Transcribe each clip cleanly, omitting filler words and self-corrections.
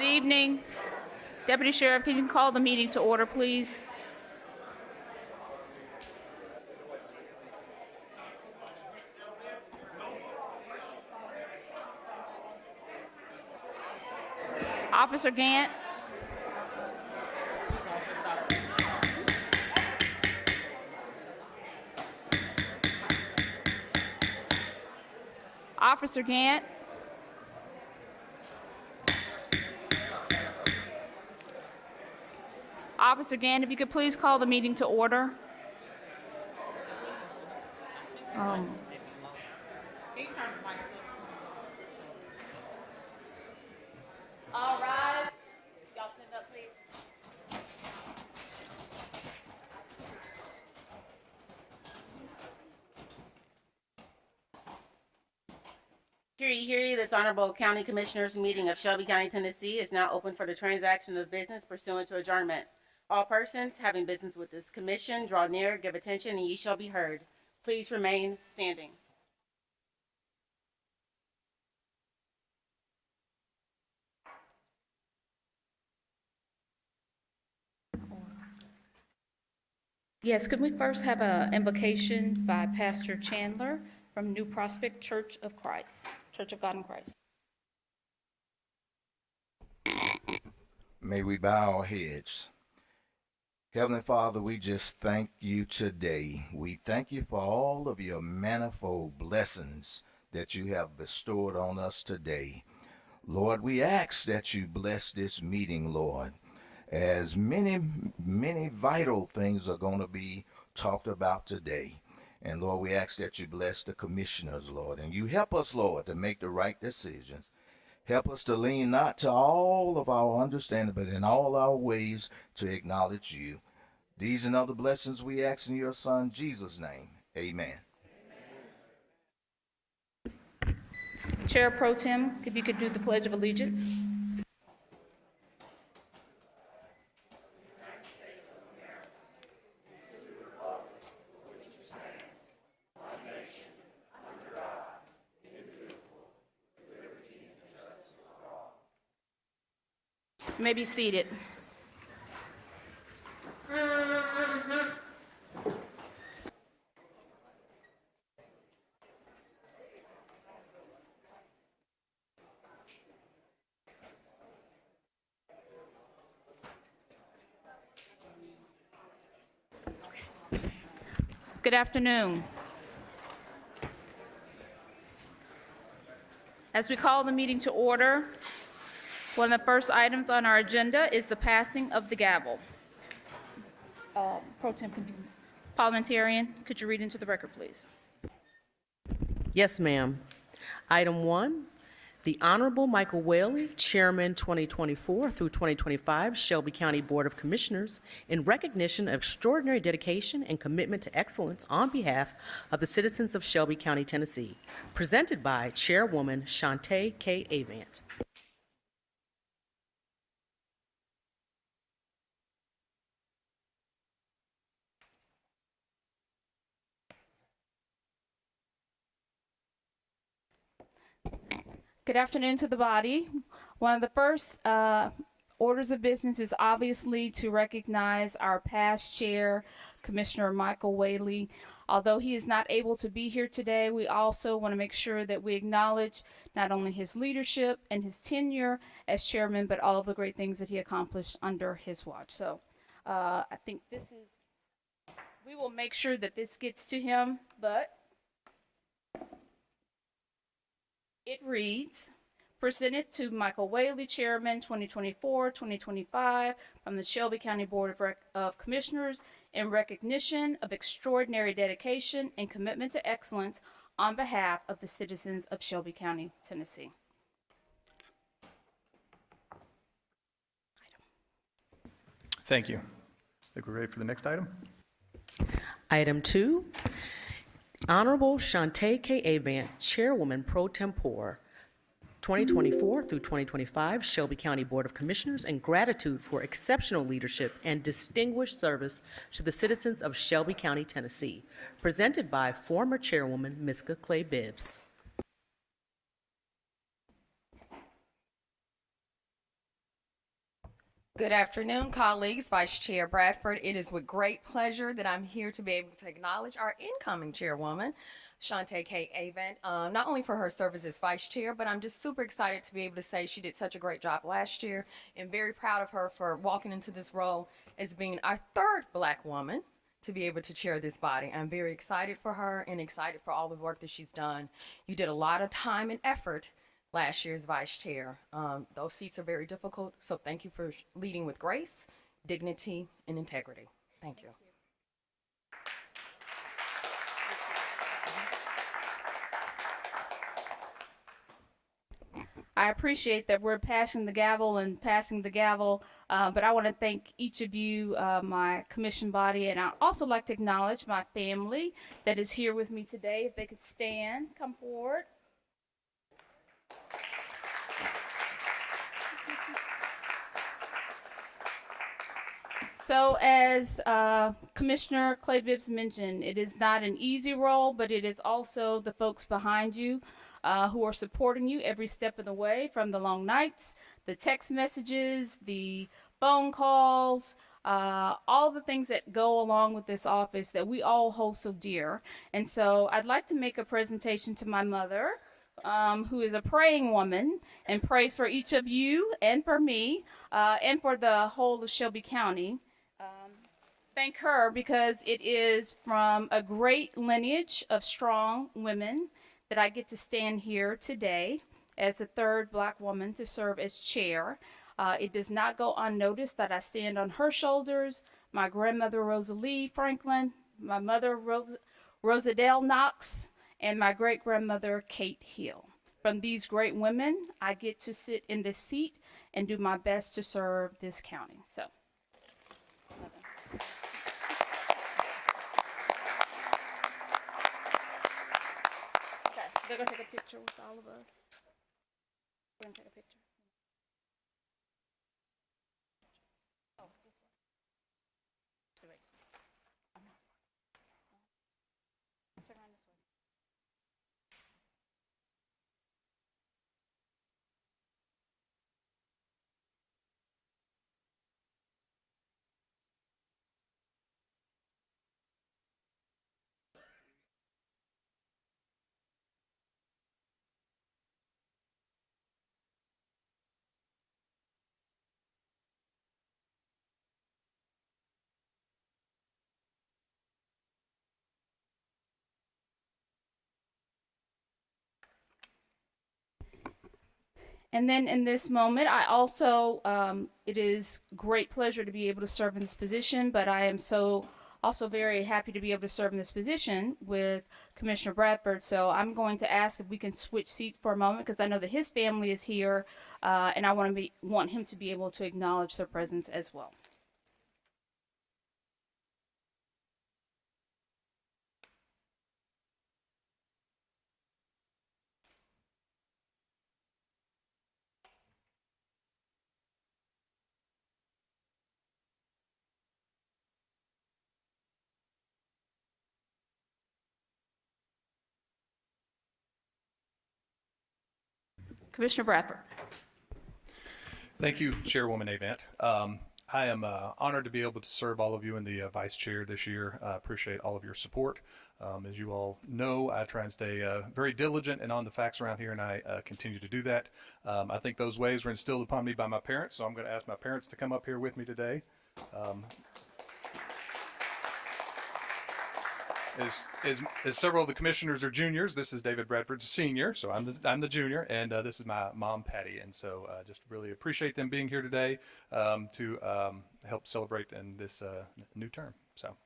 Good evening. Deputy Sheriff, can you call the meeting to order, please? Officer Gant? Officer Gant? Officer Gant, if you could please call the meeting to order. All rise. Y'all stand up, please. Hear ye, this Honorable County Commissioners meeting of Shelby County, Tennessee is now open for the transaction of business pursuant to adjournment. All persons having business with this commission, draw near, give attention, and ye shall be heard. Please remain standing. Yes, could we first have an invocation by Pastor Chandler from New Prospect Church of Christ, Church of God in Christ. May we bow our heads. Heavenly Father, we just thank you today. We thank you for all of your manifold blessings that you have bestowed on us today. Lord, we ask that you bless this meeting, Lord, as many vital things are going to be talked about today. And Lord, we ask that you bless the commissioners, Lord, and you help us, Lord, to make the right decisions. Help us to lean not to all of our understanding, but in all our ways to acknowledge you. These and other blessings we ask in your Son, Jesus' name. Amen. Chair Pro Tem, if you could do the Pledge of Allegiance. You may be seated. Good afternoon. As we call the meeting to order, one of the first items on our agenda is the passing of the gavel. Pro Tem, Parliamentarian, could you read into the record, please? Yes, ma'am. Item 1, the Honorable Michael Whaley, Chairman 2024 through 2025, Shelby County Board of Commissioners, in recognition of extraordinary dedication and commitment to excellence on behalf of the citizens of Shelby County, Tennessee, presented by Chairwoman Shantae K. Avant. Good afternoon to the body. One of the first orders of business is obviously to recognize our past chair, Commissioner Michael Whaley. Although he is not able to be here today, we also want to make sure that we acknowledge not only his leadership and his tenure as chairman, but all of the great things that he accomplished under his watch. So I think we will make sure that this gets to him, but it reads, presented to Michael Whaley, Chairman, 2024-2025, from the Shelby County Board of Commissioners in recognition of extraordinary dedication and commitment to excellence on behalf of the citizens of Shelby County, Tennessee. Thank you. I think we're ready for the next item. Item 2, Honorable Shantae K. Avant, Chairwoman Pro Tempore, 2024 through 2025, Shelby County Board of Commissioners, in gratitude for exceptional leadership and distinguished service to the citizens of Shelby County, Tennessee, presented by former Chairwoman Miska Clay Bibbs. Good afternoon, colleagues. Vice Chair Bradford. It is with great pleasure that I'm here to be able to acknowledge our incoming chairwoman, Shantae K. Avant, not only for her service as vice chair, but I'm just super excited to be able to say she did such a great job last year and very proud of her for walking into this role as being our third Black woman to be able to chair this body. I'm very excited for her and excited for all the work that she's done. You did a lot of time and effort last year's vice chair. Those seats are very difficult, so thank you for leading with grace, dignity, and integrity. Thank you. I appreciate that we're passing the gavel and passing the gavel, but I want to thank each of you, my commission body, and I'd also like to acknowledge my family that is here with me today. If they could stand, come forward. So as Commissioner Clay Bibbs mentioned, it is not an easy role, but it is also the folks behind you who are supporting you every step of the way, from the long nights, the text messages, the phone calls, all the things that go along with this office that we all hold so dear. And so I'd like to make a presentation to my mother, who is a praying woman and prays for each of you and for me and for the whole of Shelby County. Thank her because it is from a great lineage of strong women that I get to stand here today as the third Black woman to serve as chair. It does not go unnoticed that I stand on her shoulders, my grandmother Rosalie Franklin, my mother Rosadale Knox, and my great-grandmother Kate Hill. From these great women, I get to sit in this seat and do my best to serve this county. So. Okay, so they're gonna take a picture with all of us. We're gonna take a picture. Oh, this one. Wait. Turn around this way. And then in this moment, I also, it is great pleasure to be able to serve in this position, but I am so also very happy to be able to serve in this position with Commissioner Bradford. So I'm going to ask if we can switch seats for a moment because I know that his family is here, and I want him to be able to acknowledge their presence as well. Commissioner Bradford. Thank you, Chairwoman Avant. I am honored to be able to serve all of you in the vice chair this year. I appreciate all of your support. As you all know, I try and stay very diligent and on the facts around here, and I continue to do that. I think those ways were instilled upon me by my parents, so I'm going to ask my parents to come up here with me today. As several of the commissioners are juniors, this is David Bradford's senior, so I'm the junior, and this is my mom, Patty. And so just really appreciate them being here today to help celebrate in this new term. So.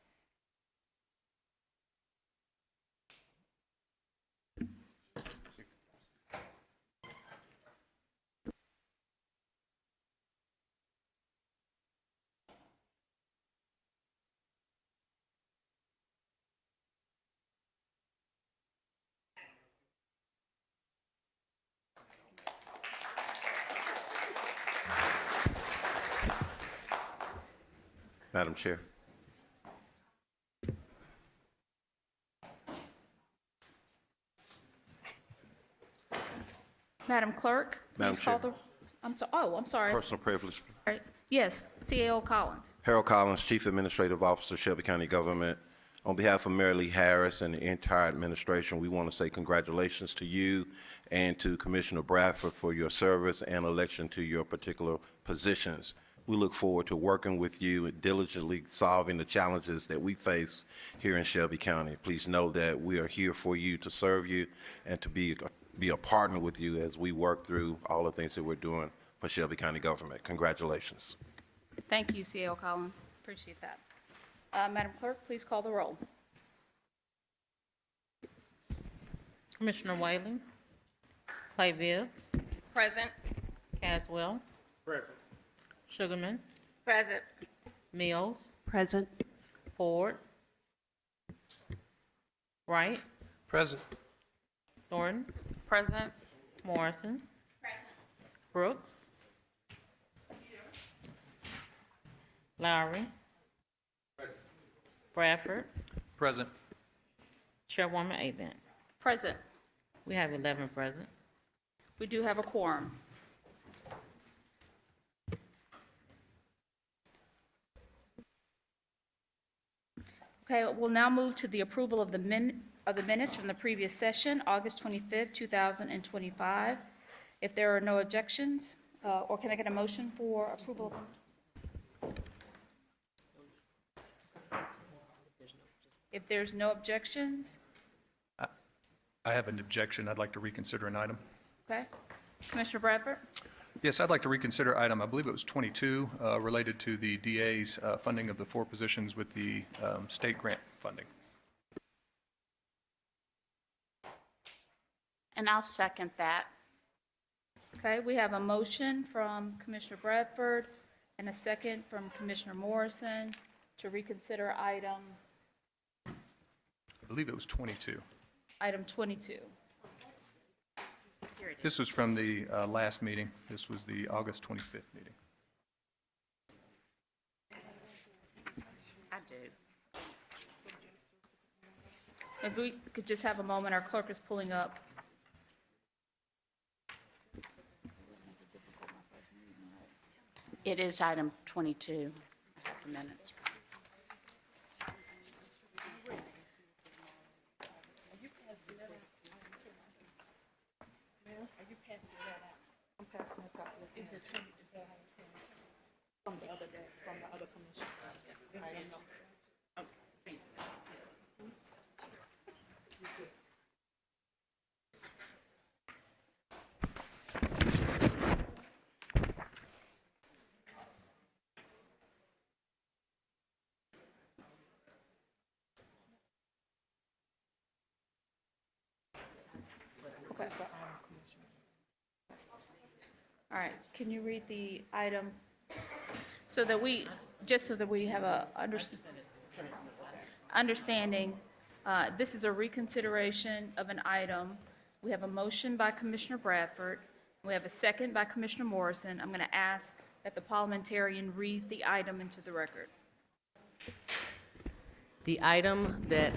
Madam Chair. Madam Clerk, Madam please call Chair. the. I'm sorry. Personal privilege. All right. Yes, CAO Collins. Harold Collins, Chief Administrative Officer, Shelby County Government. On behalf of Mary Lee Harris and the entire administration, we want to say congratulations to you and to Commissioner Bradford for your service and election to your particular positions. We look forward to working with you and diligently solving the challenges that we face here in Shelby County. Please know that we are here for you, to serve you, and to be a partner with you as we work through all the things that we're doing for Shelby County government. Congratulations. Thank you, CAO Collins. Appreciate that. Madam Clerk, please call the roll. Commissioner Whaley. Clay Bibbs. Present. Caswell. Present. Sugarman. Present. Mills. Present. Ford. Wright. Present. Thornton. Present. Morrison. Present. Brooks. Lowry. Bradford. Present. Chairwoman Avent. Present. We have 11 present. We do have a quorum. Okay, we'll now move to the approval of the minutes from the previous session, August 25th, 2025. If there are no objections, or can I get a motion for approval? If there's no objections, I have an objection. I'd like to reconsider an item. okay. Commissioner Bradford? Yes, I'd like to reconsider item, I believe it was 22, related to the DA's funding of the 4 positions with the state grant funding. And I'll second that. Okay, we have a motion from Commissioner Bradford and a second from Commissioner Morrison to reconsider item I believe it was 22. 22. This was from the last meeting. This was the August 25th meeting. I do. If we could just have a moment, our clerk is pulling up. It is item 22. I have the minutes. Okay. All right, can you read the item so that we, just so that we have a understanding, this is a reconsideration of an item. We have a motion by Commissioner Bradford. We have a second by Commissioner Morrison. I'm going to ask that the parliamentarian read the item into the record. The item that,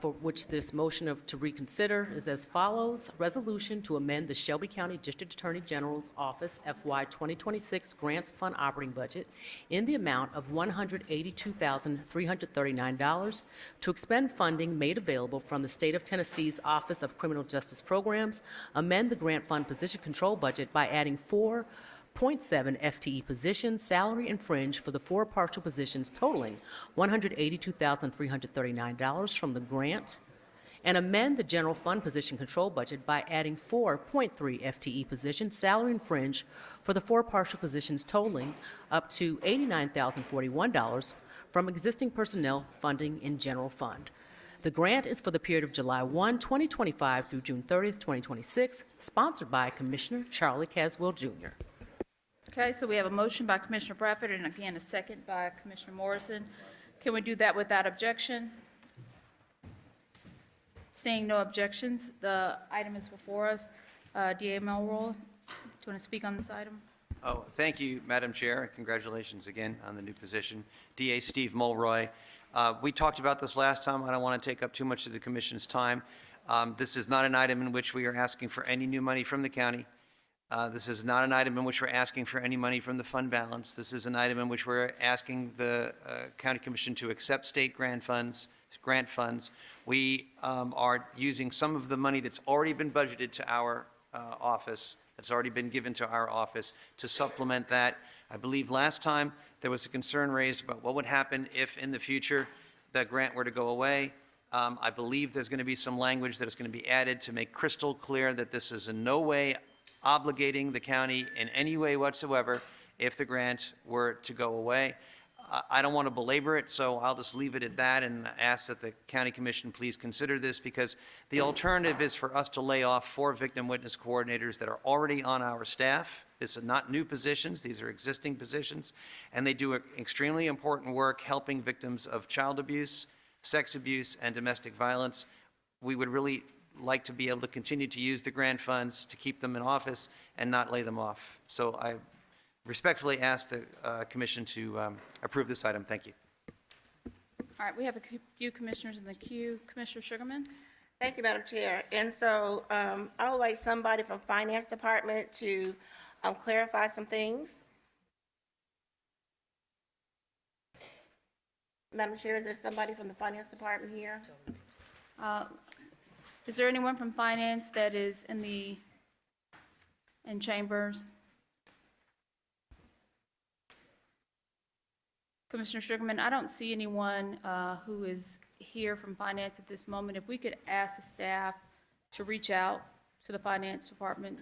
for which this motion to reconsider is as follows: resolution to amend the Shelby County District Attorney General's Office FY 2026 Grants Fund operating budget in the amount of $182,339 to expend funding made available from the State of Tennessee's Office of Criminal Justice Programs, amend the grant fund position control budget by adding 4.7 FTE positions, salary and fringe for the 4 partial positions totaling $182,339 from the grant, and amend the general fund position control budget by adding 4.3 FTE positions, salary and fringe for the 4 partial positions totaling up to $89,041 from existing personnel funding in general fund. The grant is for the period of July 1, 2025 through June 30th, 2026, sponsored by Commissioner Charlie Caswell, Jr. Okay, so we have a motion by Commissioner Bradford and again a second by Commissioner Morrison. Can we do that without objection? Seeing no objections, the item is before us. DA Melroy, do you want to speak on this item? Oh, thank you, Madam Chair, and congratulations again on the new position. DA Steve Mulroy. We talked about this last time. I don't want to take up too much of the Commission's time. This is not an item in which we are asking for any new money from the county. This is not an item in which we're asking for any money from the fund balance. This is an item in which we're asking the county commission to accept state grant funds. We are using some of the money that's already been budgeted to our office, that's already been given to our office, to supplement that. I believe last time there was a concern raised about what would happen if in the future the grant were to go away. I believe there's going to be some language that is going to be added to make crystal clear that this is in no way obligating the county in any way whatsoever if the grant were to go away. I don't want to belabor it, so I'll just leave it at that and ask that the county commission please consider this, because the alternative is for us to lay off 4 victim witness coordinators that are already on our staff. This is not new positions, these are existing positions, and they do extremely important work helping victims of child abuse, sex abuse, and domestic violence. We would really like to be able to continue to use the grant funds to keep them in office and not lay them off. So I respectfully ask the commission to approve this item. Thank you. All right, we have a few commissioners in the queue. Commissioner Sugarman? Thank you, Madam Chair. And so I would like somebody from Finance Department to clarify some things. Madam Chair, is there somebody from the Finance Department here? Is there anyone from Finance that is in chambers? Commissioner Sugarman, I don't see anyone who is here from Finance at this moment. If we could ask the staff to reach out to the Finance Department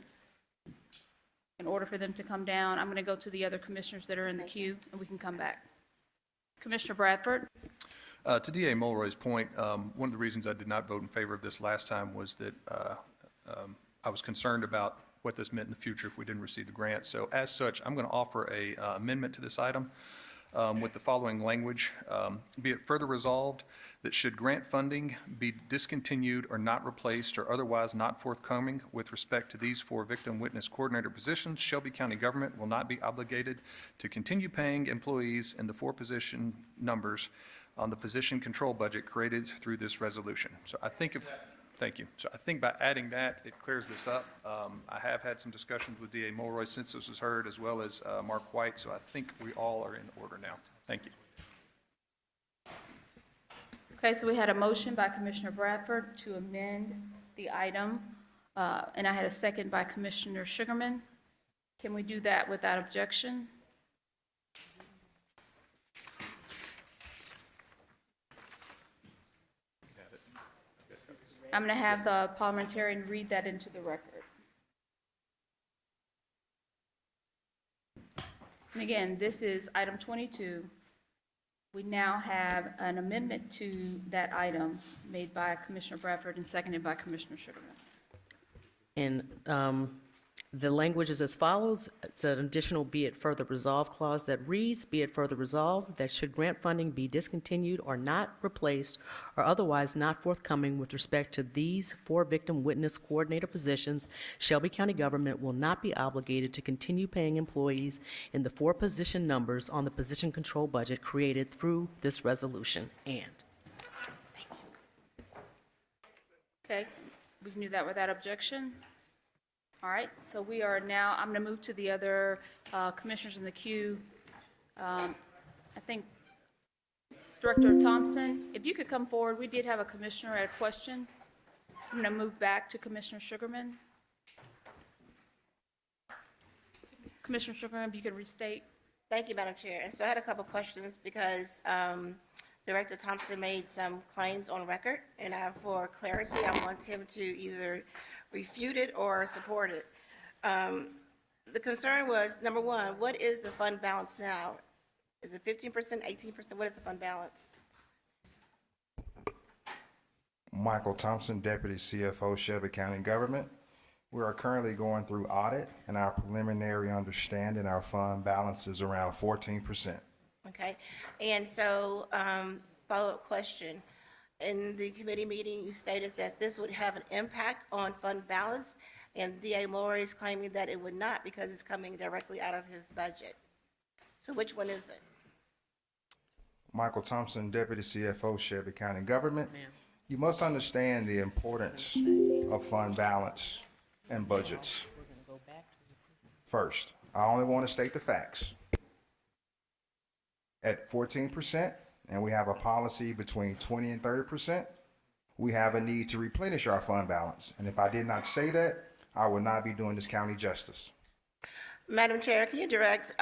in order for them to come down. I'm going to go to the other commissioners that are in the queue, and we can come back. Commissioner Bradford? To DA Mulroy's point, one of the reasons I did not vote in favor of this last time was that I was concerned about what this meant in the future if we didn't receive the grant. So as such, I'm going to offer a amendment to this item with the following language. Be it further resolved that should grant funding be discontinued or not replaced or otherwise not forthcoming with respect to these 4 victim witness coordinator positions, Shelby County government will not be obligated to continue paying employees in the 4 position numbers on the position control budget created through this resolution. So I think thank you. So I think by adding that, it clears this up. I have had some discussions with DA Mulroy since this was heard, as well as Mark White, so I think we all are in order now. Thank you. Okay, so we had a motion by Commissioner Bradford to amend the item, and I had a second by Commissioner Sugarman. Can we do that without objection? I'm going to have the parliamentarian read that into the record. And again, this is item 22. We now have an amendment to that item made by Commissioner Bradford and seconded by Commissioner Sugarman. And the language is as follows. It's an additional be it further resolved clause that reads, be it further resolved that should grant funding be discontinued or not replaced or otherwise not forthcoming with respect to these 4 victim witness coordinator positions, Shelby County government will not be obligated to continue paying employees in the 4 position numbers on the position control budget created through this resolution. And. Thank you. Okay, we can do that without objection. All right, so we are now, I'm going to move to the other commissioners in the queue. I think Director Thompson, if you could come forward, we did have a commissioner at a question. I'm going to move back to Commissioner Sugarman. Commissioner Sugarman, if you could restate. Thank you, Madam Chair. And so I had a couple questions because Director Thompson made some claims on record, and for clarity, I want him to either refute it or support it. The concern was, number one, what is the fund balance now? Is it 15%, 18%? What is the fund balance? Michael Thompson, Deputy CFO, Shelby County Government. We are currently going through audit, and our preliminary understanding, our fund balance is around 14%. Okay, and so follow-up question. In the committee meeting, you stated that this would have an impact on fund balance, and DA Lori is claiming that it would not because it's coming directly out of his budget. So which one is it? Michael Thompson, Deputy CFO, Shelby County Government. You must understand the importance of fund balance and budgets. First, I only want to state the facts. At 14%, and we have a policy between 20 and 30%, we have a need to replenish our fund balance. And if I did not say that, I would not be doing this county justice. Madam Chair, can you direct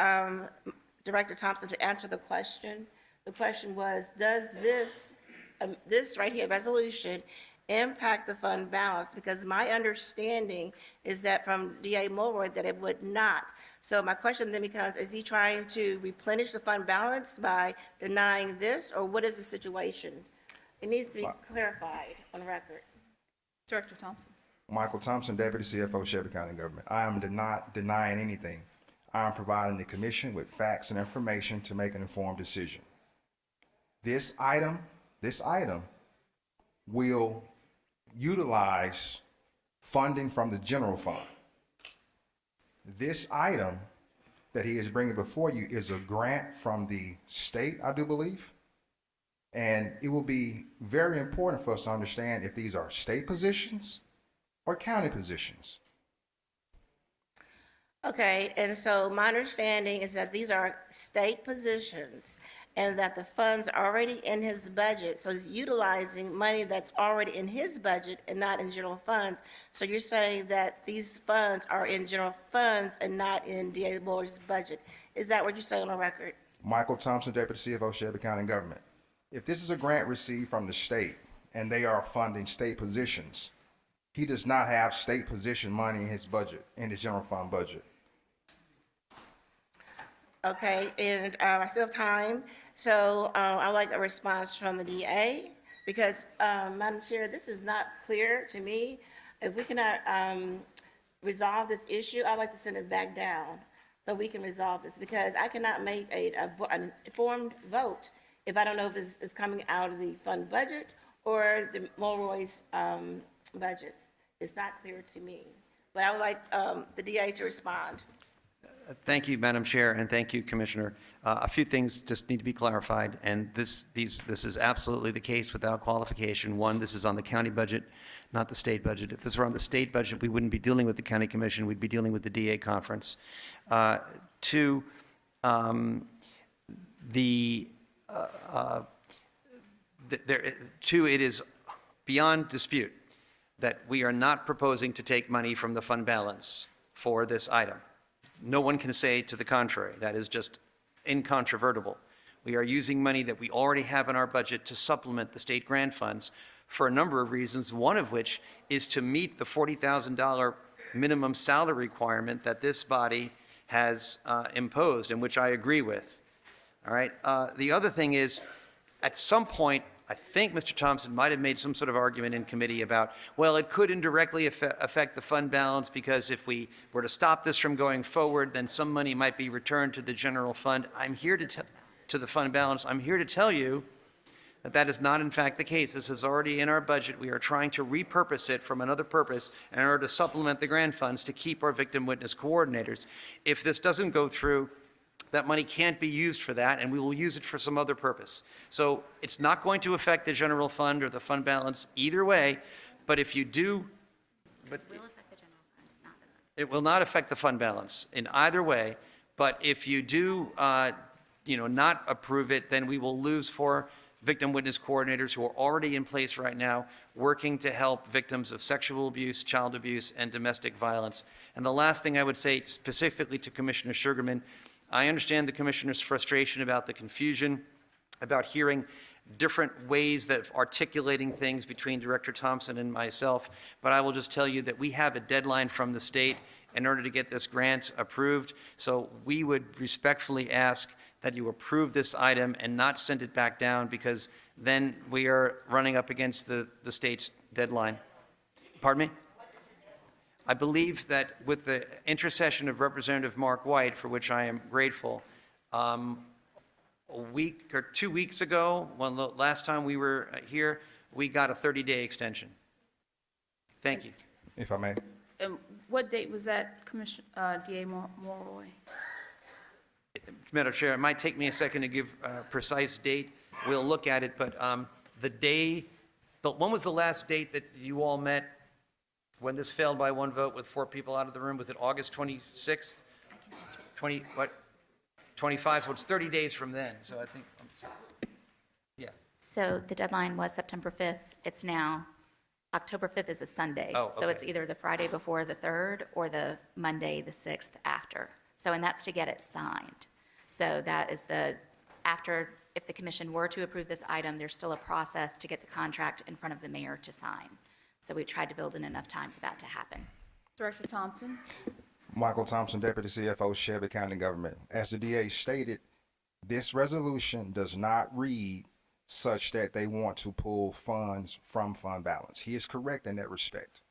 Director Thompson to answer the question? The question was, does this right here, resolution, impact the fund balance? Because my understanding is that from DA Mulroy that it would not. So my question then becomes, is he trying to replenish the fund balance by denying this, or what is the situation? It needs to be clarified on record. Director Thompson. Michael Thompson, Deputy CFO, Shelby County Government. I am not denying anything. I am providing the commission with facts and information to make an informed decision. This item will utilize funding from the general fund. This item that he is bringing before you is a grant from the state, I do believe. And it will be very important for us to understand if these are state positions or county positions. Okay, and so my understanding is that these are state positions and that the funds are already in his budget. So he's utilizing money that's already in his budget and not in general funds. So you're saying that these funds are in general funds and not in DA Mulroy's budget. Is that what you're saying on record? Michael Thompson, Deputy CFO, Shelby County Government. If this is a grant received from the state and they are funding state positions, he does not have state position money in his budget, in his general fund budget. Okay, and I still have time, so I'd like a response from the DA, because, Madam Chair, this is not clear to me. If we cannot resolve this issue, I'd like to send it back down so we can resolve this, because I cannot make an informed vote if I don't know if it's coming out of the fund budget or the Mulroy's budget. It's not clear to me, but I would like the DA to respond. Thank you, Madam Chair, and thank you, Commissioner. A few things just need to be clarified, and this is absolutely the case without qualification. One, this is on the county budget, not the state budget. If this were on the state budget, we wouldn't be dealing with the county commission, we'd be dealing with the DA conference. Two, it is beyond dispute that we are not proposing to take money from the fund balance for this item. No one can say to the contrary. That is just incontrovertible. We are using money that we already have in our budget to supplement the state grant funds for a number of reasons, one of which is to meet the $40,000 minimum salary requirement that this body has imposed, and which I agree with. All right. The other thing is, at some point, I think Mr. Thompson might have made some sort of argument in committee about, well, it could indirectly affect the fund balance, because if we were to stop this from going forward, then some money might be returned to the general fund. I'm here to the fund balance. I'm here to tell you that that is not in fact the case. This is already in our budget. We are trying to repurpose it from another purpose in order to supplement the grant funds to keep our victim witness coordinators. If this doesn't go through, that money can't be used for that, and we will use it for some other purpose. So it's not going to affect the general fund or the fund balance either way, but if you do, it will not affect the fund balance in either way, but if you do, not approve it, then we will lose 4 victim witness coordinators who are already in place right now, working to help victims of sexual abuse, child abuse, and domestic violence. And the last thing I would say specifically to Commissioner Sugarman, I understand the Commissioner's frustration about the confusion, about hearing different ways of articulating things between Director Thompson and myself, but I will just tell you that we have a deadline from the state in order to get this grant approved, so we would respectfully ask that you approve this item and not send it back down, because then we are running up against the state's deadline. Pardon me? I believe that with the intercession of Representative Mark White, for which I am grateful, a week or 2 weeks ago, when the last time we were here, we got a 30-day extension. Thank you. If I may. What date was that, Commissioner DA Mulroy? Madam Chair, it might take me a second to give a precise date. We'll look at it, but when was the last date that you all met when this failed by 1 vote with 4 people out of the room? Was it August 26th? 20, what? 25, so it's 30 days from then, so I think, yeah. So the deadline was September 5th. It's now, October 5th is a Sunday. Oh, So it's okay. either the Friday before the 3rd or the Monday, the 6th after. So, and that's to get it signed. So that is after, if the commission were to approve this item, there's still a process to get the contract in front of the mayor to sign. So we tried to build in enough time for that to happen. Director Thompson? Michael Thompson, Deputy CFO, Shelby County Government. As the DA stated, this resolution does not read such that they want to pull funds from fund balance. He is correct in that respect.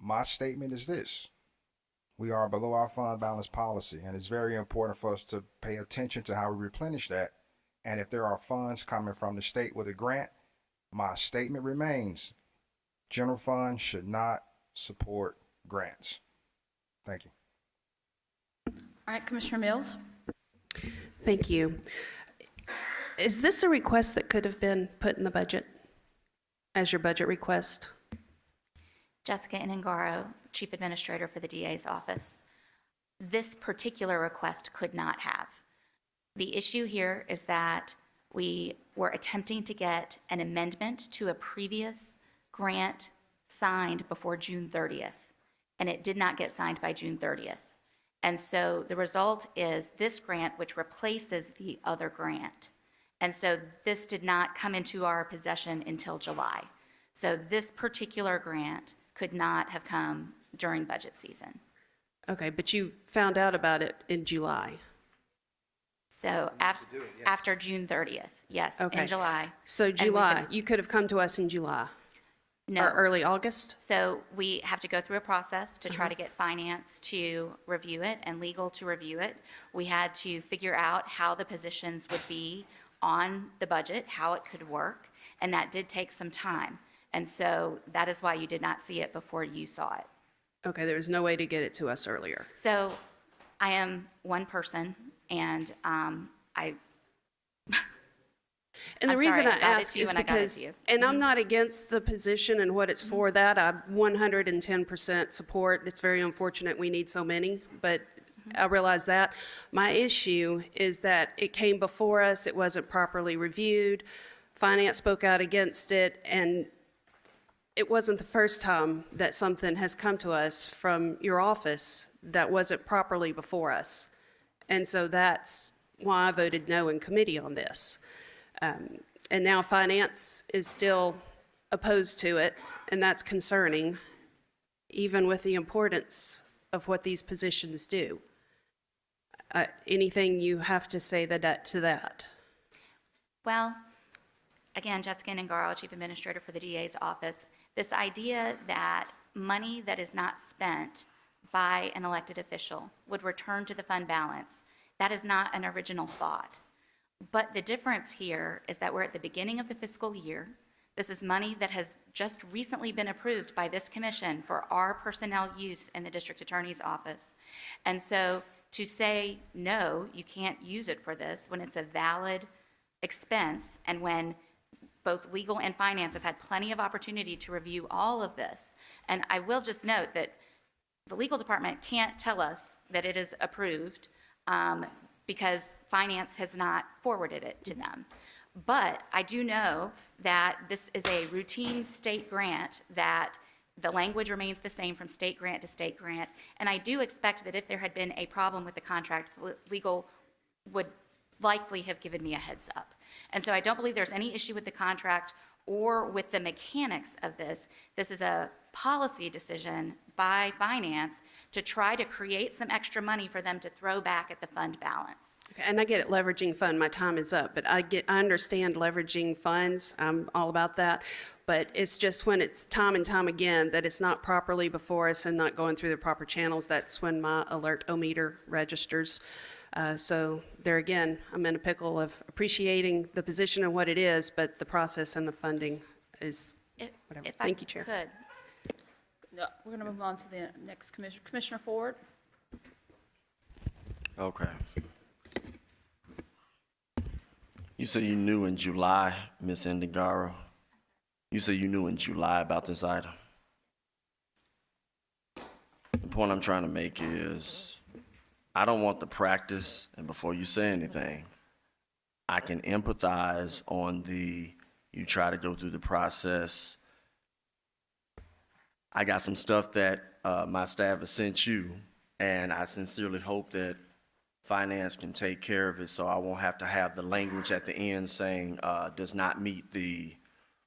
My statement is this: we are below our fund balance policy, and it's very important for us to pay attention to how we replenish that. And if there are funds coming from the state with a grant, my statement remains: general fund should not support grants. Thank you. All right, Commissioner Mills? Thank you. Is this a request that could have been put in the budget as your budget request? Jessica Inangaro, Chief Administrator for the DA's office. This particular request could not have. The issue here is that we were attempting to get an amendment to a previous grant signed before June 30th, and it did not get signed by June 30th. And so the result is this grant, which replaces the other grant. And so this did not come into our possession until July. So this particular grant could not have come during budget season. Okay, but you found out about it in July. So after June 30th, yes, Okay. in July. So And we July, could- you could have come to us in July No. or early August? So we have to go through a process to try to get finance to review it and legal to review it. We had to figure out how the positions would be on the budget, how it could work, and that did take some time. And so that is why you did not see it before you saw it. Okay, there was no way to get it to us earlier. So I am one person, and And the I'm reason sorry, I I got it ask to you is when I got it because, to you. and I'm not against the position and what it's for that. I 110% support. It's very unfortunate we need so many, but I realize that. My issue is that it came before us, it wasn't properly reviewed, finance spoke out against it, and it wasn't the first time that something has come to us from your office that wasn't properly before us. And so that's why I voted no in committee on this. And now finance is still opposed to it, and that's concerning, even with the importance of what these positions do. Anything you have to say to that? Well, again, Jessica Nangaro, Chief Administrator for the DA's office, this idea that money that is not spent by an elected official would return to the fund balance, that is not an original thought. But the difference here is that we're at the beginning of the fiscal year. This is money that has just recently been approved by this commission for our personnel use in the district attorney's office. And so to say, no, you can't use it for this when it's a valid expense and when both legal and finance have had plenty of opportunity to review all of this. And I will just note that the legal department can't tell us that it is approved because finance has not forwarded it to them. But I do know that this is a routine state grant, that the language remains the same from state grant to state grant. And I do expect that if there had been a problem with the contract, legal would likely have given me a heads up. And so I don't believe there's any issue with the contract or with the mechanics of this. This is a policy decision by finance to try to create some extra money for them to throw back at the fund balance. Okay, and I get it, leveraging fund, my time is up, but I understand leveraging funds, I'm all about that, but it's just when it's time and time again that it's not properly before us and not going through the proper channels, that's when my alert-o-meter registers. So there again, I'm in a pickle of appreciating the position and what it is, but the process and the funding is whatever. Thank you, Chair. Could. No, we're going to move on to the next commissioner. Commissioner Ford? Okay. You said you knew in July, Ms. Indigaro. You said you knew in July about this item. The point I'm trying to make is I don't want the practice, and before you say anything, I can empathize on you try to go through the process. I got some stuff that my staff has sent you, and I sincerely hope that finance can take care of it so I won't have to have the language at the end saying does not meet the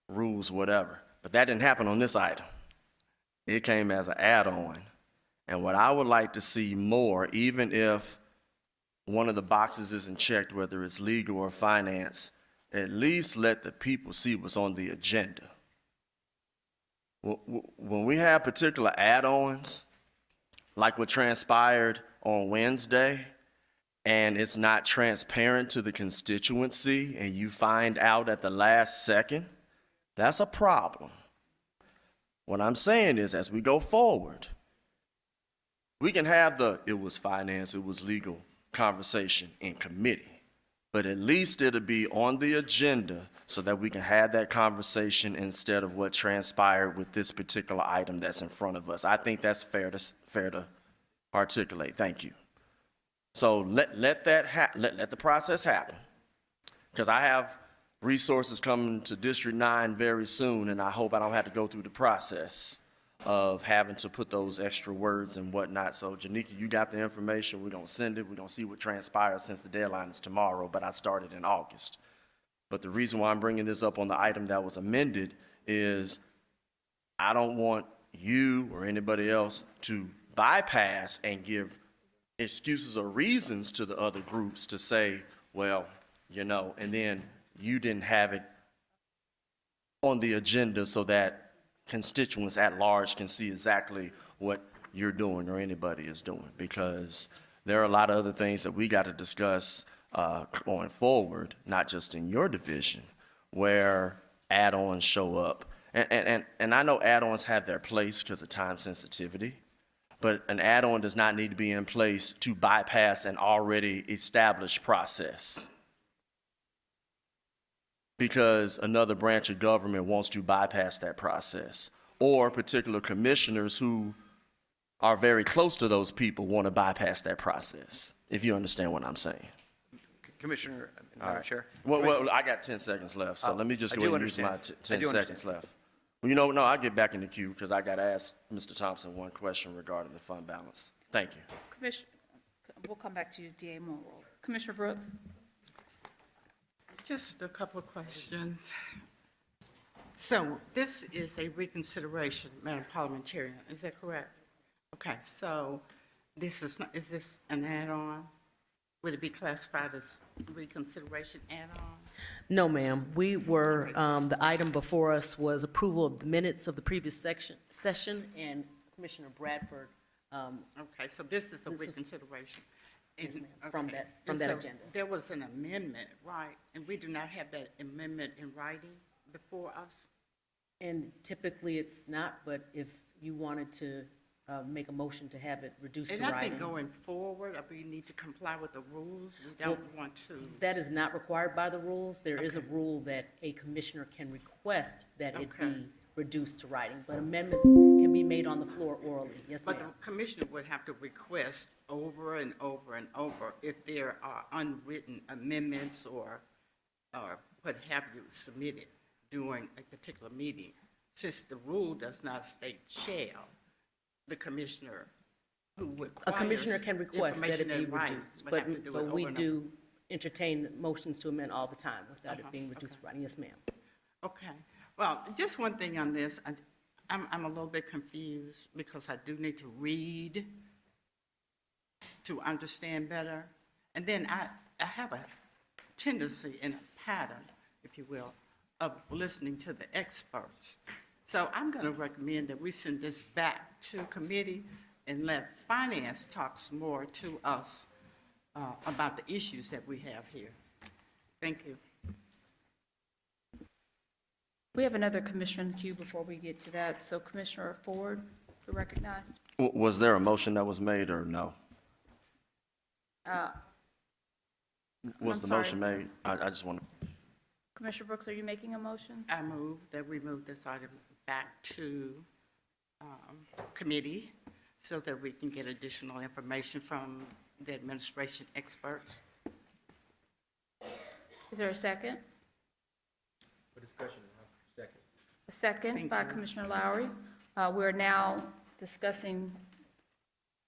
rules, whatever. But that didn't happen on this item. It came as an add-on. And what I would like to see more, even if one of the boxes isn't checked, whether it's legal or finance, at least let the people see what's on the agenda. When we have particular add-ons, like what transpired on Wednesday, and it's not transparent to the constituency, and you find out at the last second, that's a problem. What I'm saying is, as we go forward, we can have it was finance, it was legal conversation in committee, but at least it'll be on the agenda so that we can have that conversation instead of what transpired with this particular item that's in front of us. I think that's fair to articulate. Thank you. So let the process happen, because I have resources coming to District 9 very soon, and I hope I don't have to go through the process of having to put those extra words and whatnot. So Janika, you got the information. We're going to send it. We're going to see what transpires since the deadline is tomorrow, but I started in August. But the reason why I'm bringing this up on the item that was amended is I don't want you or anybody else to bypass and give excuses or reasons to the other groups to say, well, and then you didn't have it on the agenda so that constituents at large can see exactly what you're doing or anybody is doing, because there are a lot of other things that we got to discuss going forward, not just in your division, where add-ons show up. And I know add-ons have their place because of time sensitivity, but an add-on does not need to be in place to bypass an already established process, because another branch of government wants to bypass that process, or particular commissioners who are very close to those people want to bypass that process, if you understand what I'm saying. Commissioner, Madam Chair. Well, I got 10 seconds left, so let me just go ahead and use my 10 seconds left. Well, no, I'll get back in the queue because I got to ask Mr. Thompson one question regarding the fund balance. Thank you. Commissioner, we'll come back to you, DA Monroe. Commissioner Brooks? Just a couple of questions. So this is a reconsideration, Madam Parliamentarian, is that correct? Okay, so this is this an add-on? Would it be classified as reconsideration add-on? No, ma'am. We were, the item before us was approval of the minutes of the previous session, and Commissioner Bradford. Okay, so this is a reconsideration. Yes, ma'am, from that so agenda. There was an amendment, right? And we do not have that amendment in writing before us? And typically it's not, but if you wanted to make a motion to have it reduced to And I writing. think going forward, we need to comply with the rules. We don't want to. That is not required by the rules. There is a rule that a commissioner can request that it be reduced to writing, but amendments can be made on the floor orally. Yes, ma'am. But the commissioner would have to request over and over and over if there are unwritten amendments or what have you submitted during a particular meeting. Since the rule does not state shall, the commissioner who requires. A commissioner can request that it be information in writing reduced, would but have to do it we over and do entertain motions to amend all the time without it being reduced to writing. Yes, ma'am. Okay. Well, just one thing on this. I'm a little bit confused because I do need to read to understand better. And then I have a tendency and a pattern, if you will, of listening to the experts. So I'm going to recommend that we send this back to committee and let finance talk some more to us about the issues that we have here. Thank you. We have another commissioner in the queue before we get to that. So Commissioner Ford, you're recognized. Was there a motion that was made or no? Was the motion made? I just want to. Commissioner Brooks, are you making a motion? I move that we move this item back to committee so that we can get additional information from the administration experts. Is there a second? For discussion, second. A second Thank by you. Commissioner Lowry. We're now discussing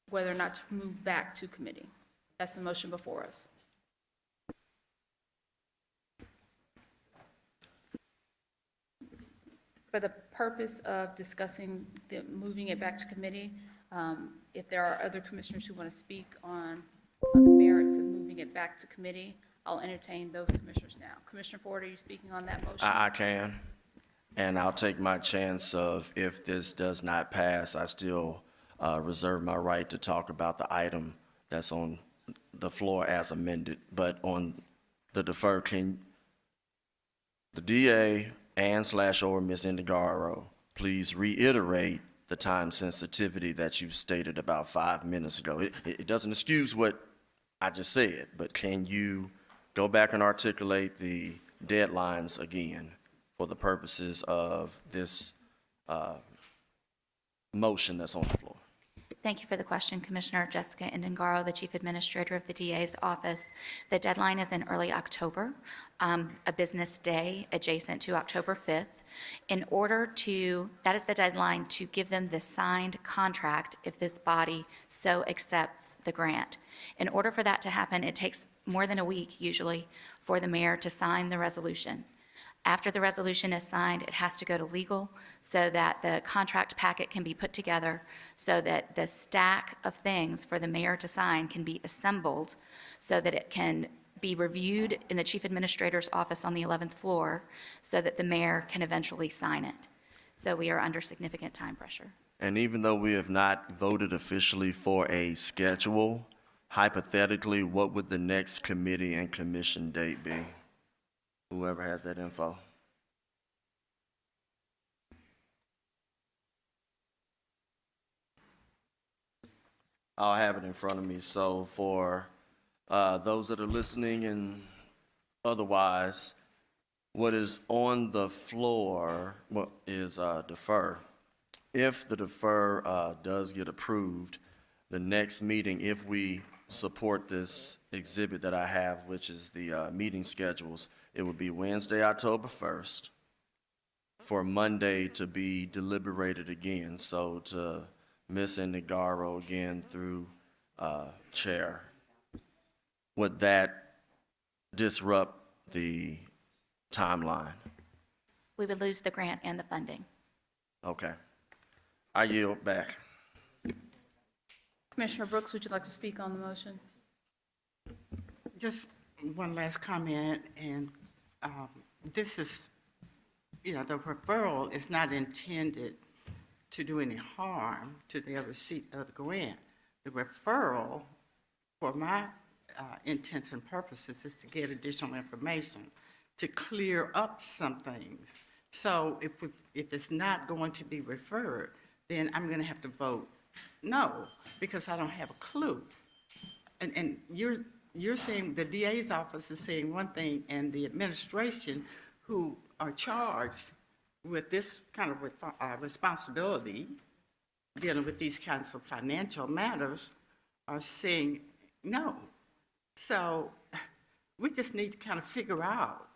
whether or not to move back to committee. That's the motion before us. For the purpose of discussing moving it back to committee, if there are other commissioners who want to speak on the merits of moving it back to committee, I'll entertain those commissioners now. Commissioner Ford, are you speaking on that motion? I can, and I'll take my chance of, if this does not pass, I still reserve my right to talk about the item that's on the floor as amended. But on the defer, can the DA and/or Ms. Indigaro please reiterate the time sensitivity that you stated about 5 minutes ago? It doesn't excuse what I just said, but can you go back and articulate the deadlines again for the purposes of this motion that's on the floor? Thank you for the question, Commissioner. Jessica Indengaro, the Chief Administrator of the DA's office. The deadline is in early October, a business day adjacent to October 5th. That is the deadline to give them the signed contract if this body so accepts the grant. In order for that to happen, it takes more than a week usually for the mayor to sign the resolution. After the resolution is signed, it has to go to legal so that the contract packet can be put together so that the stack of things for the mayor to sign can be assembled so that it can be reviewed in the chief administrator's office on the 11th floor so that the mayor can eventually sign it. So we are under significant time pressure. And even though we have not voted officially for a schedule, hypothetically, what would the next committee and commission date be? Whoever has that info. I'll have it in front of me. So for those that are listening and otherwise, what is on the floor is defer. If the defer does get approved, the next meeting, if we support this exhibit that I have, which is the meeting schedules, it would be Wednesday, October 1st, for Monday to be deliberated again. So to Ms. Indigaro again through chair, would that disrupt the timeline? We would lose the grant and the funding. Okay. I yield back. Commissioner Brooks, would you like to speak on the motion? Just one last comment, and this is, the referral is not intended to do any harm to the receipt of the grant. The referral, for my intents and purposes, is to get additional information, to clear up some things. So if it's not going to be referred, then I'm going to have to vote no, because I don't have a clue. And you're saying, the DA's office is saying one thing, and the administration, who are charged with this kind of responsibility, dealing with these kinds of financial matters, are saying no. So we just need to kind of figure out,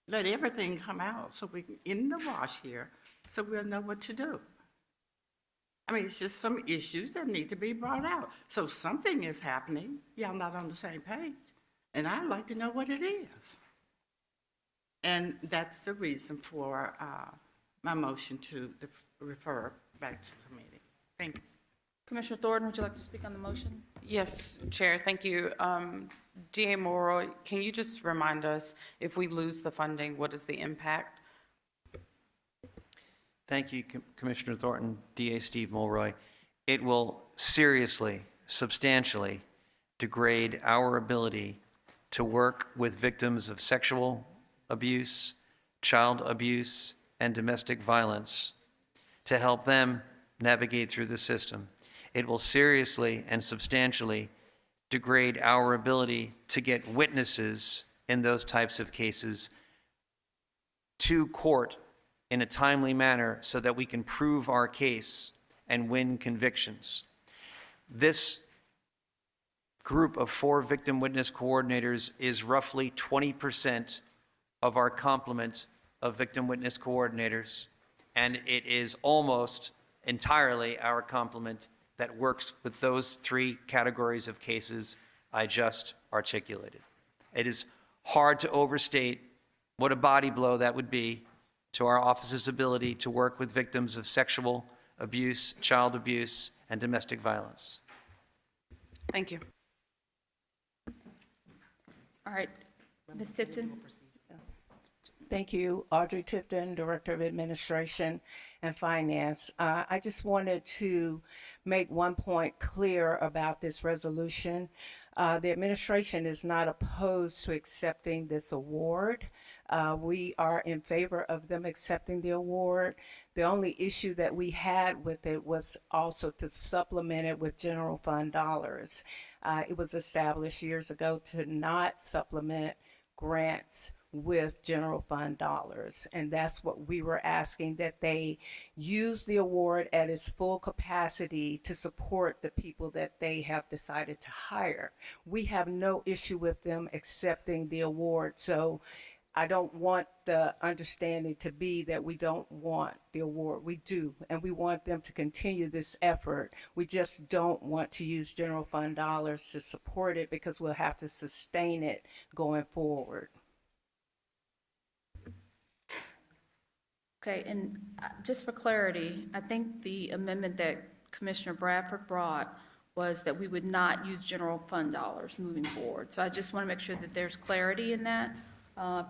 let everything come out so we can, in the wash here, so we'll know what to do. I mean, it's just some issues that need to be brought out. So something is happening. Y'all not on the same page. And I'd like to know what it is. And that's the reason for my motion to refer back to committee. Thank you. Commissioner Thornton, would you like to speak on the motion? Yes, Chair, thank you. DA Mulroy, can you just remind us, if we lose the funding, what is the impact? Thank you, Commissioner Thornton, DA Steve Mulroy. It will seriously, substantially degrade our ability to work with victims of sexual abuse, child abuse, and domestic violence to help them navigate through the system. It will seriously and substantially degrade our ability to get witnesses in those types of cases to court in a timely manner so that we can prove our case and win convictions. This group of 4 victim witness coordinators is roughly 20% of our complement of victim witness coordinators, and it is almost entirely our complement that works with those 3 categories of cases I just articulated. It is hard to overstate what a body blow that would be to our office's ability to work with victims of sexual abuse, child abuse, and domestic violence. Thank you. All right, Ms. Tipton? Thank you, Audrey Tipton, Director of Administration and Finance. I just wanted to make one point clear about this resolution. The administration is not opposed to accepting this award. We are in favor of them accepting the award. The only issue that we had with it was also to supplement it with general fund dollars. It was established years ago to not supplement grants with general fund dollars. And that's what we were asking, that they use the award at its full capacity to support the people that they have decided to hire. We have no issue with them accepting the award. So I don't want the understanding to be that we don't want the award. We do, and we want them to continue this effort. We just don't want to use general fund dollars to support it because we'll have to sustain it going forward. Okay, and just for clarity, I think the amendment that Commissioner Bradford brought was that we would not use general fund dollars moving forward. So I just want to make sure that there's clarity in that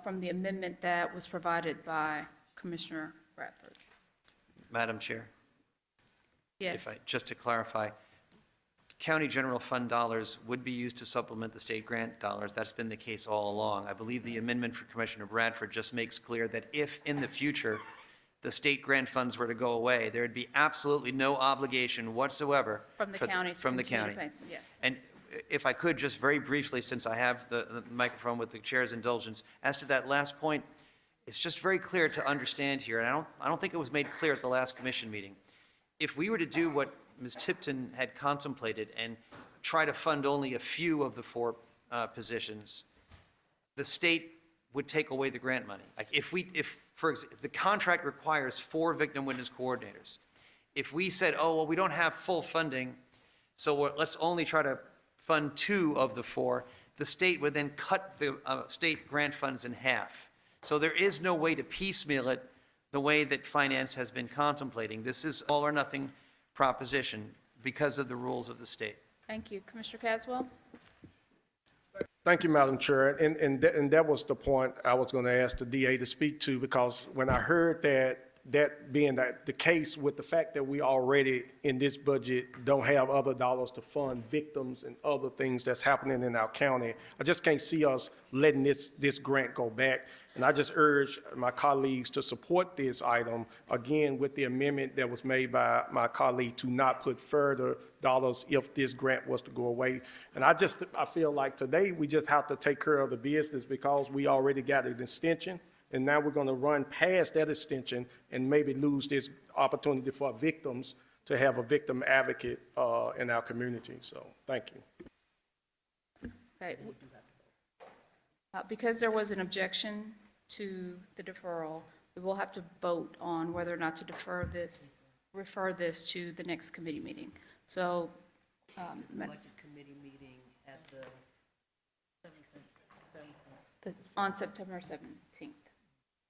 from the amendment that was provided by Commissioner Bradford. Madam Chair? Yes. Just to clarify, county general fund dollars would be used to supplement the state grant dollars. That's been the case all along. I believe the amendment for Commissioner Bradford just makes clear that if in the future the state grant funds were to go away, there would be absolutely no obligation whatsoever From the county. from the county. Yes. And if I could, just very briefly, since I have the microphone with the chair's indulgence, as to that last point, it's just very clear to understand here, and I don't think it was made clear at the last commission meeting. If we were to do what Ms. Tipton had contemplated and try to fund only a few of the 4 positions, the state would take away the grant money. Like if for example, the contract requires 4 victim witness coordinators. If we said, oh, well, we don't have full funding, so let's only try to fund 2 of the 4, the state would then cut the state grant funds in half. So there is no way to piecemeal it the way that finance has been contemplating. This is all or nothing proposition because of the rules of the state. Thank you. Commissioner Caswell? Thank you, Madam Chair. And that was the point I was going to ask the DA to speak to, because when I heard that being the case with the fact that we already in this budget don't have other dollars to fund victims and other things that's happening in our county, I just can't see us letting this grant go back. And I just urge my colleagues to support this item, again, with the amendment that was made by my colleague to not put further dollars if this grant was to go away. And I feel like today we just have to take care of the business because we already got an extension. And now we're going to run past that extension and maybe lose this opportunity for victims to have a victim advocate in our community. So thank you. Okay. Because there was an objection to the deferral, we will have to vote on whether or not to refer this to the next committee meeting. So, Budget committee meeting at on September 17th.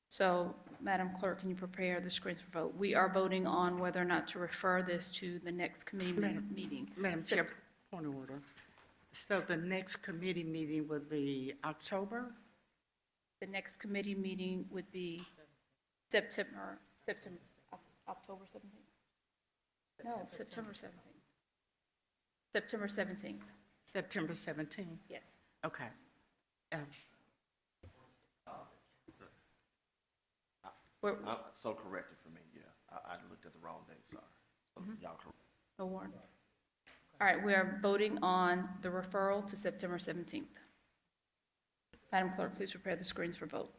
So, Madam Clerk, can you prepare the screens for vote? We are voting on whether or not to refer this to the next committee meeting. Madam Chair, point of order. So the next committee meeting would be October? The next committee meeting would be October 17th? No, September 17th. September 17th. September 17th? Yes. Okay. So corrected for me, yeah. I looked at the wrong date, sorry. So y'all correct. No warrant. All right, we are voting on the referral to September 17th. Madam Clerk, please prepare the screens for vote.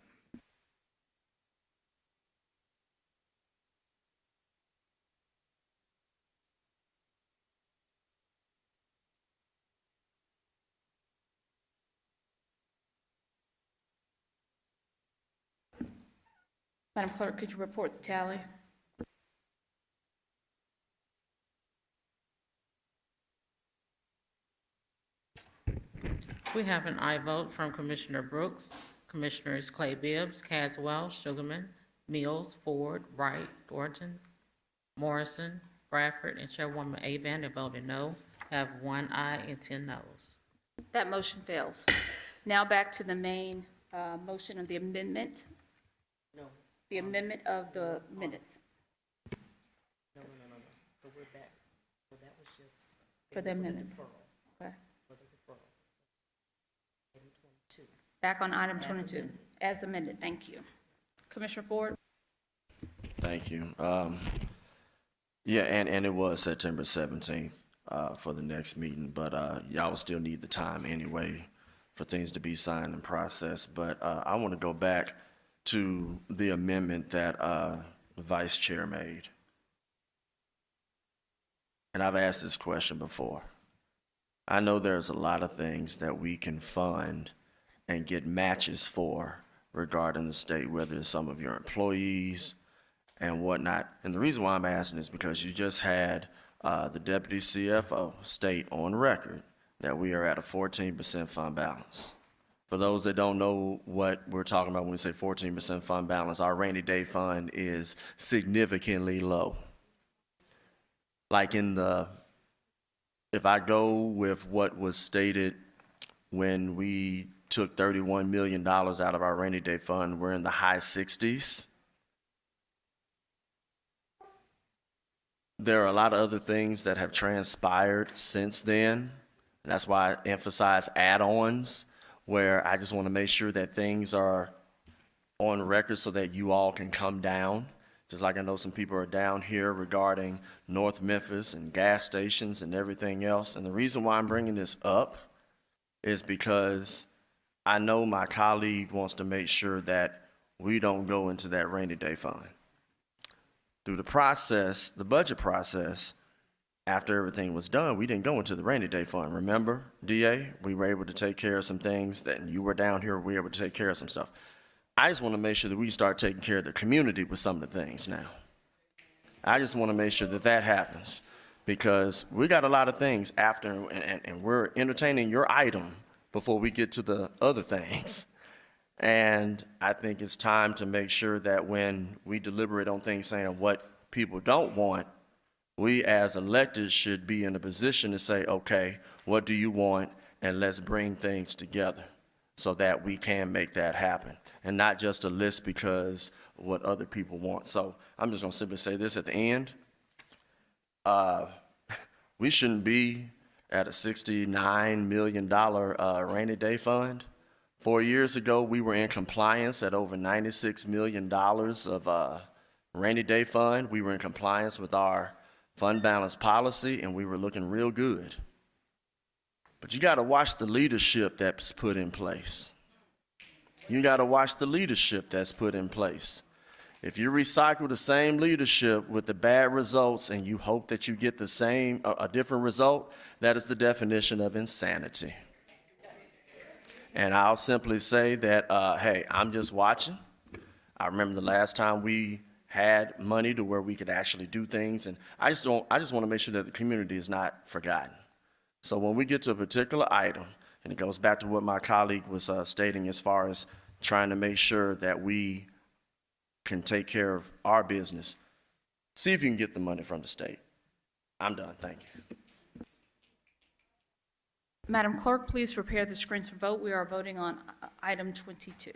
Madam Clerk, could you report the tally? We have an aye vote from Commissioner Brooks, Commissioners Clay Bibbs, Caswell, Sugarman, Mills, Ford, Wright, Thornton, Morrison, Bradford, and Chairwoman Avent have voted no, have 1 aye and 10 noes. That motion fails. Now back to the main motion of the amendment. No. The amendment of the minutes No. So we're back. So that was just. for the amendment. Okay. For the deferral. Item 22. Back on item As 22, amended. as amended. Thank you. Commissioner Ford? Thank you. Yeah, and it was September 17th for the next meeting, but y'all will still need the time anyway for things to be signed and processed. But I want to go back to the amendment that the Vice Chair made. And I've asked this question before. I know there's a lot of things that we can fund and get matches for regarding the state, whether it's some of your employees and whatnot. And the reason why I'm asking is because you just had the Deputy CFO state on record that we are at a 14% fund balance. For those that don't know what we're talking about when we say 14% fund balance, our rainy day fund is significantly low. Like if I go with what was stated when we took $31 million out of our rainy day fund, we're in the high 60s. There are a lot of other things that have transpired since then. That's why I emphasize add-ons, where I just want to make sure that things are on record so that you all can come down. Just like I know some people are down here regarding North Memphis and gas stations and everything else. And the reason why I'm bringing this up is because I know my colleague wants to make sure that we don't go into that rainy day fund. Through the process, the budget process, after everything was done, we didn't go into the rainy day fund. Remember, DA? We were able to take care of some things that you were down here, we were able to take care of some stuff. I just want to make sure that we start taking care of the community with some of the things now. I just want to make sure that that happens because we got a lot of things after, and we're entertaining your item before we get to the other things. And I think it's time to make sure that when we deliberate on things saying what people don't want, we as elected should be in a position to say, okay, what do you want? And let's bring things together so that we can make that happen. And not just a list because what other people want. So I'm just gonna simply say this at the end. We shouldn't be at a $69 million rainy day fund. 4 years ago, we were in compliance at over $96 million of rainy day fund. We were in compliance with our fund balance policy and we were looking real good. But you gotta watch the leadership that's put in place. You gotta watch the leadership that's put in place. If you recycle the same leadership with the bad results and you hope that you get the same, a different result, that is the definition of insanity. And I'll simply say that, hey, I'm just watching. I remember the last time we had money to where we could actually do things, and I just want to make sure that the community is not forgotten. So when we get to a particular item, and it goes back to what my colleague was stating as far as trying to make sure that we can take care of our business, see if you can get the money from the state. I'm done, thank you. Madam Clerk, please prepare the screens for vote. We are voting on item 22.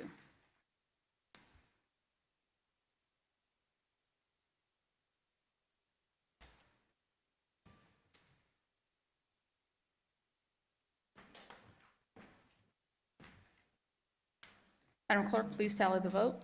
Madam Clerk, please tally the vote.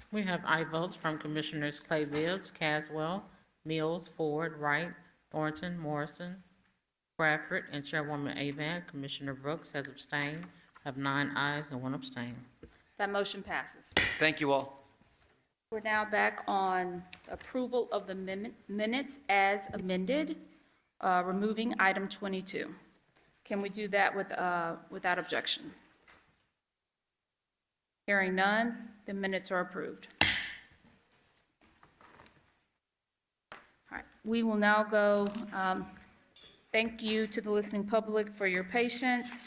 We have aye votes from Commissioners Clay Bibbs, Caswell, Mills, Ford, Wright, Thornton, Morrison, Bradford, and Chairwoman Avant. Commissioner Brooks has abstained, have 9 ayes and 1 abstain. That motion passes. Thank you all. We're now back on approval of the minutes as amended, removing item 22. Can we do that without objection? Hearing none, the minutes are approved. All right, we will now go, thank you to the listening public for your patience,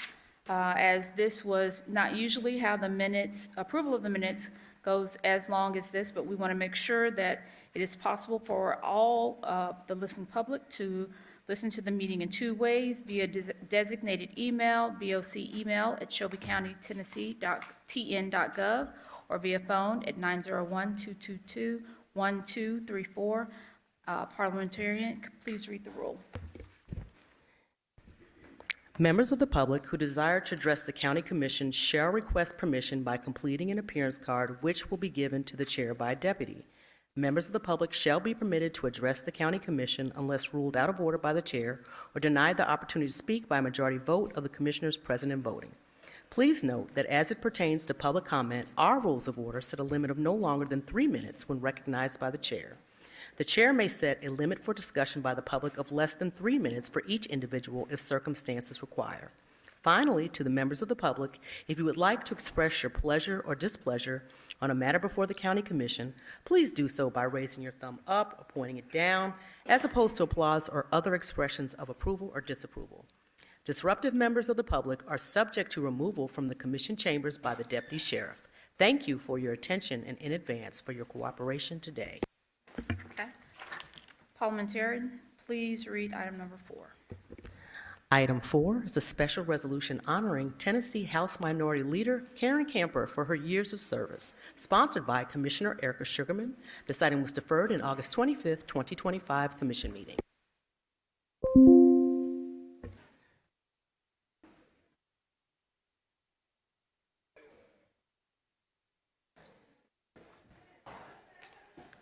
as this was not usually how the approval of the minutes goes as long as this, but we want to make sure that it is possible for all the listening public to listen to the meeting in 2 ways: via designated email, BOC email at shelbycountytennessee.tn.gov, or via phone at 901-222-1234. Parliamentarian, please read the rule. Members of the public who desire to address the County Commission shall request permission by completing an appearance card, which will be given to the chair by a deputy. Members of the public shall be permitted to address the County Commission unless ruled out of order by the chair or denied the opportunity to speak by a majority vote of the commissioners present and voting. Please note that as it pertains to public comment, our rules of order set a limit of no longer than 3 minutes when recognized by the chair. The chair may set a limit for discussion by the public of less than 3 minutes for each individual if circumstances require. Finally, to the members of the public, if you would like to express your pleasure or displeasure on a matter before the County Commission, please do so by raising your thumb up or pointing it down, as opposed to applause or other expressions of approval or disapproval. Disruptive members of the public are subject to removal from the Commission chambers by the Deputy Sheriff. Thank you for your attention and in advance for your cooperation today. Okay. Parliamentarian, please read item number 4. Item 4 is a special resolution honoring Tennessee House Minority Leader Karen Camper for her years of service, sponsored by Commissioner Erica Sugarman. This item was deferred in August 25th, 2025 Commission meeting.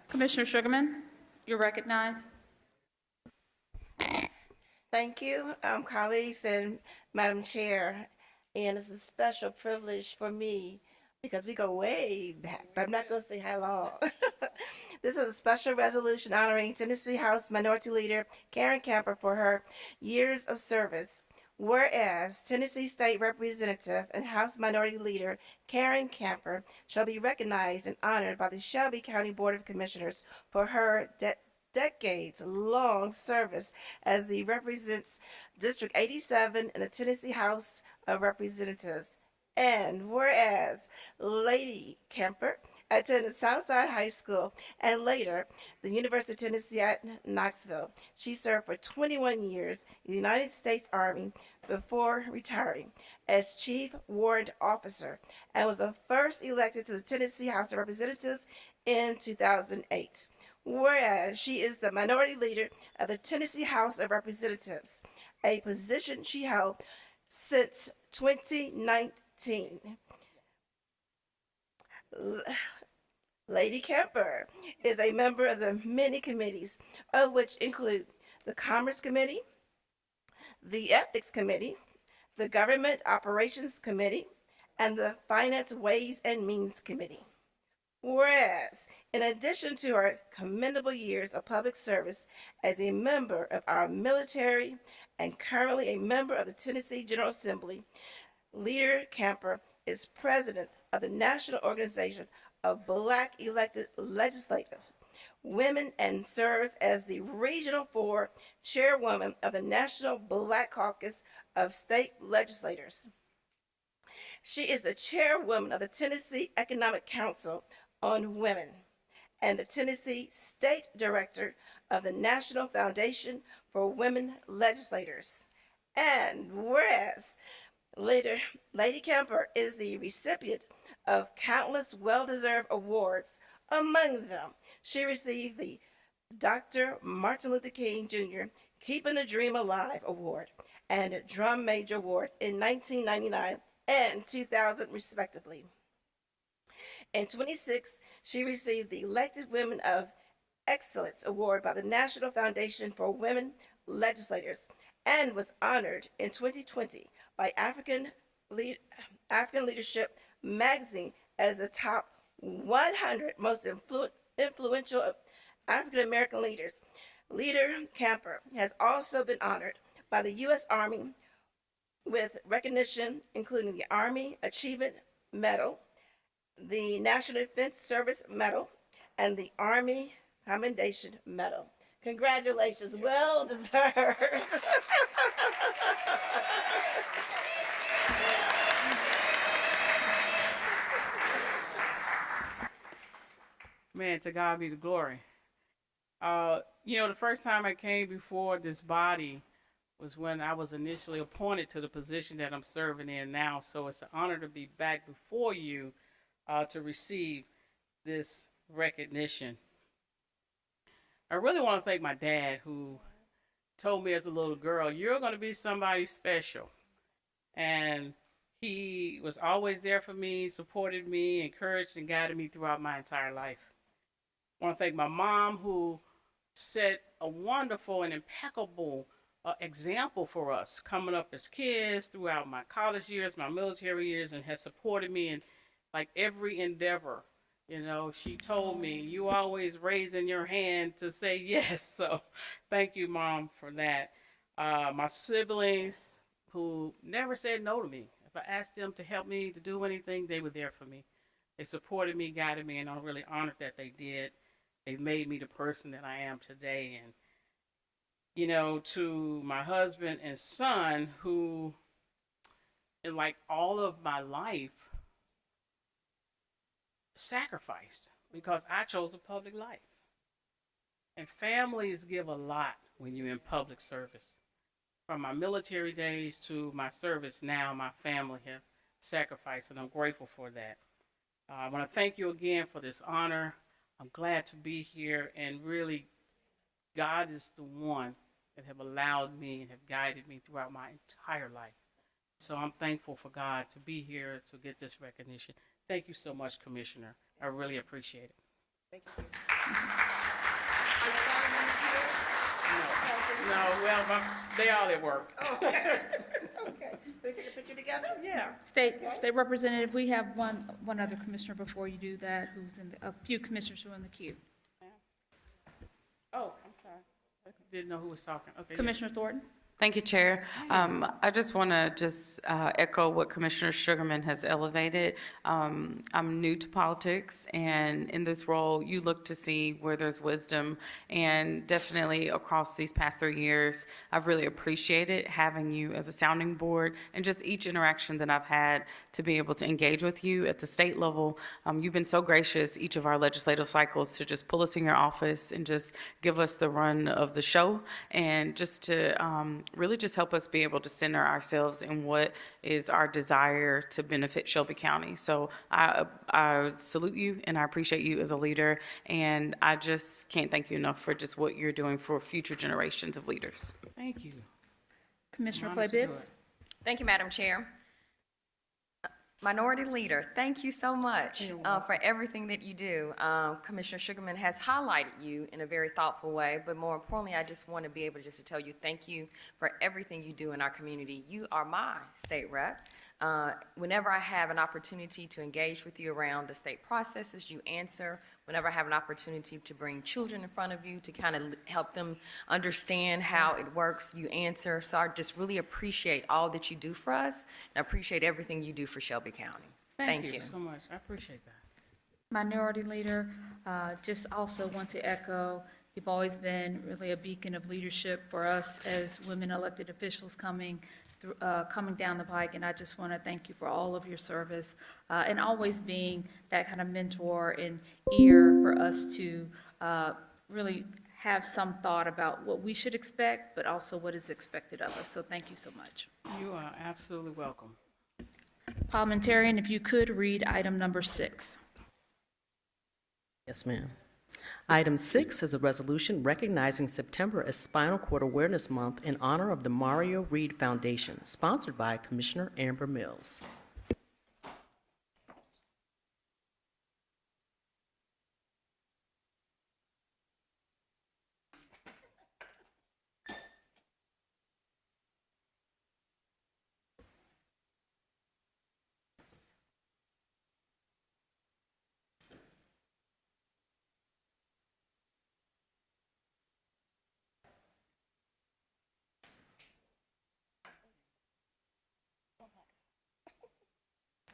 Commissioner Sugarman, you're recognized. Thank you, colleagues and Madam Chair. And it's a special privilege for me because we go way back, but I'm not going to say how long. This is a special resolution honoring Tennessee House Minority Leader Karen Camper for her years of service. Whereas Tennessee State Representative and House Minority Leader Karen Camper shall be recognized and honored by the Shelby County Board of Commissioners for her decades-long service as the represents District 87 in the Tennessee House of Representatives. And whereas Lady Camper attended Southside High School and later the University of Tennessee at Knoxville, she served for 21 years in the United States Army before retiring as Chief Warrant Officer and was first elected to the Tennessee House of Representatives in 2008. Whereas she is the minority leader of the Tennessee House of Representatives, a position she held since 2019. Lady Camper is a member of the many committees, of which include the Commerce Committee, the Ethics Committee, the Government Operations Committee, and the Finance, Ways, and Means Committee. Whereas, in addition to her commendable years of public service as a member of our military and currently a member of the Tennessee General Assembly, Leader Camper is president of the National Organization of Black Elected Legislative Women and serves as the Regional 4 Chairwoman of the National Black Caucus of State Legislators. She is the Chairwoman of the Tennessee Economic Council on Women and the Tennessee State Director of the National Foundation for Women Legislators. And whereas Lady Camper is the recipient of countless well-deserved awards, among them, she received the Dr. Martin Luther King Jr. Keeping the Dream Alive Award and Drum Major Award in 1999 and 2000, respectively. In 2006, she received the Elected Women of Excellence Award by the National Foundation for Women Legislators and was honored in 2020 by African Leadership magazine as the top 100 most influential African American leaders. Leader Camper has also been honored by the U.S. Army with recognition including the Army Achievement Medal, the National Defense Service Medal, and the Army Commendation Medal. Congratulations, well deserved. Man, to God be the glory. The first time I came before this body was when I was initially appointed to the position that I'm serving in now. So it's an honor to be back before you to receive this recognition. I really want to thank my dad, who told me as a little girl, you're going to be somebody special. And he was always there for me, supported me, encouraged and guided me throughout my entire life. I want to thank my mom, who set a wonderful and impeccable example for us coming up as kids throughout my college years, my military years, and has supported me in like every endeavor. She told me, you always raising your hand to say yes. So thank you, Mom, for that. My siblings, who never said no to me. If I asked them to help me to do anything, they were there for me. They supported me, guided me, and I'm really honored that they did. They made me the person that I am today. And, to my husband and son, who, in like all of my life, sacrificed because I chose a public life. And families give a lot when you're in public service. From my military days to my service now, my family have sacrificed, and I'm grateful for that. I want to thank you again for this honor. I'm glad to be here, and really, God is the one that have allowed me and have guided me throughout my entire life. So I'm thankful for God to be here to get this recognition. Thank you so much, Commissioner. I really appreciate it. Thank you. No, well, they all at work. Okay. We take a picture together? Yeah. State Representative, we have one other commissioner before you do that, a few commissioners who are in the queue. Oh, I'm sorry. I didn't know who was talking. Okay. Commissioner Thornton? Thank you, Chair. I just want to echo what Commissioner Sugarman has elevated. I'm new to politics, and in this role, you look to see where there's wisdom. And definitely across these past 3 years, I've really appreciated having you as a sounding board, and just each interaction that I've had to be able to engage with you at the state level. You've been so gracious each of our legislative cycles to just pull us in your office and just give us the run of the show, and just to really just help us be able to center ourselves in what is our desire to benefit Shelby County. So I salute you, and I appreciate you as a leader, and I just can't thank you enough for just what you're doing for future generations of leaders. Thank you. Commissioner Clay Bibbs? Thank you, Madam Chair. Minority Leader, thank you so much for everything that you do. Commissioner Sugarman has highlighted you in a very thoughtful way, but more importantly, I just want to be able just to tell you thank you for everything you do in our community. You are my state rep. Whenever I have an opportunity to engage with you around the state processes, you answer. Whenever I have an opportunity to bring children in front of you to kind of help them understand how it works, you answer. So I just really appreciate all that you do for us, and I appreciate everything you do for Shelby County. Thank you so much. I appreciate that. Minority Leader, just also want to echo, you've always been really a beacon of leadership for us as women elected officials coming down the pike, and I just want to thank you for all of your service and always being that kind of mentor and ear for us to really have some thought about what we should expect, but also what is expected of us. So thank you so much. You are absolutely welcome. Parliamentarian, if you could read item number 6. Yes, ma'am. Item 6 is a resolution recognizing September as Spinal Cord Awareness Month in honor of the Mario Reed Foundation, sponsored by Commissioner Amber Mills.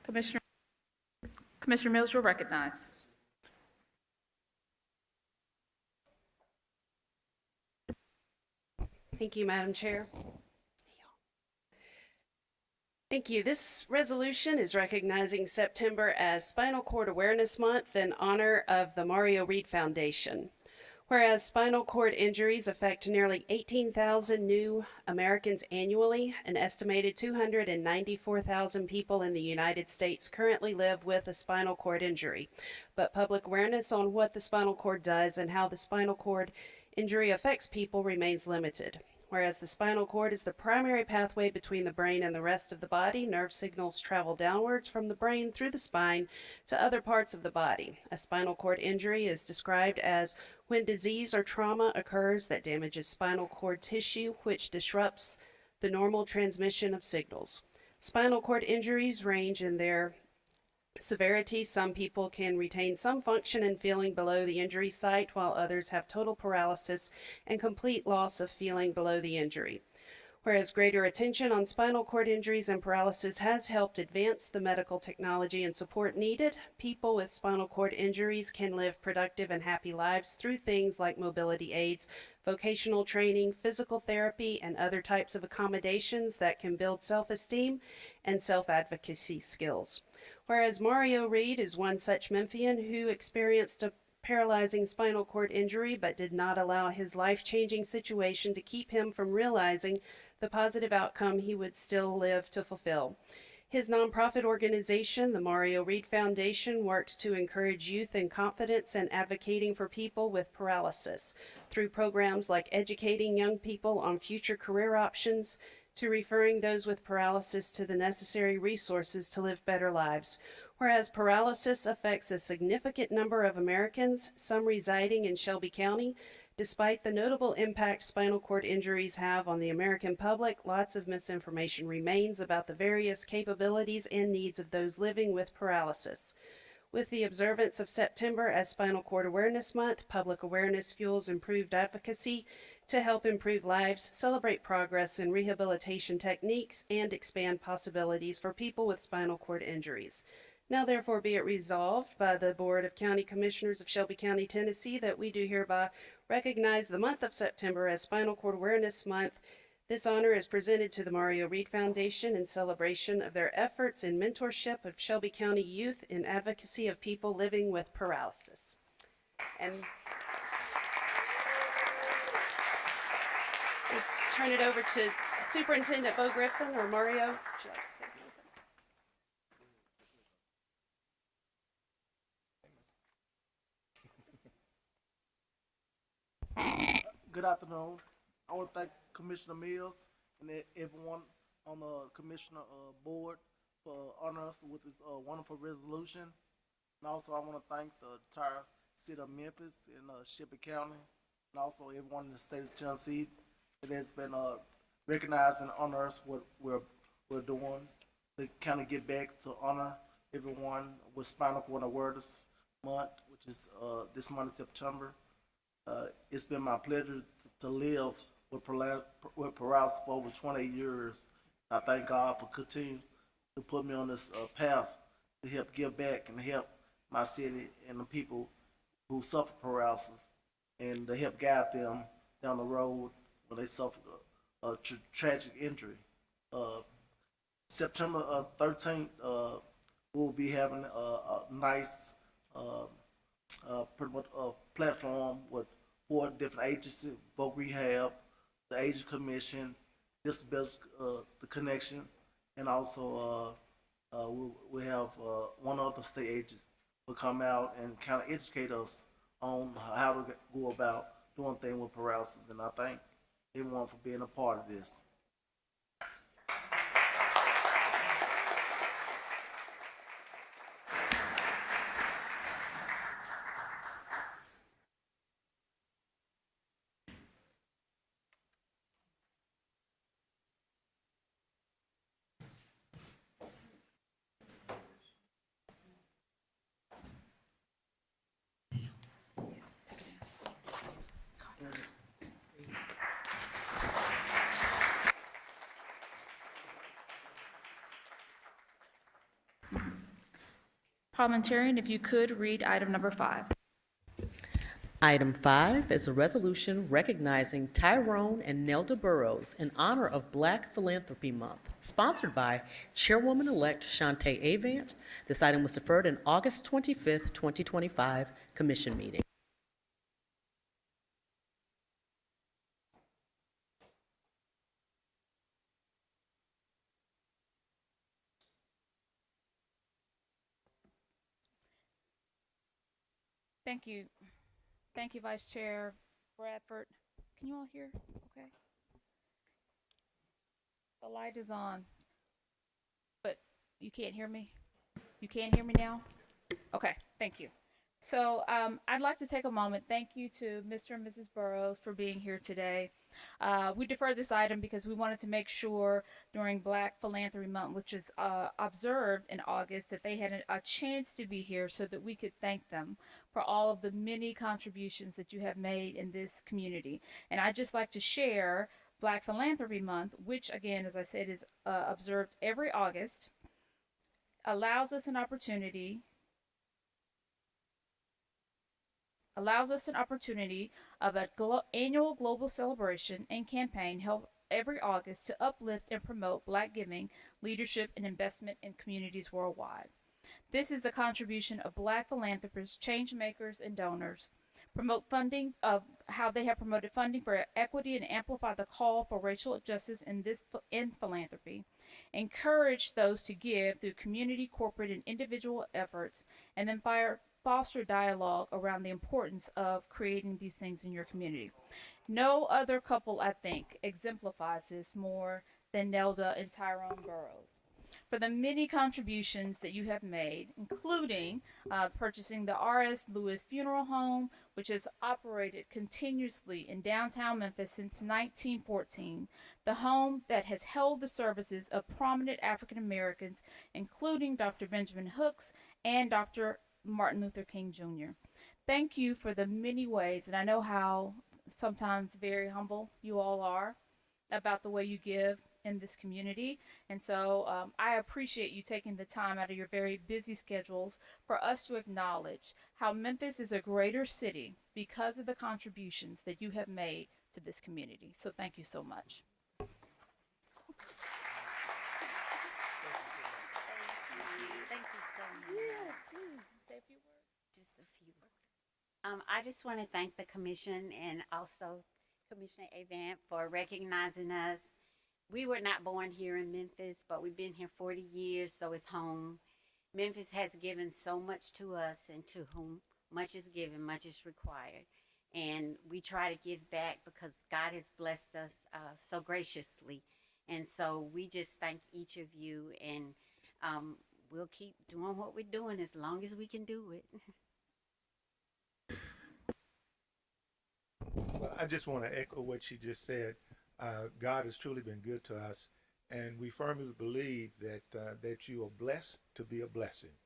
Commissioner Mills, you're recognized. Thank you, Madam Chair. Thank you. This resolution is recognizing September as Spinal Cord Awareness Month in honor of the Mario Reed Foundation. Whereas spinal cord injuries affect nearly 18,000 new Americans annually, an estimated 294,000 people in the United States currently live with a spinal cord injury. But public awareness on what the spinal cord does and how the spinal cord injury affects people remains limited. Whereas the spinal cord is the primary pathway between the brain and the rest of the body, nerve signals travel downwards from the brain through the spine to other parts of the body. A spinal cord injury is described as when disease or trauma occurs that damages spinal cord tissue, which disrupts the normal transmission of signals. Spinal cord injuries range in their severity. Some people can retain some function and feeling below the injury site, while others have total paralysis and complete loss of feeling below the injury. Whereas greater attention on spinal cord injuries and paralysis has helped advance the medical technology and support needed, people with spinal cord injuries can live productive and happy lives through things like mobility aids, vocational training, physical therapy, and other types of accommodations that can build self-esteem and self-advocacy skills. Whereas Mario Reed is one such Memphian who experienced a paralyzing spinal cord injury but did not allow his life-changing situation to keep him from realizing the positive outcome he would still live to fulfill. His nonprofit organization, the Mario Reed Foundation, works to encourage youth in confidence and advocating for people with paralysis through programs like educating young people on future career options, to referring those with paralysis to the necessary resources to live better lives. Whereas paralysis affects a significant number of Americans, some residing in Shelby County, despite the notable impact spinal cord injuries have on the American public, lots of misinformation remains about the various capabilities and needs of those living with paralysis. With the observance of September as Spinal Cord Awareness Month, public awareness fuels improved advocacy to help improve lives, celebrate progress in rehabilitation techniques, and expand possibilities for people with spinal cord injuries. Now therefore be it resolved by the Board of County Commissioners of Shelby County, Tennessee, that we do hereby recognize the month of September as Spinal Cord Awareness Month. This honor is presented to the Mario Reed Foundation in celebration of their efforts in mentorship of Shelby County youth in advocacy of people living with paralysis. And we'll turn it over to Superintendent Bo Griffin, or Mario. Would you like to say something? Good afternoon. I want to thank Commissioner Mills and everyone on the Commissioner Board for honoring us with this wonderful resolution. And also I want to thank the entire city of Memphis and Shelby County, and also everyone in the state of Tennessee that has been recognized and honor us what we're doing to kind of get back to honor everyone with Spinal Cord Awareness Month, which is this month of September. It's been my pleasure to live with paralysis for over 28 years. I thank God for continuing to put me on this path to help give back and help my city and the people who suffer paralysis, and to help guide them down the road when they suffer a tragic injury. September 13th, we'll be having a nice pretty much platform with 4 different agencies: Vote Rehab, the Aging Commission, Disability the Connection, and also we'll have one other state agents will come out and kind of educate us on how to go about doing things with paralysis. And I thank everyone for being a part of this. Parliamentarian, if you could read item number 5. Item 5 is a resolution recognizing Tyrone and Nelda Burrows in honor of Black Philanthropy Month, sponsored by Chairwoman-elect Shantae Avant. This item was deferred in August 25th, 2025 Commission meeting. Thank you. Thank you, Vice Chair Bradford. Can you all hear? Okay. The light is on, but you can't hear me? You can't hear me now? Okay, thank you. So I'd like to take a moment. Thank you to Mr. and Mrs. Burrows for being here today. We deferred this item because we wanted to make sure during Black Philanthropy Month, which is observed in August, that they had a chance to be here so that we could thank them for all of the many contributions that you have made in this community. And I'd just like to share Black Philanthropy Month, which again, as I said, is observed every August, allows us an opportunity of an annual global celebration and campaign held every August to uplift and promote Black giving, leadership, and investment in communities worldwide. This is a contribution of Black philanthropists, change makers, and donors. Promote funding of how they have promoted funding for equity and amplify the call for racial justice in philanthropy. Encourage those to give through community, corporate, and individual efforts, and then foster dialogue around the importance of creating these things in your community. No other couple, I think, exemplifies this more than Nelda and Tyrone Burrows. For the many contributions that you have made, including purchasing the R.S. Lewis Funeral Home, which has operated continuously in downtown Memphis since 1914, the home that has held the services of prominent African Americans, including Dr. Benjamin Hooks and Dr. Martin Luther King Jr. Thank you for the many ways, and I know how sometimes very humble you all are about the way you give in this community. And so I appreciate you taking the time out of your very busy schedules for us to acknowledge how Memphis is a greater city because of the contributions that you have made to this community. So thank you so much. Thank you so much. Yes, please say a few words. Just a few words. I just want to thank the commission and also Commissioner Avant for recognizing us. We were not born here in Memphis, but we've been here 40 years, so it's home. Memphis has given so much to us, and to whom much is given, much is required. And we try to give back because God has blessed us so graciously. And so we just thank each of you, and we'll keep doing what we're doing as long as we can do it. Well, I just want to echo what she just said. God has truly been good to us, and we firmly believe that you are blessed to be a blessing.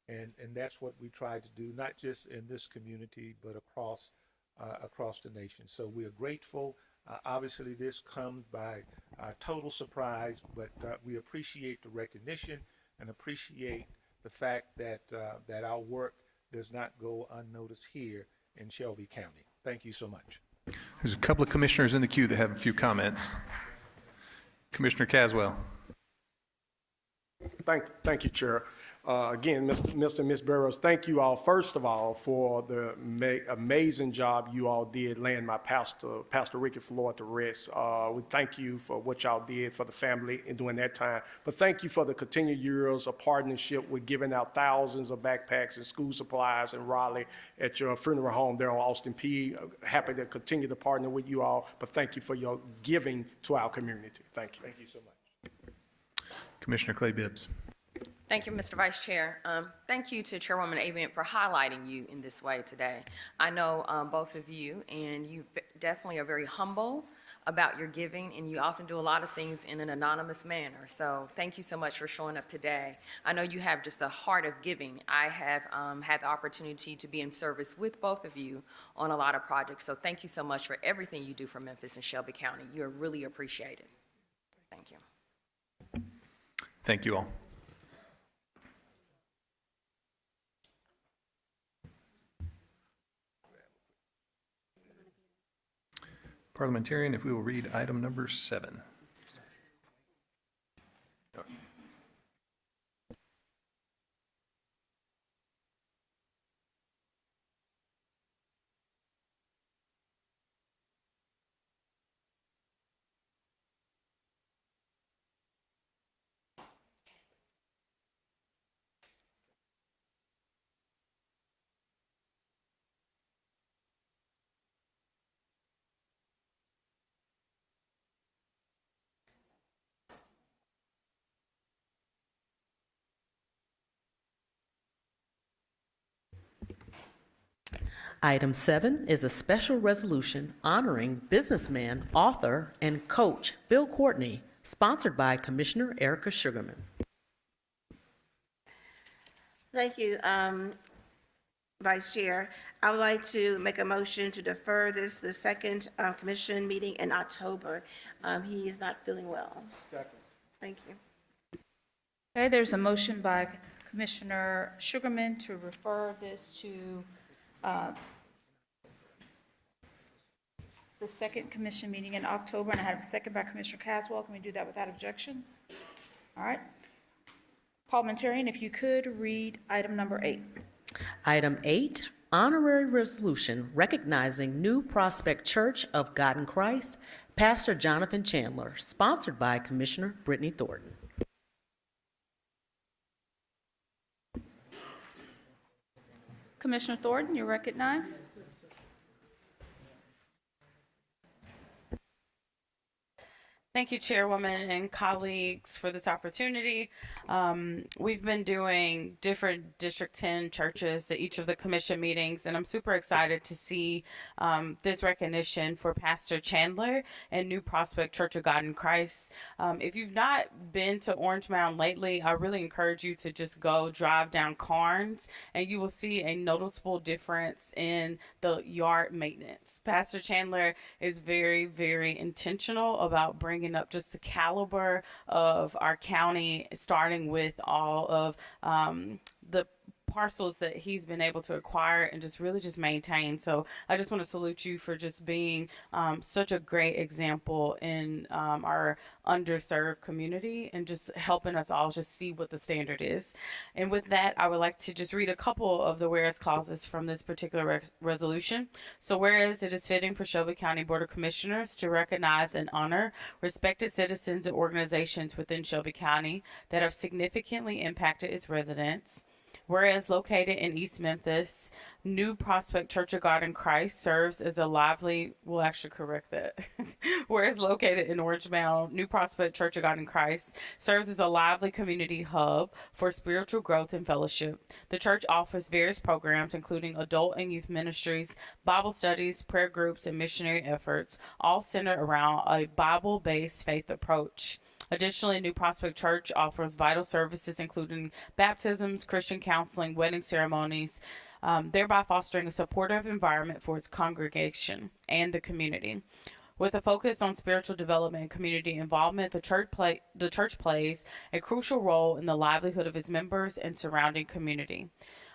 And that's what we try to do, not just in this community, but across the nation. So we are grateful. Obviously, this comes by total surprise, but we appreciate the recognition and appreciate the fact that our work does not go unnoticed here in Shelby County. Thank you so much. There's a couple of commissioners in the queue that have a few comments. Commissioner Caswell. Thank you, Chair. Again, Mr. and Ms. Burrows, thank you all, first of all, for the amazing job you all did laying my Pastor Ricky Floyd to rest. We thank you for what y'all did for the family in during that time. But thank you for the continued years of partnership with giving out thousands of backpacks and school supplies in Raleigh at your funeral home there on Austin P. Happy to continue to partner with you all, but thank you for your giving to our community. Thank you. Thank you so much. Commissioner Clay Bibbs. Thank you, Mr. Vice Chair. Thank you to Chairwoman Avant for highlighting you in this way today. I know both of you, and you definitely are very humble about your giving, and you often do a lot of things in an anonymous manner. So thank you so much for showing up today. I know you have just a heart of giving. I have had the opportunity to be in service with both of you on a lot of projects. So thank you so much for everything you do for Memphis and Shelby County. You're really appreciated. Thank you. Thank you all. Parliamentarian, if we will read item number 7. Item 7 is a special resolution honoring businessman, author, and coach Bill Courtney, sponsored by Commissioner Erica Sugarman. Thank you, Vice Chair. I would like to make a motion to defer the second commission meeting in October. He is not feeling well. Second. Thank you. Okay, there's a motion by Commissioner Sugarman to refer this to the second commission meeting in October, and I have a second by Commissioner Caswell. Can we do that without objection? All right. Parliamentarian, if you could read item number 8. Item 8, honorary resolution recognizing New Prospect Church of God in Christ, Pastor Jonathan Chandler, sponsored by Commissioner Brittany Thornton. Commissioner Thornton, you're recognized. Thank you, Chairwoman and colleagues, for this opportunity. We've been doing different District 10 churches at each of the commission meetings, and I'm super excited to see this recognition for Pastor Chandler and New Prospect Church of God in Christ. If you've not been to Orange Mound lately, I really encourage you to just go drive down Carnes, and you will see a noticeable difference in the yard maintenance. Pastor Chandler is very, very intentional about bringing up just the caliber of our county, starting with all of the parcels that he's been able to acquire and just really just maintain. So I just want to salute you for just being such a great example in our underserved community and just helping us all just see what the standard is. And with that, I would like to just read a couple of the whereas clauses from this particular resolution. So whereas it is fitting for Shelby County Board of Commissioners to recognize and honor respected citizens and organizations within Shelby County that have significantly impacted its residents. Whereas located in East Memphis, New Prospect Church of God in Christ serves as a lively, we'll actually correct that. Whereas located in Orange Mound, New Prospect Church of God in Christ serves as a lively community hub for spiritual growth and fellowship. The church offers various programs, including adult and youth ministries, Bible studies, prayer groups, and missionary efforts, all centered around a Bible-based faith approach. Additionally, New Prospect Church offers vital services including baptisms, Christian counseling, wedding ceremonies, thereby fostering a supportive environment for its congregation and the community. With a focus on spiritual development and community involvement, the church plays a crucial role in the livelihood of its members and surrounding community.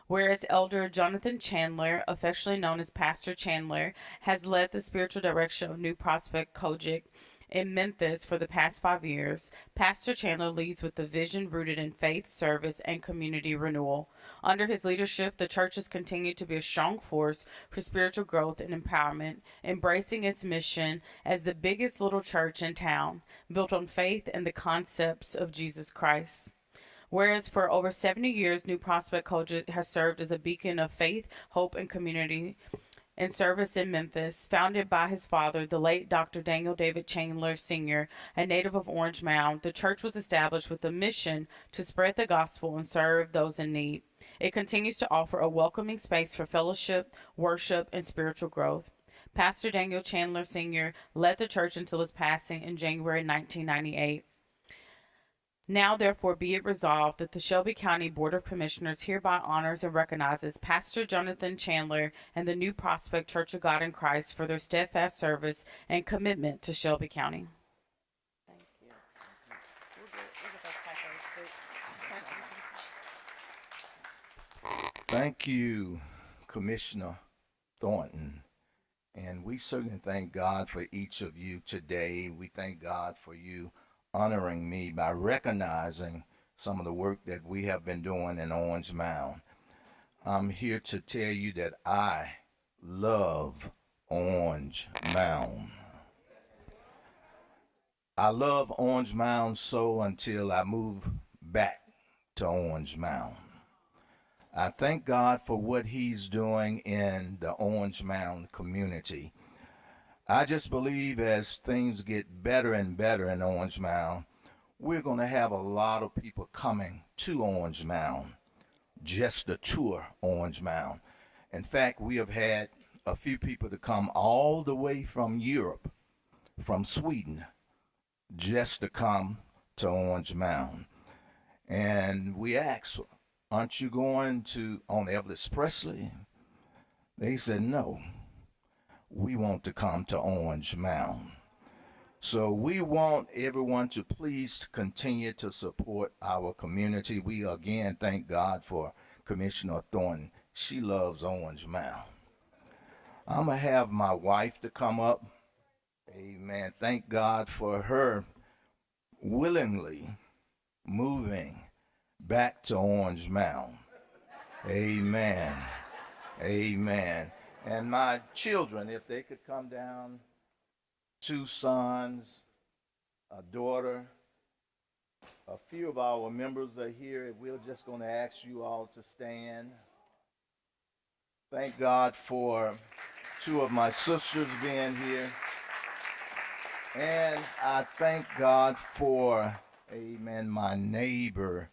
Whereas Elder Jonathan Chandler, affectionately known as Pastor Chandler, has led the spiritual direction of New Prospect Kojic in Memphis for the past 5 years, Pastor Chandler leads with a vision rooted in faith, service, and community renewal. Under his leadership, the church has continued to be a strong force for spiritual growth and empowerment, embracing its mission as the biggest little church in town, built on faith and the concepts of Jesus Christ. Whereas for over 70 years, New Prospect Kojic has served as a beacon of faith, hope, and community and service in Memphis, founded by his father, the late Dr. Daniel David Chandler Sr., a native of Orange Mound. The church was established with a mission to spread the gospel and serve those in need. It continues to offer a welcoming space for fellowship, worship, and spiritual growth. Pastor Daniel Chandler Sr. led the church until his passing in January 1998. Now, therefore, be it resolved that the Shelby County Board of Commissioners hereby honors and recognizes Pastor Jonathan Chandler and the New Prospect Church of God in Christ for their steadfast service and commitment to Shelby County. Thank you. Thank you, Commissioner Thornton. And we certainly thank God for each of you today. We thank God for you honoring me by recognizing some of the work that we have been doing in Orange Mound. I'm here to tell you that I love Orange Mound. I love Orange Mound so until I move back to Orange Mound. I thank God for what he's doing in the Orange Mound community. I just believe as things get better and better in Orange Mound, we're going to have a lot of people coming to Orange Mound just to tour Orange Mound. In fact, we have had a few people to come all the way from Europe, from Sweden, just to come to Orange Mound. And we asked, aren't you going to on Elvis Presley? They said, no, we want to come to Orange Mound. So we want everyone to please continue to support our community. We again thank God for Commissioner Thornton. She loves Orange Mound. I'm going to have my wife to come up. Amen. Thank God for her willingly moving back to Orange Mound. Amen. Amen. And my children, if they could come down, 2 sons, a daughter, a few of our members are here. We're just going to ask you all to stand. Thank God for 2 of my sisters being here. And I thank God for, amen, my neighbor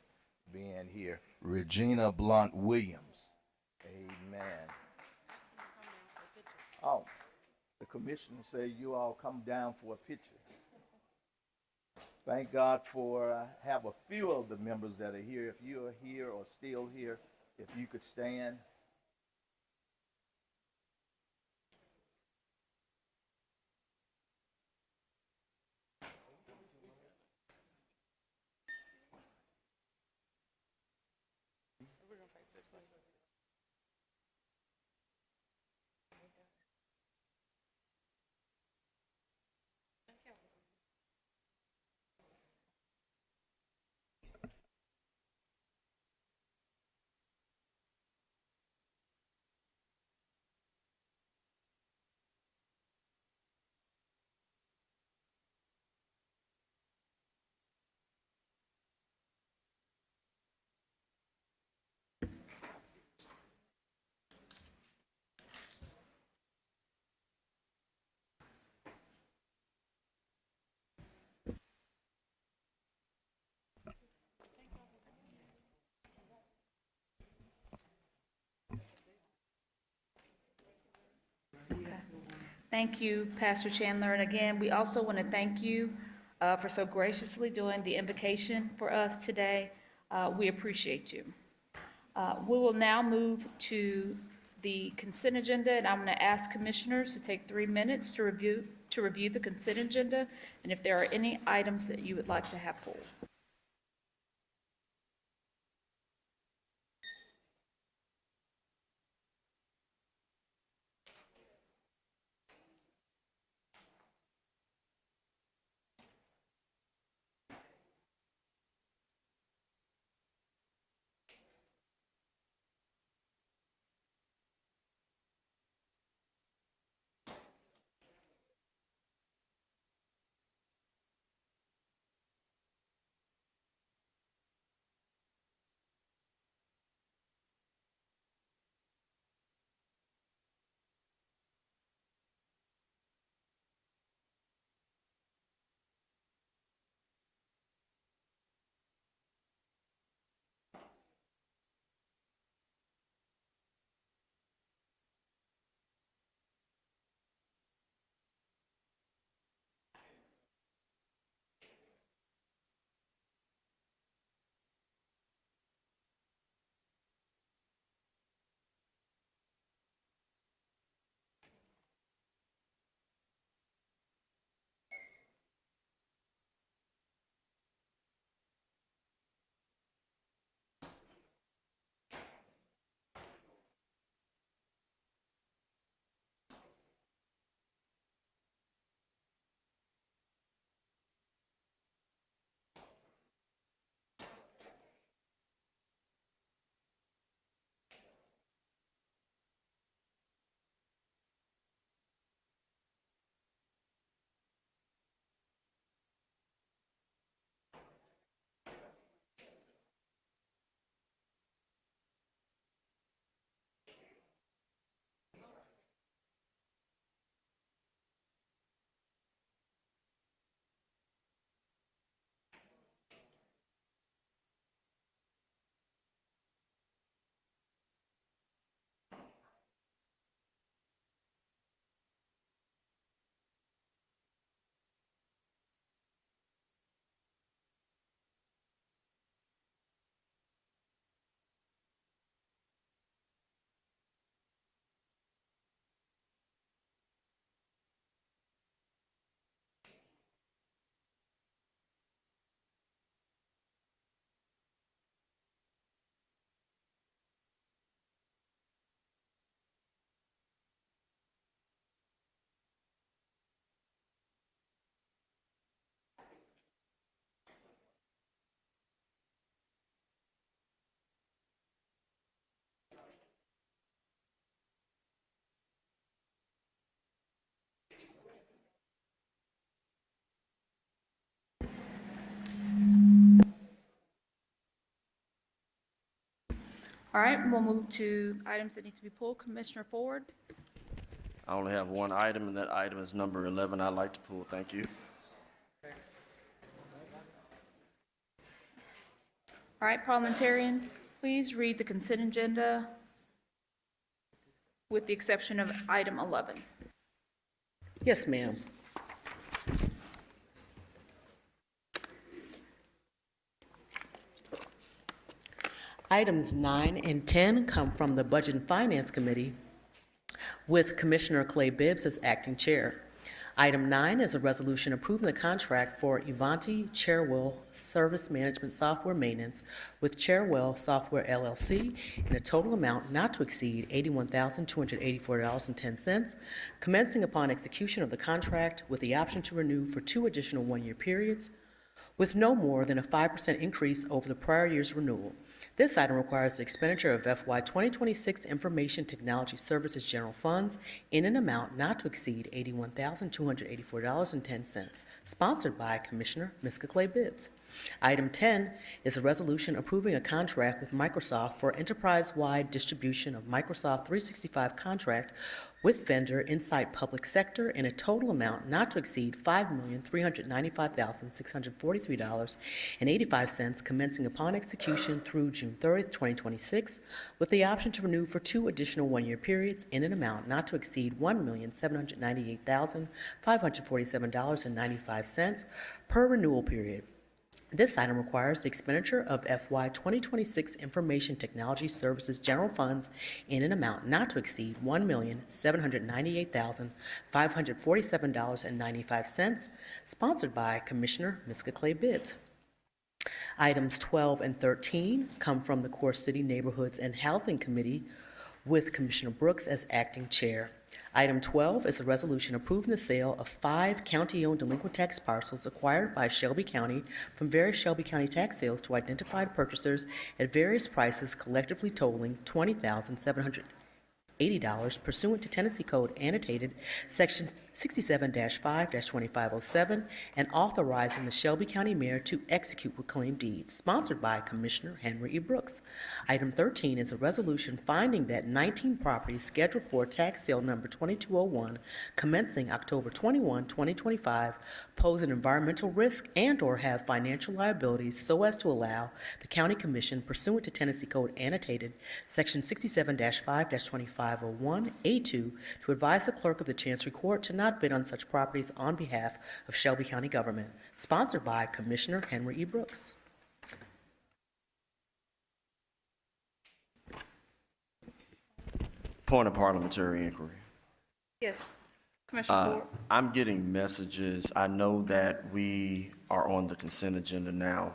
being here, Regina Blunt Williams. Amen. Oh, the commissioner said you all come down for a picture. Thank God for have a few of the members that are here. If you are here or still here, if you could stand. Thank you, Pastor Chandler. And again, we also want to thank you for so graciously doing the invocation for us today. We appreciate you. We will now move to the consent agenda, and I'm going to ask commissioners to take 3 minutes to review the consent agenda, and if there are any items that you would like to have pulled. All right, we'll move to items that need to be pulled. Commissioner Ford. I only have one item, and that item is number 11. I'd like to pull. Thank you. All right, parliamentarian, please read the consent agenda with the exception of item 11. Yes, ma'am. Items 9 and 10 come from the Budget and Finance Committee with Commissioner Clay Bibbs as acting chair. Item 9 is a resolution approving the contract for Ivanti Chairwell Service Management Software Maintenance with Chairwell Software LLC in a total amount not to exceed $81,284.10, commencing upon execution of the contract with the option to renew for 2 additional one-year periods with no more than a 5% increase over the prior year's renewal. This item requires the expenditure of FY 2026 Information Technology Services General Funds in an amount not to exceed $81,284.10, sponsored by Commissioner Miska Clay Bibbs. Item 10 is a resolution approving a contract with Microsoft for enterprise-wide distribution of Microsoft 365 contract with vendor Insight Public Sector in a total amount not to exceed $5,395,643.85, commencing upon execution through June 30th, 2026, with the option to renew for 2 additional one-year periods in an amount not to exceed $1,798,547.95 per renewal period. This item requires the expenditure of FY 2026 Information Technology Services General Funds in an amount not to exceed $1,798,547.95, sponsored by Commissioner Miska Clay Bibbs. Items 12 and 13 come from the Core City Neighborhoods and Housing Committee with Commissioner Brooks as acting chair. Item 12 is a resolution approving the sale of 5 county-owned delinquent tax parcels acquired by Shelby County from various Shelby County tax sales to identified purchasers at various prices, collectively totaling $20,780 pursuant to Tennessee Code Annotated Section 67-5-2507, and authorizing the Shelby County Mayor to execute with claim deeds, sponsored by Commissioner Henry E. Brooks. Item 13 is a resolution finding that 19 properties scheduled for tax sale number 2201 commencing October 21, 2025 pose an environmental risk and/or have financial liabilities so as to allow the County Commission pursuant to Tennessee Code Annotated Section 67-5-2501A2 to advise the Clerk of the Chancery Court to not bid on such properties on behalf of Shelby County government, sponsored by Commissioner Henry E. Brooks. Point of parliamentary inquiry. Yes, Commissioner Ford. I'm getting messages. I know that we are on the consent agenda now,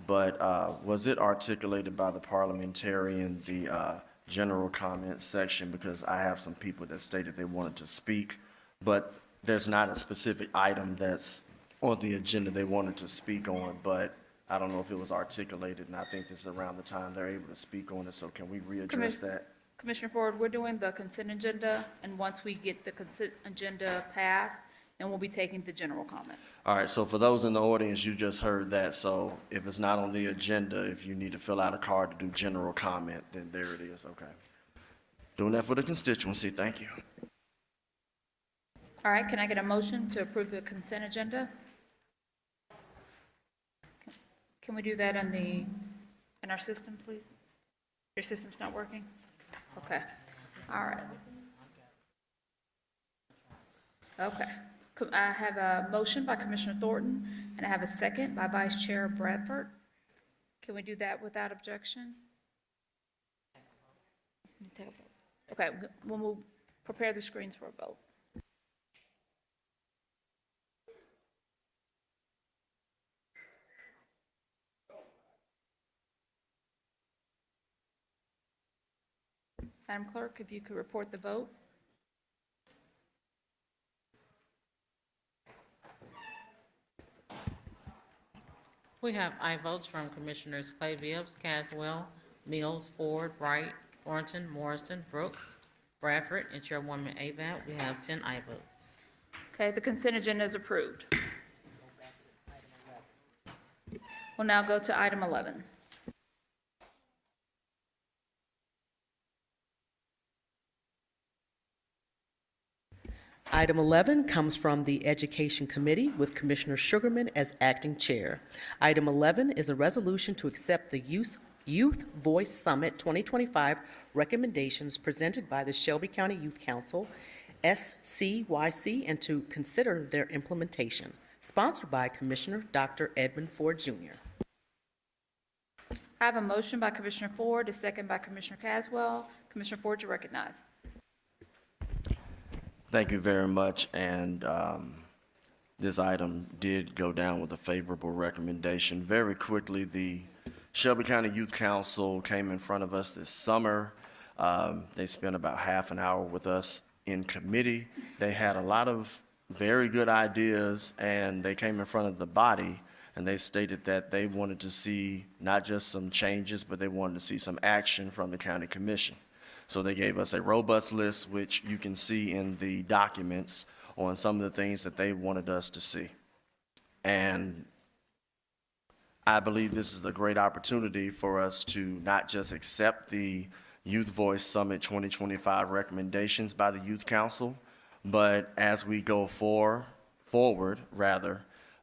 but was it articulated by the parliamentarian, the general comment section? Because I have some people that stated they wanted to speak, but there's not a specific item that's on the agenda they wanted to speak on, but I don't know if it was articulated, and I think this is around the time they're able to speak on it, so can we readdress that? Commissioner Ford, we're doing the consent agenda, and once we get the consent agenda passed, then we'll be taking the general comments. All right, so for those in the audience, you just heard that, so if it's not on the agenda, if you need to fill out a card to do general comment, then there it is, okay. Doing that for the constituency, thank you. All right, can I get a motion to approve the consent agenda? Can we do that in our system, please? Your system's not working? Okay, all right. Okay, I have a motion by Commissioner Thornton, and I have a second by Vice Chair Bradford. Can we do that without objection? Okay, we'll prepare the screens for a vote. Madam Clerk, if you could report the vote. We have aye votes from Commissioners Clay Bibbs, Caswell, Mills, Ford, Wright, Thornton, Morrison, Brooks, Bradford, and Chairwoman Avant. We have 10 aye votes. Okay, the consent agenda is approved. We'll now go to item 11. Item 11 comes from the Education Committee with Commissioner Sugarman as acting chair. Item 11 is a resolution to accept the Youth Voice Summit 2025 recommendations presented by the Shelby County Youth Council, SCYC, and to consider their implementation. Sponsored by Commissioner Dr. Edmund Ford Jr. I have a motion by Commissioner Ford, a second by Commissioner Caswell. Commissioner Ford, you recognize. Thank you very much, and this item did go down with a favorable recommendation. Very quickly, the Shelby County Youth Council came in front of us this summer. They spent about half an hour with us in committee. They had a lot of very good ideas, and they came in front of the body, and they stated that they wanted to see not just some changes, but they wanted to see some action from the county commission. So they gave us a robust list, which you can see in the documents, on some of the things that they wanted us to see. And I believe this is a great opportunity for us to not just accept the Youth Voice Summit 2025 recommendations by the Youth Council, but as we go forward,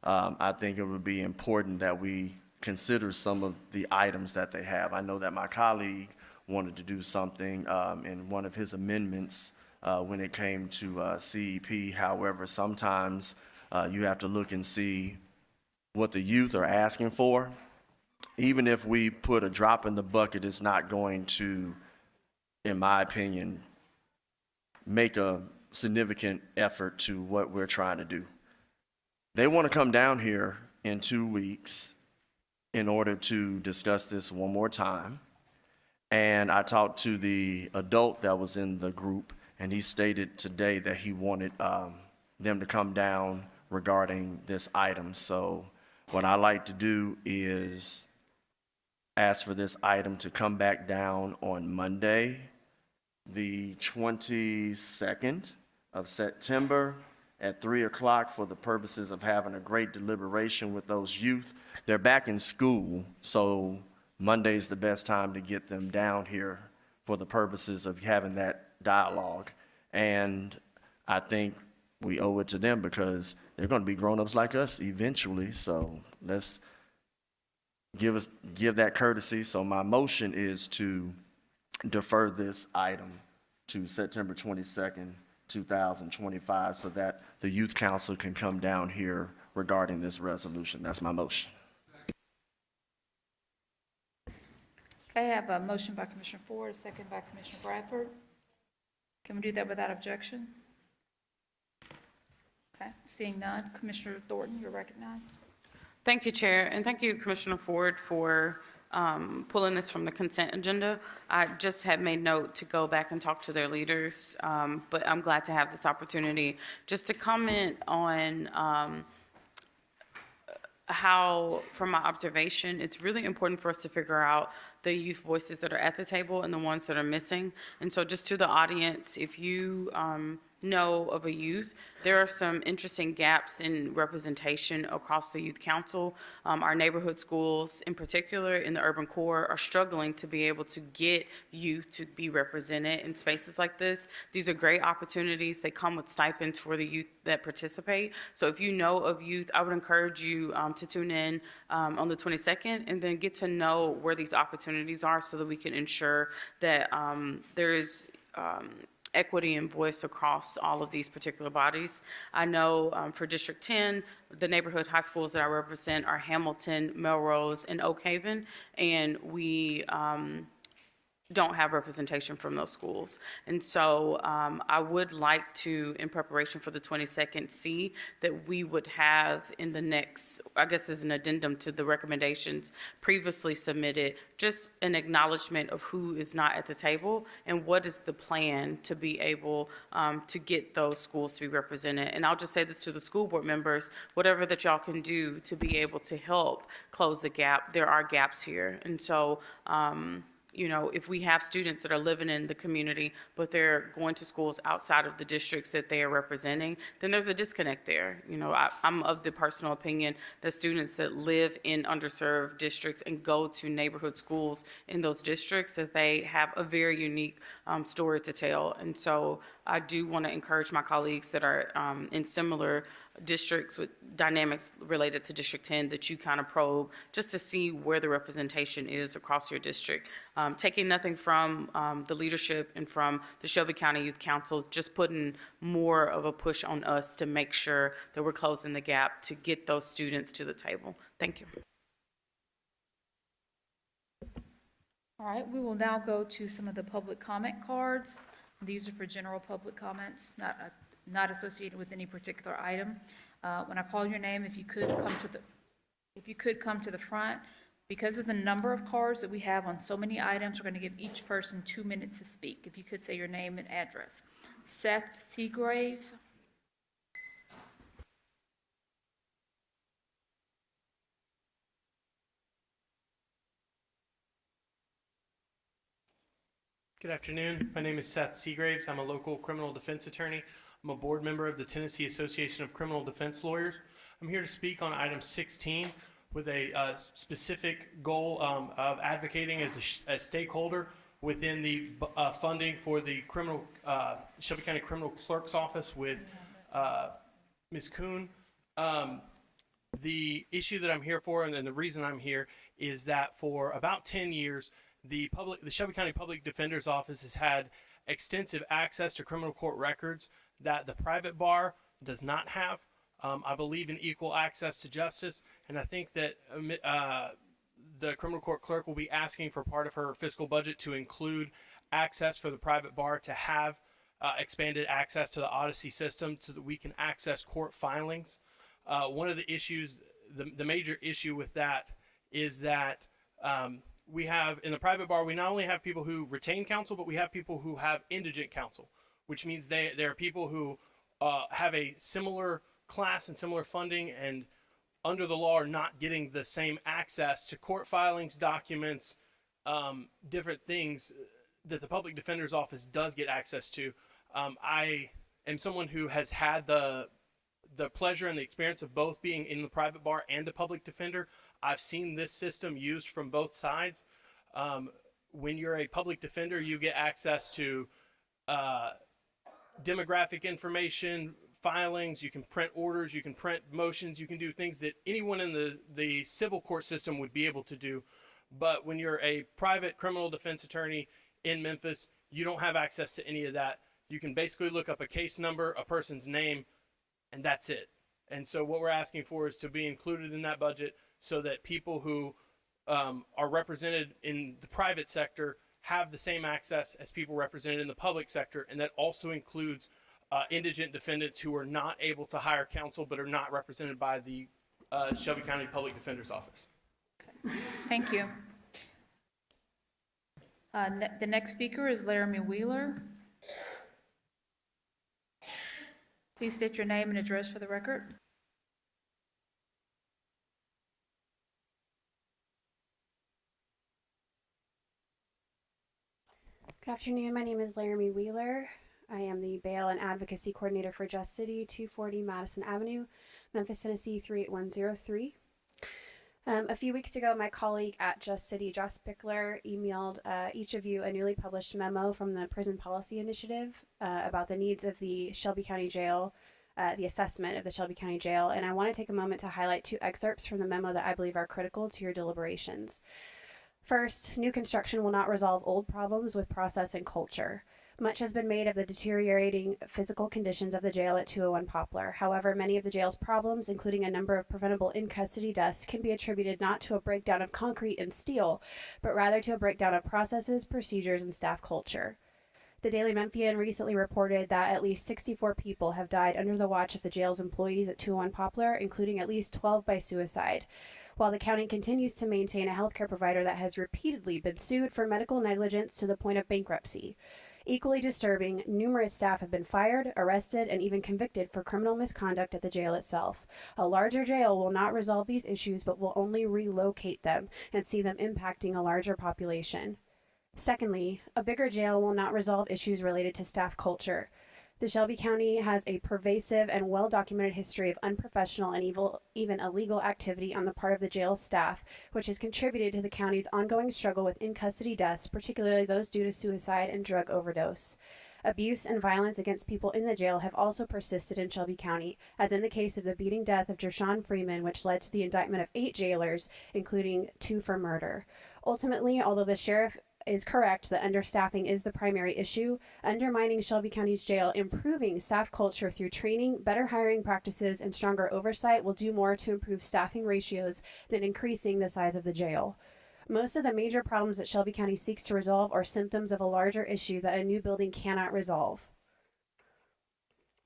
I think it would be important that we consider some of the items that they have. I know that my colleague wanted to do something in one of his amendments when it came to CEP. However, sometimes you have to look and see what the youth are asking for. Even if we put a drop in the bucket, it's not going to, in my opinion, make a significant effort to what we're trying to do. They want to come down here in 2 weeks in order to discuss this one more time. And I talked to the adult that was in the group, and he stated today that he wanted them to come down regarding this item. So what I like to do is ask for this item to come back down on Monday, the 22nd of September at 3 o'clock for the purposes of having a great deliberation with those youth. They're back in school, so Monday's the best time to get them down here for the purposes of having that dialogue. And I think we owe it to them because they're going to be grown-ups like us eventually. So let's give that courtesy. So my motion is to defer this item to September 22nd, 2025, so that the Youth Council can come down here regarding this resolution. That's my motion. Okay, I have a motion by Commissioner Ford, a second by Commissioner Bradford. Can we do that without objection? Okay, seeing none. Commissioner Thornton, you're recognized. Thank you, Chair, and thank you, Commissioner Ford, for pulling this from the consent agenda. I just had made note to go back and talk to their leaders, but I'm glad to have this opportunity just to comment on how, from my observation, it's really important for us to figure out the youth voices that are at the table and the ones that are missing. And so just to the audience, if you know of a youth, there are some interesting gaps in representation across the youth council. Our neighborhood schools, in particular in the urban core, are struggling to be able to get youth to be represented in spaces like this. These are great opportunities. They come with stipends for the youth that participate. So if you know of youth, I would encourage you to tune in on the 22nd and then get to know where these opportunities are so that we can ensure that there is equity and voice across all of these particular bodies. I know for District 10, the neighborhood high schools that I represent are Hamilton, Melrose, and Oak Haven, and we don't have representation from those schools. And so I would like to, in preparation for the 22nd, see that we would have in the next, I guess as an addendum to the recommendations previously submitted, just an acknowledgement of who is not at the table and what is the plan to be able to get those schools to be represented. And I'll just say this to the school board members, whatever that y'all can do to be able to help close the gap, there are gaps here. And so if we have students that are living in the community, but they're going to schools outside of the districts that they are representing, then there's a disconnect there. I'm of the personal opinion that students that live in underserved districts and go to neighborhood schools in those districts, that they have a very unique story to tell. And so I do want to encourage my colleagues that are in similar districts with dynamics related to District 10 that you kind of probe just to see where the representation is across your district. Taking nothing from the leadership and from the Shelby County Youth Council, just putting more of a push on us to make sure that we're closing the gap to get those students to the table. Thank you. All right, we will now go to some of the public comment cards. These are for general public comments, not associated with any particular item. When I call your name, if you could come to the front. Because of the number of cards that we have on so many items, we're going to give each person 2 minutes to speak. If you could say your name and address. Seth Seagraves. Good afternoon. My name is Seth Seagraves. I'm a local criminal defense attorney. I'm a board member of the Tennessee Association of Criminal Defense Lawyers. I'm here to speak on item 16 with a specific goal of advocating as a stakeholder within the funding for the Shelby County Criminal Clerk's Office with Ms. Kuhn. The issue that I'm here for, and the reason I'm here, is that for about 10 years, the Shelby County Public Defender's Office has had extensive access to criminal court records that the private bar does not have. I believe in equal access to justice, and I think that the criminal court clerk will be asking for part of her fiscal budget to include access for the private bar to have expanded access to the Odyssey system so that we can access court filings. One of the issues, the major issue with that is that we have, in the private bar, we not only have people who retain counsel, but we have people who have indigent counsel, which means there are people who have a similar class and similar funding and under the law are not getting the same access to court filings, documents, different things that the public defender's office does get access to. I am someone who has had the pleasure and the experience of both being in the private bar and a public defender. I've seen this system used from both sides. When you're a public defender, you get access to demographic information, filings, you can print orders, you can print motions, you can do things that anyone in the civil court system would be able to do. But when you're a private criminal defense attorney in Memphis, you don't have access to any of that. You can basically look up a case number, a person's name, and that's it. And so what we're asking for is to be included in that budget so that people who are represented in the private sector have the same access as people represented in the public sector, and that also includes indigent defendants who are not able to hire counsel but are not represented by the Shelby County Public Defender's Office. Thank you. The next speaker is Laramie Wheeler. Please state your name and address for the record. Good afternoon. My name is Laramie Wheeler. I am the Bail and Advocacy Coordinator for Just City, 240 Madison Avenue, Memphis, Tennessee, 38103. A few weeks ago, my colleague at Just City, Josh Pickler, emailed each of you a newly published memo from the Prison Policy Initiative about the needs of the Shelby County Jail, the assessment of the Shelby County Jail, and I want to take a moment to highlight 2 excerpts from the memo that I believe are critical to your deliberations. First, new construction will not resolve old problems with process and culture. Much has been made of the deteriorating physical conditions of the jail at 201 Poplar. However, many of the jail's problems, including a number of preventable in-custody deaths, can be attributed not to a breakdown of concrete and steel, but rather to a breakdown of processes, procedures, and staff culture. The Daily Memphian recently reported that at least 64 people have died under the watch of the jail's employees at 201 Poplar, including at least 12 by suicide, while the county continues to maintain a healthcare provider that has repeatedly been sued for medical negligence to the point of bankruptcy. Equally disturbing, numerous staff have been fired, arrested, and even convicted for criminal misconduct at the jail itself. A larger jail will not resolve these issues, but will only relocate them and see them impacting a larger population. Secondly, a bigger jail will not resolve issues related to staff culture. The Shelby County has a pervasive and well-documented history of unprofessional and even illegal activity on the part of the jail staff, which has contributed to the county's ongoing struggle with in-custody deaths, particularly those due to suicide and drug overdose. Abuse and violence against people in the jail have also persisted in Shelby County, as in the case of the beating death of Jershawn Freeman, which led to the indictment of 8 jailers, including 2 for murder. Ultimately, although the sheriff is correct that understaffing is the primary issue, undermining Shelby County's jail, improving staff culture through training, better hiring practices, and stronger oversight will do more to improve staffing ratios than increasing the size of the jail. Most of the major problems that Shelby County seeks to resolve are symptoms of a larger issue that a new building cannot resolve.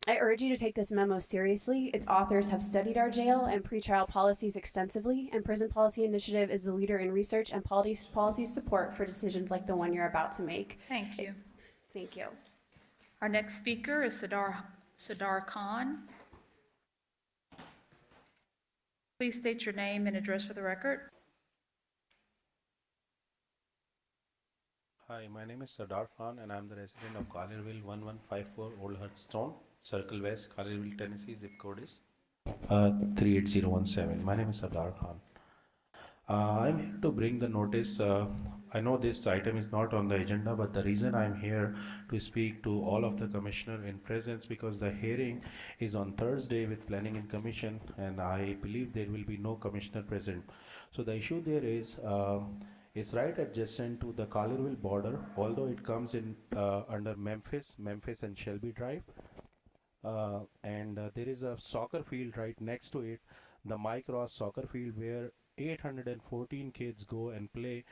I urge you to take this memo seriously. Its authors have studied our jail and pretrial policies extensively, and Prison Policy Initiative is the leader in research and policy support for decisions like the one you're about to make. Thank you. Thank you. Our next speaker is Sadar Khan. Please state your name and address for the record. Hi, my name is Sadar Khan and I'm the resident of Collierville 1154 Old Hurststone, Circle West, Collierville, Tennessee. Zip code is 38017. My name is Sadar Khan. I'm here to bring the notice. I know this item is not on the agenda, but the reason I'm here to speak to all of the commissioner in presence because the hearing is on Thursday with Planning and Commission, and I believe there will be no commissioner present. So the issue there is it's right adjacent to the Collierville border, although it comes in under Memphis and Shelby Drive. And there is a soccer field right next to it, the Mycross soccer field, where 814 kids go and play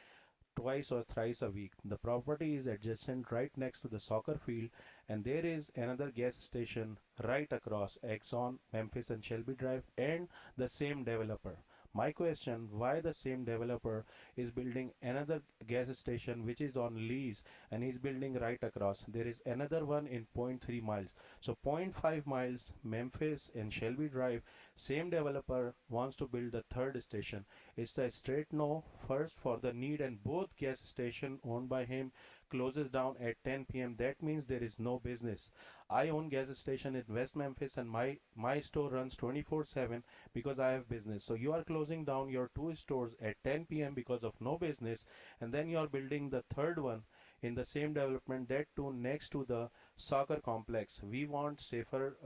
twice or thrice a week. The property is adjacent right next to the soccer field, and there is another gas station right across Exxon, Memphis and Shelby Drive, and the same developer. My question, why the same developer is building another gas station which is on lease and he's building right across? There is another one in 0.3 miles. So 0.5 miles, Memphis and Shelby Drive, same developer wants to build the third station. It's a straight no first for the need, and both gas station owned by him closes down at 10 p.m. That means there is no business. I own gas station in West Memphis and my store runs 24/7 because I have business. So you are closing down your 2 stores at 10 p.m. because of no business, and then you are building the third one in the same development, that too next to the soccer complex. We want safer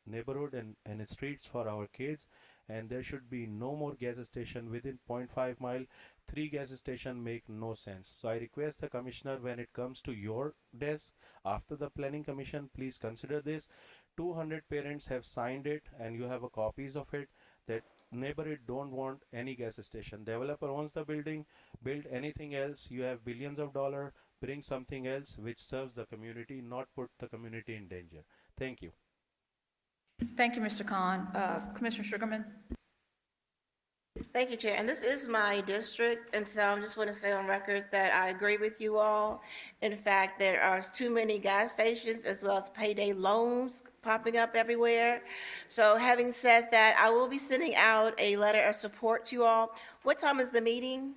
neighborhood and streets for our kids, and there should be no more gas station within 0.5 mile. 3 gas station make no sense. So I request the commissioner, when it comes to your desk after the planning commission, please consider this. 200 parents have signed it and you have a copies of it, that neighborhood don't want any gas station. Developer owns the building, build anything else. You have billions of dollars, bring something else which serves the community, not put the community in danger. Thank you. Thank you, Mr. Khan. Commissioner Sugarman. Thank you, Chair. And this is my district, and so I just want to say on record that I agree with you all. In fact, there are too many gas stations as well as payday loans popping up everywhere. So having said that, I will be sending out a letter of support to you all. What time is the meeting? 9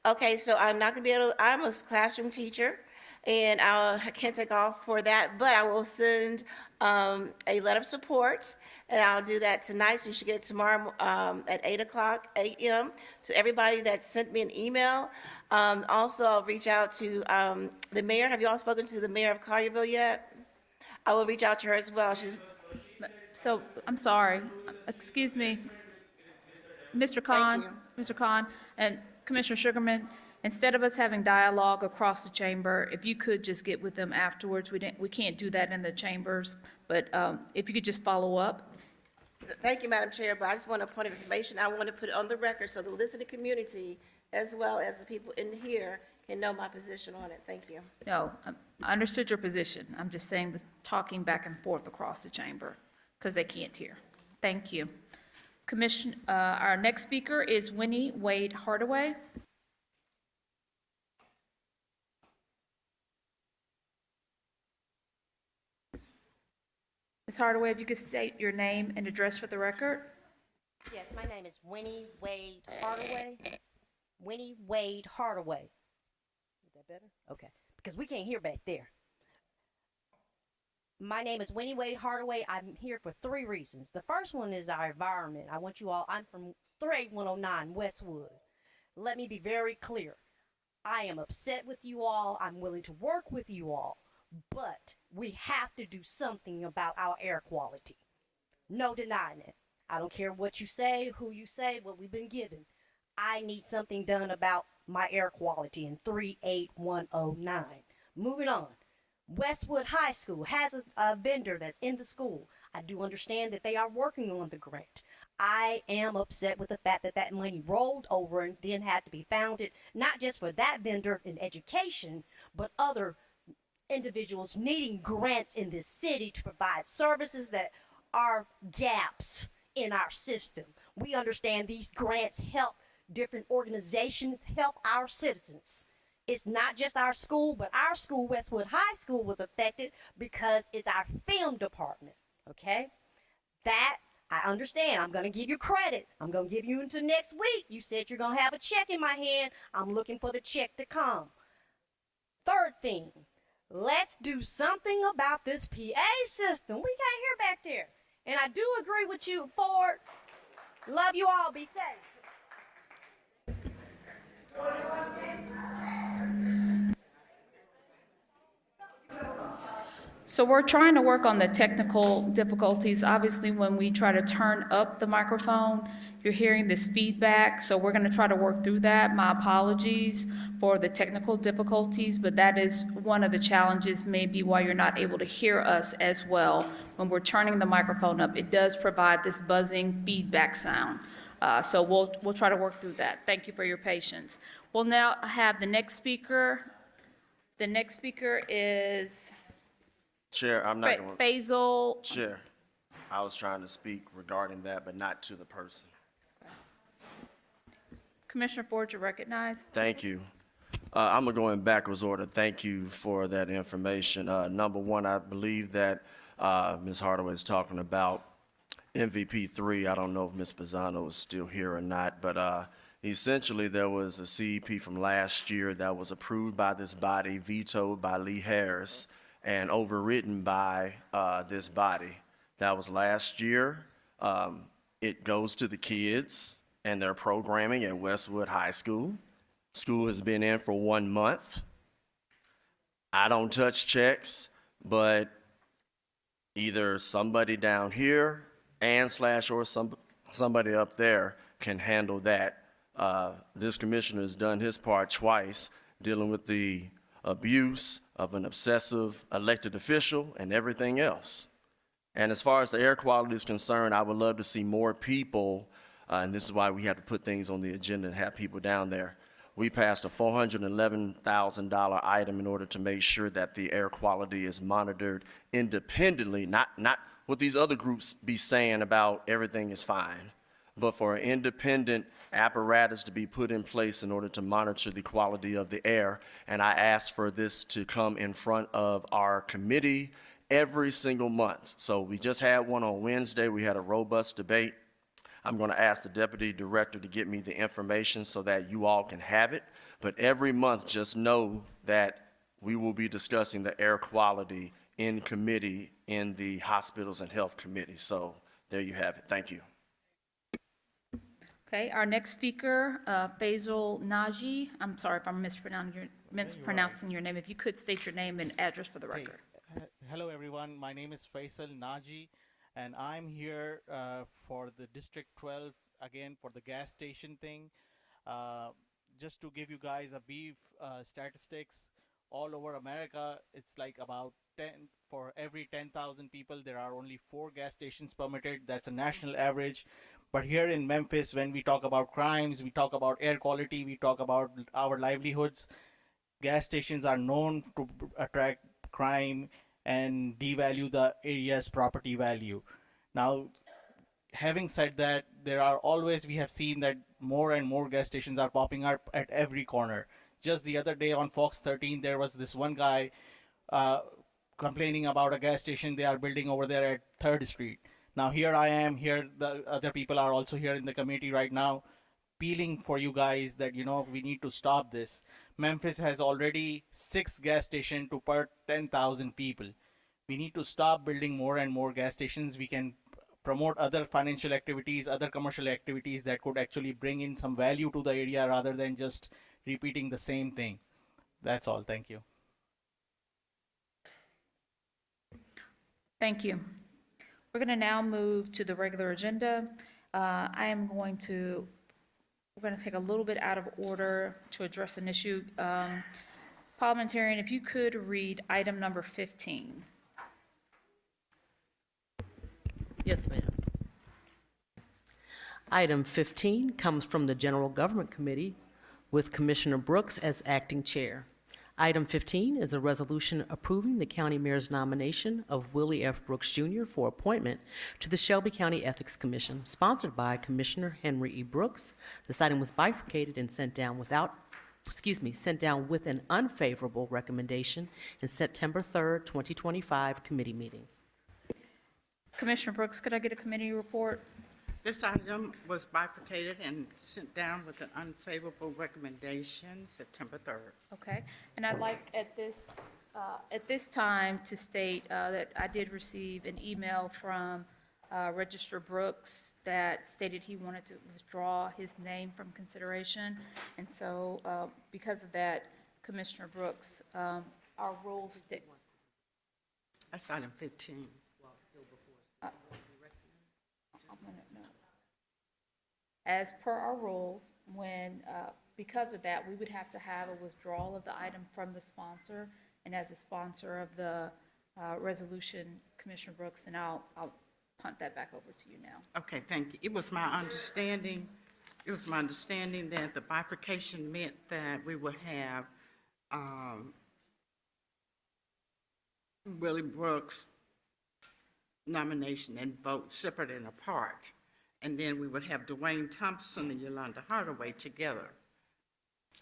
a.m. Okay, so I'm not going to be able to, I'm a classroom teacher, and I can't take off for that, but I will send a letter of support, and I'll do that tonight, so you should get it tomorrow at 8 o'clock a.m. to everybody that sent me an email. Also, I'll reach out to the mayor. Have you all spoken to the mayor of Collierville yet? I will reach out to her as well. So, I'm sorry. Excuse me. Mr. Khan, Mr. Khan, and Commissioner Sugarman, instead of us having dialogue across the chamber, if you could just get with them afterwards. We can't do that in the chambers, but if you could just follow up. Thank you, Madam Chair, but I just want a point of information. I want to put it on the record so the listening community, as well as the people in here, can know my position on it. Thank you. No, I understood your position. I'm just saying the talking back and forth across the chamber because they can't hear. Thank you. Our next speaker is Winnie Wade Hardaway. Ms. Hardaway, if you could state your name and address for the record. Yes, my name is Winnie Wade Hardaway. Winnie Wade Hardaway. Is that better? Okay, because we can't hear back there. My name is Winnie Wade Hardaway. I'm here for 3 reasons. The first one is our environment. I'm from 38109 Westwood. Let me be very clear. I am upset with you all. I'm willing to work with you all. But we have to do something about our air quality. No denying it. I don't care what you say, who you say, what we've been given. I need something done about my air quality in 38109. Moving on. Westwood High School has a vendor that's in the school. I do understand that they are working on the grant. I am upset with the fact that that money rolled over and then had to be founded, not just for that vendor in education, but other individuals needing grants in this city to provide services that are gaps in our system. We understand these grants help different organizations help our citizens. It's not just our school, but our school, Westwood High School, was affected because it's our film department, okay? That, I understand. I'm going to give you credit. I'm going to give you until next week. You said you're going to have a check in my hand. I'm looking for the check to come. Third thing, let's do something about this PA system. We can't hear back there. And I do agree with you, Ford. Love you all. Be safe. So we're trying to work on the technical difficulties. Obviously, when we try to turn up the microphone, you're hearing this feedback. So we're going to try to work through that. My apologies for the technical difficulties, but that is one of the challenges maybe why you're not able to hear us as well. When we're turning the microphone up, it does provide this buzzing feedback sound. So we'll try to work through that. Thank you for your patience. We'll now have the next speaker. The next speaker is Chair, I'm not going. Faisal. Chair, I was trying to speak regarding that, but not to the person. Commissioner Ford, you're recognized. Thank you. I'm gonna go in backwards order. Thank you for that information. Number one, I believe that Ms. Hardaway is talking about MVP 3. I don't know if Ms. Pisano is still here or not, but essentially there was a CEP from last year that was approved by this body, vetoed by Lee Harris, and overridden by this body. That was last year. It goes to the kids and their programming at Westwood High School. School has been in for 1 month. I don't touch checks, but either somebody down here or somebody up there can handle that. This commissioner has done his part twice, dealing with the abuse of an obsessive elected official and everything else. And as far as the air quality is concerned, I would love to see more people, and this is why we have to put things on the agenda and have people down there. We passed a $411,000 item in order to make sure that the air quality is monitored independently, not what these other groups be saying about everything is fine, but for an independent apparatus to be put in place in order to monitor the quality of the air. And I asked for this to come in front of our committee every single month. So we just had one on Wednesday. We had a robust debate. I'm going to ask the deputy director to get me the information so that you all can have it. But every month, just know that we will be discussing the air quality in committee in the hospitals and health committee. So there you have it. Thank you. Okay, our next speaker, Faisal Naji. I'm sorry if I'm mispronouncing your name. If you could state your name and address for the record. Hello, everyone. My name is Faisal Naji, and I'm here for the District 12, again, for the gas station thing. Just to give you guys a brief statistics, all over America, it's like about 10, for every 10,000 people, there are only 4 gas stations permitted. That's a national average. But here in Memphis, when we talk about crimes, we talk about air quality, we talk about our livelihoods, gas stations are known to attract crime and devalue the area's property value. Now, having said that, we have seen that more and more gas stations are popping up at every corner. Just the other day on Fox 13, there was this one guy complaining about a gas station they are building over there at 3rd Street. Now here I am, here the other people are also here in the committee right now. appealing for you guys that, you know, we need to stop this. Memphis has already 6 gas stations to per 10,000 people. We need to stop building more and more gas stations. We can promote other financial activities, other commercial activities that could actually bring in some value to the area rather than just repeating the same thing. That's all. Thank you. Thank you. We're going to now move to the regular agenda. We're going to take a little bit out of order to address an issue. Parliamentarian, if you could read item number 15. Yes, ma'am. Item 15 comes from the General Government Committee with Commissioner Brooks as acting chair. Item 15 is a resolution approving the county mayor's nomination of Willie F. Brooks Jr. for appointment to the Shelby County Ethics Commission, sponsored by Commissioner Henry E. Brooks. This item was bifurcated and sent down with an unfavorable recommendation in September 3rd, 2025 committee meeting. Commissioner Brooks, could I get a committee report? This item was bifurcated and sent down with an unfavorable recommendation September 3rd. Okay, and I'd like at this time to state that I did receive an email from Registrar Brooks that stated he wanted to withdraw his name from consideration, and so because of that, Commissioner Brooks, our rules stick. That's item 15. As per our rules, because of that, we would have to have a withdrawal of the item from the sponsor, and as a sponsor of the resolution, Commissioner Brooks, and I'll punt that back over to you now. Okay, thank you. It was my understanding that the bifurcation meant that we would have Willie Brooks' nomination and vote separate and apart. And then we would have Dwayne Thompson and Yolanda Hardaway together.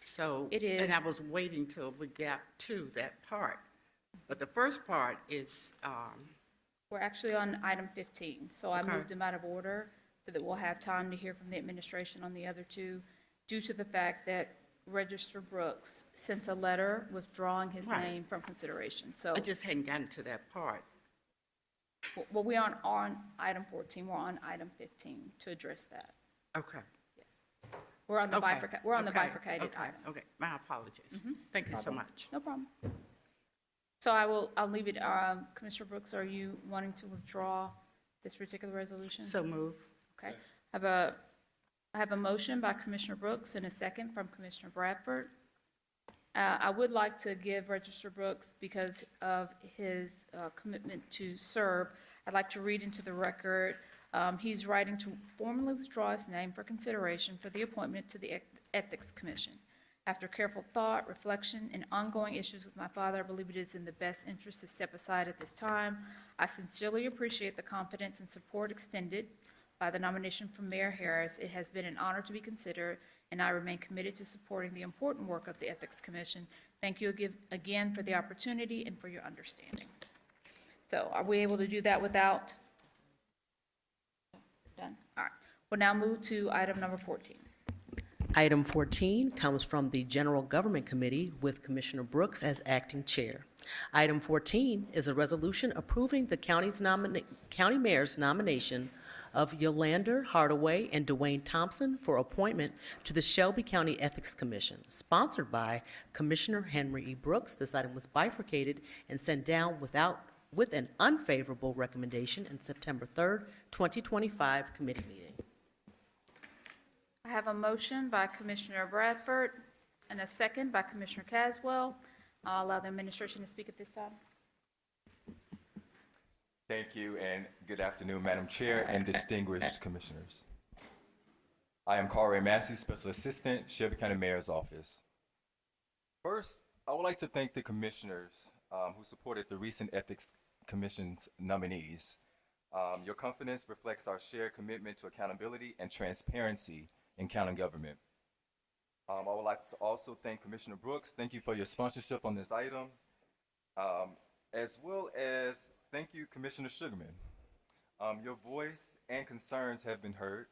So, It is. and I was waiting till we got to that part. But the first part is, We're actually on item 15, so I Okay. moved them out of order so that we'll have time to hear from the administration on the other two, due to the fact that Registrar Brooks sent a letter withdrawing his Right. name from consideration. So, I just hadn't gotten to that part. well, we aren't on item 14, we're on item 15 to address that. Okay. Yes. We're on the Okay. bifurcated Okay. item. Okay, my apologies. Mhm. Thank you so Problem. much. No problem. So I'll leave it, Commissioner Brooks, are you wanting to withdraw this particular resolution? So move. Okay. I have a motion by Commissioner Brooks and a second from Commissioner Bradford. I would like to give Registrar Brooks, because of his commitment to serve, I'd like to read into the record, he's writing to formally withdraw his name for consideration for the appointment to the Ethics Commission. After careful thought, reflection, and ongoing issues with my father, I believe it is in the best interest to step aside at this time. I sincerely appreciate the confidence and support extended by the nomination from Mayor Harris. It has been an honor to be considered, and I remain committed to supporting the important work of the Ethics Commission. Thank you again for the opportunity and for your understanding. So are we able to do that without? Done? All right. We'll now move to item number 14. Item 14 comes from the General Government Committee with Commissioner Brooks as acting chair. Item 14 is a resolution approving the county mayor's nomination of Yolanda Hardaway and Dwayne Thompson for appointment to the Shelby County Ethics Commission, sponsored by Commissioner Henry E. Brooks. This item was bifurcated and sent down with an unfavorable recommendation in September 3rd, 2025 committee meeting. I have a motion by Commissioner Bradford and a second by Commissioner Caswell. I'll allow the administration to speak at this time. Thank you, and good afternoon, Madam Chair and distinguished commissioners. I am Carl Ray Massey, Special Assistant, Shelby County Mayor's Office. First, I would like to thank the commissioners who supported the recent Ethics Commission's nominees. Your confidence reflects our shared commitment to accountability and transparency in county government. I would like to also thank Commissioner Brooks. Thank you for your sponsorship on this item, as well as thank you, Commissioner Sugarman. Your voice and concerns have been heard.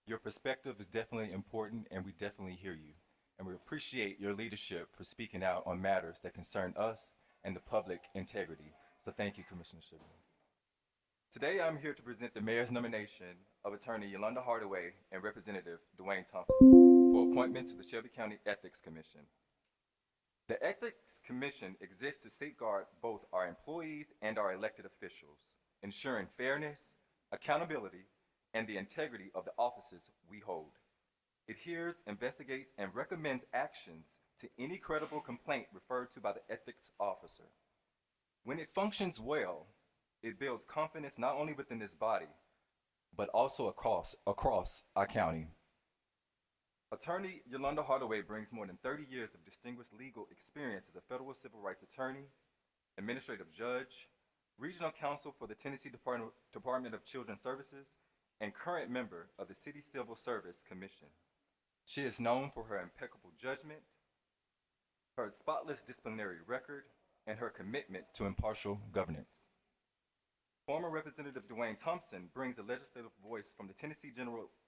Your perspective is definitely important, and we definitely hear you. And we appreciate your leadership for speaking out on matters that concern us and the public integrity. So thank you, Commissioner Sugar. Today, I'm here to present the mayor's nomination of Attorney Yolanda Hardaway and Representative Dwayne Thompson for appointment to the Shelby County Ethics Commission. The Ethics Commission exists to safeguard both our employees and our elected officials, ensuring fairness, accountability, and the integrity of the offices we hold. It hears, investigates, and recommends actions to any credible complaint referred to by the ethics officer. When it functions well, it builds confidence not only within this body, but also across our county. Attorney Yolanda Hardaway brings more than 30 years of distinguished legal experience as a federal civil rights attorney, administrative judge, regional counsel for the Tennessee Department of Children's Services, and current member of the City Civil Service Commission. She is known for her impeccable judgment, her spotless disciplinary record, and her commitment to impartial governance. Former Representative Dwayne Thompson brings a legislative voice from the Tennessee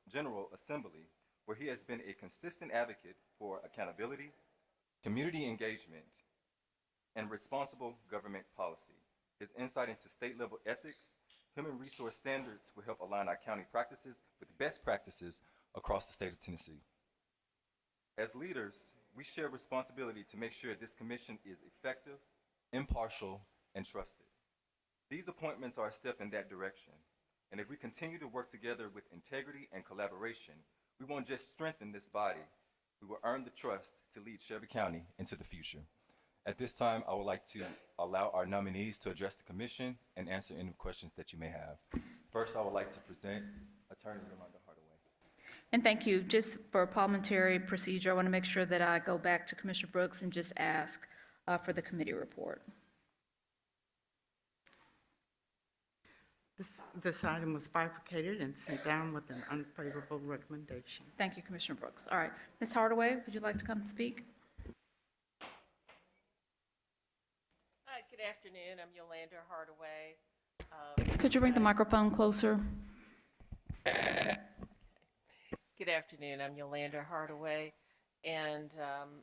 General Assembly, where he has been a consistent advocate for accountability, community engagement, and responsible government policy. His insight into state-level ethics, human resource standards will help align our county practices with best practices across the state of Tennessee. As leaders, we share responsibility to make sure this commission is effective, impartial, and trusted. These appointments are a step in that direction, and if we continue to work together with integrity and collaboration, we won't just strengthen this body, we will earn the trust to lead Shelby County into the future. At this time, I would like to allow our nominees to address the commission and answer any questions that you may have. First, I would like to present Attorney Yolanda Hardaway. And thank you. Just for parliamentary procedure, I want to make sure that I go back to Commissioner Brooks and just ask for the committee report. This item was bifurcated and sent down with an unfavorable recommendation. Thank you, Commissioner Brooks. All right. Ms. Hardaway, would you like to come and speak? Good afternoon. I'm Yolanda Hardaway. Could you bring the microphone closer? Good afternoon. I'm Yolanda Hardaway, and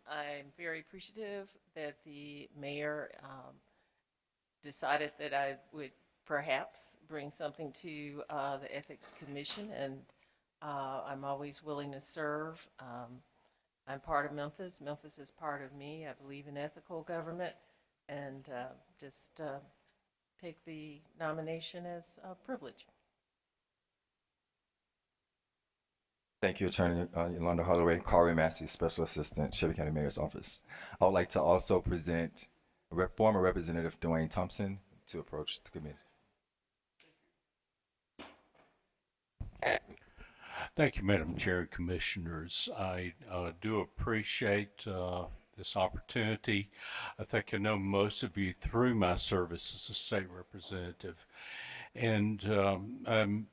I'm very appreciative that the mayor decided that I would perhaps bring something to the Ethics Commission, and I'm always willing to serve. I'm part of Memphis. Memphis is part of me. I believe in ethical government, and just take the nomination as a privilege. Thank you, Attorney Yolanda Holloway, Corey Massey, Special Assistant, Shelby County Mayor's Office. I would like to also present former Representative Dwayne Thompson to approach the committee. Thank you, Madam Chair and Commissioners. I do appreciate this opportunity. I think I know most of you through my service as a state representative. And I'm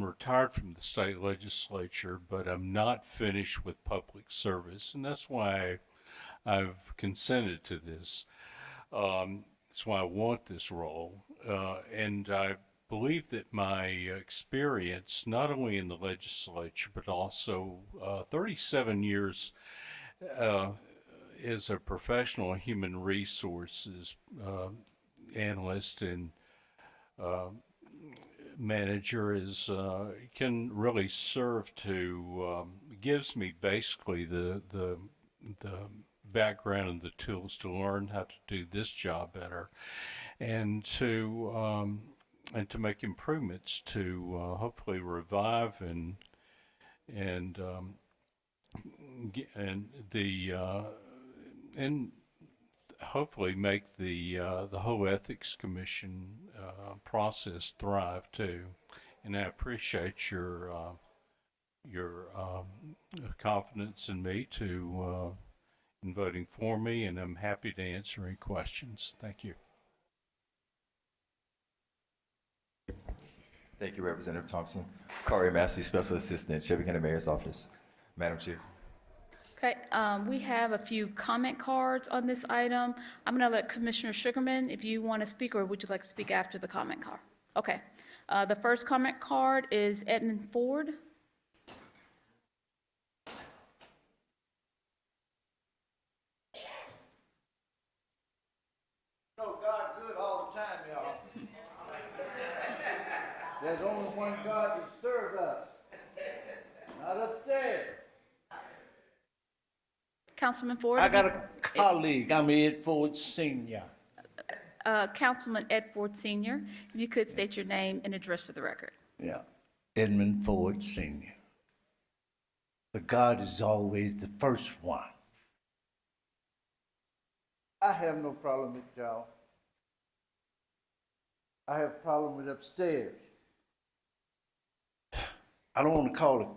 retired from the state legislature, but I'm not finished with public service. And that's why I've consented to this. That's why I want this role. And I believe that my experience, not only in the legislature, but also 37 years as a professional human resources analyst and manager can really serve to gives me basically the background and the tools to learn how to do this job better, and to make improvements to hopefully revive and hopefully make the whole ethics commission process thrive too. And I appreciate your confidence in me in voting for me, and I'm happy to answer any questions. Thank you. Thank you, Representative Thompson. Corey Massey, Special Assistant, Shelby County Mayor's Office. Madam Chair. Okay, we have a few comment cards on this item. I'm going to let Commissioner Sugarman, if you want to speak, or would you like to speak after the comment card? Okay. The first comment card is Edmund Ford. No, God good all the time, y'all. There's only one God that serves us, not upstairs. Councilman Ford. I got a colleague. I'm Ed Ford Sr. Councilman Ed Ford Sr., if you could state your name and address for the record. Yeah, Edmund Ford Sr. But God is always the first one. I have no problem with y'all. I have a problem with upstairs. I don't want to call the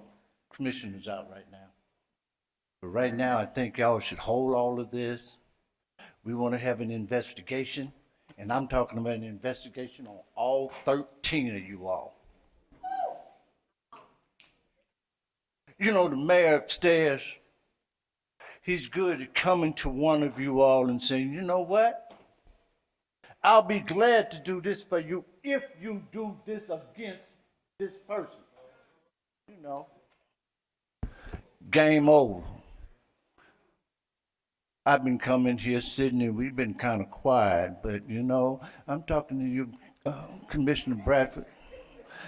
commissioners out right now. But right now, I think y'all should hold all of this. We want to have an investigation, and I'm talking about an investigation on all 13 of you all. You know, the mayor upstairs, he's good at coming to one of you all and saying, you know what? I'll be glad to do this for you if you do this against this person. You know, game over. I've been coming here, sitting here, we've been kind of quiet, but you know, I'm talking to you, Commissioner Bradford.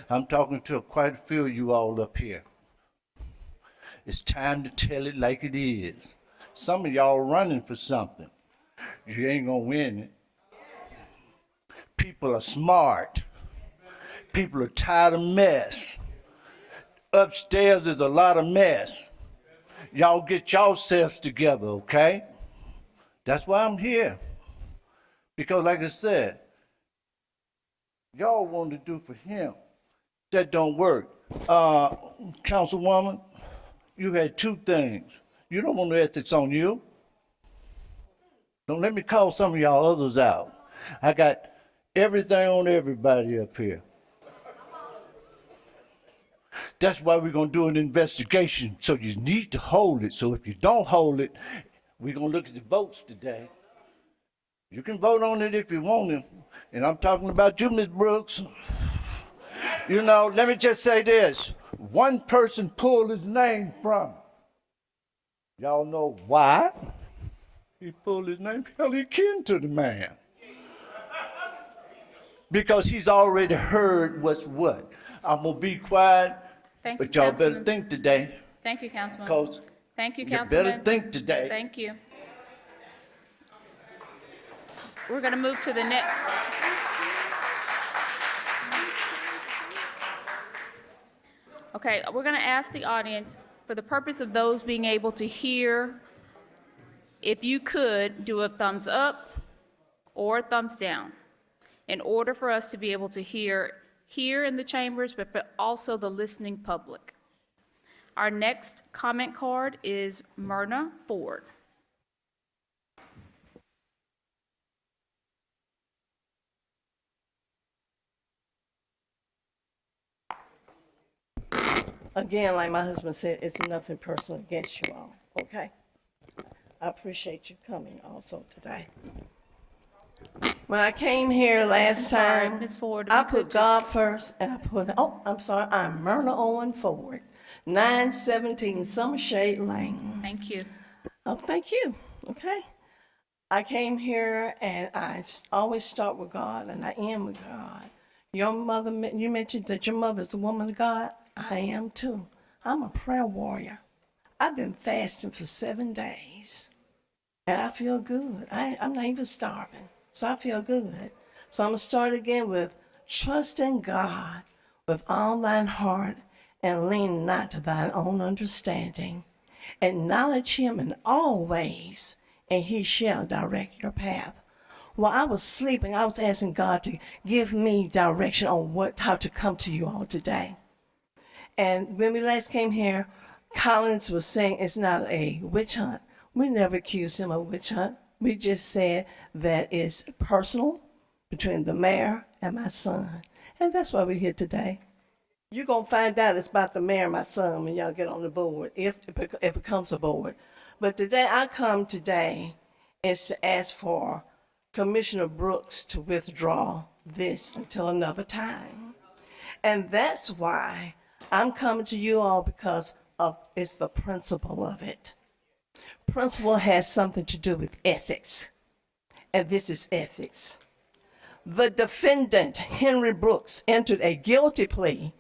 I'm talking to quite a few of you all up here. It's time to tell it like it is. Some of y'all running for something. You ain't gonna win it. People are smart. People are tired of mess. Upstairs is a lot of mess. Y'all get yourselves together, okay? That's why I'm here. Because like I said, y'all want to do for him. That don't work. Councilwoman, you had two things. You don't want no ethics on you. Don't let me call some of y'all others out. I got everything on everybody up here. That's why we're going to do an investigation. So you need to hold it. So if you don't hold it, we're going to look at the votes today. You can vote on it if you want to. And I'm talking about you, Ms. Brooks. You know, let me just say this. One person pulled his name from it. Y'all know why? He pulled his name. Hell, he kin to the man. Because he's already heard what's what. I'm going to be quiet. Thank you, But y'all Councilman. better think today. Thank you, Councilman. Because Thank you, you Councilman. better think today. Thank you. We're going to move to the next. Okay, we're going to ask the audience, for the purpose of those being able to hear, if you could do a thumbs up or a thumbs down in order for us to be able to hear here in the chambers, but also the listening public. Our next comment card is Myrna Ford. Again, like my husband said, it's nothing personal against you all, okay? I appreciate you coming also today. When I came here last time, Ms. Ford, if I you could put God first, and I put, I'm Myrna Owen Ford, 917 Summershade Lane. Thank you. Oh, thank you, okay? I came here and I always start with God, and I end with God. Your mother, you mentioned that your mother's a woman of God. I am too. I'm a prayer warrior. I've been fasting for 7 days, and I feel good. I'm not even starving, so I feel good. So I'm going to start again with trusting God with all thine heart and lean not to thine own understanding. Acknowledge him in all ways, and he shall direct your path. While I was sleeping, I was asking God to give me direction on how to come to you all today. And when we last came here, Collins was saying it's not a witch hunt. We never accused him of a witch hunt. We just said that it's personal between the mayor and my son. And that's why we're here today. You're going to find out it's about the mayor and my son when y'all get on the board, if it comes aboard. But today, I come today is to ask for Commissioner Brooks to withdraw this until another time. And that's why I'm coming to you all, because of it's the principle of it. Principle has something to do with ethics, and this is ethics. The defendant, Henry Brooks, entered a guilty plea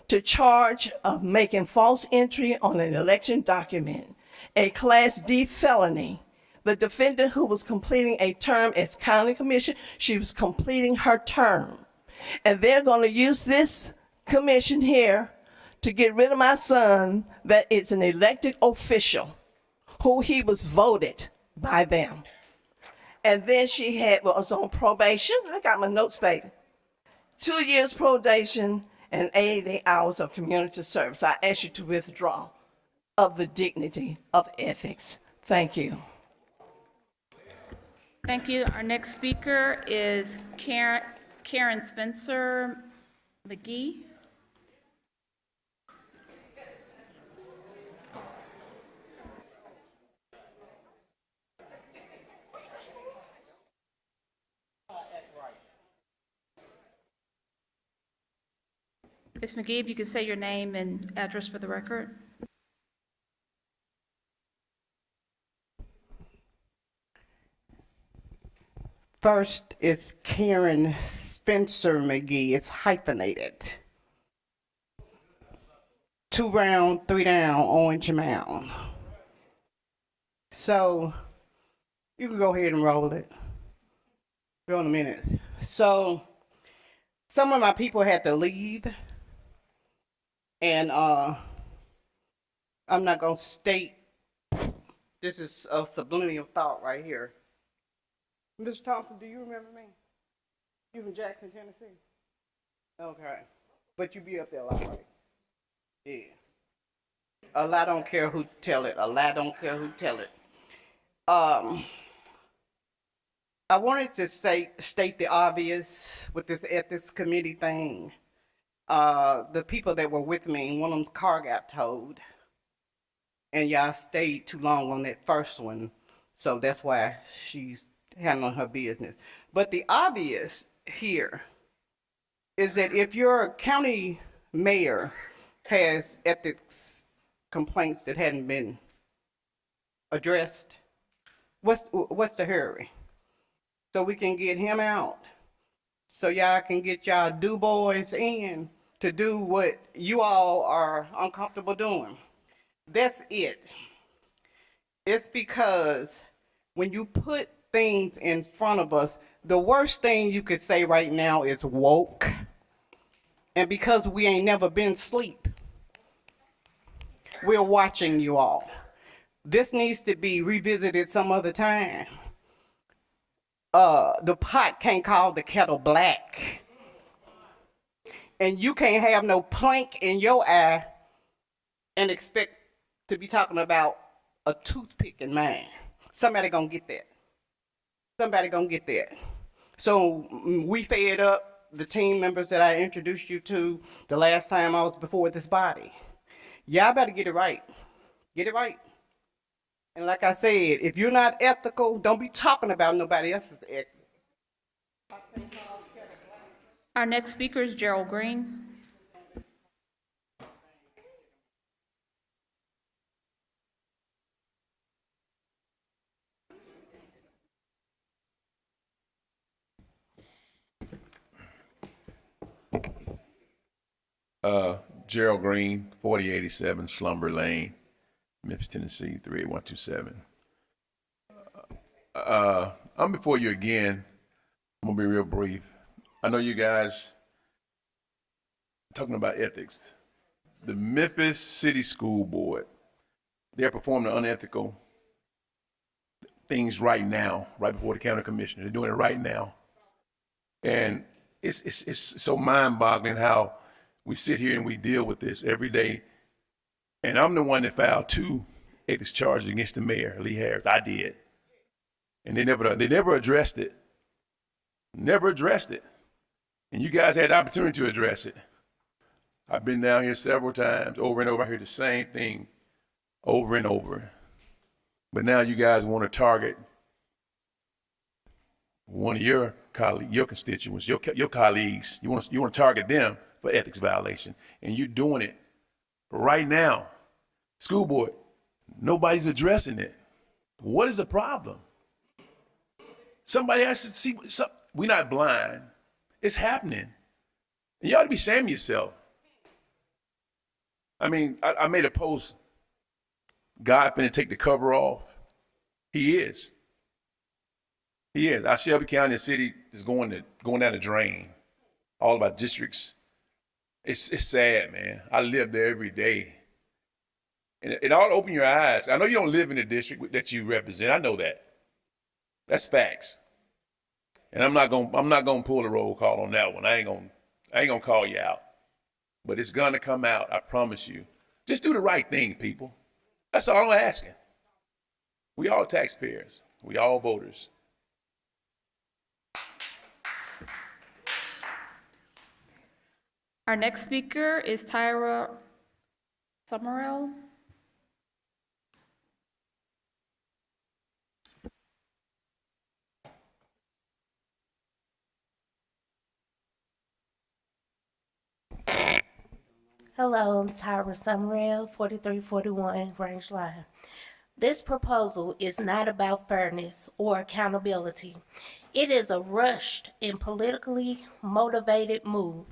to charge of making false entry on an election document, a Class D felony. The defendant, who was completing a term as county commissioner, she was completing her term. And they're going to use this commission here to get rid of my son, that is an elected official who he was voted by them. And then she was on probation. I got my notes, baby. 2 years probation and 80 hours of community service. I ask you to withdraw of the dignity of ethics. Thank you. Thank you. Our next speaker is Karen Spencer McGee. Ms. McGee, if you could say your name and address for the record. First is Karen Spencer McGee. It's hyphenated. 2 round, 3 down, Orange Mound. So you can go ahead and roll it. Go in a minute. So some of my people had to leave. And I'm not going to state, this is a subliminal thought right here. Mr. Thompson, do you remember me? You from Jackson, Tennessee? Okay. But you be up there a lot, right? Yeah. A lie don't care who tell it. A lie don't care who tell it. I wanted to state the obvious with this ethics committee thing. The people that were with me, one of them's car got towed. And y'all stayed too long on that first one. So that's why she's handling her business. But the obvious here is that if your county mayor has ethics complaints that hadn't been addressed, what's the hurry? So we can get him out. So y'all can get y'all do boys in to do what you all are uncomfortable doing. That's it. It's because when you put things in front of us, the worst thing you could say right now is woke. And because we ain't never been asleep, we're watching you all. This needs to be revisited some other time. The pot can't call the kettle black. And you can't have no plank in your eye and expect to be talking about a toothpick in mine. Somebody gonna get that. Somebody gonna get that. So we fed up the team members that I introduced you to the last time I was before this body. Y'all better get it right. Get it right. And like I said, if you're not ethical, don't be talking about nobody else's ethics. Our next speaker is Gerald Green. Gerald Green, 4087 Slumber Lane, Memphis, Tennessee, 38127. I'm before you again. I'm gonna be real brief. I know you guys talking about ethics. The Memphis City School Board, they're performing unethical things right now, right before the county commissioner. They're doing it right now. And it's so mind-boggling how we sit here and we deal with this every day. And I'm the one that filed 2 ethics charges against the mayor, Lee Harris. I did. And they never addressed it. Never addressed it. And you guys had the opportunity to address it. I've been down here several times, over and over. I hear the same thing over and over. But now you guys want to target one of your constituents, your colleagues, you want to target them for ethics violation, and you're doing it right now. School board, nobody's addressing it. What is the problem? Somebody has to see. We're not blind. It's happening. And you ought to be ashamed of yourself. I mean, I made a post. God finna take the cover off. He is. He is. Our Shelby County city is going down the drain. All about districts. It's sad, man. I live there every day. And it ought to open your eyes. I know you don't live in the district that you represent. I know that. That's facts. And I'm not gonna pull the roll call on that one. I ain't gonna call you out. But it's gonna come out, I promise you. Just do the right thing, people. That's all I'm asking. We all taxpayers. We all voters. Our next speaker is Tyra Summerall. Hello, I'm Tyra Summerall, 4341 Grange Line. This proposal is not about fairness or accountability. It is a rushed and politically motivated move.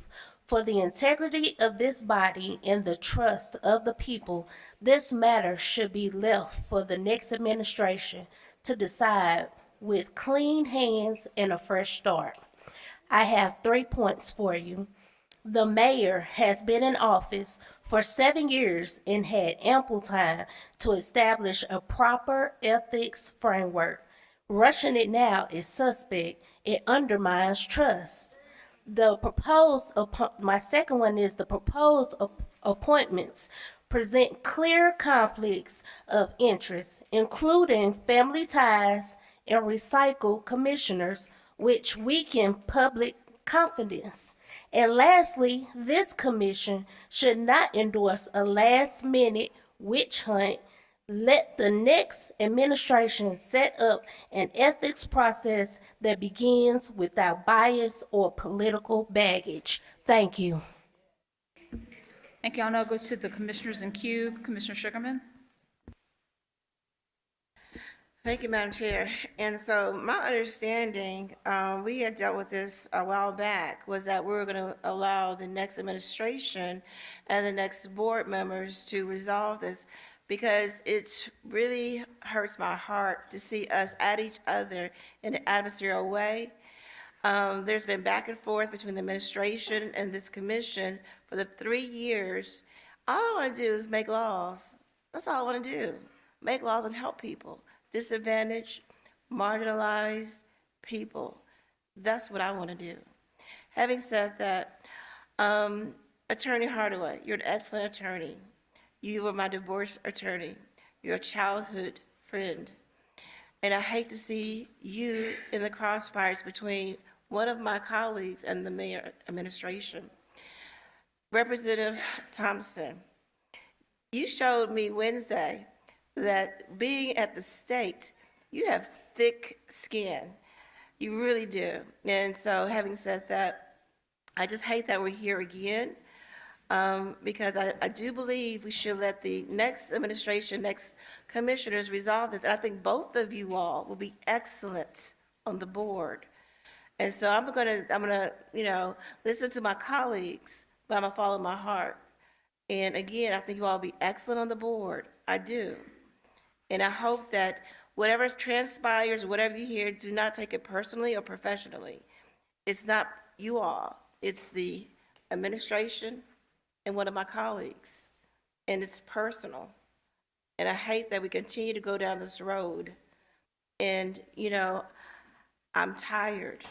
For the integrity of this body and the trust of the people, this matter should be left for the next administration to decide with clean hands and a fresh start. I have 3 points for you. The mayor has been in office for 7 years and had ample time to establish a proper ethics framework. Rushing it now is suspect. It undermines trust. My second one is the proposed appointments present clear conflicts of interest, including family ties and recycle commissioners, which weaken public confidence. And lastly, this commission should not endorse a last-minute witch hunt. Let the next administration set up an ethics process that begins without bias or political baggage. Thank you. Thank you. I'll now go to the commissioners in queue. Commissioner Sugarman. Thank you, Madam Chair. And so my understanding, we had dealt with this a while back, was that we were going to allow the next administration and the next board members to resolve this, because it really hurts my heart to see us at each other in an adversarial way. There's been back and forth between the administration and this commission for the 3 years. All I want to do is make laws. That's all I want to do. Make laws and help people. Disadvantaged, marginalized people. That's what I want to do. Having said that, Attorney Hardaway, you're an excellent attorney. You were my divorce attorney. You're a childhood friend. And I hate to see you in the crossfires between one of my colleagues and the mayor administration. Representative Thompson, you showed me Wednesday that being at the state, you have thick skin. You really do. And so having said that, I just hate that we're here again, because I do believe we should let the next administration, next commissioners resolve this. And I think both of you all will be excellent on the board. And so I'm gonna, listen to my colleagues, but I'm gonna follow my heart. And again, I think you all will be excellent on the board. I do. And I hope that whatever transpires, whatever you hear, do not take it personally or professionally. It's not you all, it's the administration and one of my colleagues. And it's personal. And I hate that we continue to go down this road. And, I'm tired.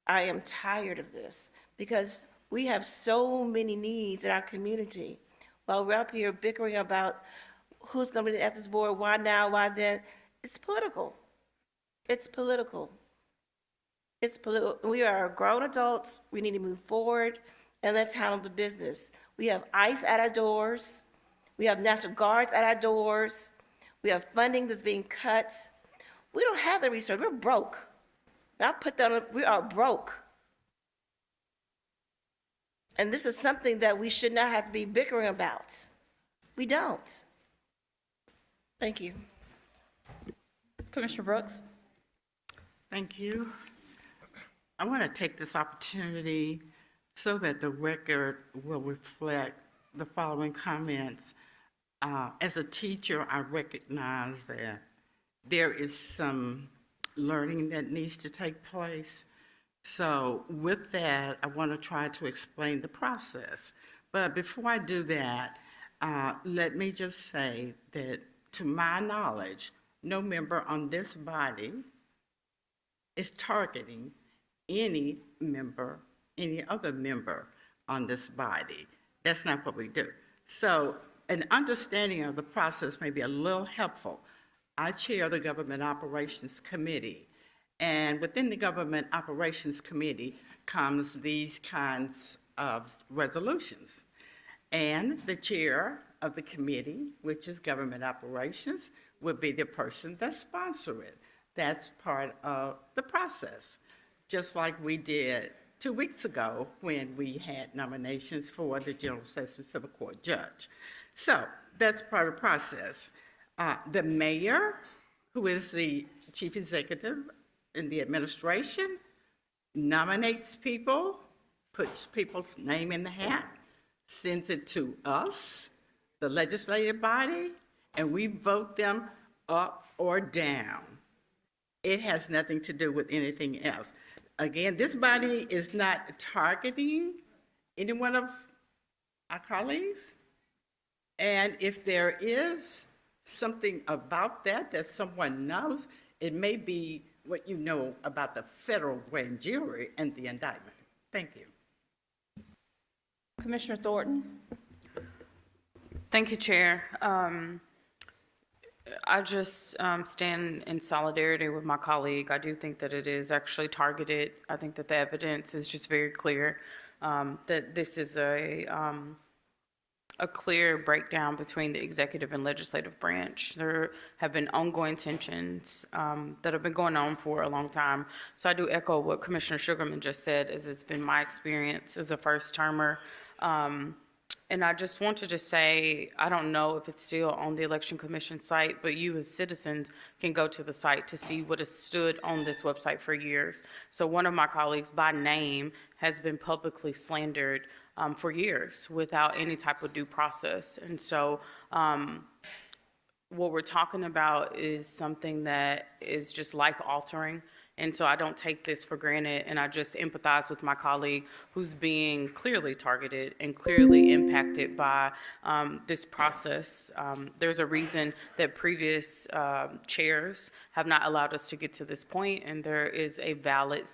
I am tired of this, because we have so many needs in our community. While we're up here bickering about who's going to be the ethics board, why now, why then, it's political. It's political. It's political. We are grown adults. We need to move forward, and let's handle the business. We have ICE at our doors. We have National Guards at our doors. We have funding that's being cut. We don't have the resources. We're broke. I'll put that, we are broke. And this is something that we should not have to be bickering about. We don't. Thank you. Commissioner Brooks? Thank you. I want to take this opportunity so that the record will reflect the following comments. As a teacher, I recognize that there is some learning that needs to take place. So with that, I want to try to explain the process. But before I do that, let me just say that to my knowledge, no member on this body is targeting any member, any other member on this body. That's not what we do. So an understanding of the process may be a little helpful. I chair the Government Operations Committee, and within the Government Operations Committee comes these kinds of resolutions. And the chair of the committee, which is Government Operations, would be the person that sponsors it. That's part of the process, just like we did 2 weeks ago when we had nominations for the General Sessions Civil Court judge. So that's part of the process. The mayor, who is the chief executive in the administration, nominates people, puts people's name in the hat, sends it to us, the legislative body, and we vote them up or down. It has nothing to do with anything else. Again, this body is not targeting any one of our colleagues. And if there is something about that that someone knows, it may be what you know about the federal grand jury and the indictment. Thank you. Commissioner Thornton? Thank you, Chair. I just stand in solidarity with my colleague. I do think that it is actually targeted. I think that the evidence is just very clear that this is a clear breakdown between the executive and legislative branch. There have been ongoing tensions that have been going on for a long time. So I do echo what Commissioner Sugarman just said, as it's been my experience as a first termer. And I just wanted to say, I don't know if it's still on the Election Commission site, but you as citizens can go to the site to see what has stood on this website for years. So one of my colleagues by name has been publicly slandered for years without any type of due process. And so what we're talking about is something that is just life altering. And so I don't take this for granted, and I just empathize with my colleague who's being clearly targeted and clearly impacted by this process. There's a reason that previous chairs have not allowed us to get to this point, and there is a valid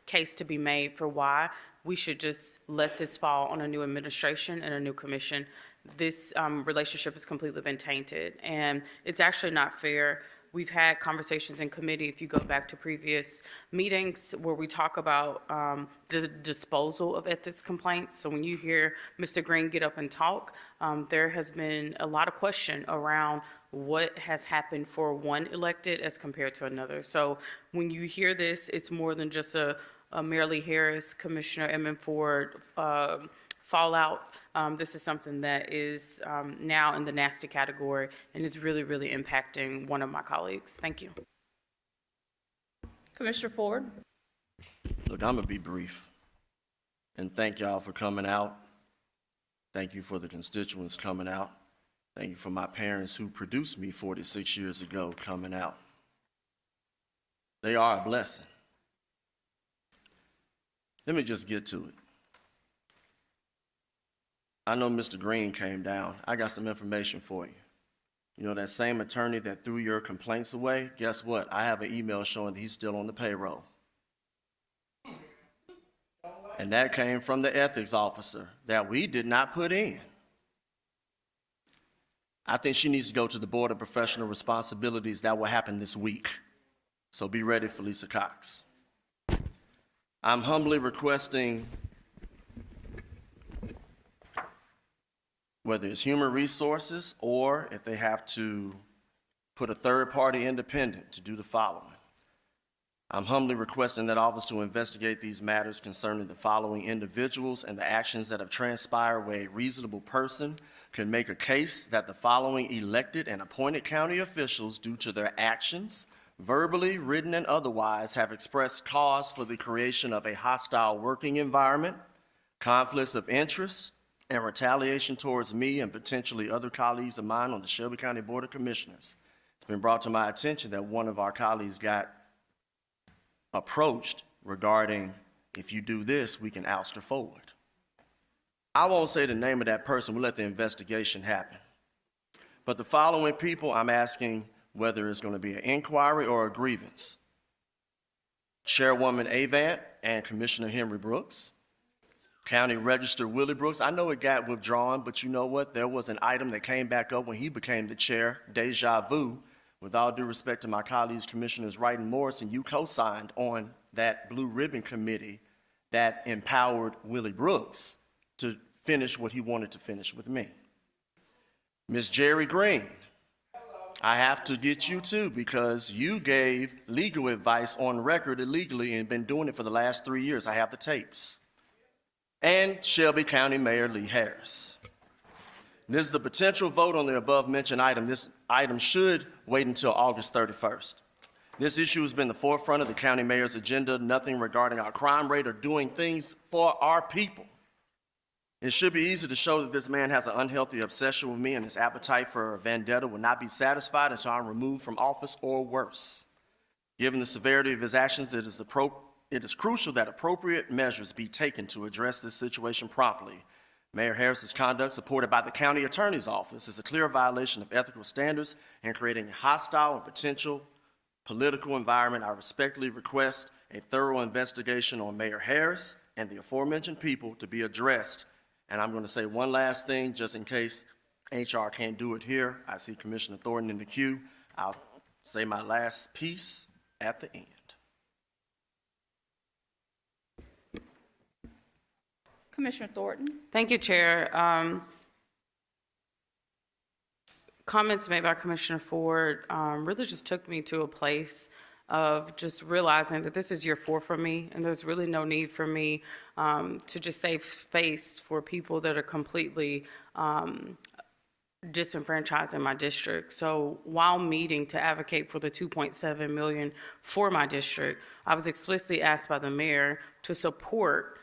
case to be made for why we should just let this fall on a new administration and a new commission. This relationship has completely been tainted, and it's actually not fair. We've had conversations in committee, if you go back to previous meetings, where we talk about the disposal of ethics complaints. So when you hear Mr. Green get up and talk, there has been a lot of question around what has happened for one elected as compared to another. So when you hear this, it's more than just a Merle Harris, Commissioner Edmund Ford fallout. This is something that is now in the nasty category and is really, really impacting one of my colleagues. Thank you. Commissioner Ford? Look, I'm gonna be brief. And thank y'all for coming out. Thank you for the constituents coming out. Thank you for my parents who produced me 46 years ago coming out. They are a blessing. Let me just get to it. I know Mr. Green came down. I got some information for you. You know that same attorney that threw your complaints away? Guess what? I have an email showing that he's still on the payroll. And that came from the ethics officer that we did not put in. I think she needs to go to the Board of Professional Responsibilities. That will happen this week. So be ready for Lisa Cox. I'm humbly requesting, whether it's human resources or if they have to put a third-party independent to do the following. I'm humbly requesting that office to investigate these matters concerning the following individuals and the actions that have transpired where a reasonable person can make a case that the following elected and appointed county officials, due to their actions, verbally, written, and otherwise, have expressed cause for the creation of a hostile working environment, conflicts of interest, and retaliation towards me and potentially other colleagues of mine on the Shelby County Board of Commissioners. It's been brought to my attention that one of our colleagues got approached regarding, if you do this, we can oust her forward. I won't say the name of that person. We'll let the investigation happen. But the following people, I'm asking whether it's going to be an inquiry or a grievance. Chairwoman Avant and Commissioner Henry Brooks. County Register Willie Brooks. I know it got withdrawn, but you know what? There was an item that came back up when he became the chair, deja vu. With all due respect to my colleagues, Commissioners Wright and Morrison, you co-signed on that blue ribbon committee that empowered Willie Brooks to finish what he wanted to finish with me. Ms. Jerry Green, I have to get you too, because you gave legal advice on record illegally and been doing it for the last 3 years. I have the tapes. And Shelby County Mayor Lee Harris. This is the potential vote on the above mentioned item. This item should wait until August 31st. This issue has been the forefront of the county mayor's agenda, nothing regarding our crime rate or doing things for our people. It should be easy to show that this man has an unhealthy obsession with me, and his appetite for a vendetta will not be satisfied until I'm removed from office or worse. Given the severity of his actions, it is crucial that appropriate measures be taken to address this situation promptly. Mayor Harris's conduct, supported by the county attorney's office, is a clear violation of ethical standards and creating a hostile and potential political environment. I respectfully request a thorough investigation on Mayor Harris and the aforementioned people to be addressed. And I'm going to say one last thing, just in case HR can't do it here. I see Commissioner Thornton in the queue. I'll say my last piece at the end. Commissioner Thornton. Thank you, Chair. Comments made by Commissioner Ford really just took me to a place of just realizing that this is year 4 for me, and there's really no need for me to just save face for people that are completely disenfranchised in my district. So while meeting to advocate for the $2.7 million for my district, I was explicitly asked by the mayor to support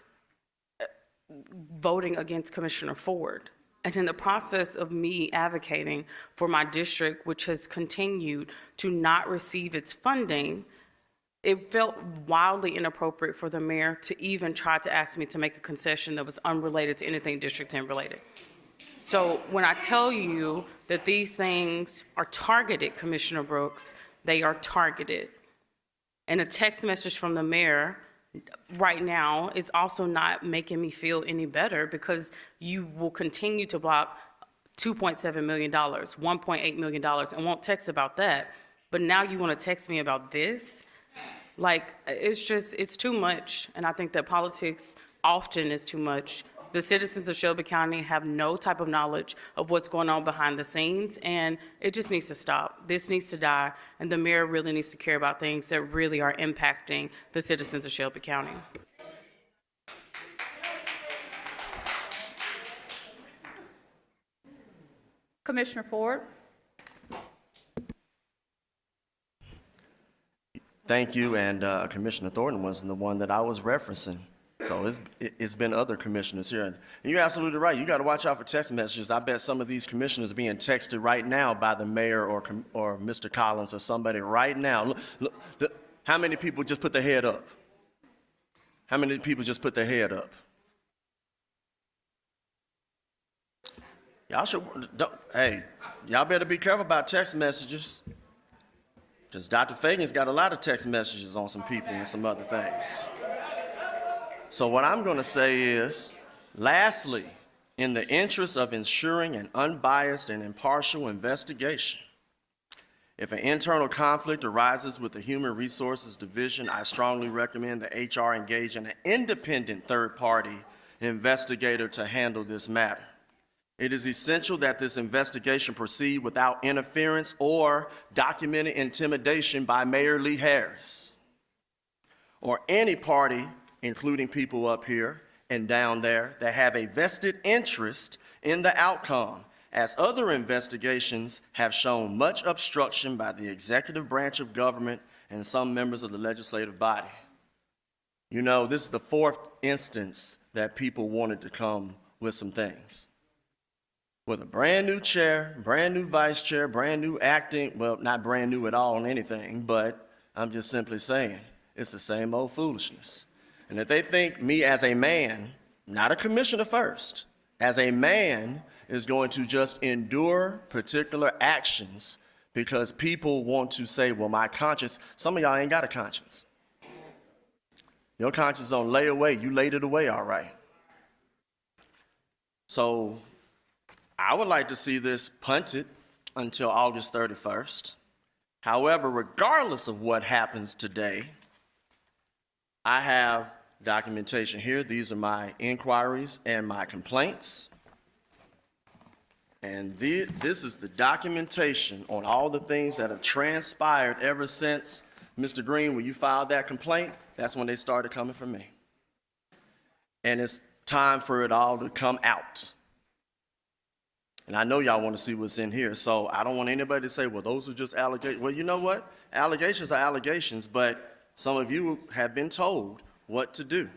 voting against Commissioner Ford. And in the process of me advocating for my district, which has continued to not receive its funding, it felt wildly inappropriate for the mayor to even try to ask me to make a concession that was unrelated to anything District 10 related. So when I tell you that these things are targeted, Commissioner Brooks, they are targeted. And a text message from the mayor right now is also not making me feel any better, because you will continue to block $2.7 million, $1.8 million, and won't text about that. But now you want to text me about this? Like, it's too much. And I think that politics often is too much. The citizens of Shelby County have no type of knowledge of what's going on behind the scenes, and it just needs to stop. This needs to die, and the mayor really needs to care about things that really are impacting the citizens of Shelby County. Commissioner Ford. Thank you, and Commissioner Thornton wasn't the one that I was referencing. So it's been other commissioners here. And you're absolutely right. You got to watch out for text messages. I bet some of these commissioners are being texted right now by the mayor or Mr. Collins or somebody right now. Look, how many people just put their head up? How many people just put their head up? Y'all better be careful about text messages. Because Dr. Fagan's got a lot of text messages on some people and some other things. So what I'm going to say is, lastly, in the interest of ensuring an unbiased and impartial investigation, if an internal conflict arises with the Human Resources Division, I strongly recommend that HR engage in an independent third-party investigator to handle this matter. It is essential that this investigation proceed without interference or documented intimidation by Mayor Lee Harris. or any party, including people up here and down there, that have a vested interest in the outcome, as other investigations have shown much obstruction by the executive branch of government and some members of the legislative body. You know, this is the fourth instance that people wanted to come with some things. With a brand new chair, brand new vice chair, brand new acting, well, not brand new at all on anything, but I'm just simply saying, it's the same old foolishness. And if they think me as a man, not a commissioner first, as a man is going to just endure particular actions because people want to say, well, my conscience, some of y'all ain't got a conscience. Your conscience is on layaway. You laid it away all right. So I would like to see this punted until August 31st. However, regardless of what happens today, I have documentation here. These are my inquiries and my complaints. And this is the documentation on all the things that have transpired ever since, Mr. Green, when you filed that complaint, that's when they started coming for me. And it's time for it all to come out. And I know y'all want to see what's in here, so I don't want anybody to say, well, those are just allegations. Well, you know what? Allegations are allegations, but some of you have been told what to do.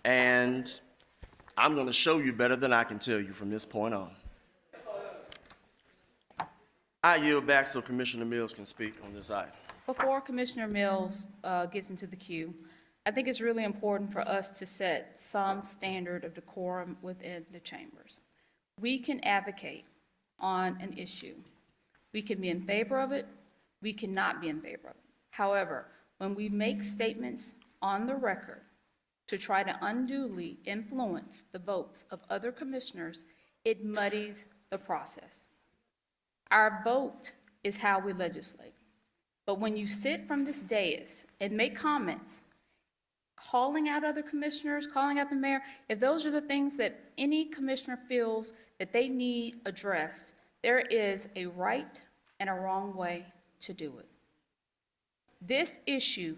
And I'm going to show you better than I can tell you from this point on. I yield back so Commissioner Mills can speak on this item. Before Commissioner Mills gets into the queue, I think it's really important for us to set some standard of decorum within the chambers. We can advocate on an issue. We can be in favor of it. We cannot be in favor of it. However, when we make statements on the record to try to unduly influence the votes of other commissioners, it muddies the process. Our vote is how we legislate. But when you sit from this dais and make comments, calling out other commissioners, calling out the mayor, if those are the things that any commissioner feels that they need addressed, there is a right and a wrong way to do it. This issue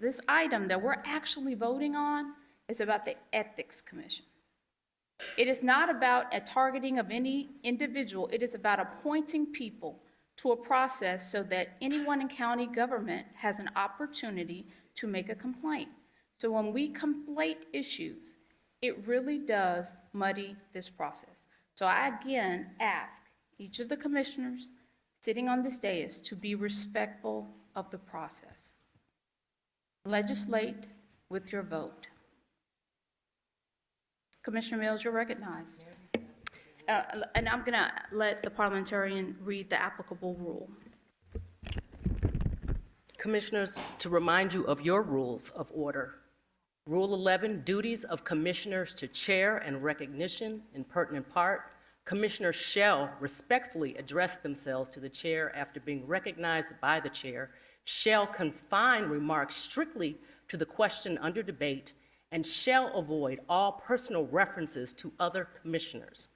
this item that we're actually voting on is about the Ethics Commission. It is not about a targeting of any individual. It is about appointing people to a process so that anyone in county government has an opportunity to make a complaint. So when we conflate issues, it really does muddy this process. So I again ask each of the commissioners sitting on this dais to be respectful of the process. Legislate with your vote. Commissioner Mills, you're recognized. And I'm going to let the parliamentarian read the applicable rule. Commissioners, to remind you of your rules of order. Rule 11, duties of commissioners to chair and recognition in pertinent part. Commissioners shall respectfully address themselves to the chair after being recognized by the chair, shall confine remarks strictly to the question under debate, and shall avoid all personal references to other commissioners.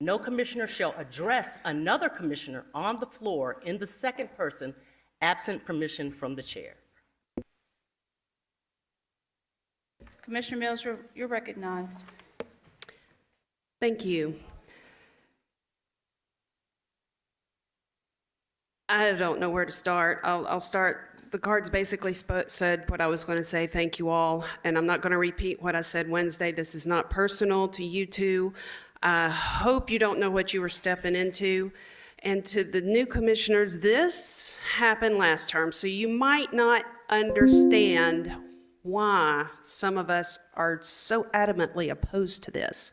No commissioner shall address another commissioner on the floor in the second person, absent permission from the chair. Commissioner Mills, you're recognized. Thank you. I don't know where to start. I'll start. The cards basically said what I was going to say. Thank you all. And I'm not going to repeat what I said Wednesday. This is not personal to you two. I hope you don't know what you were stepping into. And to the new commissioners, this happened last term, so you might not understand why some of us are so adamantly opposed to this.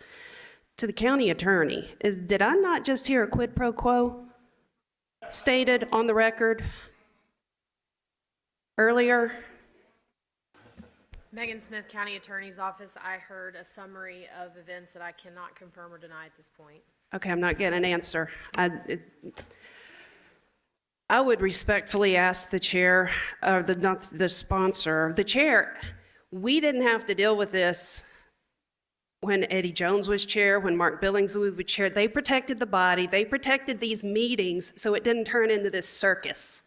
To the county attorney, did I not just hear a quid pro quo stated on the record earlier? Megan Smith, County Attorney's Office. I heard a summary of events that I cannot confirm or deny at this point. Okay, I'm not getting an answer. I would respectfully ask the chair, or not the sponsor, the chair. We didn't have to deal with this when Eddie Jones was chair, when Mark Billings was chair. They protected the body. They protected these meetings so it didn't turn into this circus.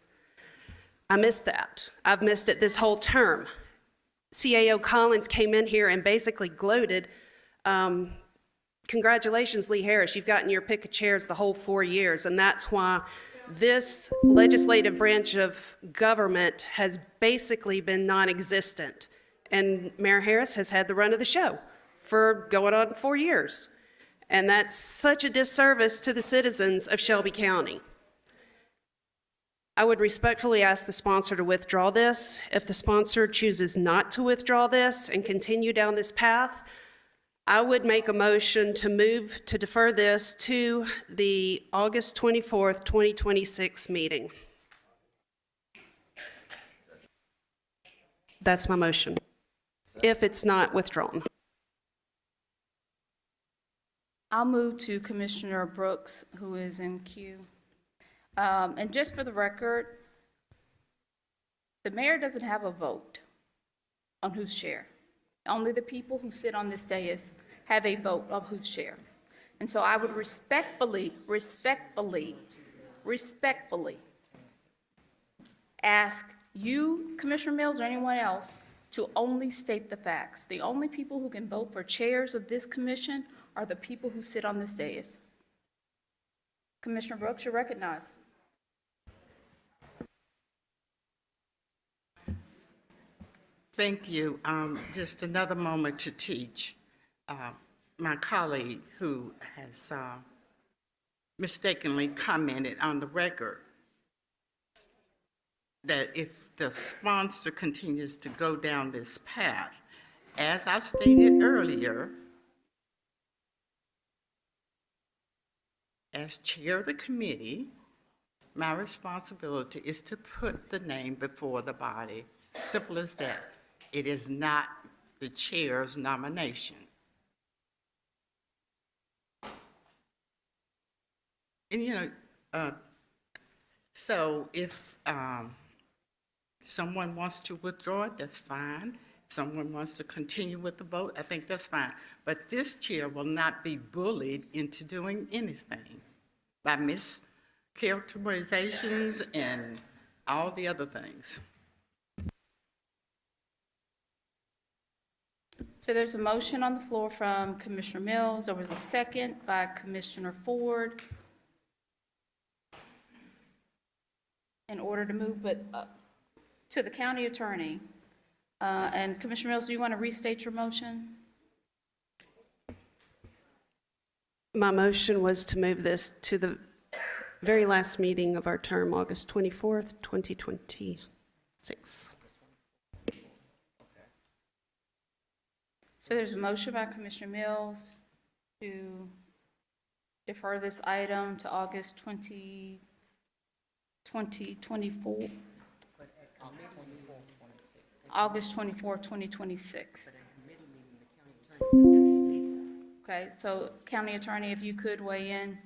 I missed that. I've missed it this whole term. CAO Collins came in here and basically gloated, congratulations, Lee Harris, you've gotten your pick of chairs the whole 4 years, and that's why this legislative branch of government has basically been non-existent. And Mayor Harris has had the run of the show for going on 4 years. And that's such a disservice to the citizens of Shelby County. I would respectfully ask the sponsor to withdraw this. If the sponsor chooses not to withdraw this and continue down this path, I would make a motion to move to defer this to the August 24th, 2026 meeting. That's my motion, if it's not withdrawn. I'll move to Commissioner Brooks, who is in queue. And just for the record, the mayor doesn't have a vote on who's chair. Only the people who sit on this dais have a vote of who's chair. And so I would respectfully ask you, Commissioner Mills, or anyone else, to only state the facts. The only people who can vote for chairs of this commission are the people who sit on this dais. Commissioner Brooks, you're recognized. Thank you. Just another moment to teach. My colleague who has mistakenly commented on the record that if the sponsor continues to go down this path, as I stated earlier, as chair of the committee, my responsibility is to put the name before the body. Simple as that. It is not the chair's nomination. And so if someone wants to withdraw it, that's fine. If someone wants to continue with the vote, I think that's fine. But this chair will not be bullied into doing anything by mischaracterizations and all the other things. So there's a motion on the floor from Commissioner Mills. There was a second by Commissioner Ford in order to move to the county attorney. And Commissioner Mills, do you want to restate your motion? My motion was to move this to the very last meeting of our term, August 24th, 2026. So there's a motion by Commissioner Mills to defer this item to August 2024. August 24, 2026. Okay, so County Attorney, if you could weigh in.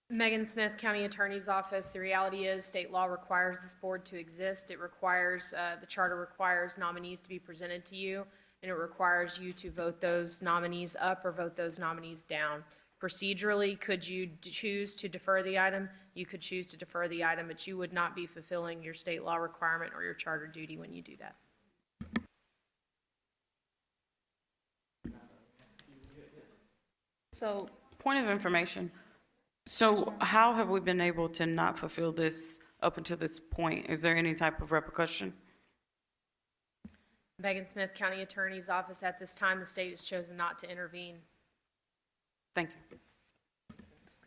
Megan Smith, County Attorney's Office. The reality is state law requires this board to exist. It requires, the charter requires nominees to be presented to you, and it requires you to vote those nominees up or vote those nominees down. Procedurally, could you choose to defer the item? You could choose to defer the item, but you would not be fulfilling your state law requirement or your charter duty when you do that. So, point of information. So how have we been able to not fulfill this up until this point? Is there any type of repercussion? Megan Smith, County Attorney's Office. At this time, the state has chosen not to intervene. Thank you.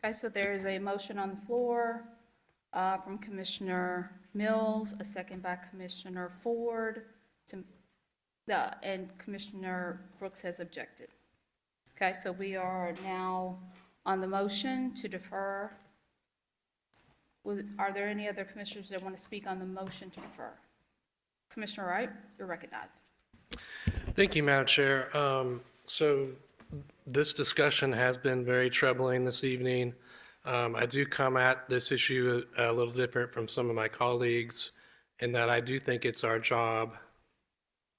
okay, so there is a motion on the floor from Commissioner Mills, a second by Commissioner Ford, and Commissioner Brooks has objected. Okay, so we are now on the motion to defer. Are there any other commissioners that want to speak on the motion to defer? Commissioner Wright, you're recognized. Thank you, Madam Chair. So this discussion has been very troubling this evening. I do come at this issue a little different from some of my colleagues in that I do think it's our job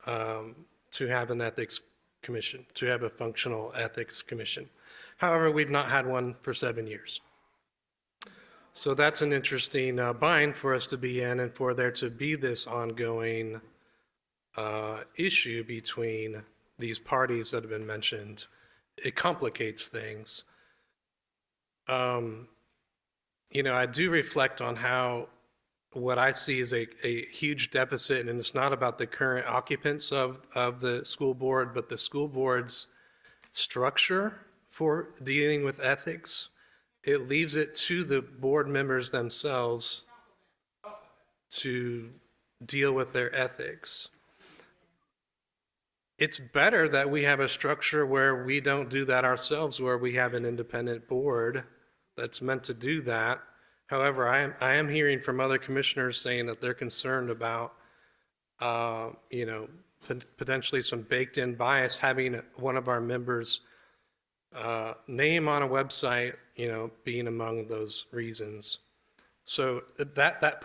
to have an ethics commission, to have a functional ethics commission. However, we've not had one for 7 years. So that's an interesting bind for us to be in, and for there to be this ongoing issue between these parties that have been mentioned. It complicates things. I do reflect on how what I see is a huge deficit, and it's not about the current occupants of the school board, but the school board's structure for dealing with ethics. It leaves it to the board members themselves to deal with their ethics. It's better that we have a structure where we don't do that ourselves, where we have an independent board that's meant to do that. However, I am hearing from other commissioners saying that they're concerned about, potentially some baked-in bias, having one of our members' name on a website, being among those reasons. So that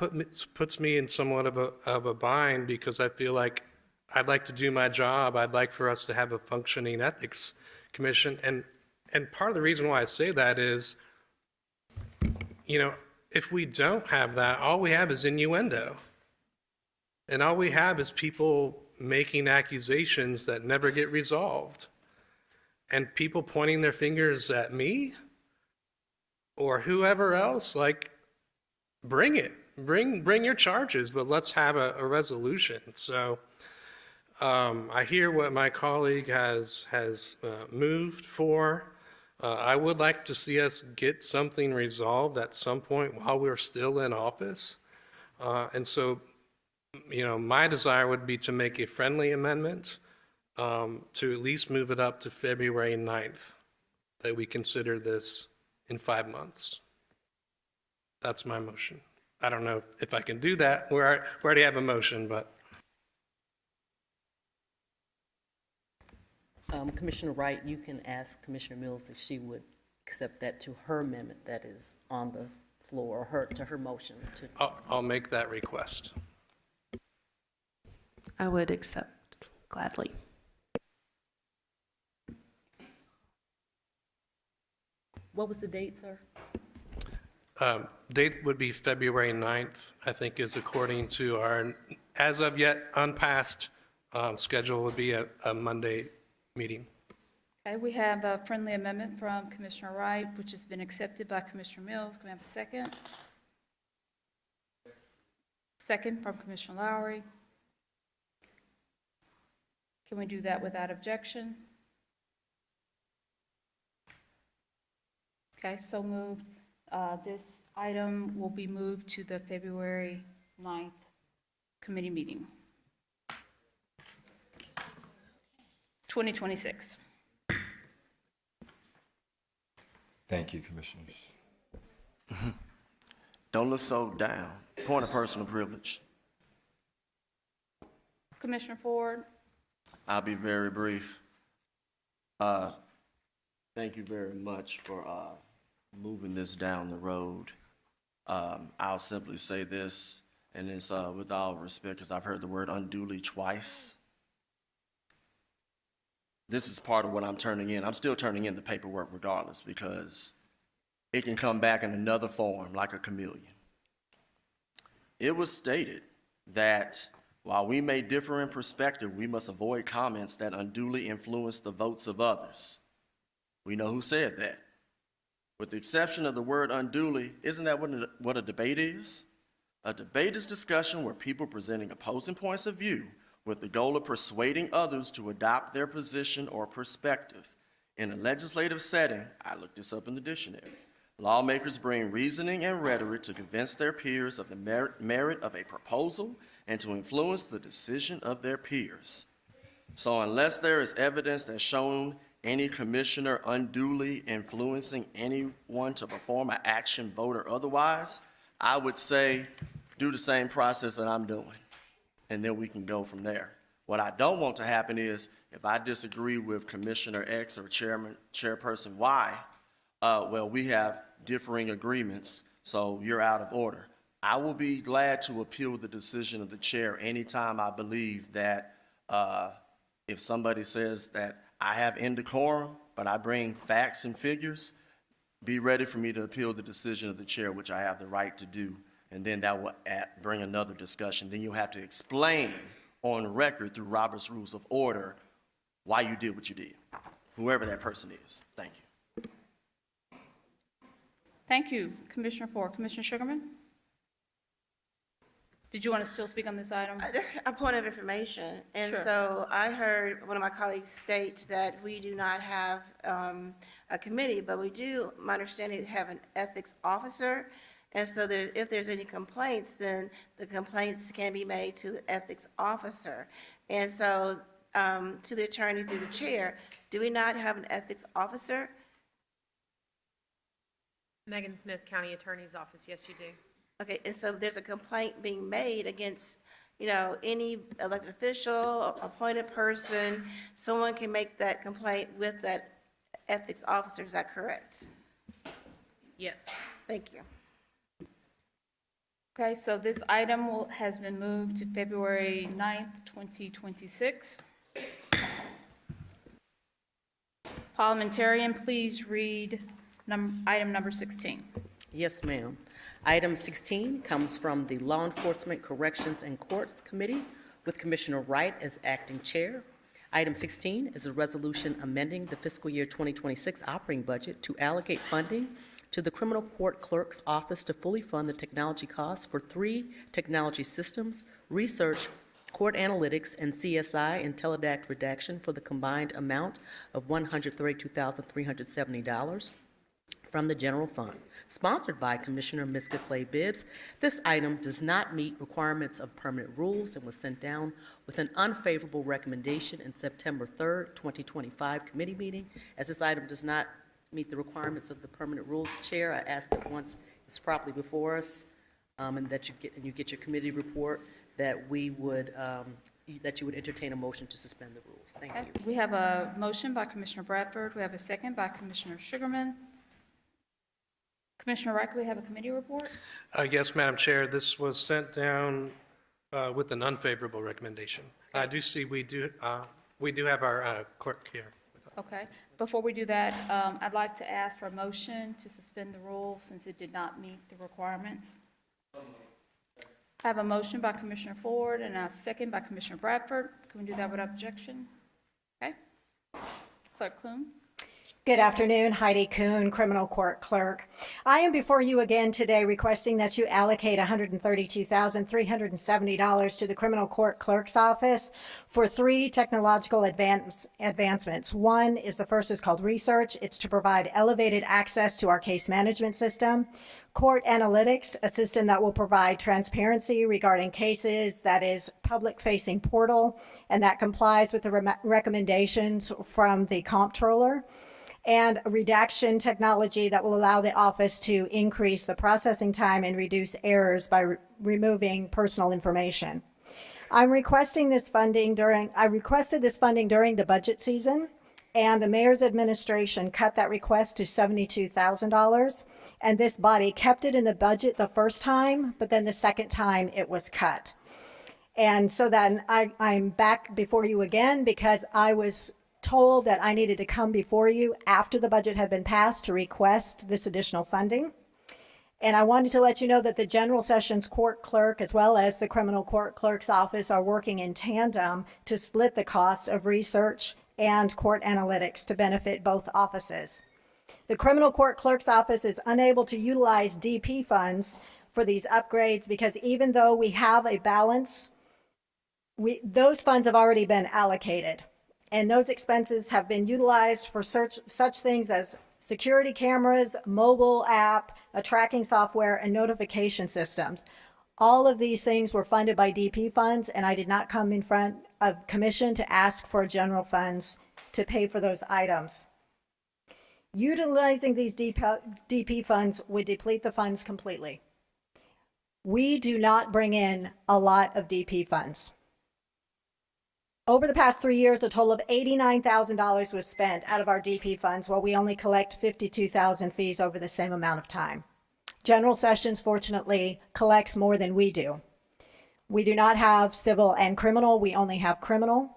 puts me in somewhat of a bind, because I feel like I'd like to do my job. I'd like for us to have a functioning ethics commission. And part of the reason why I say that is, if we don't have that, all we have is innuendo. And all we have is people making accusations that never get resolved. And people pointing their fingers at me or whoever else, like, bring it. Bring your charges, but let's have a resolution. So I hear what my colleague has moved for. I would like to see us get something resolved at some point while we're still in office. And so, my desire would be to make a friendly amendment to at least move it up to February 9th, that we consider this in 5 months. That's my motion. I don't know if I can do that. We already have a motion, but. Commissioner Wright, you can ask Commissioner Mills if she would accept that to her amendment that is on the floor, or to her motion. I'll make that request. I would accept gladly. What was the date, sir? Date would be February 9th, I think, is according to our, as of yet, unpassed schedule would be a Monday meeting. Okay, we have a friendly amendment from Commissioner Wright, which has been accepted by Commissioner Mills. Can we have a second? Second from Commissioner Lowry. Can we do that without objection? Okay, so moved. This item will be moved to the February 9th committee meeting. 2026. Thank you, Commissioners. Don't look so down. Point of personal privilege. Commissioner Ford. I'll be very brief. Thank you very much for moving this down the road. I'll simply say this, and it's with all respect, because I've heard the word unduly twice. This is part of what I'm turning in. I'm still turning in the paperwork regardless, because it can come back in another form like a chameleon. It was stated that while we may differ in perspective, we must avoid comments that unduly influence the votes of others. We know who said that. With the exception of the word unduly, isn't that what a debate is? A debate is discussion where people presenting opposing points of view with the goal of persuading others to adopt their position or perspective. In a legislative setting, I looked this up in the dictionary, lawmakers bring reasoning and rhetoric to convince their peers of the merit of a proposal and to influence the decision of their peers. So unless there is evidence that shown any commissioner unduly influencing anyone to perform an action, vote, or otherwise, I would say do the same process that I'm doing, and then we can go from there. What I don't want to happen is if I disagree with Commissioner X or Chairperson Y, well, we have differing agreements, so you're out of order. I will be glad to appeal the decision of the chair anytime I believe that if somebody says that I have indecorum, but I bring facts and figures, be ready for me to appeal the decision of the chair, which I have the right to do, and then that will bring another discussion. Then you'll have to explain on record through Robert's Rules of Order why you did what you did, whoever that person is. Thank you. Thank you, Commissioner Ford. Commissioner Sugarman? Did you want to still speak on this item? A point of information. And Sure. so I heard one of my colleagues state that we do not have a committee, but we do, my understanding is have an ethics officer. And so if there's any complaints, then the complaints can be made to the ethics officer. And so to the attorney through the chair, do we not have an ethics officer? Megan Smith, County Attorney's Office, yes, you do. Okay, and so there's a complaint being made against, any elected official, appointed person, someone can make that complaint with that ethics officer, is that correct? Yes. Thank you. Okay, so this item has been moved to February 9th, 2026. Parliamentarian, please read item number 16. Yes, ma'am. Item 16 comes from the Law Enforcement, Corrections, and Courts Committee with Commissioner Wright as acting chair. Item 16 is a resolution amending the fiscal year 2026 operating budget to allocate funding to the Criminal Court Clerk's Office to fully fund the technology costs for 3 technology systems, research, court analytics, and CSI and teledact redaction for the combined amount of $132,370 from the general fund. Sponsored by Commissioner Miska Clay Bibbs, this item does not meet requirements of permanent rules and was sent down with an unfavorable recommendation in September 3rd, 2025 committee meeting. As this item does not meet the requirements of the permanent rules, Chair, I ask that once it's properly before us and that you get your committee report, that we would that you would entertain a motion to suspend the rules. Thank you. We have a motion by Commissioner Bradford. We have a second by Commissioner Sugarman. Commissioner Wright, we have a committee report? Yes, Madam Chair, this was sent down with an unfavorable recommendation. I do see we do have our clerk here. Okay. Before we do that, I'd like to ask for a motion to suspend the rule since it did not meet the requirements. I have a motion by Commissioner Ford and a second by Commissioner Bradford. Can we do that without objection? Okay. Clerk Clune. Good afternoon, Heidi Kuhn, Criminal Court Clerk. I am before you again today requesting that you allocate $132,370 to the Criminal Court Clerk's Office for 3 technological advancements. One is the first is called research. It's to provide elevated access to our case management system. Court analytics, a system that will provide transparency regarding cases, that is public-facing portal, and that complies with the recommendations from the comptroller. And a redaction technology that will allow the office to increase the processing time and reduce errors by removing personal information. I requested this funding during the budget season, and the mayor's administration cut that request to $72,000. And this body kept it in the budget the first time, but then the second time it was cut. And so then I'm back before you again because I was told that I needed to come before you after the budget had been passed to request this additional funding. And I wanted to let you know that the General Sessions Court Clerk as well as the Criminal Court Clerk's Office are working in tandem to split the costs of research and court analytics to benefit both offices. The Criminal Court Clerk's Office is unable to utilize DP funds for these upgrades because even though we have a balance, those funds have already been allocated. And those expenses have been utilized for such things as security cameras, mobile app, a tracking software, and notification systems. All of these things were funded by DP funds, and I did not come in front of commission to ask for general funds to pay for those items. Utilizing these DP funds would deplete the funds completely. We do not bring in a lot of DP funds. Over the past 3 years, a total of $89,000 was spent out of our DP funds, while we only collect $52,000 fees over the same amount of time. General Sessions, fortunately, collects more than we do. We do not have civil and criminal, we only have criminal.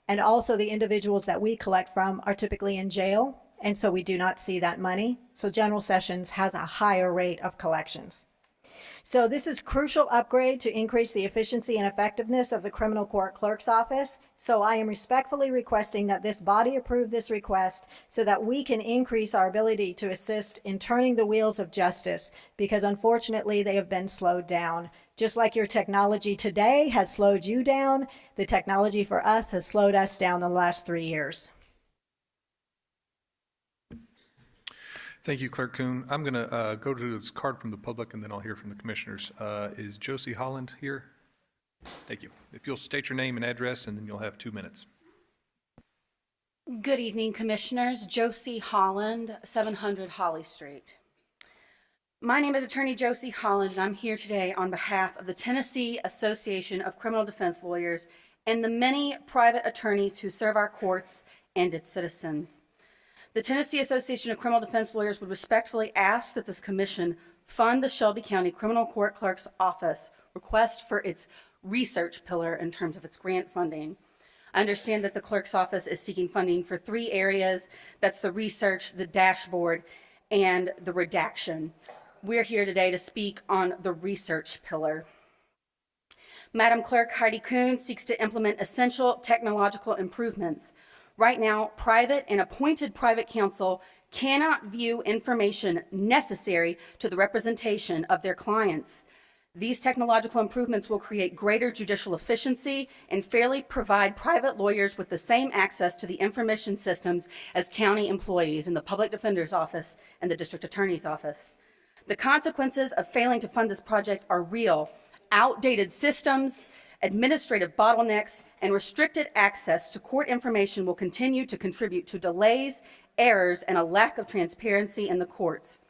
And also the individuals that we collect from are typically in jail, and so we do not see that money. So general sessions has a higher rate of collections. So this is crucial upgrade to increase the efficiency and effectiveness of the criminal court clerk's office. So I am respectfully requesting that this body approve this request so that we can increase our ability to assist in turning the wheels of justice, because unfortunately they have been slowed down. Just like your technology today has slowed you down, the technology for us has slowed us down the last 3 years. Thank you, Clerk Kuhn. I'm going to go to this card from the public, and then I'll hear from the commissioners. Is Josie Holland here? Thank you. If you'll state your name and address, and then you'll have 2 minutes. Good evening, Commissioners. Josie Holland, 700 Holly Street. My name is Attorney Josie Holland, and I'm here today on behalf of the Tennessee Association of Criminal Defense Lawyers and the many private attorneys who serve our courts and its citizens. The Tennessee Association of Criminal Defense Lawyers would respectfully ask that this commission fund the Shelby County Criminal Court Clerk's Office request for its research pillar in terms of its grant funding. I understand that the clerk's office is seeking funding for 3 areas. That's the research, the dashboard, and the redaction. We're here today to speak on the research pillar. Madam Clerk Heidi Kuhn seeks to implement essential technological improvements. Right now, private and appointed private counsel cannot view information necessary to the representation of their clients. These technological improvements will create greater judicial efficiency and fairly provide private lawyers with the same access to the information systems as county employees in the Public Defender's Office and the District Attorney's Office. The consequences of failing to fund this project are real. Outdated systems, administrative bottlenecks, and restricted access to court information will continue to contribute to delays, errors, and a lack of transparency in the courts.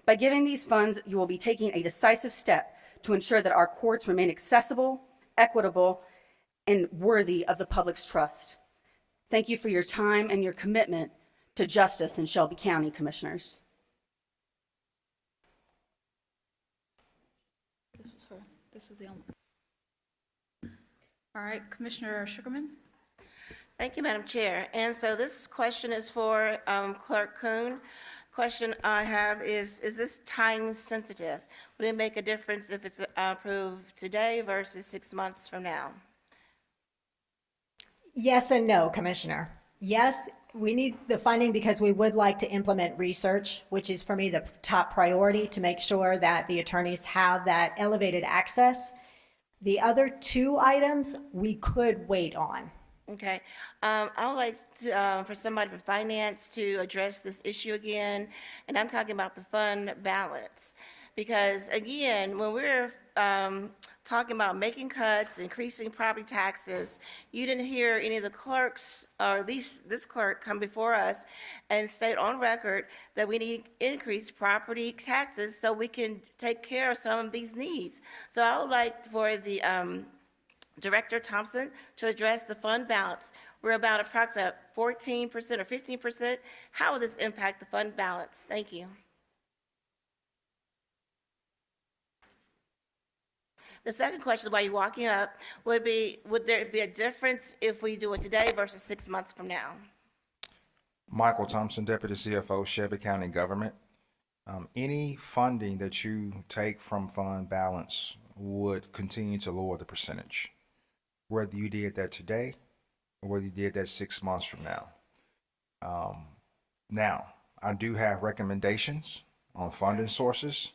By giving these funds, you will be taking a decisive step to ensure that our courts remain accessible, equitable, and worthy of the public's trust. Thank you for your time and your commitment to justice in Shelby County, Commissioners. This was her. This was the only. All right, Commissioner Sugarman. Thank you, Madam Chair. And so this question is for Clerk Kuhn. Question I have is this time sensitive? Would it make a difference if it's approved today versus 6 months from now? Yes and no, Commissioner. Yes, we need the funding because we would like to implement research, which is for me the top priority to make sure that the attorneys have that elevated access. The other 2 items we could wait on. Okay. I would like to, for somebody from finance to address this issue again, and I'm talking about the fund balance. Because again, when we're talking about making cuts, increasing property taxes, you didn't hear any of the clerks, or at least this clerk, come before us and state on record that we need increased property taxes so we can take care of some of these needs. So I would like for the Director Thompson to address the fund balance. We're about approximately 14% or 15%. How will this impact the fund balance? Thank you. The second question while you're walking up would be, would there be a difference if we do it today versus 6 months from now? Michael Thompson, Deputy CFO, Shelby County Government. Any funding that you take from fund balance would continue to lower the percentage, whether you did that today or whether you did that 6 months from now. Now, I do have recommendations on funding sources.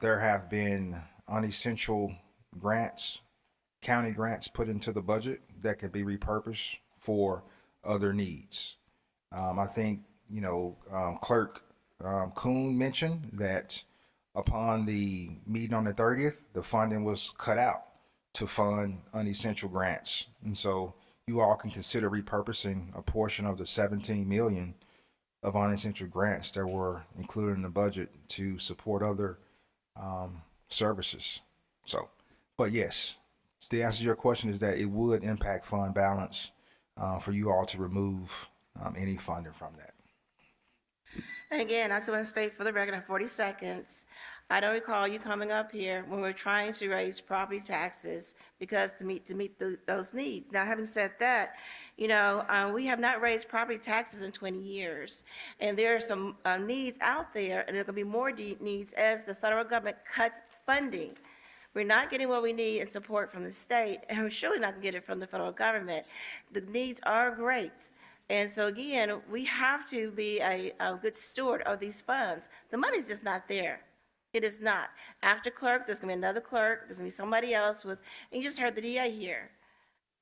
There have been unessential grants, county grants put into the budget that could be repurposed for other needs. I think, Clerk Kuhn mentioned that upon the meeting on the 30th, the funding was cut out to fund unessential grants. And so you all can consider repurposing a portion of the 17 million of unessential grants that were included in the budget to support other services. So, but yes, the answer to your question is that it would impact fund balance for you all to remove any funding from that. And again, I just want to state for the record, I have 40 seconds. I don't recall you coming up here when we're trying to raise property taxes because to meet those needs. Now, having said that, we have not raised property taxes in 20 years. And there are some needs out there, and there are going to be more needs as the federal government cuts funding. We're not getting what we need in support from the state, and we're surely not going to get it from the federal government. The needs are great. And so again, we have to be a good steward of these funds. The money's just not there. It is not. After clerk, there's gonna be another clerk, there's gonna be somebody else and you just heard the DA here.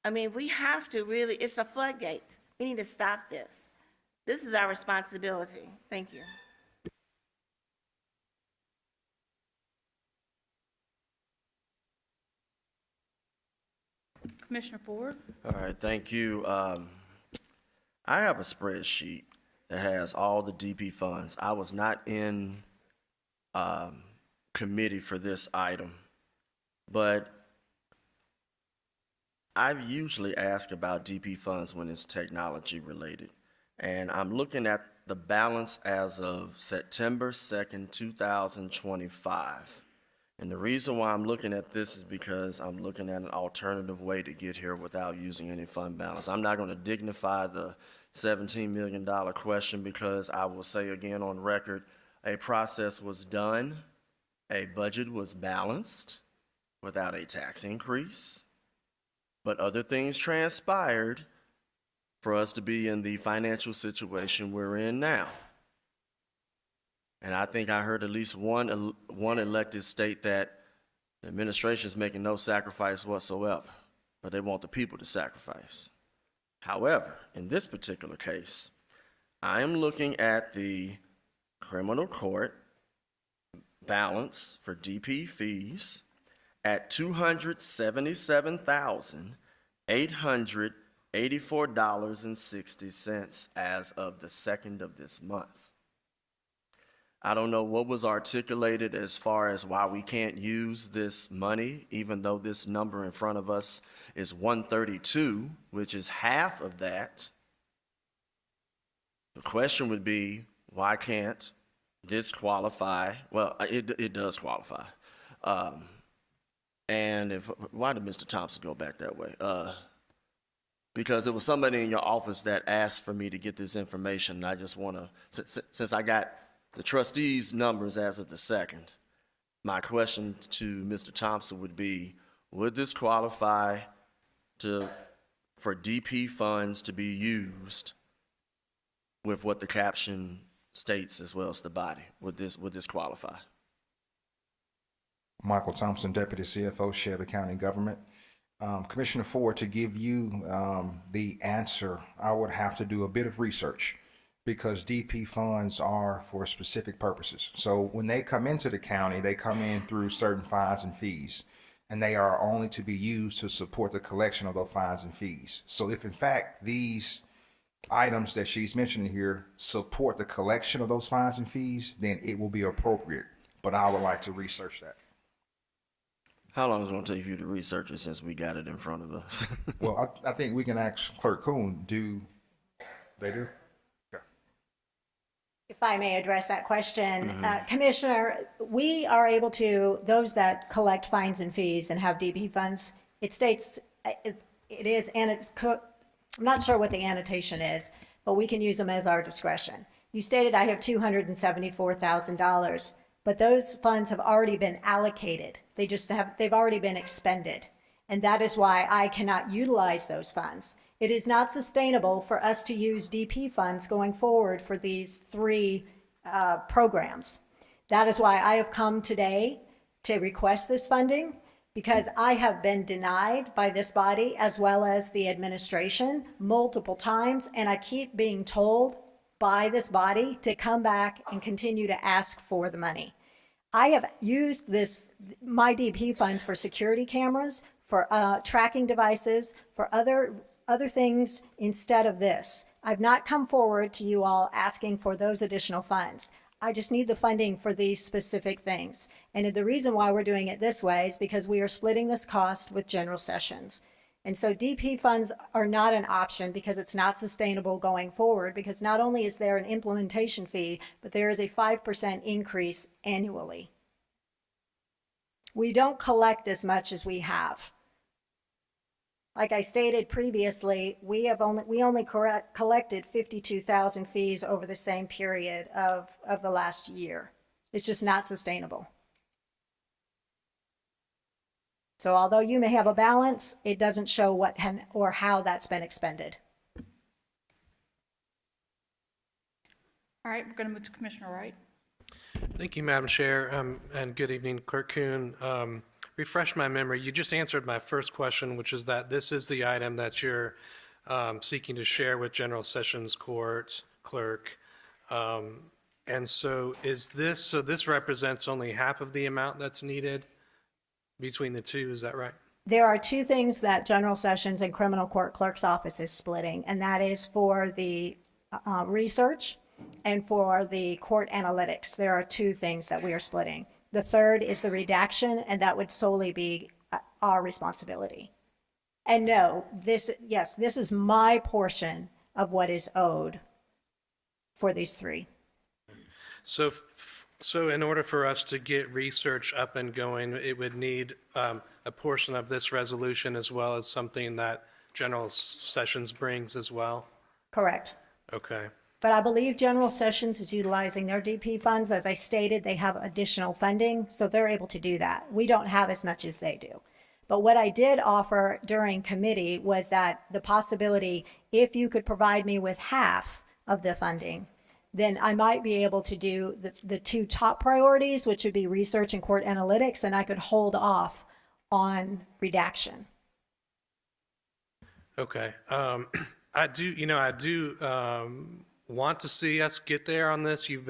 I mean, we have to really, it's a floodgate. We need to stop this. This is our responsibility. Thank you. Commissioner Ford? All right, thank you. I have a spreadsheet that has all the DP funds. I was not in committee for this item, but I usually ask about DP funds when it's technology related. And I'm looking at the balance as of September 2nd, 2025. And the reason why I'm looking at this is because I'm looking at an alternative way to get here without using any fund balance. I'm not going to dignify the $17 million question because I will say again on record, a process was done, a budget was balanced without a tax increase, but other things transpired for us to be in the financial situation we're in now. And I think I heard at least one elected state that the administration is making no sacrifice whatsoever, but they want the people to sacrifice. However, in this particular case, I am looking at the criminal court balance for DP fees at $277,884.60 as of the 2nd of this month. I don't know what was articulated as far as why we can't use this money, even though this number in front of us is 132, which is half of that. The question would be, why can't this qualify? Well, it does qualify. And why did Mr. Thompson go back that way? Because it was somebody in your office that asked for me to get this information, and I just want to, since I got the trustees' numbers as of the 2nd, my question to Mr. Thompson would be, would this qualify for DP funds to be used with what the caption states as well as the body? Would this qualify? Michael Thompson, Deputy CFO, Shelby County Government. Commissioner Ford, to give you the answer, I would have to do a bit of research, because DP funds are for specific purposes. So when they come into the county, they come in through certain fines and fees, and they are only to be used to support the collection of those fines and fees. So if in fact these items that she's mentioning here support the collection of those fines and fees, then it will be appropriate. But I would like to research that. How long is it going to take you to research it since we got it in front of us? Well, I think we can ask Clerk Kuhn, do they do? If I may address that question, Commissioner, we are able to, those that collect fines and fees and have DP funds, it states, it is, and it's, I'm not sure what the annotation is, but we can use them as our discretion. You stated I have $274,000, but those funds have already been allocated. They've already been expended. And that is why I cannot utilize those funds. It is not sustainable for us to use DP funds going forward for these three programs. That is why I have come today to request this funding, because I have been denied by this body as well as the administration multiple times, and I keep being told by this body to come back and continue to ask for the money. I have used my DP funds for security cameras, for tracking devices, for other things instead of this. I've not come forward to you all asking for those additional funds. I just need the funding for these specific things. And the reason why we're doing it this way is because we are splitting this cost with general sessions. And so DP funds are not an option because it's not sustainable going forward, because not only is there an implementation fee, but there is a 5% increase annually. We don't collect as much as we have. Like I stated previously, we only collected 52,000 fees over the same period of the last year. It's just not sustainable. So although you may have a balance, it doesn't show what or how that's been expended. All right, we're going to move to Commissioner Wright. Thank you, Madam Chair, and good evening, Clerk Kuhn. Refresh my memory. You just answered my first question, which is that this is the item that you're seeking to share with General Sessions Court Clerk. And so this represents only half of the amount that's needed between the two, is that right? There are two things that General Sessions and Criminal Court Clerk's Office is splitting, and that is for the research and for the court analytics. There are two things that we are splitting. The third is the redaction, and that would solely be our responsibility. And no, this is my portion of what is owed for these three. So in order for us to get research up and going, it would need a portion of this resolution as well as something that General Sessions brings as well? Correct. Okay. But I believe General Sessions is utilizing their DP funds. As I stated, they have additional funding, so they're able to do that. We don't have as much as they do. But what I did offer during committee was that the possibility, if you could provide me with half of the funding, then I might be able to do the two top priorities, which would be research and court analytics, and I could hold off on redaction. Okay. I do want to see us get there on this. You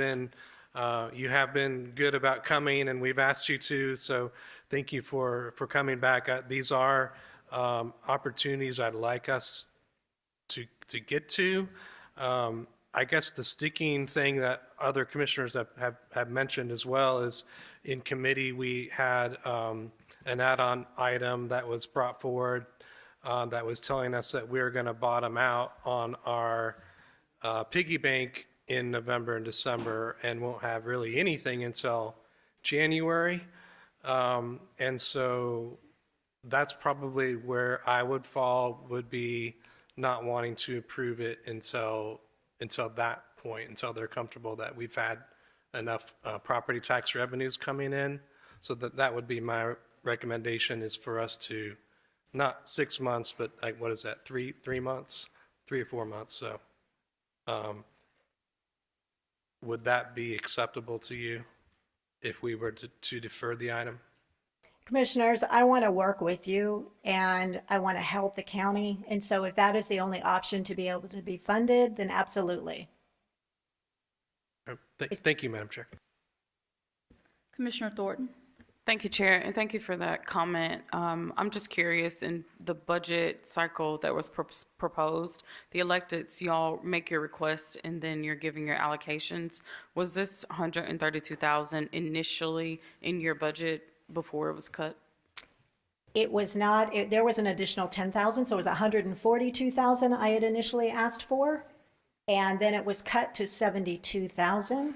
have been good about coming, and we've asked you to, so thank you for coming back. These are opportunities I'd like us to get to. I guess the sticking thing that other commissioners have mentioned as well is in committee we had an add-on item that was brought forward that was telling us that we're going to bottom out on our piggy bank in November and December and won't have really anything until January. And so that's probably where I would fall, would be not wanting to approve it until that point, until they're comfortable that we've had enough property tax revenues coming in. So that would be my recommendation, is for us to, not 6 months, but like, what is that, 3 months, 3 or 4 months. So would that be acceptable to you if we were to defer the item? Commissioners, I want to work with you and I want to help the county. And so if that is the only option to be able to be funded, then absolutely. Thank you, Madam Chair. Commissioner Thornton. Thank you, Chair, and thank you for that comment. I'm just curious, in the budget cycle that was proposed, the electeds, y'all make your requests and then you're giving your allocations. Was this $132,000 initially in your budget before it was cut? It was not. There was an additional 10,000, so it was 142,000 I had initially asked for, and then it was cut to 72,000.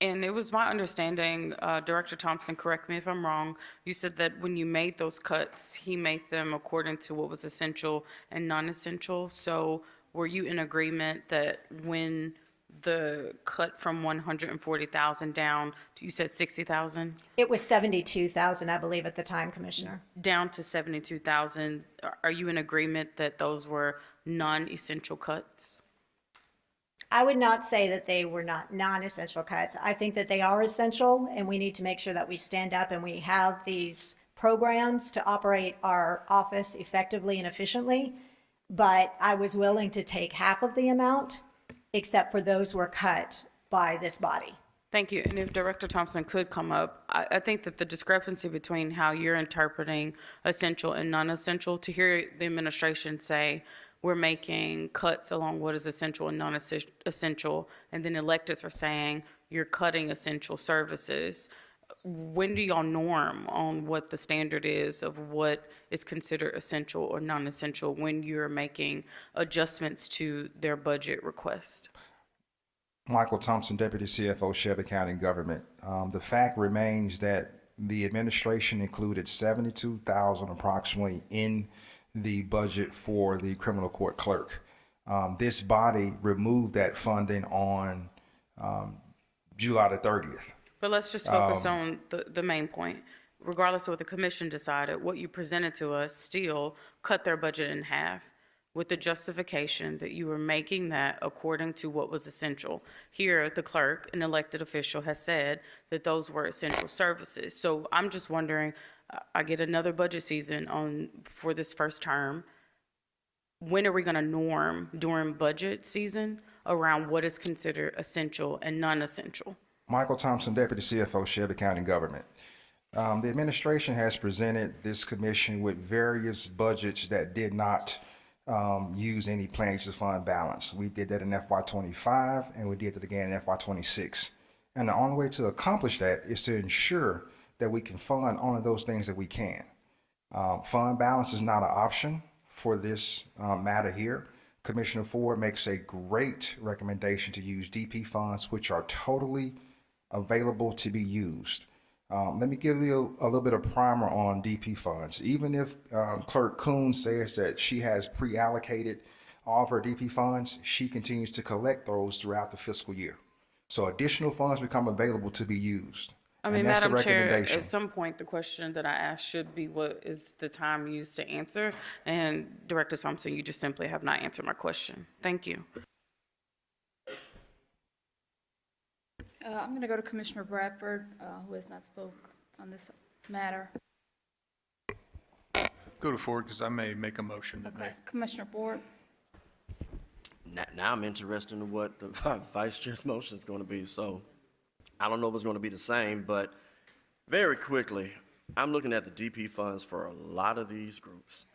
And it was my understanding, Director Thompson, correct me if I'm wrong, you said that when you made those cuts, he made them according to what was essential and non-essential. So were you in agreement that when the cut from 140,000 down, you said 60,000? It was 72,000, I believe, at the time, Commissioner. Down to 72,000. Are you in agreement that those were non-essential cuts? I would not say that they were not non-essential cuts. I think that they are essential, and we need to make sure that we stand up and we have these programs to operate our office effectively and efficiently. But I was willing to take half of the amount, except for those were cut by this body. Thank you. And if Director Thompson could come up, I think that the discrepancy between how you're interpreting essential and non-essential, to hear the administration say, we're making cuts along what is essential and non-essential, and then electeds are saying you're cutting essential services. when do y'all norm on what the standard is of what is considered essential or non-essential when you're making adjustments to their budget request? Michael Thompson, Deputy CFO, Shelby County Government. The fact remains that the administration included $72,000 approximately in the budget for the criminal court clerk. This body removed that funding on July the 30th. But let's just focus on the main point. Regardless of what the commission decided, what you presented to us still cut their budget in half with the justification that you were making that according to what was essential. Here, the clerk, an elected official, has said that those were essential services. So I'm just wondering, I get another budget season for this first term. When are we going to norm during budget season around what is considered essential and non-essential? Michael Thompson, Deputy CFO, Shelby County Government. The administration has presented this commission with various budgets that did not use any planned use fund balance. We did that in FY25 and we did it again in FY26. And the only way to accomplish that is to ensure that we can fund only those things that we can. Fund balance is not an option for this matter here. Commissioner Ford makes a great recommendation to use DP funds, which are totally available to be used. Let me give you a little bit of primer on DP funds. Even if Clerk Kuhn says that she has pre-allocated all of her DP funds, she continues to collect those throughout the fiscal year. So additional funds become available to be used. I And mean, that's the Madam Chair, recommendation. at some point, the question that I asked should be what is the time used to answer? And Director Thompson, you just simply have not answered my question. Thank you. I'm going to go to Commissioner Bradford, who has not spoke on this matter. Go to Ford, because I may make a motion today. Okay, Commissioner Ford. Now I'm interested in what the vice chair's motion is going to be. So I don't know if it's going to be the same, but very quickly, I'm looking at the DP funds for a lot of these groups.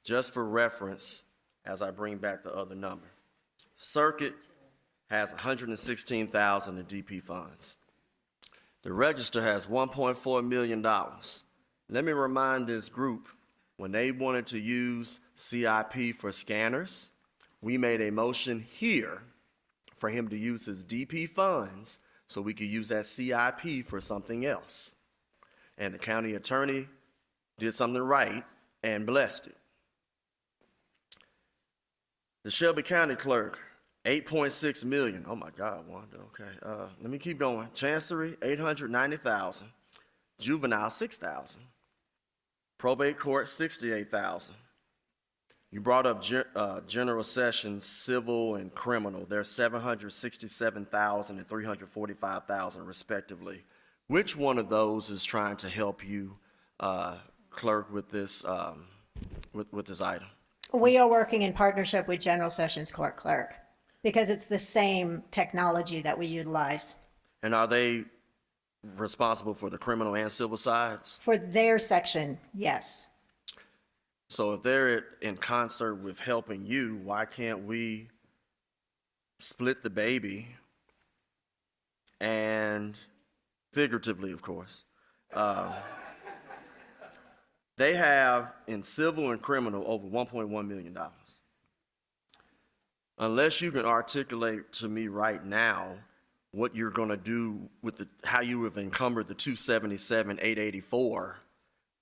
Just for reference, as I bring back the other number, Circuit has $116,000 in DP funds. The Register has $1.4 million. Let me remind this group, when they wanted to use CIP for scanners, we made a motion here for him to use his DP funds so we could use that CIP for something else. And the county attorney did something right and blessed it. The Shelby County Clerk, $8.6 million. Oh my God, Wanda, okay. Let me keep going. Chancery, $890,000. Juvenile, $6,000. Probate Court, $68,000. You brought up General Sessions, Civil and Criminal. They're $767,000 and $345,000 respectively. Which one of those is trying to help you, Clerk, with this, with this item? We are working in partnership with General Sessions Court Clerk because it's the same technology that we utilize. And are they responsible for the criminal and civil sides? For their section, yes. So if they're in concert with helping you, why can't we split the baby and, figuratively, of course, they have in civil and criminal over $1.1 million. Unless you can articulate to me right now what you're going to do with how you have encumbered the 277,884,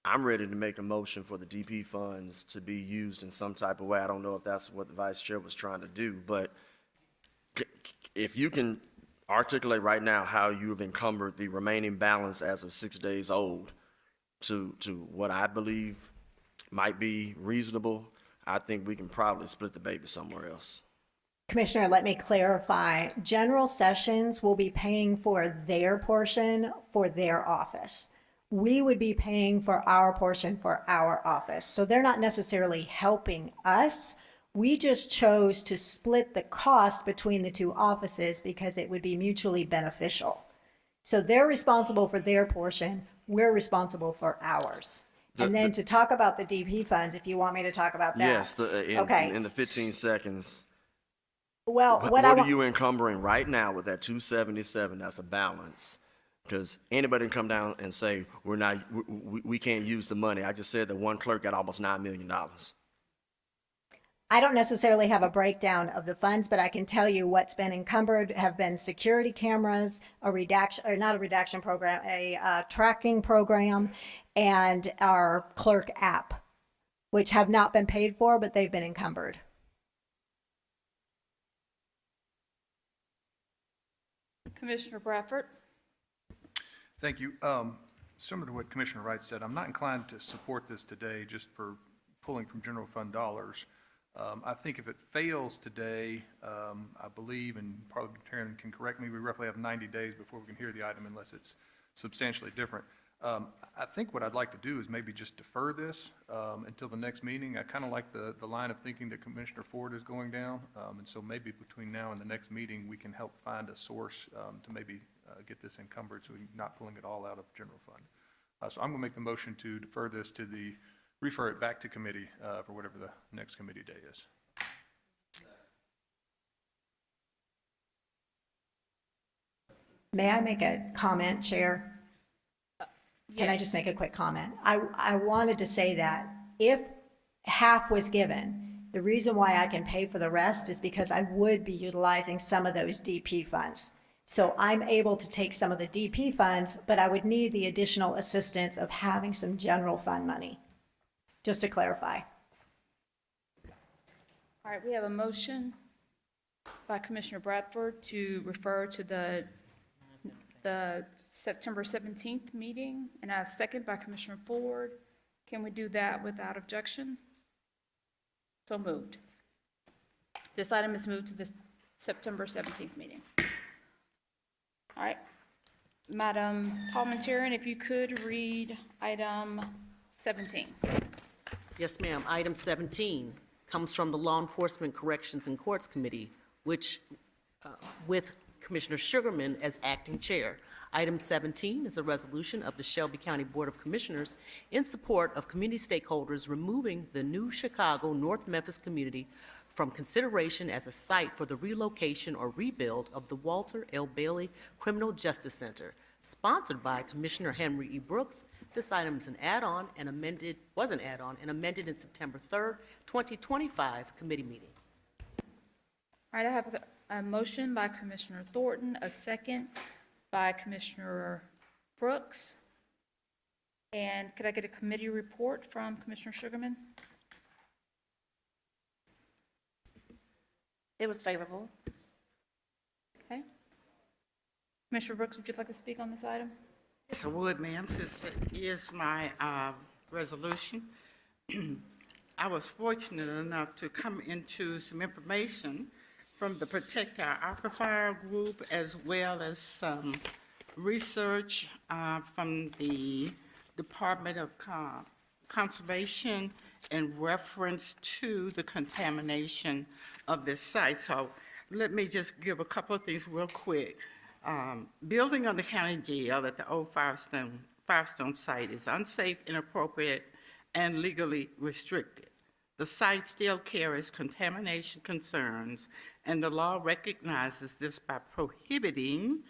I'm ready to make a motion for the DP funds to be used in some type of way. I don't know if that's what the vice chair was trying to do, but if you can articulate right now how you have encumbered the remaining balance as of 6 days old to what I believe might be reasonable, I think we can probably split the baby somewhere else. Commissioner, let me clarify. General Sessions will be paying for their portion for their office. We would be paying for our portion for our office. So they're not necessarily helping us. We just chose to split the cost between the two offices because it would be mutually beneficial. So they're responsible for their portion. We're responsible for ours. And then to talk about the DP funds, if you want me to talk about that. Yes, in the 15 seconds. Well, what are you encumbering right now with that 277? That's a balance. Because anybody can come down and say, we can't use the money. I just said that one clerk got almost $9 million. I don't necessarily have a breakdown of the funds, but I can tell you what's been encumbered have been security cameras, a redaction, or not a redaction program, a tracking program, and our clerk app, which have not been paid for, but they've been encumbered. Commissioner Bradford? Thank you. Similar to what Commissioner Wright said, I'm not inclined to support this today just for pulling from general fund dollars. I think if it fails today, I believe, and parliamentarian can correct me, we roughly have 90 days before we can hear the item unless it's substantially different. I think what I'd like to do is maybe just defer this until the next meeting. I kind of like the line of thinking that Commissioner Ford is going down, and so maybe between now and the next meeting, we can help find a source to maybe get this encumbered so we're not pulling it all out of general fund. So I'm going to make the motion to defer this to refer it back to committee for whatever the next committee day is. May I make a comment, Chair? Can I just make a quick comment? I wanted to say that if half was given, the reason why I can pay for the rest is because I would be utilizing some of those DP funds. So I'm able to take some of the DP funds, but I would need the additional assistance of having some general fund money, just to clarify. All right, we have a motion by Commissioner Bradford to refer to the September 17th meeting, and I have a second by Commissioner Ford. Can we do that without objection? So moved. This item is moved to the September 17th meeting. All right. Madam Parliamentarian, if you could read item 17. Yes, ma'am. Item 17 comes from the Law Enforcement Corrections and Courts Committee, which, with Commissioner Sugarman as acting chair. Item 17 is a resolution of the Shelby County Board of Commissioners in support of community stakeholders removing the new Chicago North Memphis community from consideration as a site for the relocation or rebuild of the Walter L. Bailey Criminal Justice Center, sponsored by Commissioner Henry E. Brooks. This item is an add-on and amended in September 3rd, 2025 committee meeting. All right, I have a motion by Commissioner Thornton, a second by Commissioner Brooks. And could I get a committee report from Commissioner Sugarman? It was favorable. Okay. Commissioner Brooks, would you like to speak on this item? Yes, I would, ma'am, since it is my resolution. I was fortunate enough to come into some information from the Protect Our Aquifer group, as well as some research from the Department of Conservation in reference to the contamination of this site. So let me just give a couple of things real quick. Building on the county jail at the old Firestone site is unsafe, inappropriate, and legally restricted. The site still carries contamination concerns, and the law recognizes this by prohibiting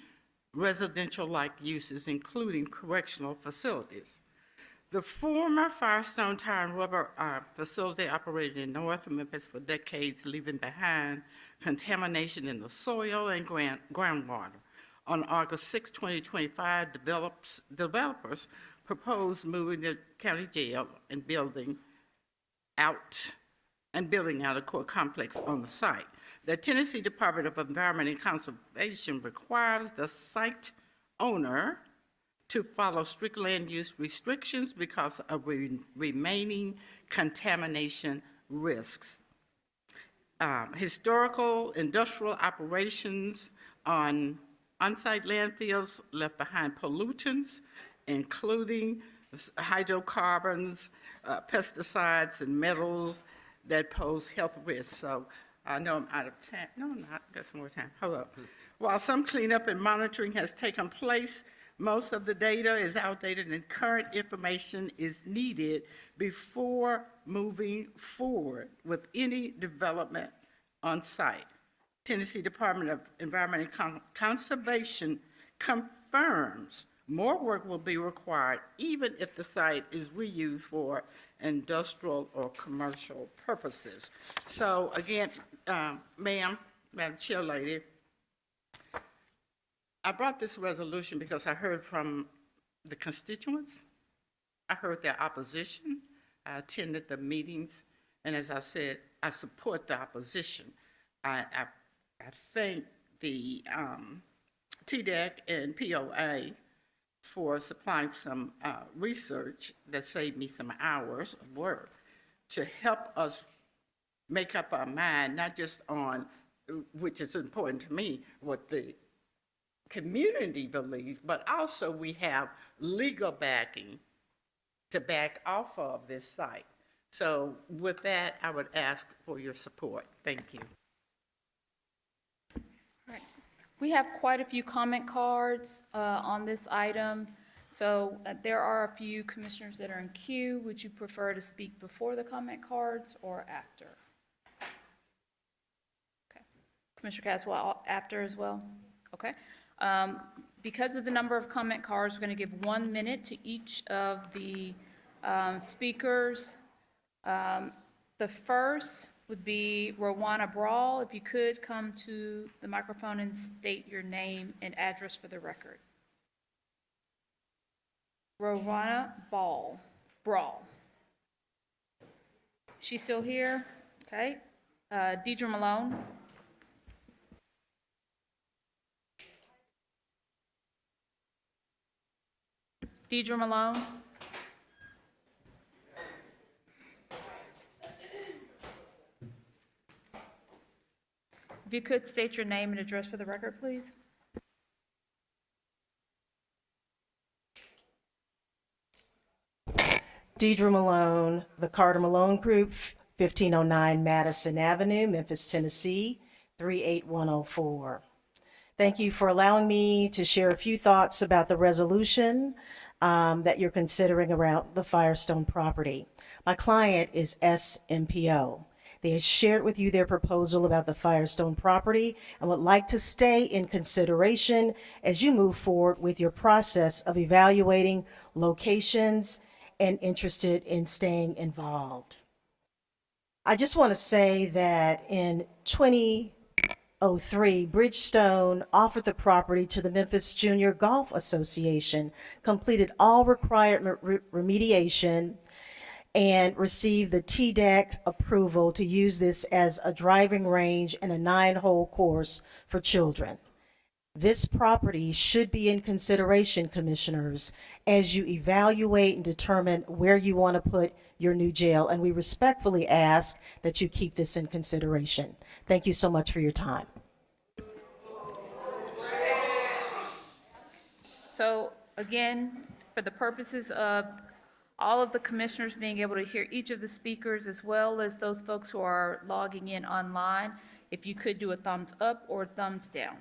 residential-like uses, including correctional facilities. The former Firestone Tire and Rubber facility operated in North Memphis for decades, leaving behind contamination in the soil and groundwater. On August 6, 2025, developers proposed moving the county jail and building out a court complex on the site. The Tennessee Department of Environment and Conservation requires the site owner to follow strict land use restrictions because of remaining contamination risks. Historical industrial operations on on-site landfills left behind pollutants, including hydrocarbons, pesticides, and metals that pose health risks. So I know I'm out of time. No, I'm not. Got some more time. Hold up. While some cleanup and monitoring has taken place, most of the data is outdated and current information is needed before moving forward with any development on site. Tennessee Department of Environment and Conservation confirms more work will be required even if the site is reused for industrial or commercial purposes. So again, Madam Chair Lady, I brought this resolution because I heard from the constituents. I heard their opposition. I attended the meetings, and as I said, I support the opposition. I thank the TDEC and POA for supplying some research that saved me some hours of work to help us make up our mind, not just on, which is important to me, what the community believes, but also we have legal backing to back off of this site. So with that, I would ask for your support. Thank you. We have quite a few comment cards on this item. So there are a few commissioners that are in queue. Would you prefer to speak before the comment cards or after? Okay. Commissioner Caswell, after as well? Okay. Because of the number of comment cards, we're going to give 1 minute to each of the speakers. The first would be Rowana Brawl. If you could come to the microphone and state your name and address for the record. Rowana Brawl. She's still here? Okay. Deidre Malone. Deidre Malone. If you could state your name and address for the record, please. Deidre Malone, the Carter Malone Group, 1509 Madison Avenue, Memphis, Tennessee, 38104. Thank you for allowing me to share a few thoughts about the resolution that you're considering around the Firestone property. My client is SMPO. They have shared with you their proposal about the Firestone property and would like to stay in consideration as you move forward with your process of evaluating locations and interested in staying involved. I just want to say that in 2003, Bridgestone offered the property to the Memphis Junior Golf Association, completed all required remediation, and received the TDEC approval to use this as a driving range and a 9-hole course for children. This property should be in consideration, commissioners, as you evaluate and determine where you want to put your new jail, and we respectfully ask that you keep this in consideration. Thank you so much for your time. So again, for the purposes of all of the commissioners being able to hear each of the speakers, as well as those folks who are logging in online, if you could do a thumbs up or a thumbs down.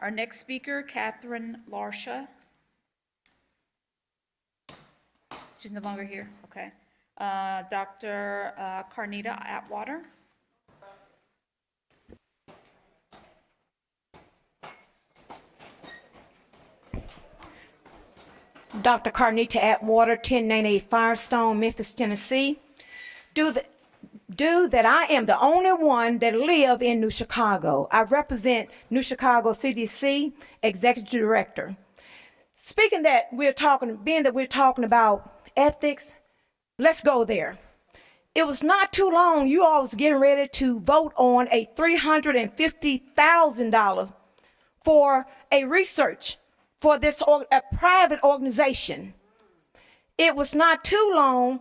Our next speaker, Catherine Larsha. She's no longer here, okay. Dr. Carnita Atwater. Dr. Carnita Atwater, 1098 Firestone, Memphis, Tennessee. Due that I am the only one that live in New Chicago. I represent New Chicago CDC Executive Director. Being that we're talking about ethics, let's go there. It was not too long, you all was getting ready to vote on a $350,000 for a research for this a private organization. It was not too long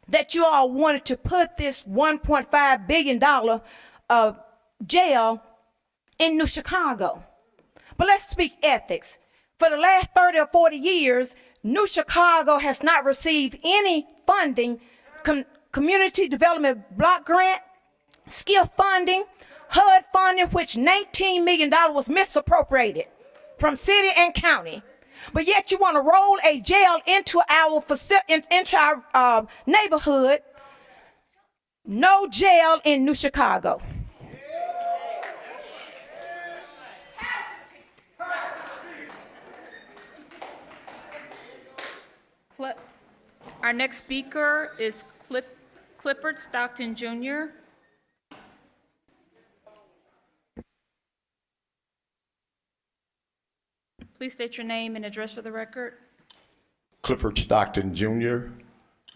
that you all wanted to put this $1.5 billion jail in New Chicago. But let's speak ethics. For the last 30 or 40 years, New Chicago has not received any funding, community development block grant, skill funding, HUD funding, which $19 million was misappropriated from city and county. But yet you want to roll a jail into our neighborhood. No jail in New Chicago. Our next speaker is Clifford Stockton Jr. Please state your name and address for the record. Clifford Stockton Jr.,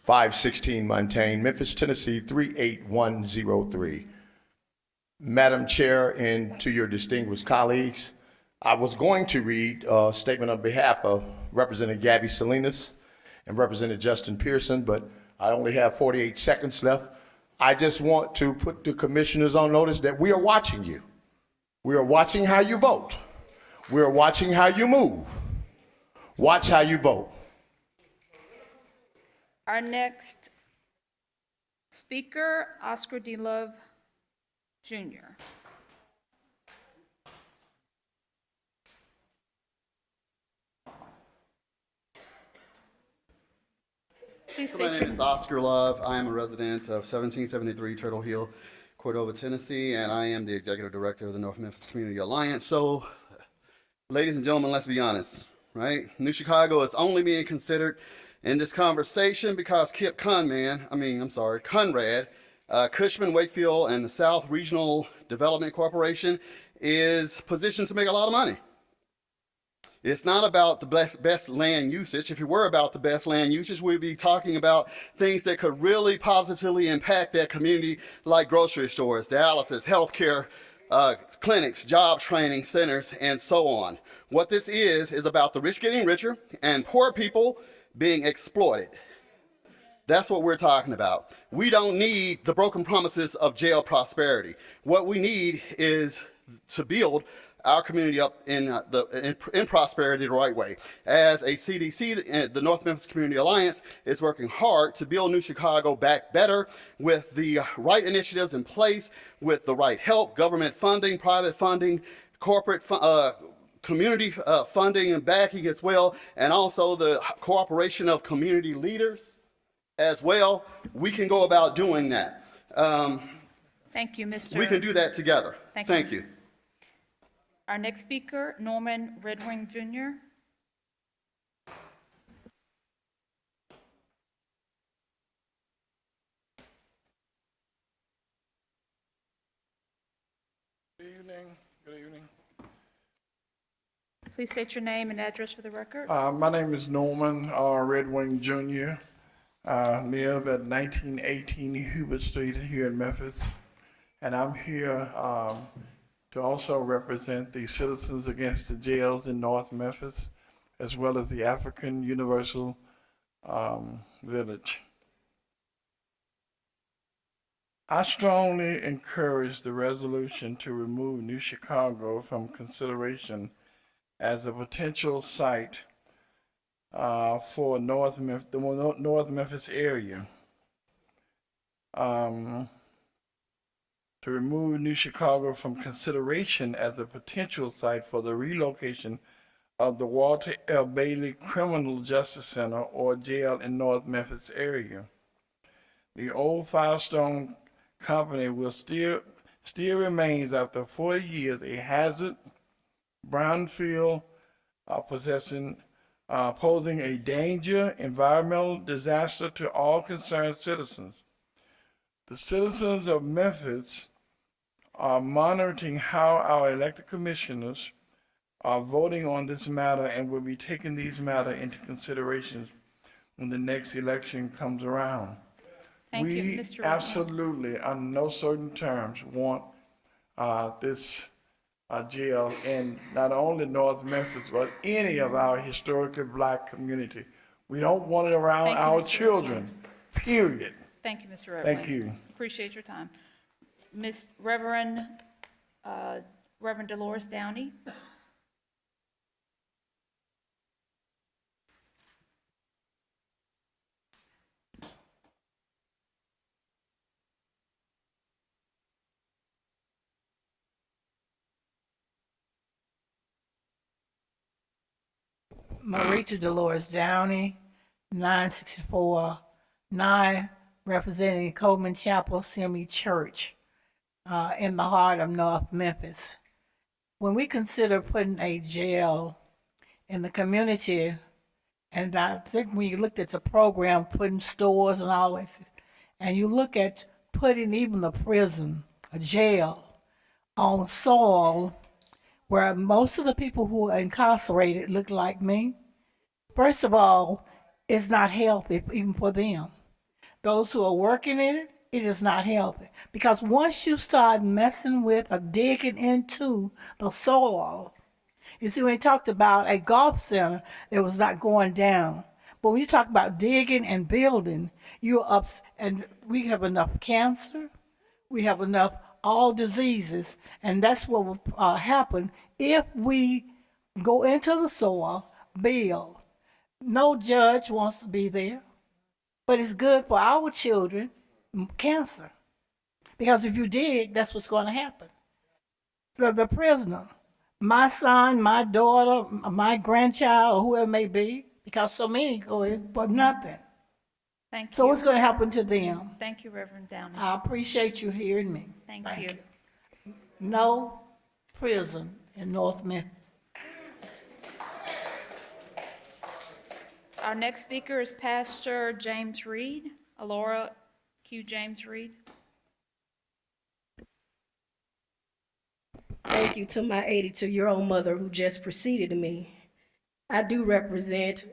516 Montaigne, Memphis, Tennessee, 38103. Madam Chair, and to your distinguished colleagues, I was going to read a statement on behalf of Representative Gabby Salinas and Representative Justin Pearson, but I only have 48 seconds left. I just want to put the commissioners on notice that we are watching you. We are watching how you vote. We are watching how you move. Watch how you vote. Our next speaker, Oscar D. Love Jr. Please So state my your name is Oscar Love. I am a resident of 1773 Turtle Hill, Cordova, Tennessee, and I am the executive director of the North Memphis Community Alliance. So, ladies and gentlemen, let's be honest, right? New Chicago is only being considered in this conversation because Conrad, Cushman, Wakefield, and the South Regional Development Corporation is positioned to make a lot of money. It's not about the best land usage. If it were about the best land usage, we'd be talking about things that could really positively impact that community, like grocery stores, dialysis, healthcare, clinics, job training centers, and so on. What this is about the rich getting richer and poor people being exploited. That's what we're talking about. We don't need the broken promises of jail prosperity. What we need is to build our community up in prosperity the right way. As a CDC, the North Memphis Community Alliance is working hard to build New Chicago back better with the right initiatives in place, with the right help, government funding, private funding, corporate community funding and backing as well, and also the cooperation of community leaders as well. We can go about doing that. Thank you, Mr. We can do that together. Thank you. Our next speaker, Norman Redwing Jr. Good evening. Good evening. Please state your name and address for the record. My name is Norman Redwing Jr. I live at 1918 Hubert Street here in Memphis, and I'm here to also represent the Citizens Against the Jails in North Memphis, as well as the African Universal Village. I strongly encourage the resolution to remove New Chicago from consideration as a potential site for the North Memphis area. To remove New Chicago from consideration as a potential site for the relocation of the Walter L. Bailey Criminal Justice Center or jail in North Memphis area. The old Firestone Company will still remains after 40 years a hazard, brownfield, posing a danger, environmental disaster to all concerned citizens. The citizens of Memphis are monitoring how our elected commissioners are voting on this matter and will be taking these matters into consideration when the next election comes around. Thank you, We Mr. absolutely, on no certain terms, want this jail in not only North Memphis, but any of our historically black community. We don't want it around Thank you, our Mr. children, period. Thank you, Mr. Redwing. Thank you. Appreciate your time. Reverend Dolores Downey. Marita Dolores Downey, 964-9, representing Coleman Chapel Semi Church in the heart of North Memphis. When we consider putting a jail in the community And I think when you looked at the program, putting stores and all that, and you look at putting even a prison, a jail, on soil where most of the people who are incarcerated look like me, first of all, it's not healthy even for them. Those who are working in it, it is not healthy. Because once you start messing with or digging into the soil, you see, when he talked about a golf center, it was not going down. But when you talk about digging and building, you're up, and we have enough cancer, we have enough all diseases, and that's what will happen if we go into the soil, build. No judge wants to be there, but it's good for our children, cancer. Because if you dig, that's what's going to happen. The prisoner, my son, my daughter, my grandchild, or whoever it may be, because so many go in for nothing. Thank you. So what's going to happen to them? Thank you, Reverend Downey. I appreciate you hearing me. Thank you. No prison in North Memphis. Our next speaker is Pastor James Reed. Alora Q. James Reed. Thank you to my 82-year-old mother who just preceded me. I do represent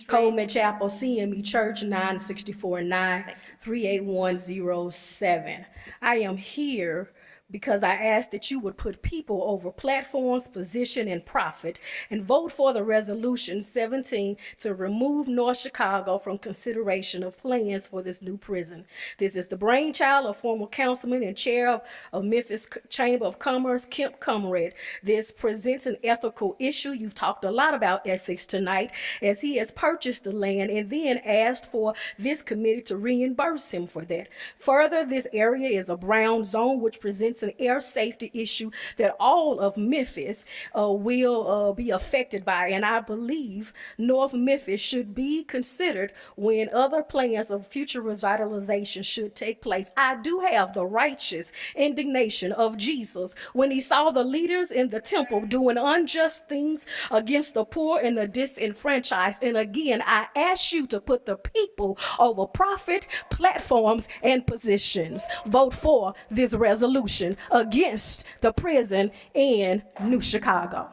Coleman Chapel CME Church 964-9 38107. I am here because I ask that you would put people over platforms, position, and profit, and vote for the resolution 17 to remove North Chicago from consideration of plans for this new prison. This is the brainchild of former councilman and chair of Memphis Chamber of Commerce, Kemp Comrade. This presents an ethical issue. You've talked a lot about ethics tonight, as he has purchased the land and then asked for this committee to reimburse him for that. Further, this area is a brown zone, which presents an air safety issue that all of Memphis will be affected by, and I believe North Memphis should be considered when other plans of future revitalization should take place. I do have the righteous indignation of Jesus when he saw the leaders in the temple doing unjust things against the poor and the disenfranchised. And again, I ask you to put the people over profit, platforms, and positions. Vote for this resolution against the prison in New Chicago.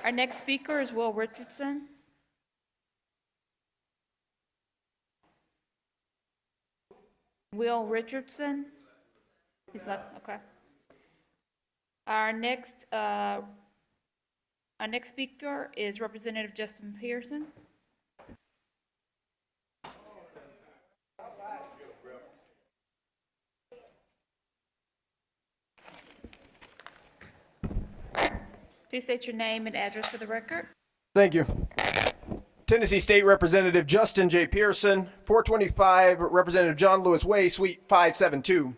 Our next speaker is Will Richardson. Will Richardson. He's left. Okay. Our next speaker is Representative Justin Pearson. Please state your name and address for the record. Thank you. Tennessee State Representative Justin J. Pearson, 425 Representative John Lewis Way, Suite 572.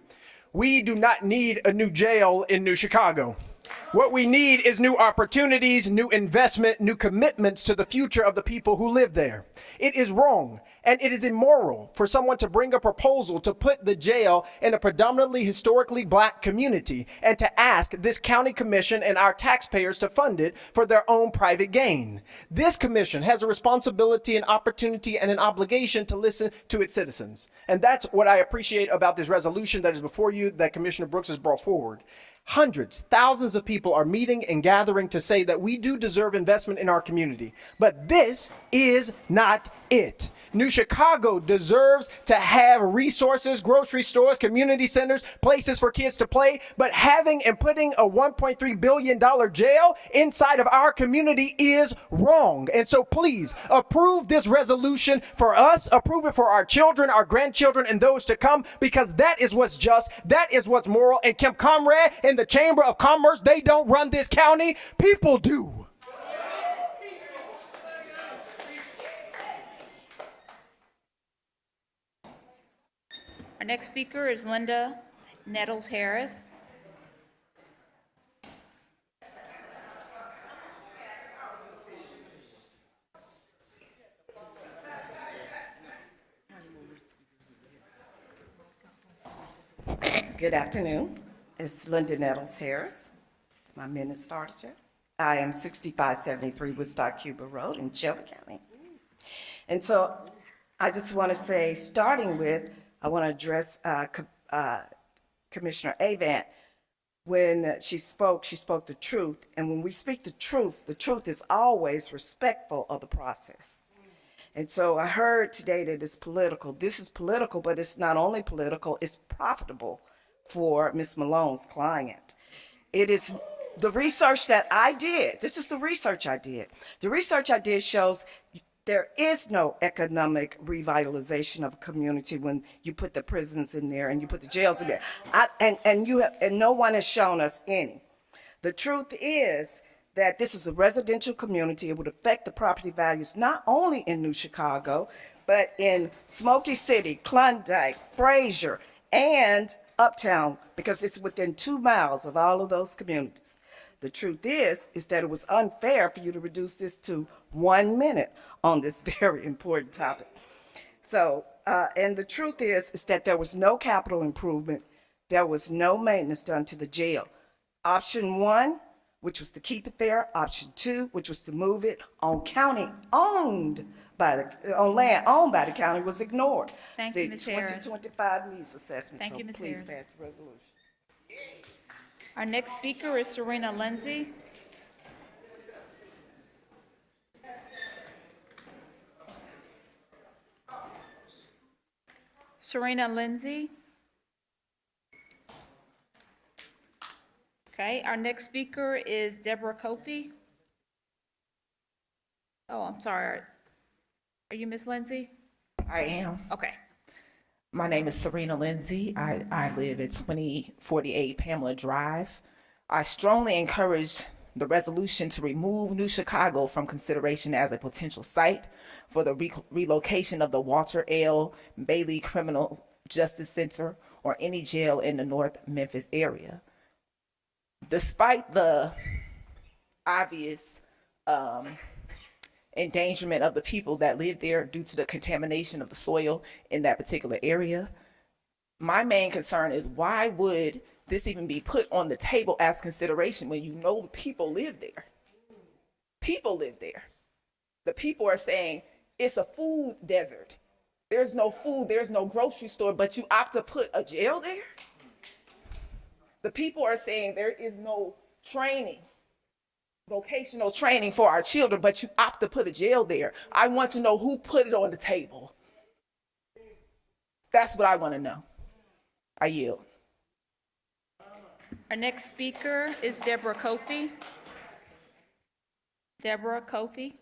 We do not need a new jail in New Chicago. What we need is new opportunities, new investment, new commitments to the future of the people who live there. It is wrong and it is immoral for someone to bring a proposal to put the jail in a predominantly historically black community and to ask this county commission and our taxpayers to fund it for their own private gain. This commission has a responsibility, an opportunity, and an obligation to listen to its citizens. And that's what I appreciate about this resolution that is before you that Commissioner Brooks has brought forward. Hundreds, thousands of people are meeting and gathering to say that we do deserve investment in our community. But this is not it. New Chicago deserves to have resources, grocery stores, community centers, places for kids to play. But having and putting a $1.3 billion jail inside of our community is wrong. And so please approve this resolution for us, approve it for our children, our grandchildren, and those to come, because that is what's just, that is what's moral. And Kemp Comrade in the Chamber of Commerce, they don't run this county, people do. Our next speaker is Linda Nettles Harris. Good afternoon. It's Linda Nettles Harris. Is my minute started yet? I am 6573 Woodstock Cuba Road in Shelby County. And so I just want to say, starting with, I want to address Commissioner Avant. When she spoke the truth. And when we speak the truth is always respectful of the process. And so I heard today that it's political. This is political, but it's not only political, it's profitable for Ms. Malone's client. It is the research that I did. This is the research I did. The research I did shows there is no economic revitalization of a community when you put the prisons in there and you put the jails in there. And no one has shown us any. The truth is that this is a residential community. It would affect the property values not only in New Chicago, but in Smoky City, Klondike, Fraser, and Uptown, because it's within 2 miles of all of those communities. The truth is that it was unfair for you to reduce this to 1 minute on this very important topic. So, and the truth is that there was no capital improvement. There was no maintenance done to the jail. Option 1, which was to keep it there. Option 2, which was to move it on land owned by the county, was ignored. Thank you, Ms. Harris. The 2025 needs assessment. Thank So you, Ms. please Harris. pass the resolution. Our next speaker is Serena Lindsay. Serena Lindsay. Okay, our next speaker is Deborah Kofi. Oh, I'm sorry. Are you Miss Lindsay? I am. Okay. My name is Serena Lindsay. I live at 2048 Pamela Drive. I strongly encourage the resolution to remove New Chicago from consideration as a potential site for the relocation of the Walter L. Bailey Criminal Justice Center or any jail in the North Memphis area. Despite the obvious endangerment of the people that live there due to the contamination of the soil in that particular area, my main concern is why would this even be put on the table as consideration when you know people live there? People live there. The people are saying it's a food desert. There's no food, there's no grocery store, but you opt to put a jail there? The people are saying there is no training, vocational training for our children, but you opt to put a jail there. I want to know who put it on the table. That's what I want to know. I yield. Our next speaker is Deborah Kofi. Deborah Kofi.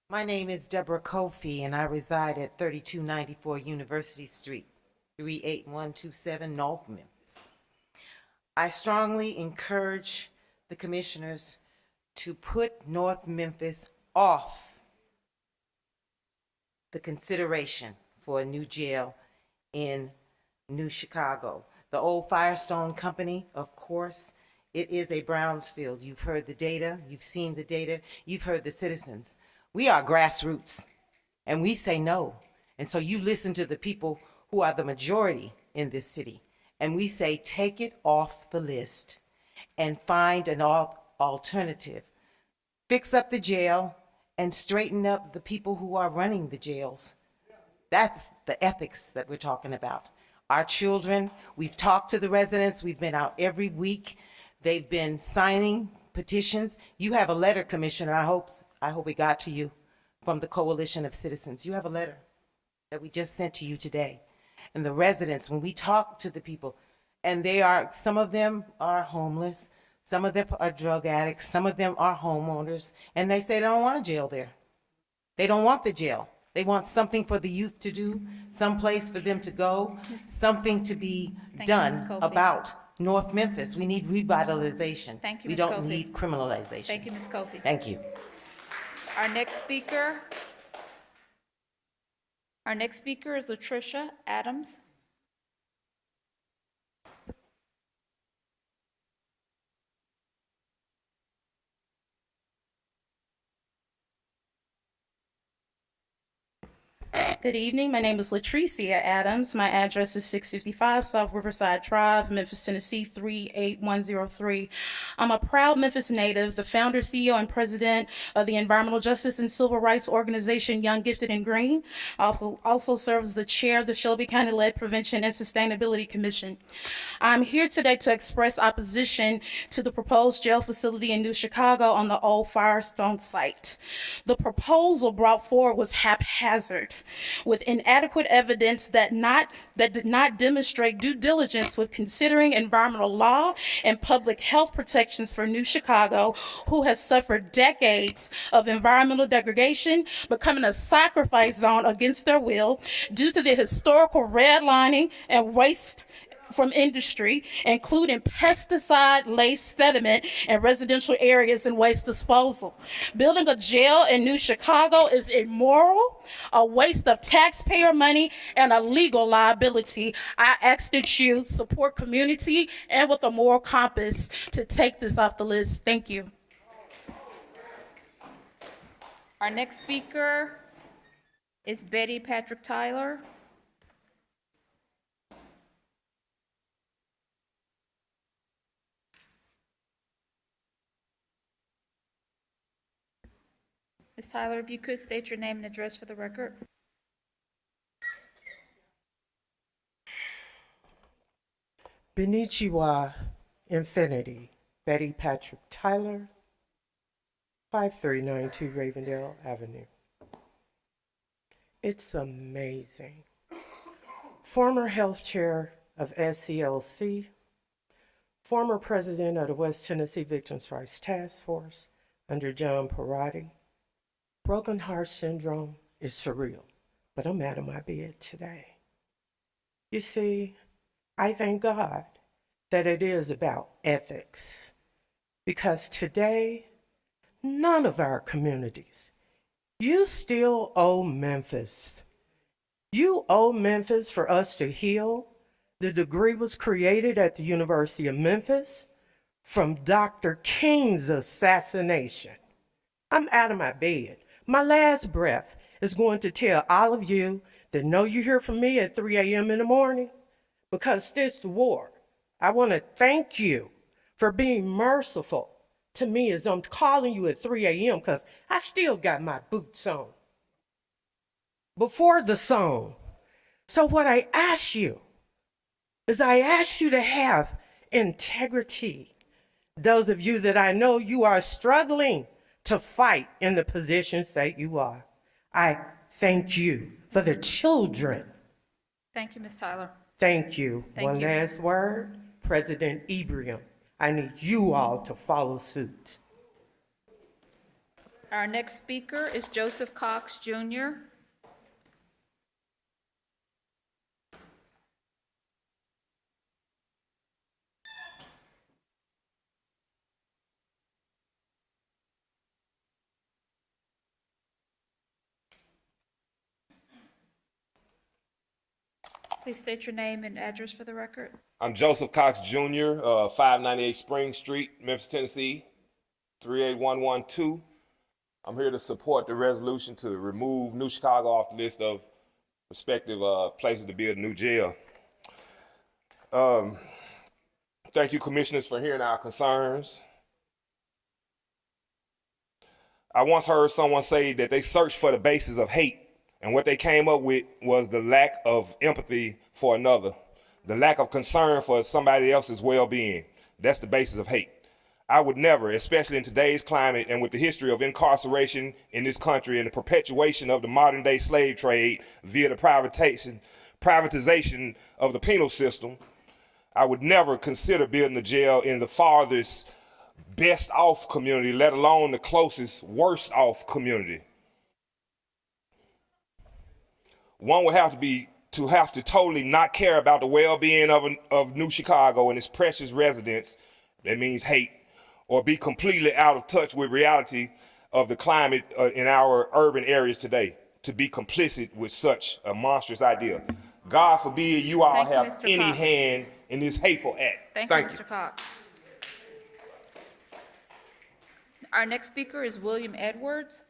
My name is Deborah Kofi, and I reside at 3294 University Street, 38127 North Memphis. I strongly encourage the commissioners to put North Memphis off the consideration for a new jail in New Chicago. The old Firestone Company, of course, it is a Brownsfield. You've heard the data, you've seen the data, you've heard the citizens. We are grassroots, and we say no. And so you listen to the people who are the majority in this city, and we say take it off the list and find an alternative. Fix up the jail and straighten up the people who are running the jails. That's the ethics that we're talking about. Our children, we've talked to the residents, we've been out every week. They've been signing petitions. You have a letter, Commissioner, I hope it got to you, from the Coalition of Citizens. You have a letter that we just sent to you today. And the residents, when we talk to the people, and some of them are homeless, some of them are drug addicts, some of them are homeowners, and they say they don't want a jail there. They don't want the jail. They want something for the youth to do, some place for them to go, something to be done about North Memphis. We need revitalization. Thank you, We Ms. don't Kofi. need criminalization. Thank you, Ms. Kofi. Thank you. Our next speaker is Latricia Adams. Good evening. My name is Latricia Adams. My address is 655 South Riverside Drive, Memphis, Tennessee 38103. I'm a proud Memphis native, the founder, CEO, and president of the environmental justice and civil rights organization Young, Gifted, and Green. I also serve as the chair of the Shelby County-led Prevention and Sustainability Commission. I'm here today to express opposition to the proposed jail facility in New Chicago on the old Firestone site. The proposal brought forward was haphazard, with inadequate evidence that did not demonstrate due diligence with considering environmental law and public health protections for New Chicago, who has suffered decades of environmental degradation, becoming a sacrifice zone against their will due to the historical redlining and waste from industry, including pesticide-laced sediment in residential areas and waste disposal. Building a jail in New Chicago is immoral, a waste of taxpayer money, and a legal liability. I ask that you support community and with a moral compass to take this off the list. Thank you. Our next speaker is Betty Patrick Tyler. Ms. Tyler, if you could state your name and address for the record. Benichiwa Infinity, Betty Patrick Tyler, 5392 Ravendale Avenue. It's amazing. Former health chair of SCLC, former president of the West Tennessee Victims' Rights Task Force under John Perotti. Broken heart syndrome is surreal, but I'm out of my bed today. You see, I thank God that it is about ethics, because today, none of our communities, you still owe Memphis. You owe Memphis for us to heal. The degree was created at the University of Memphis from Dr. King's assassination. I'm out of my bed. My last breath is going to tell all of you that know you hear from me at 3 a.m. in the morning, because this the war. I want to thank you for being merciful to me as I'm calling you at 3 a.m. because I still got my boots on. Before the song. So what I ask you is I ask you to have integrity. Those of you that I know you are struggling to fight in the positions that you are. I thank you for the children. Thank you, Ms. Tyler. Thank you. Thank One you. last word, President Ibrahim. I need you all to follow suit. Our next speaker is Joseph Cox, Jr. Please state your name and address for the record. I'm Joseph Cox Jr., 598 Spring Street, Memphis, Tennessee, 38112. I'm here to support the resolution to remove New Chicago off the list of prospective places to build a new jail. Thank you, commissioners, for hearing our concerns. I once heard someone say that they searched for the basis of hate, and what they came up with was the lack of empathy for another, the lack of concern for somebody else's well-being. That's the basis of hate. I would never, especially in today's climate and with the history of incarceration in this country and the perpetuation of the modern-day slave trade via the privatization of the penal system, I would never consider building a jail in the farthest best-off community, let alone the closest worst-off community. One would have to totally not care about the well-being of New Chicago and its precious residents. That means hate, or be completely out of touch with reality of the climate in our urban areas today, to be complicit with such a monstrous idea. God forbid you all have any hand in this hateful act. Thank you, Mr. Cox. Our next speaker is William Edwards.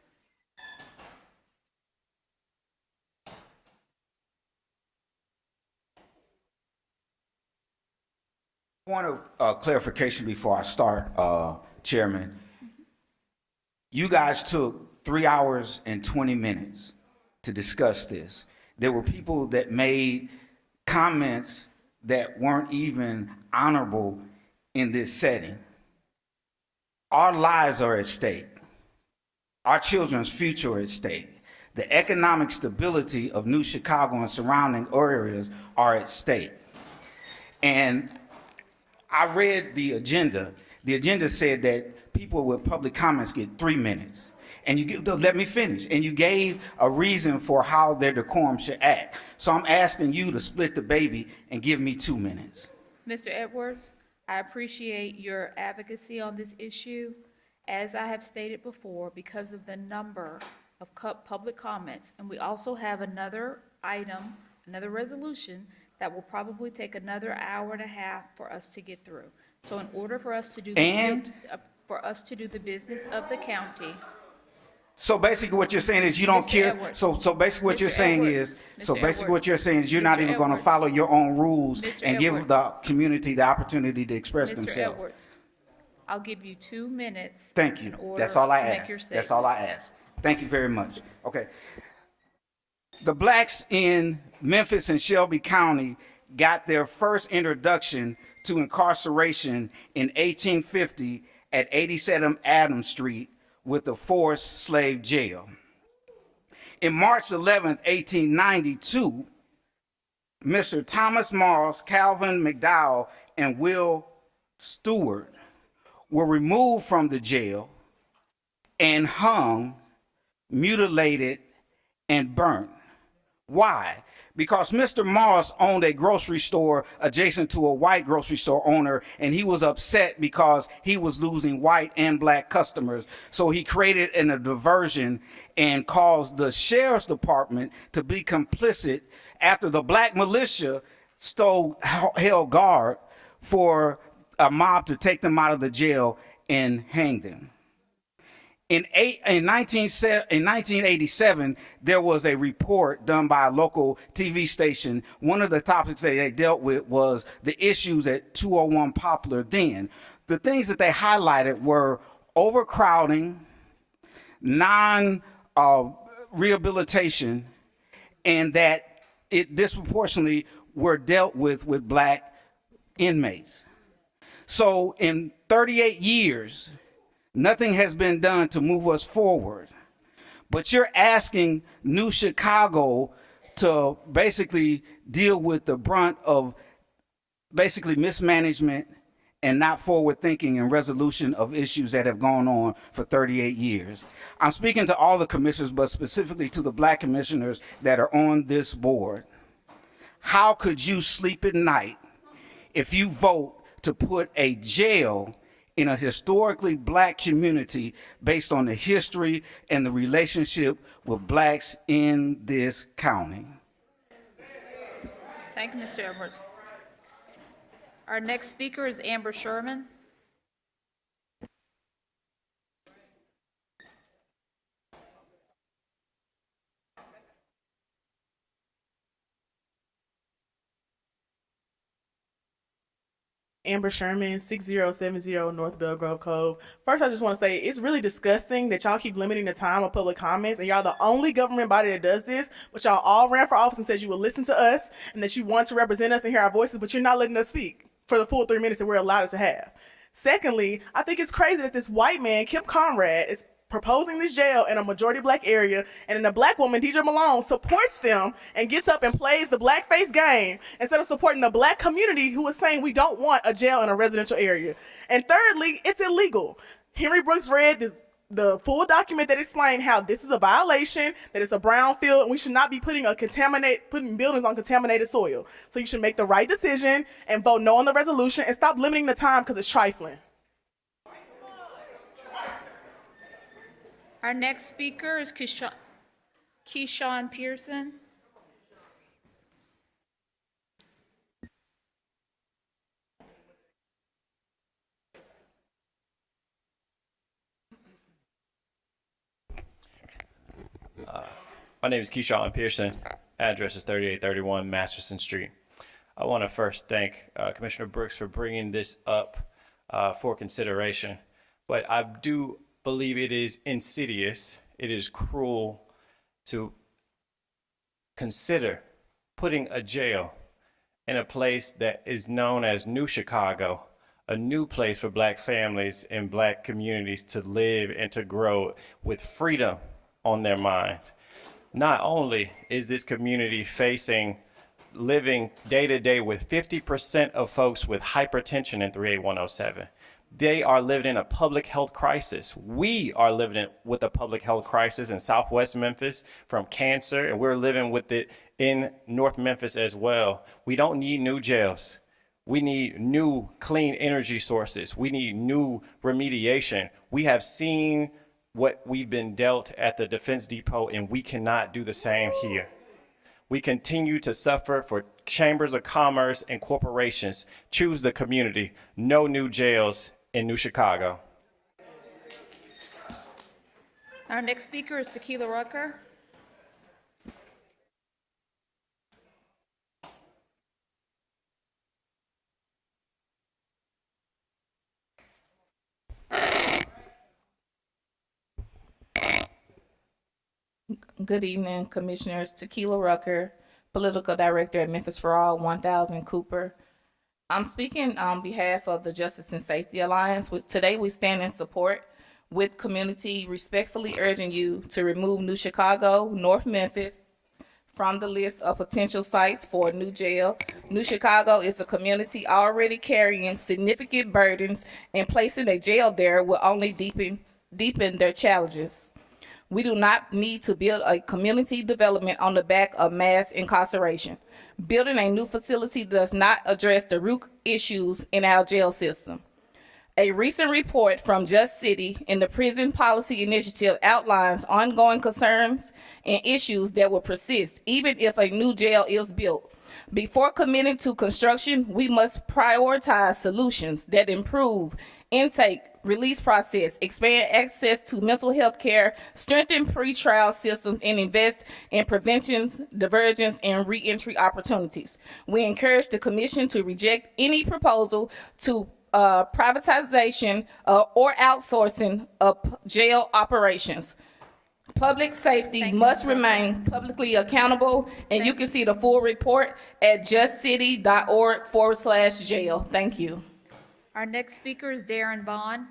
point of clarification before I start, Chairman. You guys took 3 hours and 20 minutes to discuss this. There were people that made comments that weren't even honorable in this setting. Our lives are at stake. Our children's future are at stake. The economic stability of New Chicago and surrounding areas are at stake. And I read the agenda. The agenda said that people with public comments get 3 minutes. And let me finish. And you gave a reason for how their decorum should act. So I'm asking you to split the baby and give me 2 minutes. Mr. Edwards, I appreciate your advocacy on this issue. As I have stated before, because of the number of public comments, and we also have another item, another resolution that will probably take another hour and a half for us to get through. So in order for us to do the business of the county. So basically what you're saying is you don't care. So basically what you're saying is, you're not even going to follow your own rules and give the community the opportunity to express Mr. themselves. Edwards, I'll give you 2 minutes. Thank you. That's all I ask. That's all I ask. Thank you very much. Okay. The blacks in Memphis and Shelby County got their first introduction to incarceration in 1850 at 87 Adams Street with the forced slave jail. In March 11, 1892, Mr. Thomas Morris, Calvin McDowell, and Will Stewart were removed from the jail and hung, mutilated, and burnt. Why? Because Mr. Morris owned a grocery store adjacent to a white grocery store owner, and he was upset because he was losing white and black customers. So he created a diversion and caused the sheriff's department to be complicit after the black militia held guard for a mob to take them out of the jail and hang them. In 1987, there was a report done by a local TV station. One of the topics that they dealt with was the issues at 201 Poplar then. The things that they highlighted were overcrowding, non-rehabilitation, and that it disproportionately were dealt with black inmates. So in 38 years, nothing has been done to move us forward. But you're asking New Chicago to basically deal with the brunt of basically mismanagement and not forward thinking and resolution of issues that have gone on for 38 years. I'm speaking to all the commissioners, but specifically to the black commissioners that are on this board. How could you sleep at night if you vote to put a jail in a historically black community based on the history and the relationship with blacks in this county? Thank you, Mr. Edwards. Our next speaker is Amber Sherman. Amber Sherman, 6070 North Bell Grove Cove. First, I just want to say it's really disgusting that y'all keep limiting the time of public comments, and y'all the only government body that does this, but y'all all ran for office and said you would listen to us and that you want to represent us and hear our voices, but you're not letting us speak for the full 3 minutes that we're allowed to have. Secondly, I think it's crazy that this white man, Kip Conrad, is proposing this jail in a majority black area, and then a black woman, Deidre Malone, supports them and gets up and plays the blackface game instead of supporting the black community who is saying we don't want a jail in a residential area. And thirdly, it's illegal. Henry Brooks read the full document that explained how this is a violation, that it's a brownfield, and we should not be putting buildings on contaminated soil. So you should make the right decision and vote no on the resolution and stop limiting the time because it's trifling. Our next speaker is Keyshawn Pearson. My name is Keyshawn Pearson. Address is 3831 Masterson Street. I want to first thank Commissioner Brooks for bringing this up for consideration. But I do believe it is insidious, it is cruel to consider putting a jail in a place that is known as New Chicago, a new place for Black families and Black communities to live and to grow with freedom on their minds. Not only is this community living day to day with 50% of folks with hypertension in 38107, they are living in a public health crisis. We are living with a public health crisis in Southwest Memphis from cancer, and we're living with it in North Memphis as well. We don't need new jails. We need new clean energy sources. We need new remediation. We have seen what we've been dealt at the Defense Depot, and we cannot do the same here. We continue to suffer for chambers of commerce and corporations. Choose the community. No new jails in New Chicago. Our next speaker is Tequila Rucker. Good evening, Commissioners. Tequila Rucker, Political Director at Memphis for All, 1000 Cooper. I'm speaking on behalf of the Justice and Safety Alliance. Today we stand in support with community, respectfully urging you to remove New Chicago, North Memphis from the list of potential sites for a new jail. New Chicago is a community already carrying significant burdens, and placing a jail there will only deepen their challenges. We do not need to build a community development on the back of mass incarceration. Building a new facility does not address the root issues in our jail system. A recent report from Just City in the Prison Policy Initiative outlines ongoing concerns and issues that will persist even if a new jail is built. Before committing to construction, we must prioritize solutions that improve intake, release process, expand access to mental health care, strengthen pretrial systems, and invest in preventions, divergence, and reentry opportunities. We encourage the Commission to reject any proposal to privatization or outsourcing of jail operations. Public safety must remain publicly accountable, and you can see the full report at justcity.org/jail. Thank you. Our next speaker is Darren Vaughn.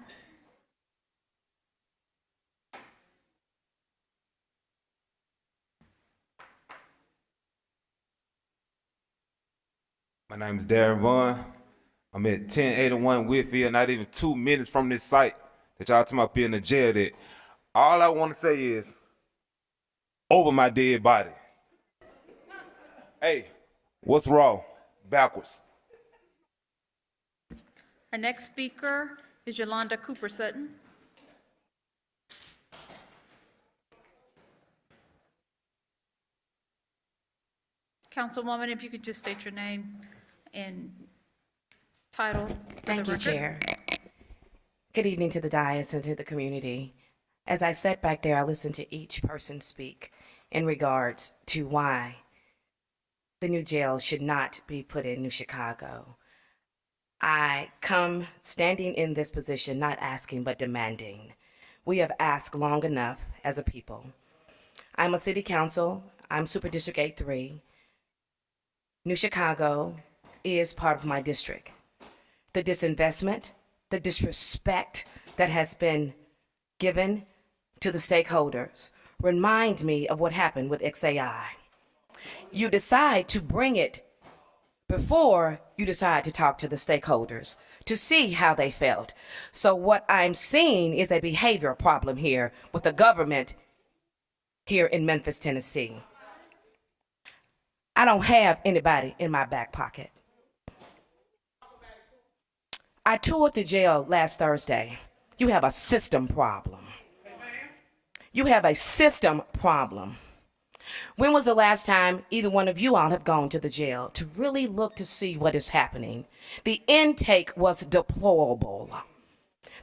My name is Darren Vaughn. I'm at 1081 Whitfield, not even 2 minutes from this site that y'all talking about being in the jail at. All I want to say is, over my dead body. Hey, what's wrong? Backwards. Our next speaker is Yolanda Cooper Sutton. Councilwoman, if you could just state your name and title. Thank you, Chair. Good evening to the dais and to the community. As I sat back there, I listened to each person speak in regards to why the new jail should not be put in New Chicago. I come standing in this position, not asking, but demanding. We have asked long enough as a people. I'm a city council. I'm Super District 83. New Chicago is part of my district. The disinvestment, the disrespect that has been given to the stakeholders remind me of what happened with XAI. You decide to bring it before you decide to talk to the stakeholders to see how they felt. So what I'm seeing is a behavior problem here with the government here in Memphis, Tennessee. I don't have anybody in my back pocket. I toured the jail last Thursday. You have a system problem. You have a system problem. When was the last time either one of you all have gone to the jail to really look to see what is happening? The intake was deplorable.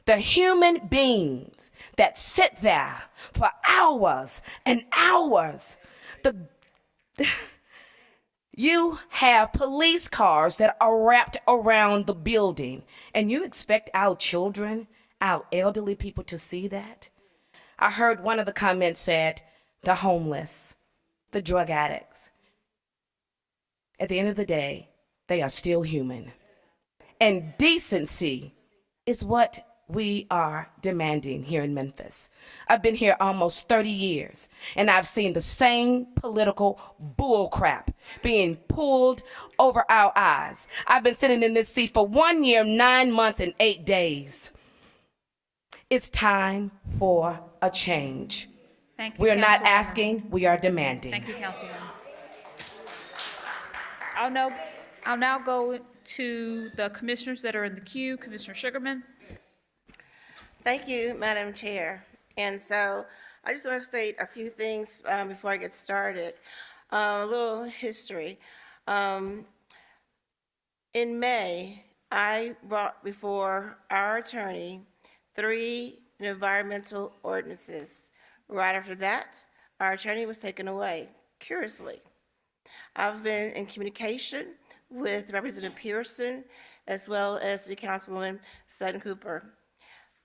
The human beings that sit there for hours and hours, You have police cars that are wrapped around the building, and you expect our children, our elderly people to see that? I heard one of the comments said, the homeless, the drug addicts. At the end of the day, they are still human. And decency is what we are demanding here in Memphis. I've been here almost 30 years, and I've seen the same political bullcrap being pulled over our eyes. I've been sitting in this seat for 1 year, 9 months, and 8 days. It's time for a change. Thank you, We are not Councilwoman. asking, we are demanding. Thank you, Councilwoman. I'll now go to the commissioners that are in the queue. Commissioner Sugarman. Thank you, Madam Chair. And so I just want to state a few things before I get started. A little history. In May, I brought before our attorney 3 environmental ordinances. Right after that, our attorney was taken away, curiously. I've been in communication with Representative Pearson as well as the Councilwoman Sutton Cooper.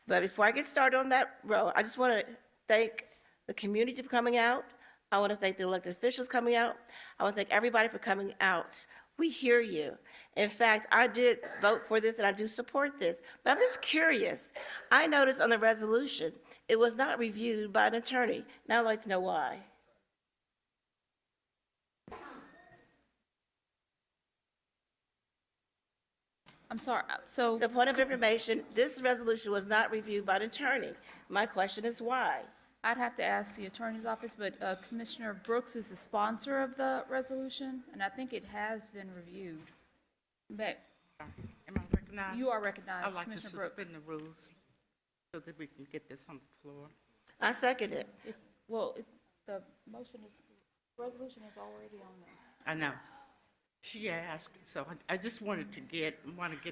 But before I get started on that road, I just want to thank the community for coming out. I want to thank the elected officials coming out. I want to thank everybody for coming out. We hear you. In fact, I did vote for this and I do support this, but I'm just curious. I noticed on the resolution, it was not reviewed by an attorney, and I'd like to know why. I'm sorry, so. The point of information, this resolution was not reviewed by an attorney. My question is why? I'd have to ask the attorney's office, but Commissioner Brooks is the sponsor of the resolution, and I think it has been reviewed. But Am I recognized? you are recognized, I'd like to Commissioner Brooks. suspend the rules so that we can get this on the floor. I second it. The motion is, resolution is already on there. I know. She asked, so I just wanted to get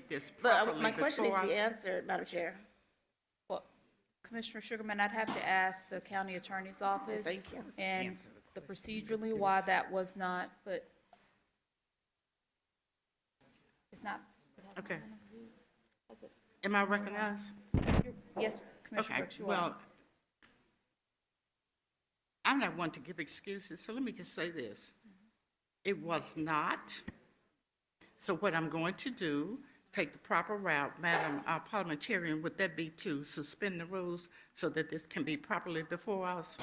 this But properly my question needs to be before answered, Madam Chair. Well, Commissioner Sugarman, I'd have to ask the county attorney's office. Thank you. And the procedurally why that was not, but it's not. Okay. Am I recognized? Yes, Commissioner Okay, Brooks, you are. well, I'm not one to give excuses, so let me just say this. It was not. So what I'm going to do, take the proper route, Madam Parliamentarian, would that be to suspend the rules so that this can be properly before us?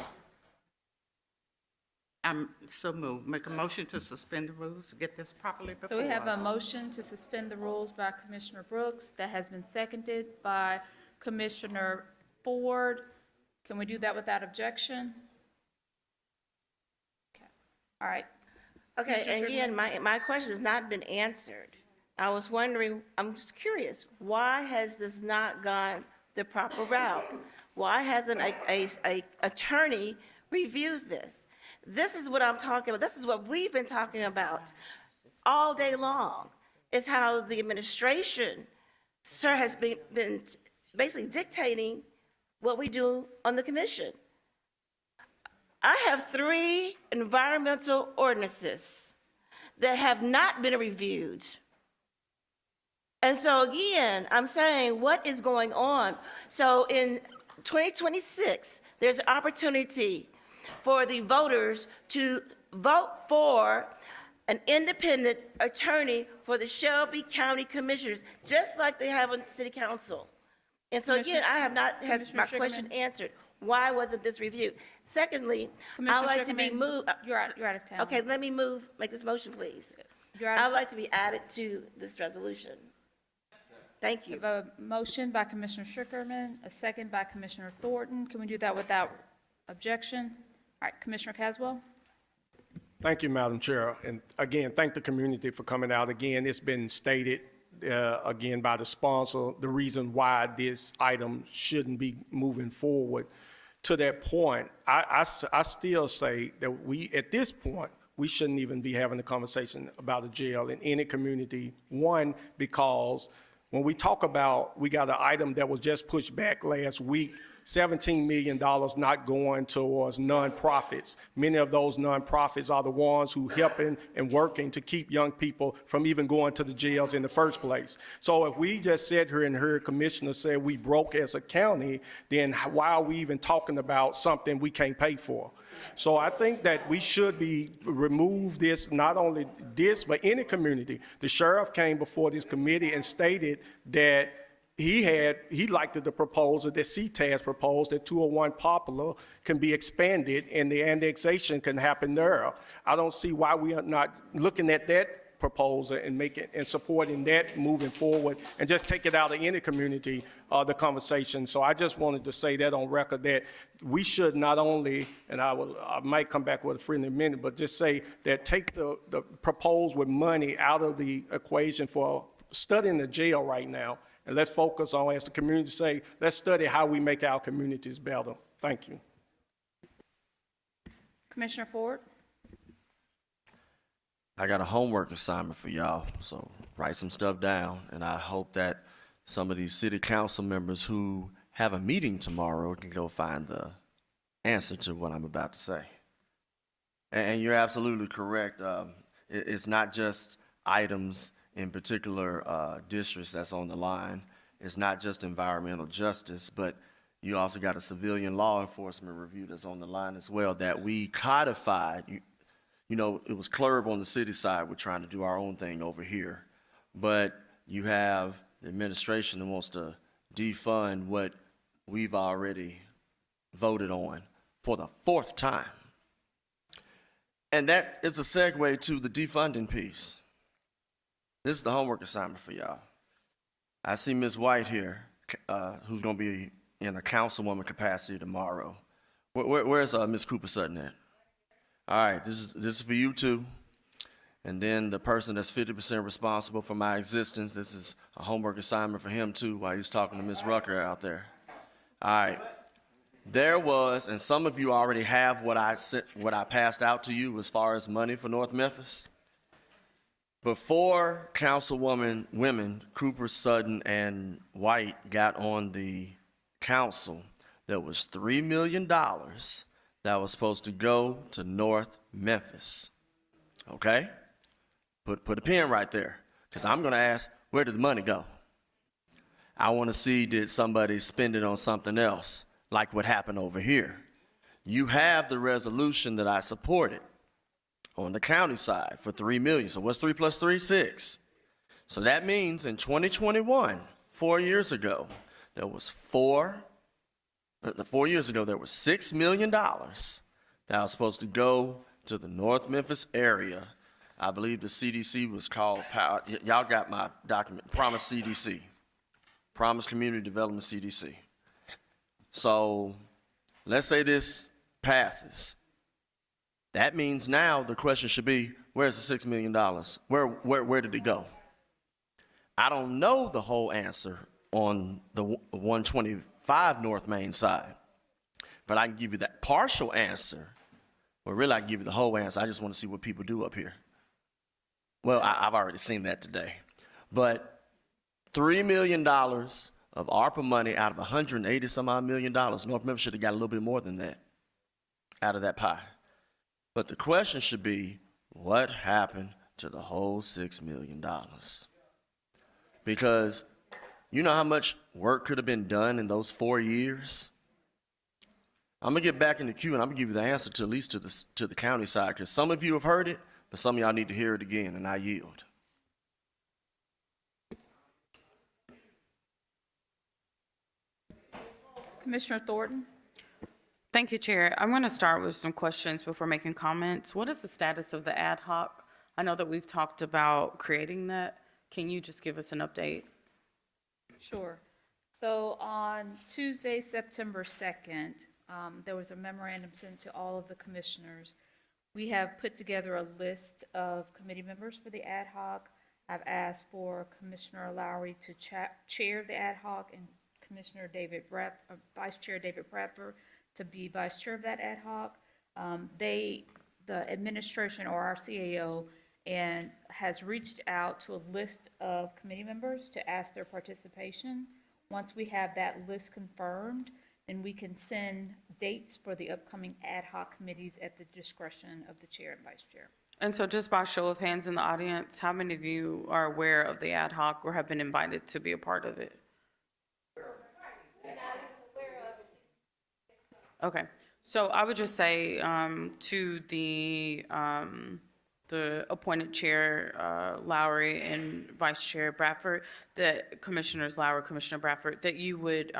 I'm so moved. Make a motion to suspend the rules, get this properly before us. So we have a motion to suspend the rules by Commissioner Brooks that has been seconded by Commissioner Ford. Can we do that without objection? Okay. All right. Okay, and again, my question has not been answered. I was wondering, I'm just curious, why has this not gone the proper route? Why hasn't a attorney reviewed this? This is what I'm talking about. This is what we've been talking about all day long, is how the administration, sir, has been basically dictating what we do on the commission. I have 3 environmental ordinances that have not been reviewed. And so again, I'm saying, what is going on? So in 2026, there's an opportunity for the voters to vote for an independent attorney for the Shelby County Commissioners, just like they have on City Council. And so again, I have not had my question answered. Why wasn't this reviewed? Secondly, I'd like to be moved. You're out of town. Okay, let me make this motion, please. I'd like to be added to this resolution. Thank you. We have a motion by Commissioner Sugarman, a second by Commissioner Thornton. Can we do that without objection? All right, Commissioner Caswell. Thank you, Madam Chair. And again, thank the community for coming out. Again, it's been stated again by the sponsor, the reason why this item shouldn't be moving forward. To that point, I still say that at this point, we shouldn't even be having a conversation about a jail in any community. One, because when we talk about, we got an item that was just pushed back last week $17 million not going towards nonprofits. Many of those nonprofits are the ones who helping and working to keep young people from even going to the jails in the first place. So if we just sit here and heard Commissioner say we broke as a county, then why are we even talking about something we can't pay for? So I think that we should remove this, not only this, but any community. The sheriff came before this committee and stated that he liked the proposal that CTAS proposed, that 201 Poplar can be expanded and the annexation can happen there. I don't see why we are not looking at that proposal and supporting that moving forward, and just take it out of any community, the conversation. So I just wanted to say that on record, that we should not only, and I might come back with a friend in a minute, but just say that take the proposed with money out of the equation for studying the jail right now, and let's focus on, as the community say, let's study how we make our communities better. Thank you. Commissioner Ford? I got a homework assignment for y'all, so write some stuff down, and I hope that some of these city council members who have a meeting tomorrow can go find the answer to what I'm about to say. And you're absolutely correct. It's not just items in particular districts that's on the line. It's not just environmental justice, but you also got a civilian law enforcement review that's on the line as well that we codified. You know, it was Clerk on the city side. We're trying to do our own thing over here. But you have the administration that wants to defund what we've already voted on for the 4th time. And that is a segue to the defunding piece. This is the homework assignment for y'all. I see Ms. White here, who's going to be in a councilwoman capacity tomorrow. Where's Ms. Cooper Sutton at? All right, this is for you too. And then the person that's 50% responsible for my existence, this is a homework assignment for him too, while he's talking to Ms. Rucker out there. All right. There was, and some of you already have what I passed out to you as far as money for North Memphis. Before women Cooper, Sutton, and White got on the council, there was $3 million that was supposed to go to North Memphis. Okay? Put a pin right there, because I'm going to ask, where did the money go? I want to see, did somebody spend it on something else, like what happened over here? You have the resolution that I supported on the county side for $3 million. So what's 3 plus 3? 6. So that means in 2021, 4 years ago, there was $4 million that was supposed to go to the North Memphis area. I believe the CDC was called, y'all got my document, Promise CDC, Promise Community Development CDC. So let's say this passes. That means now the question should be, where's the $6 million? Where did it go? I don't know the whole answer on the 125 North Main side, but I can give you that partial answer. Well, really, I can give you the whole answer. I just want to see what people do up here. Well, I've already seen that today. But $3 million of ARPA money out of 180 some odd million dollars. North Memphis should have got a little bit more than that out of that pie. But the question should be, what happened to the whole $6 million? Because you know how much work could have been done in those 4 years? I'm gonna get back in the queue and I'm gonna give you the answer to at least to the county side, because some of you have heard it, but some of y'all need to hear it again, and I yield. Commissioner Thornton? Thank you, Chair. I'm going to start with some questions before making comments. What is the status of the ad hoc? I know that we've talked about creating that. Can you just give us an update? Sure. So on Tuesday, September 2nd, there was a memorandum sent to all of the commissioners. We have put together a list of committee members for the ad hoc. I've asked for Commissioner Lowry to chair the ad hoc and Vice Chair David Bradford to be vice chair of that ad hoc. The administration, or our CAO, has reached out to a list of committee members to ask their participation. Once we have that list confirmed, and we can send dates for the upcoming ad hoc committees at the discretion of the chair and vice chair. And so just by show of hands in the audience, how many of you are aware of the ad hoc or have been invited to be a part of it? Okay, so I would just say to the appointed chair, Lowry, and Vice Chair Bradford, that Commissioners Lowry, Commissioner Bradford, that you would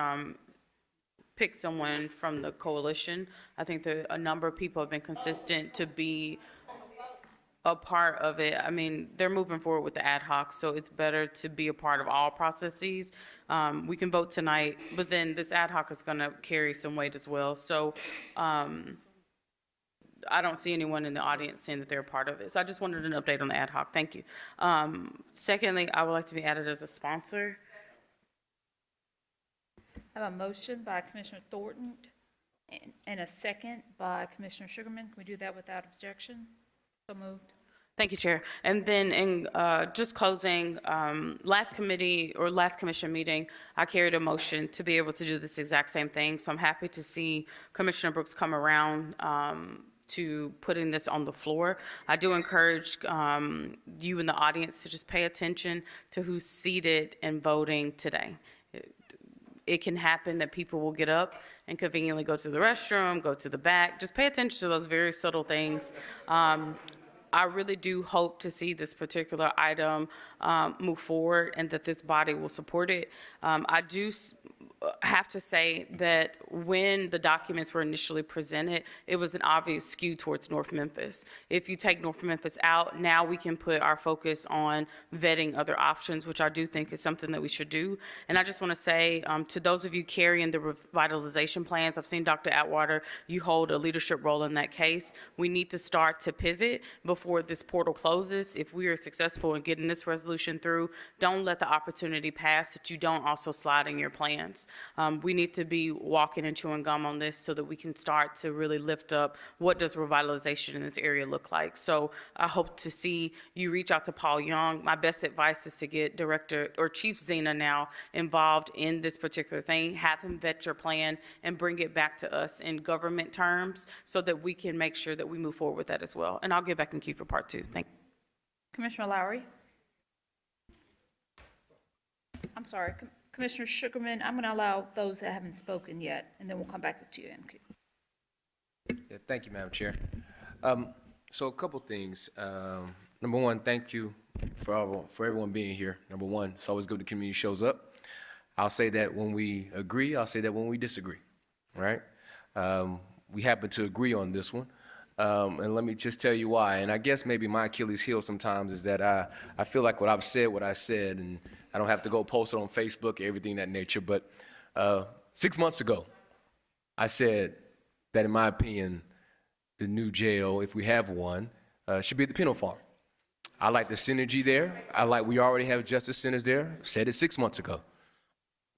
pick someone from the coalition. I think that a number of people have been consistent to be a part of it. I mean, they're moving forward with the ad hoc, so it's better to be a part of all processes. We can vote tonight, but then this ad hoc is gonna carry some weight as well. So I don't see anyone in the audience saying that they're a part of it. So I just wanted an update on the ad hoc. Thank you. Secondly, I would like to be added as a sponsor. I have a motion by Commissioner Thornton and a second by Commissioner Sugarman. Can we do that without objection? So moved. Thank you, Chair. And then in just closing, last committee or last commission meeting, I carried a motion to be able to do this exact same thing. So I'm happy to see Commissioner Brooks come around to putting this on the floor. I do encourage you in the audience to just pay attention to who's seated and voting today. It can happen that people will get up and conveniently go to the restroom, go to the back. Just pay attention to those very subtle things. I really do hope to see this particular item move forward and that this body will support it. I do have to say that when the documents were initially presented, it was an obvious skew towards North Memphis. If you take North Memphis out, now we can put our focus on vetting other options, which I do think is something that we should do. And I just want to say to those of you carrying the revitalization plans, I've seen Dr. Atwater, you hold a leadership role in that case. We need to start to pivot before this portal closes. If we are successful in getting this resolution through, don't let the opportunity pass that you don't also slide in your plans. We need to be walking and chewing gum on this so that we can start to really lift up what does revitalization in this area look like. So I hope to see you reach out to Paul Young. My best advice is to get Director or Chief Zena now involved in this particular thing, have him vet your plan and bring it back to us in government terms so that we can make sure that we move forward with that as well. And I'll get back in queue for part 2. Thank you. Commissioner Lowry. I'm sorry, Commissioner Sugarman, I'm going to allow those that haven't spoken yet, and then we'll come back to you. Yeah, thank you, Madam Chair. So a couple things. Number one, thank you for everyone being here. Number one, it's always good the community shows up. I'll say that when we agree, I'll say that when we disagree, right? We happen to agree on this one. And let me just tell you why. And I guess maybe my Achilles heel sometimes is that I feel like what I said, and I don't have to go post it on Facebook or everything of that nature. But 6 months ago, I said that in my opinion, the new jail, if we have one, should be at the penal farm. I like the synergy there. I like we already have justice centers there. Said it 6 months ago.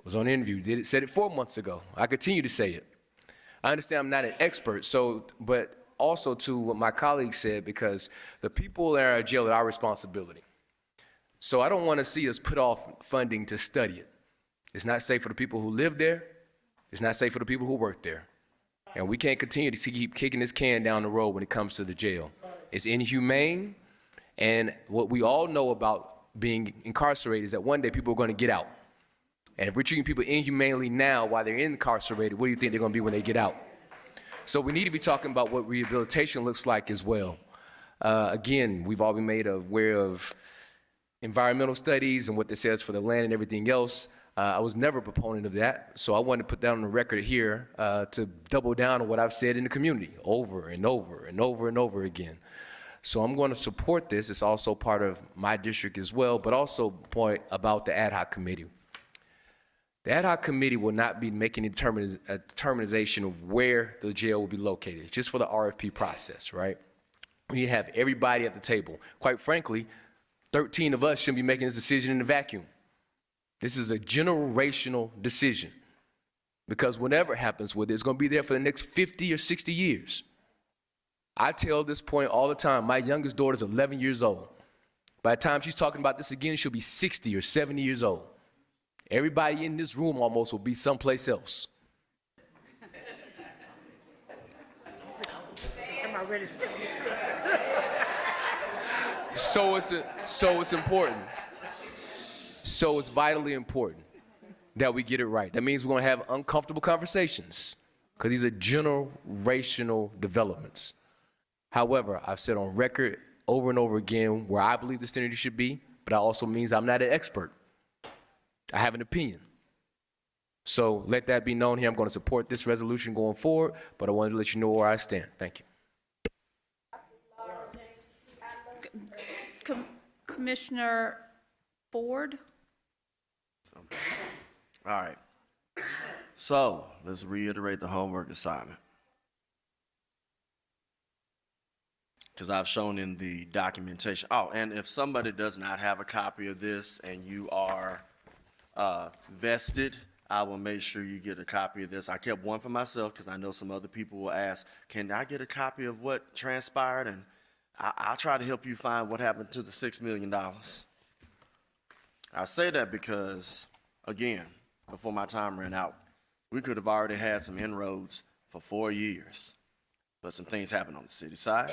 Was on the interview. Said it 4 months ago. I continue to say it. I understand I'm not an expert, but also to what my colleague said, because the people that are in jail are our responsibility. So I don't want to see us put off funding to study it. It's not safe for the people who live there. It's not safe for the people who work there. And we can't continue to keep kicking this can down the road when it comes to the jail. It's inhumane. And what we all know about being incarcerated is that one day people are going to get out. And if we're treating people inhumanely now while they're incarcerated, what do you think they're going to be when they get out? So we need to be talking about what rehabilitation looks like as well. Again, we've all been made aware of environmental studies and what this says for the land and everything else. I was never a proponent of that, so I wanted to put that on the record here to double down on what I've said in the community over and over and over and over again. So I'm going to support this. It's also part of my district as well, but also point about the ad hoc committee. The ad hoc committee will not be making a determination of where the jail will be located, just for the RFP process, right? We need to have everybody at the table. Quite frankly, 13 of us shouldn't be making this decision in a vacuum. This is a generational decision, because whatever happens with it, it's going to be there for the next 50 or 60 years. I tell this point all the time. My youngest daughter is 11 years old. By the time she's talking about this again, she'll be 60 or 70 years old. Everybody in this room almost will be someplace else. already 76. So it's important. So it's vitally important that we get it right. That means we're going to have uncomfortable conversations because these are generational developments. However, I've said on record over and over again where I believe the standard should be, but that also means I'm not an expert. I have an opinion. So let that be known here. I'm going to support this resolution going forward, but I wanted to let you know where I stand. Thank you. Commissioner Ford? All right. So let's reiterate the homework assignment. Because I've shown in the documentation. Oh, and if somebody does not have a copy of this and you are vested, I will make sure you get a copy of this. I kept one for myself because I know some other people will ask, can I get a copy of what transpired? And I'll try to help you find what happened to the $6 million. I say that because, again, before my time ran out, we could have already had some inroads for 4 years. But some things happened on the city side,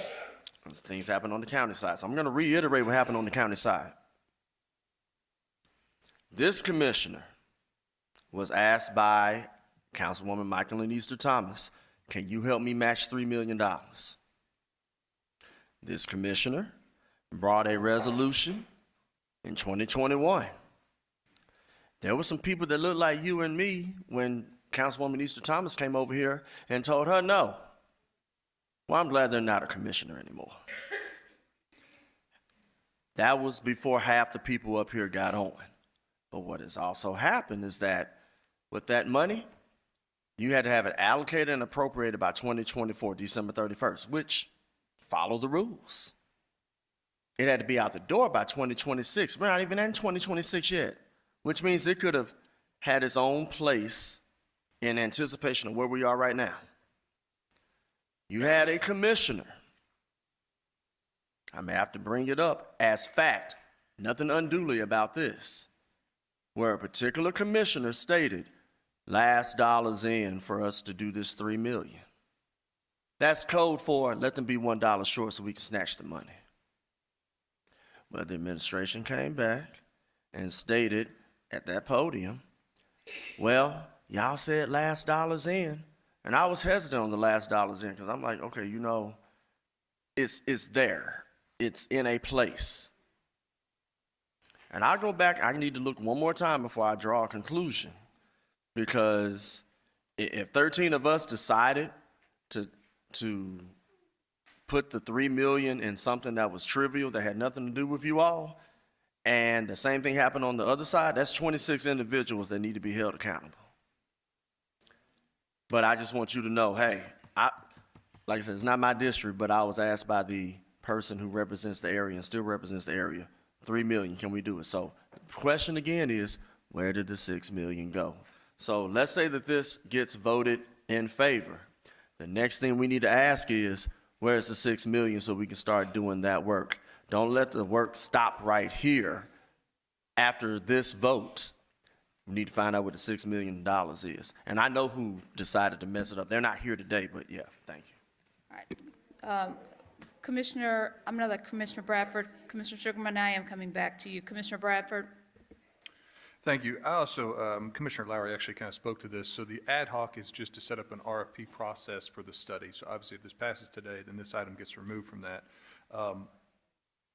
and some things happened on the county side. So I'm going to reiterate what happened on the county side. This commissioner was asked by Councilwoman Michaeline Easter Thomas, can you help me match $3 million? This commissioner brought a resolution in 2021. There were some people that looked like you and me when Councilwoman Easter Thomas came over here and told her no. Well, I'm glad they're not a commissioner anymore. That was before half the people up here got on. But what has also happened is that with that money, you had to have it allocated and appropriated by 2024, December 31st, which follow the rules. It had to be out the door by 2026. We're not even in 2026 yet, which means it could have had its own place in anticipation of where we are right now. You had a commissioner. I may have to bring it up as fact, nothing unduly about this, where a particular commissioner stated, last dollars in for us to do this $3 million. That's code for let them be $1 short so we can snatch the money. But the administration came back and stated at that podium, well, y'all said last dollars in. And I was hesitant on the last dollars in because I'm like, okay, you know, it's there. It's in a place. And I go back, I need to look one more time before I draw a conclusion. Because if 13 of us decided to put the $3 million in something that was trivial, that had nothing to do with you all, and the same thing happened on the other side, that's 26 individuals that need to be held accountable. But I just want you to know, hey, like I said, it's not my district, but I was asked by the person who represents the area and still represents the area, $3 million, can we do it? So the question again is, where did the $6 million go? So let's say that this gets voted in favor. The next thing we need to ask is, where's the $6 million so we can start doing that work? Don't let the work stop right here after this vote. We need to find out what the $6 million is. And I know who decided to mess it up. They're not here today, but yeah, thank you. All right. Commissioner, I'm going to let Commissioner Bradford, Commissioner Sugarman, I am coming back to you. Commissioner Bradford. Thank you. I also, Commissioner Lowry actually kind of spoke to this. So the ad hoc is just to set up an RFP process for the study. So obviously if this passes today, then this item gets removed from that.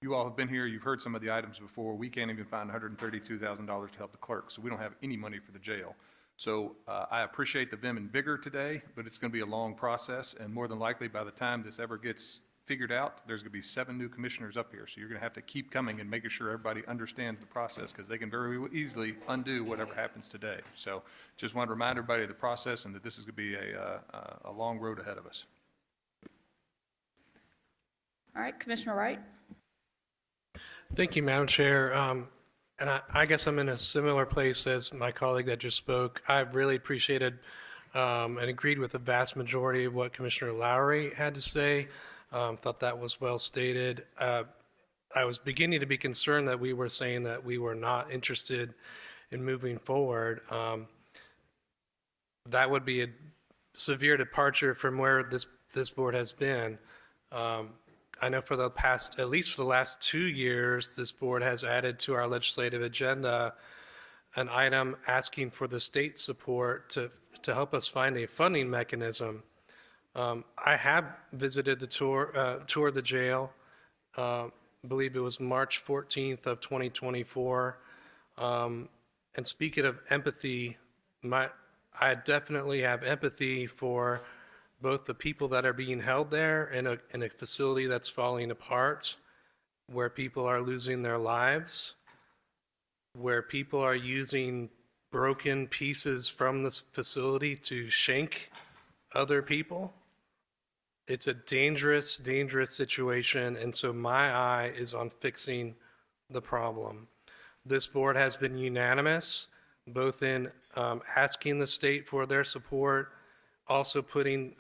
You all have been here, you've heard some of the items before. We can't even find $132,000 to help the clerk, so we don't have any money for the jail. So I appreciate the vim and vigor today, but it's going to be a long process, and more than likely by the time this ever gets figured out, there's going to be 7 new commissioners up here. So you're going to have to keep coming and making sure everybody understands the process, because they can very easily undo whatever happens today. So just want to remind everybody of the process and that this is going to be a long road ahead of us. All right, Commissioner Wright. Thank you, Madam Chair. And I guess I'm in a similar place as my colleague that just spoke. I really appreciated and agreed with the vast majority of what Commissioner Lowry had to say. Thought that was well stated. I was beginning to be concerned that we were saying that we were not interested in moving forward. That would be a severe departure from where this board has been. I know for the past, at least for the last 2 years, this board has added to our legislative agenda an item asking for the state support to help us find a funding mechanism. I have visited the toured the jail. I believe it was March 14th of 2024. And speaking of empathy, I definitely have empathy for both the people that are being held there in a facility that's falling apart, where people are losing their lives, where people are using broken pieces from this facility to shank other people. It's a dangerous, dangerous situation, and so my eye is on fixing the problem. This board has been unanimous, both in asking the state for their support, also putting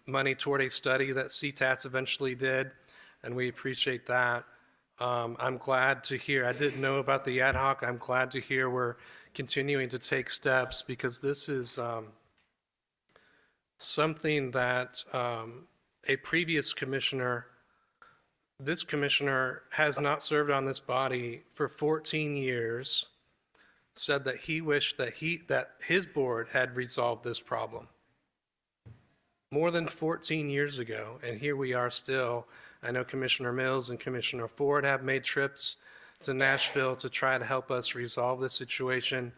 money toward a study that CTAS eventually did, and we appreciate that. I'm glad to hear, I didn't know about the ad hoc, I'm glad to hear we're continuing to take steps, because this is something that a previous commissioner, this commissioner has not served on this body for 14 years, said that he wished that his board had resolved this problem more than 14 years ago, and here we are still. I know Commissioner Mills and Commissioner Ford have made trips to Nashville to try to help us resolve this situation,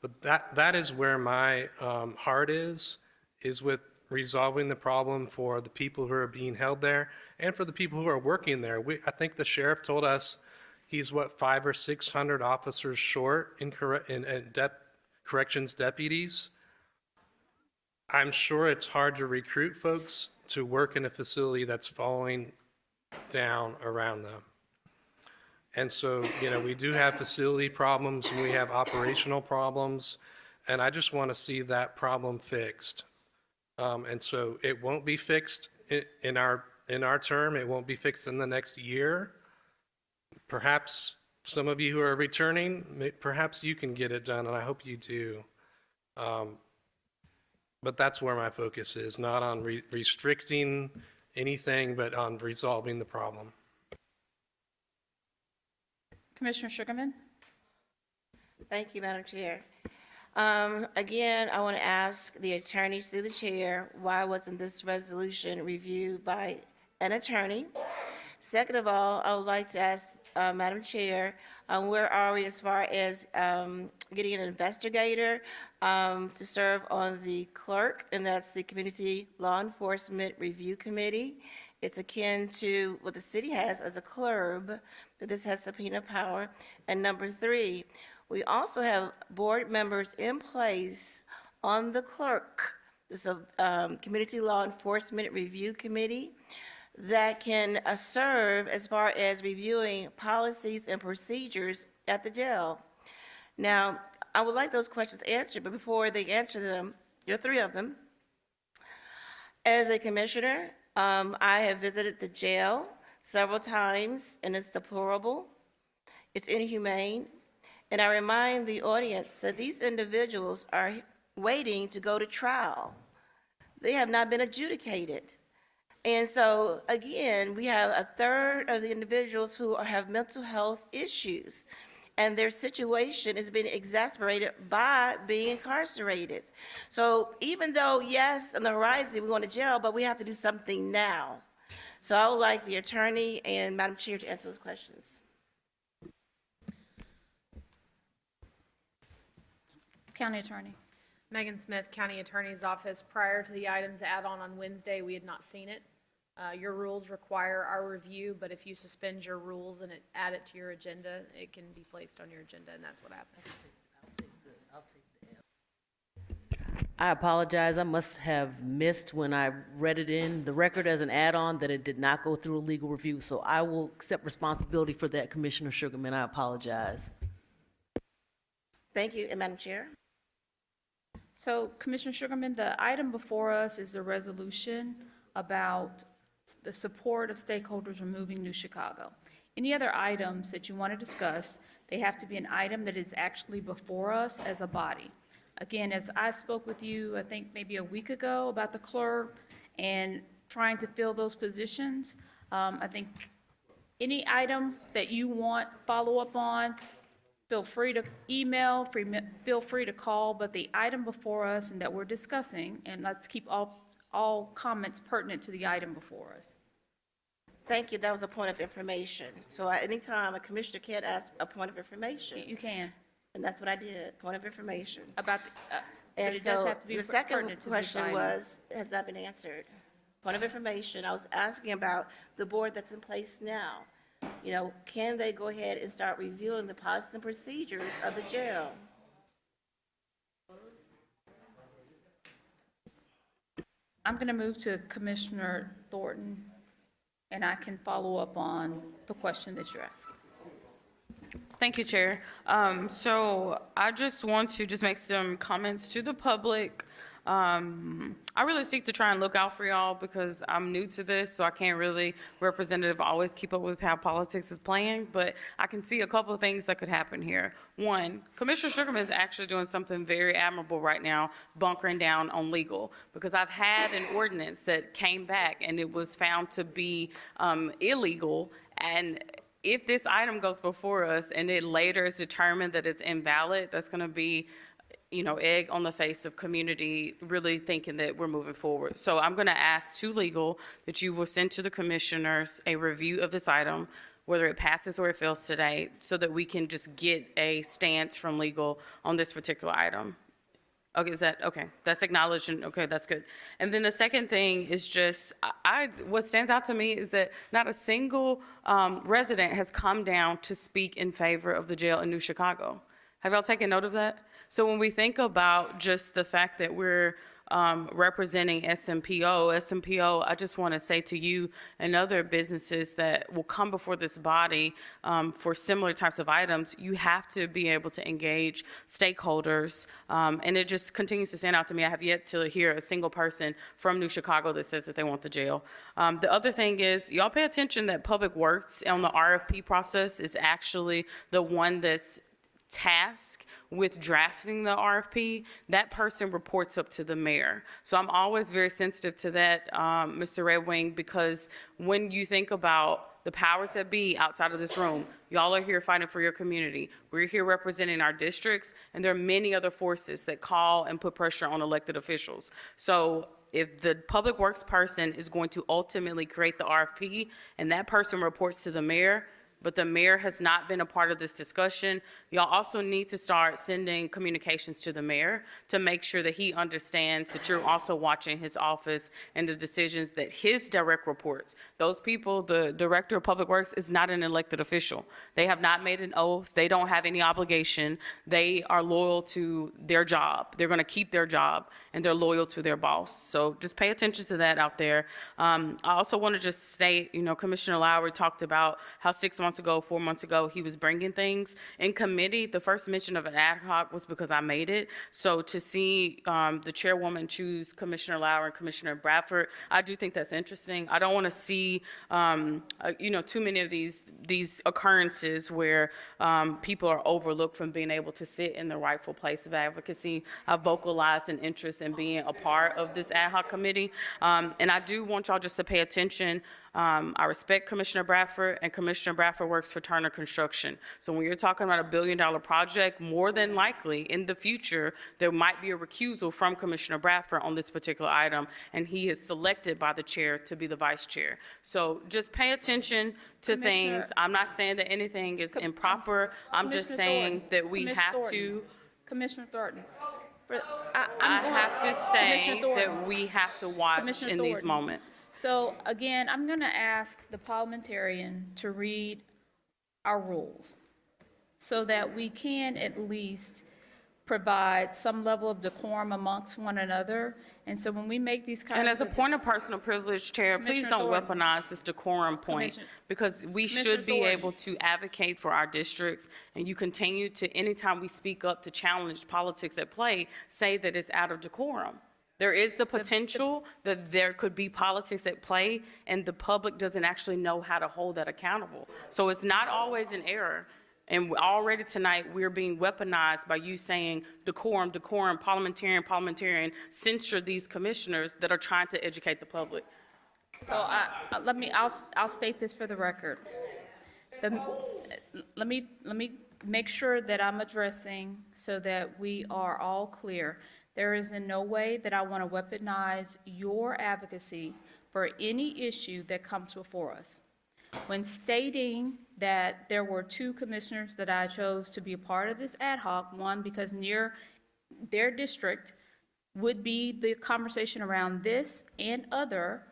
but that is where my heart is with resolving the problem for the people who are being held there and for the people who are working there. I think the sheriff told us he's 500 or 600 officers short in corrections deputies. I'm sure it's hard to recruit folks to work in a facility that's falling down around them. And so, we do have facility problems and we have operational problems, and I just want to see that problem fixed. And so it won't be fixed in our term. It won't be fixed in the next year. Perhaps some of you who are returning, perhaps you can get it done, and I hope you do. But that's where my focus is, not on restricting anything, but on resolving the problem. Commissioner Sugarman? Thank you, Madam Chair. Again, I want to ask the attorneys through the chair, why wasn't this resolution reviewed by an attorney? Second of all, I would like to ask Madam Chair, where are we as far as getting an investigator to serve on the clerk, and that's the Community Law Enforcement Review Committee. It's akin to what the city has as a clerk, but this has subpoena power. And number 3, we also have board members in place on the clerk. This is a Community Law Enforcement Review Committee that can serve as far as reviewing policies and procedures at the jail. Now, I would like those questions answered, but before they answer them, there are 3 of them. As a commissioner, I have visited the jail several times, and it's deplorable. It's inhumane. And I remind the audience that these individuals are waiting to go to trial. They have not been adjudicated. And so, again, we have 1/3 of the individuals who have mental health issues, and their situation is being exacerbated by being incarcerated. So even though, yes, on the horizon, we want to jail, but we have to do something now. So I would like the attorney and Madam Chair to answer those questions. County Attorney. Megan Smith, County Attorney's Office. Prior to the items add-on on Wednesday, we had not seen it. Your rules require our review, but if you suspend your rules and add it to your agenda, it can be placed on your agenda, and that's what happened. I apologize. I must have missed when I read it in the record as an add-on that it did not go through a legal review. So I will accept responsibility for that, Commissioner Sugarman. I apologize. Thank you, and Madam Chair. So, Commissioner Sugarman, the item before us is a resolution about the support of stakeholders removing New Chicago. Any other items that you want to discuss, they have to be an item that is actually before us as a body. Again, as I spoke with you, I think maybe a week ago about the clerk, and trying to fill those positions. I think any item that you want follow-up on, feel free to email, feel free to call, but the item before us and that we're discussing, and let's keep all comments pertinent to the item before us. Thank you, that was a point of information. So at any time, a commissioner can't ask a point of information. You can. And that's what I did, point of information. About the, but And it does so have to be the second pertinent to this question item. has not been answered. Point of information, I was asking about the board that's in place now. You know, can they go ahead and start reviewing the policies and procedures of the jail? I'm going to move to Commissioner Thornton, and I can follow up on the question that you're asking. Thank you, Chair. So I just want to just make some comments to the public. I really seek to try and look out for y'all because I'm new to this, so I can't really, representative, always keep up with how politics is playing, but I can see a couple of things that could happen here. One, Commissioner Sugarman is actually doing something very admirable right now, bunkering down on legal, because I've had an ordinance that came back and it was found to be illegal, and if this item goes before us and it later is determined that it's invalid, that's going to be, you know, egg on the face of community really thinking that we're moving forward. So I'm going to ask to legal that you will send to the commissioners a review of this item, whether it passes or it fails today, so that we can just get a stance from legal on this particular item. Okay, is that, okay, that's acknowledged, and okay, that's good. And then the second thing is just, what stands out to me is that not a single resident has come down to speak in favor of the jail in New Chicago. Have y'all taken note of that? So when we think about just the fact that we're representing SMPO, I just want to say to you and other businesses that will come before this body for similar types of items, you have to be able to engage stakeholders. And it just continues to stand out to me. I have yet to hear a single person from New Chicago that says that they want the jail. The other thing is, y'all pay attention that Public Works on the RFP process is actually the one that's task with drafting the RFP. That person reports up to the mayor. So I'm always very sensitive to that, Mr. Red Wing, because when you think about the powers that be outside of this room, y'all are here fighting for your community. We're here representing our districts, and there are many other forces that call and put pressure on elected officials. So if the Public Works person is going to ultimately create the RFP and that person reports to the mayor, but the mayor has not been a part of this discussion, y'all also need to start sending communications to the mayor to make sure that he understands that you're also watching his office and the decisions that his direct reports. Those people, the Director of Public Works is not an elected official. They have not made an oath. They don't have any obligation. They are loyal to their job. They're going to keep their job, and they're loyal to their boss. So just pay attention to that out there. I also want to just state, you know, Commissioner Lowry talked about how 6 months ago, 4 months ago, he was bringing things in committee. The first mention of an ad hoc was because I made it. So to see the chairwoman choose Commissioner Lowry and Commissioner Bradford, I do think that's interesting. I don't want to see, you know, too many of these occurrences where people are overlooked from being able to sit in the rightful place of advocacy. I vocalized an interest in being a part of this ad hoc committee, and I do want y'all just to pay attention. I respect Commissioner Bradford, and Commissioner Bradford works for Turner Construction. So when you're talking about $1 billion project, more than likely in the future, there might be a recusal from Commissioner Bradford on this particular item, and he is selected by the chair to be the vice chair. So just pay attention to things. I'm not saying that anything is improper. I'm just saying that we have to. Commissioner Thornton. I have to say that we have to watch in these moments. So again, I'm going to ask the parliamentarian to read our rules so that we can at least provide some level of decorum amongst one another. And so when we make these kinds of... And as a point of personal privilege, Chair, please don't weaponize this decorum point, because we should be able to advocate for our districts, and you continue to, anytime we speak up to challenge politics at play, say that it's out of decorum. There is the potential that there could be politics at play, and the public doesn't actually know how to hold that accountable. So it's not always an error. And already tonight, we're being weaponized by you saying decorum, decorum, parliamentarian, parliamentarian, censure these commissioners that are trying to educate the public. So I'll state this for the record. Let me make sure that I'm addressing so that we are all clear. There is in no way that I want to weaponize your advocacy for any issue that comes before us. When stating that there were 2 commissioners that I chose to be a part of this ad hoc, one because near their district would be the conversation around this and other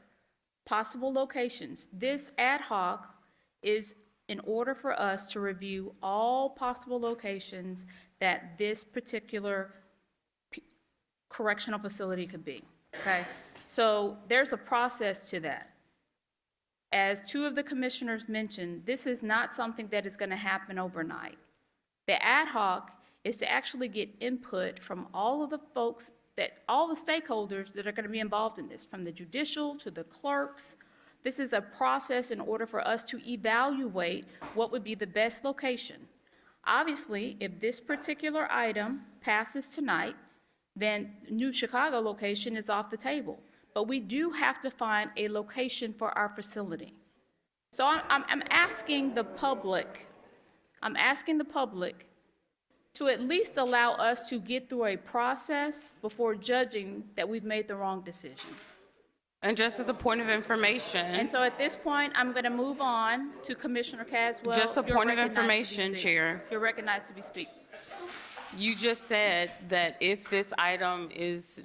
possible locations. This ad hoc is in order for us to review all possible locations that this particular correctional facility could be, okay? So there's a process to that. As 2 of the commissioners mentioned, this is not something that is going to happen overnight. The ad hoc is to actually get input from all of the folks all the stakeholders that are going to be involved in this, from the judicial to the clerks. This is a process in order for us to evaluate what would be the best location. Obviously, if this particular item passes tonight, then New Chicago location is off the table. But we do have to find a location for our facility. So I'm asking the public, to at least allow us to get through a process before judging that we've made the wrong decision. And just as a point of information. And so at this point, I'm going to move on to Commissioner Caswell. Just a You're point of recognized to information, speak. Chair. You're recognized to be speaking. You just said that if this item is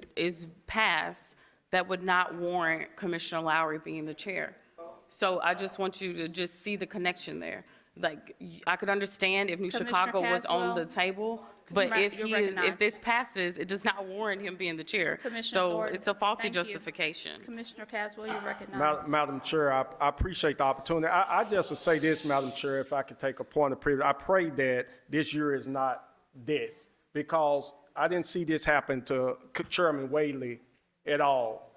passed, that would not warrant Commissioner Lowry being the chair. So I just want you to just see the connection there. Like, I could understand if New Commissioner Chicago was on the Caswell, table, but if recognized. this passes, it does not warrant him being the chair. Commissioner So Thornton, it's a faulty thank you. justification. Commissioner Caswell, you're recognized. Madam Chair, I appreciate the opportunity. I just to say this, Madam Chair, if I could take a point of privilege. I pray that this year is not this, because I didn't see this happen to Chairman Whaley at all.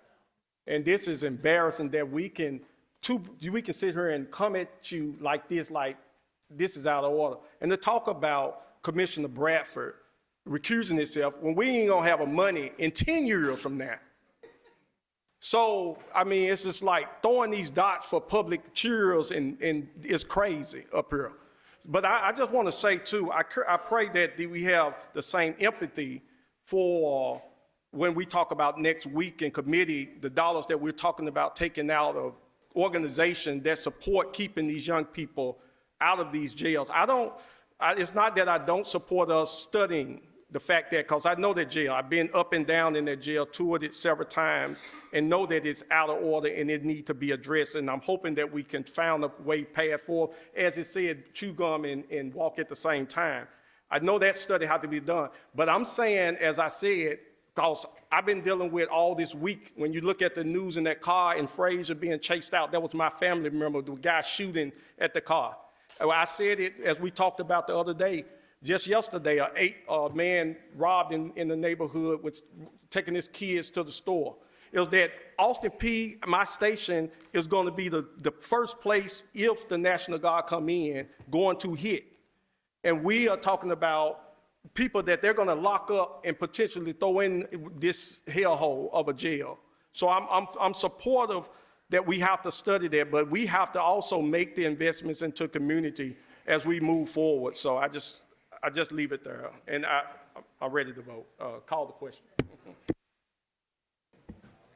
And this is embarrassing that we can sit here and come at you like this is out of order. And to talk about Commissioner Bradford recusing himself when we ain't gonna have a money in 10 years from now. So, I mean, it's just like throwing these dots for public cheers and it's crazy up here. But I just want to say too, I pray that we have the same empathy for when we talk about next week in committee, the dollars that we're talking about taking out of organizations that support keeping these young people out of these jails. It's not that I don't support us studying the fact that, because I know that jail, I've been up and down in that jail, toured it several times, and know that it's out of order and it needs to be addressed. And I'm hoping that we can find a way path forward, as it said, chew gum and walk at the same time. I know that study had to be done, but I'm saying, as I said, because I've been dealing with all this week, when you look at the news in that car and Frazier being chased out, that was my family member, the guy shooting at the car. I said it as we talked about the other day. Just yesterday, a man robbed in the neighborhood was taking his kids to the store. It was that Austin P, my station, is going to be the first place, if the National Guard come in, going to hit. And we are talking about people that they're going to lock up and potentially throw in this hellhole of a jail. So I'm supportive that we have to study that, but we have to also make the investments into community as we move forward. So I just leave it there, and I'm ready to vote. Call the question.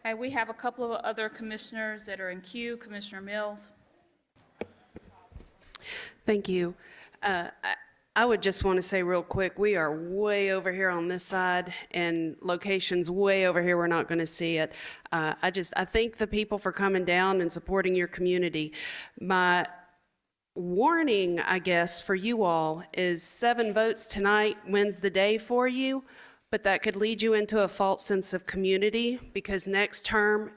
Okay, we have a couple of other commissioners that are in queue. Commissioner Mills. Thank you. I would just want to say real quick, we are way over here on this side, and locations way over here, we're not going to see it. I thank the people for coming down and supporting your community. My warning, I guess, for you all is 7 votes tonight wins the day for you, but that could lead you into a false sense of community, because next term,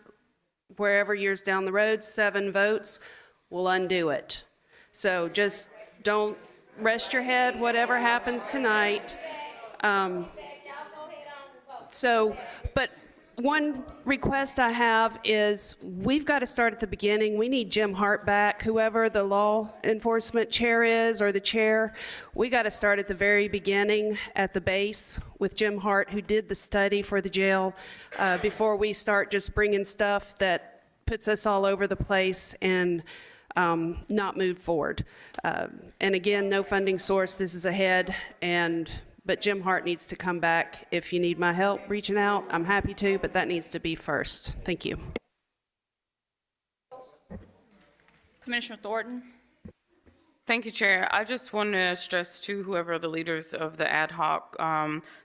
wherever years down the road, 7 votes will undo it. So just don't rest your head, whatever happens tonight. But one request I have is we've got to start at the beginning. We need Jim Hart back, whoever the law enforcement chair is or the chair. We got to start at the very beginning at the base with Jim Hart, who did the study for the jail, before we start just bringing stuff that puts us all over the place and not moved forward. And again, no funding source. This is ahead, but Jim Hart needs to come back. If you need my help reaching out, I'm happy to, but that needs to be first. Thank you. Commissioner Thornton. Thank you, Chair. I just want to stress to whoever the leaders of the ad hoc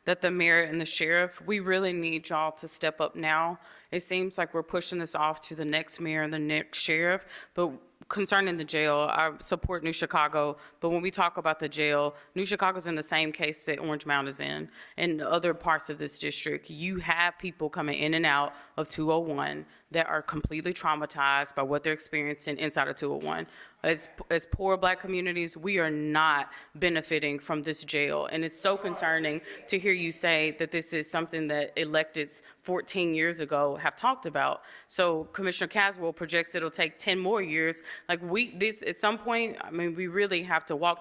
that the mayor and the sheriff, we really need y'all to step up now. It seems like we're pushing this off to the next mayor and the next sheriff, but concerning the jail, I support New Chicago, but when we talk about the jail, New Chicago's in the same case that Orange Mound is in, and other parts of this district. You have people coming in and out of 201 that are completely traumatized by what they're experiencing inside of 201. As poor Black communities, we are not benefiting from this jail, and it's so concerning to hear you say that this is something that electeds 14 years ago have talked about. So Commissioner Caswell projects it'll take 10 more years. Like this at some point, I mean, we really have to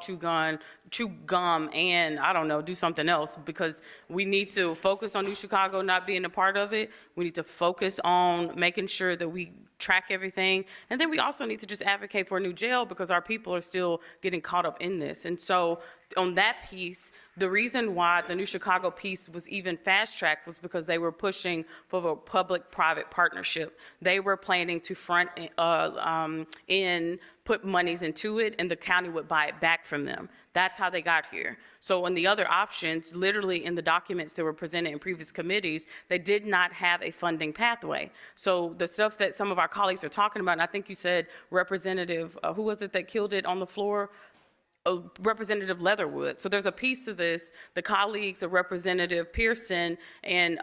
chew gum, and I don't know, do something else, because we need to focus on New Chicago not being a part of it. We need to focus on making sure that we track everything. And then we also need to just advocate for a new jail, because our people are still getting caught up in this. And so on that piece, the reason why the New Chicago piece was even fast-tracked was because they were pushing for a public-private partnership. They were planning to put monies into it, and the county would buy it back from them. That's how they got here. So in the other options, literally in the documents that were presented in previous committees, they did not have a funding pathway. So the stuff that some of our colleagues are talking about, and I think you said Representative, who was it that killed it on the floor? Representative Leatherwood. So there's a piece of this, the colleagues of Representative Pearson and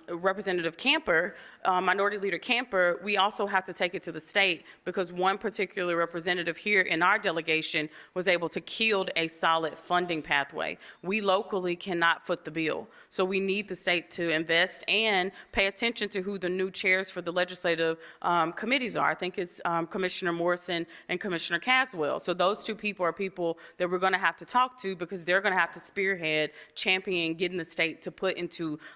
Representative Camper, Minority Leader Camper, we also have to take it to the state, because one particular representative here in our delegation was able to kill a solid funding pathway. We locally cannot foot the bill. So we need the state to invest and pay attention to who the new chairs for the legislative committees are. I think it's Commissioner Morrison and Commissioner Caswell. So those two people are people that we're going to have to talk to, because they're going to have to spearhead, champion, getting the state to put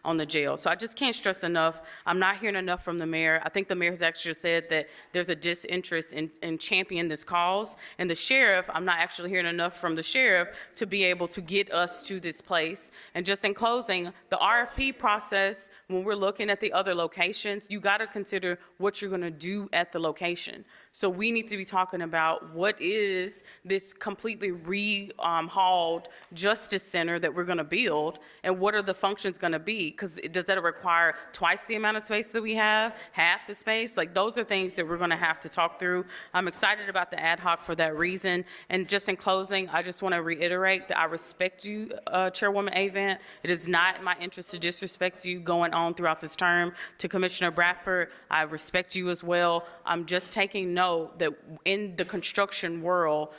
on the jail. So I just can't stress enough. I'm not hearing enough from the mayor. I think the mayor has actually said that there's a disinterest in championing this cause. And the sheriff, I'm not actually hearing enough from the sheriff to be able to get us to this place. And just in closing, the RFP process, when we're looking at the other locations, you got to consider what you're going to do at the location. So we need to be talking about what is this completely rehauled justice center that we're going to build, and what are the functions going to be? Because does that require twice the amount of space that we have, half the space? Like, those are things that we're going to have to talk through. I'm excited about the ad hoc for that reason. And just in closing, I just want to reiterate that I respect you, Chairwoman Avant. It is not in my interest to disrespect you going on throughout this term. To Commissioner Bradford, I respect you as well. I'm just taking note that in the construction world,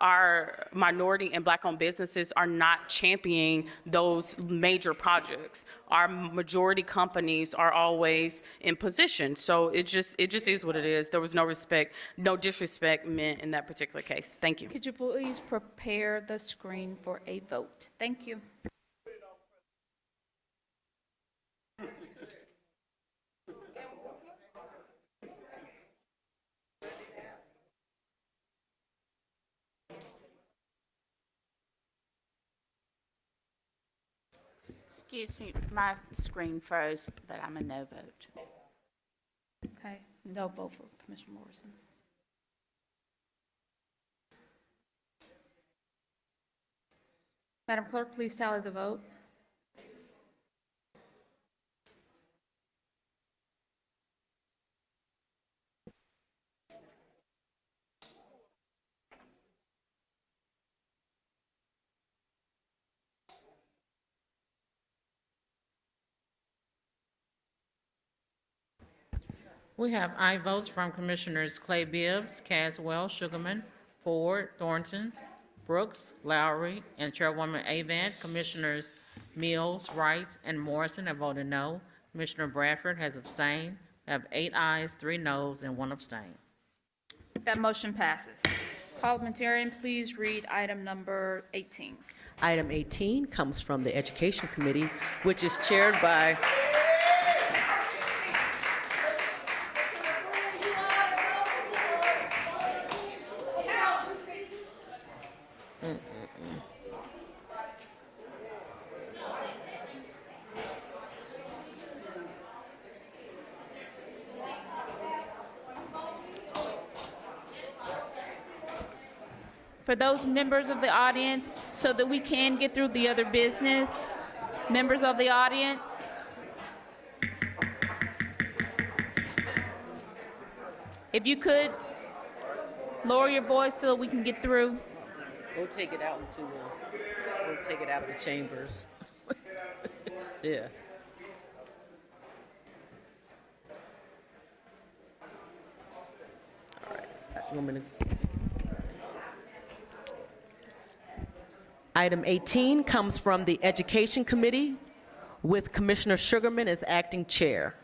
our minority and Black-owned businesses are not championing those major projects. Our majority companies are always in position. So it just is what it is. There was no disrespect meant in that particular case. Thank you. Could you please prepare the screen for a vote? Thank you. Excuse me, my screen froze, but I'm a no vote. Okay, no vote for Commissioner Morrison. Madam Clerk, please tally the vote. We have aye votes from Commissioners Clay Bibbs, Caswell, Sugarman, Ford, Thornton, Brooks, Lowry, and Chairwoman Avant. Commissioners Mills, Wright, and Morrison have voted no. Commissioner Bradford has abstained. We have 8 ayes, 3 noes, and 1 abstain. That motion passes. Parliamentarian, please read item number 18. Item 18 comes from the Education Committee, which is chaired by for those members of the audience, so that we can get through the other business, members of the audience. If you could lower your voice so we can get through. We'll take it out into, we'll take it out of the chambers. Yeah. All right. You want me to- Item 18 comes from the Education Committee with Commissioner Sugarman as acting chair.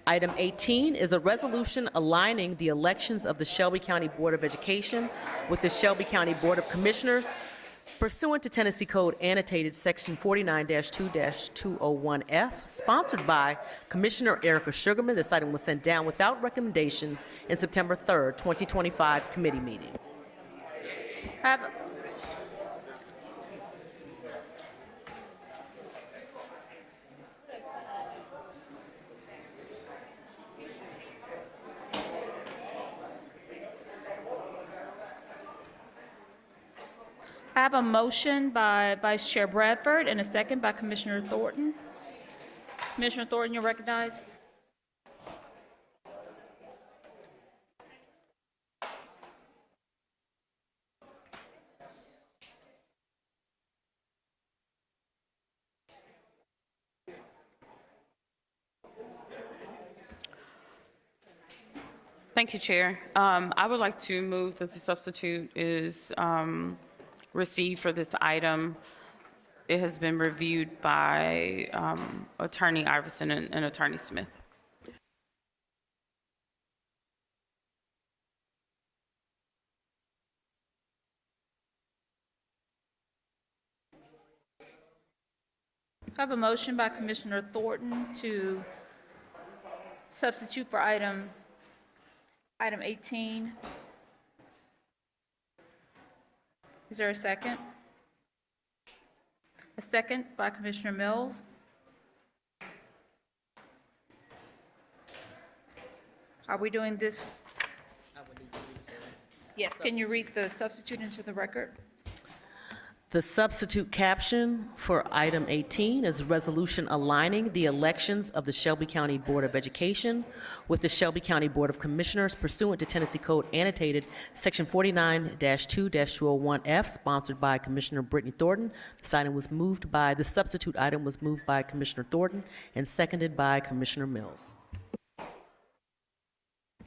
Item 18 is a resolution aligning the elections of the Shelby County Board of Education with the Shelby County Board of Commissioners pursuant to Tennessee Code annotated Section 49-2-201F, sponsored by Commissioner Erica Sugarman. This item was sent down without recommendation in September 3rd, 2025 committee meeting. I have a motion by Vice Chair Bradford and a second by Commissioner Thornton. Commissioner Thornton, you're recognized. Thank you, Chair. I would like to move that the substitute is received for this item. It has been reviewed by Attorney Iverson and Attorney Smith. I have a motion by Commissioner Thornton to substitute for item 18. Is there a second? A second by Commissioner Mills. Are we doing this? Yes, can you read the substitute into the record? The substitute caption for item 18 is resolution aligning the elections of the Shelby County Board of Education with the Shelby County Board of Commissioners pursuant to Tennessee Code annotated Section 49-2-201F, sponsored by Commissioner Brittany Thornton. The substitute item was moved by Commissioner Thornton and seconded by Commissioner Mills.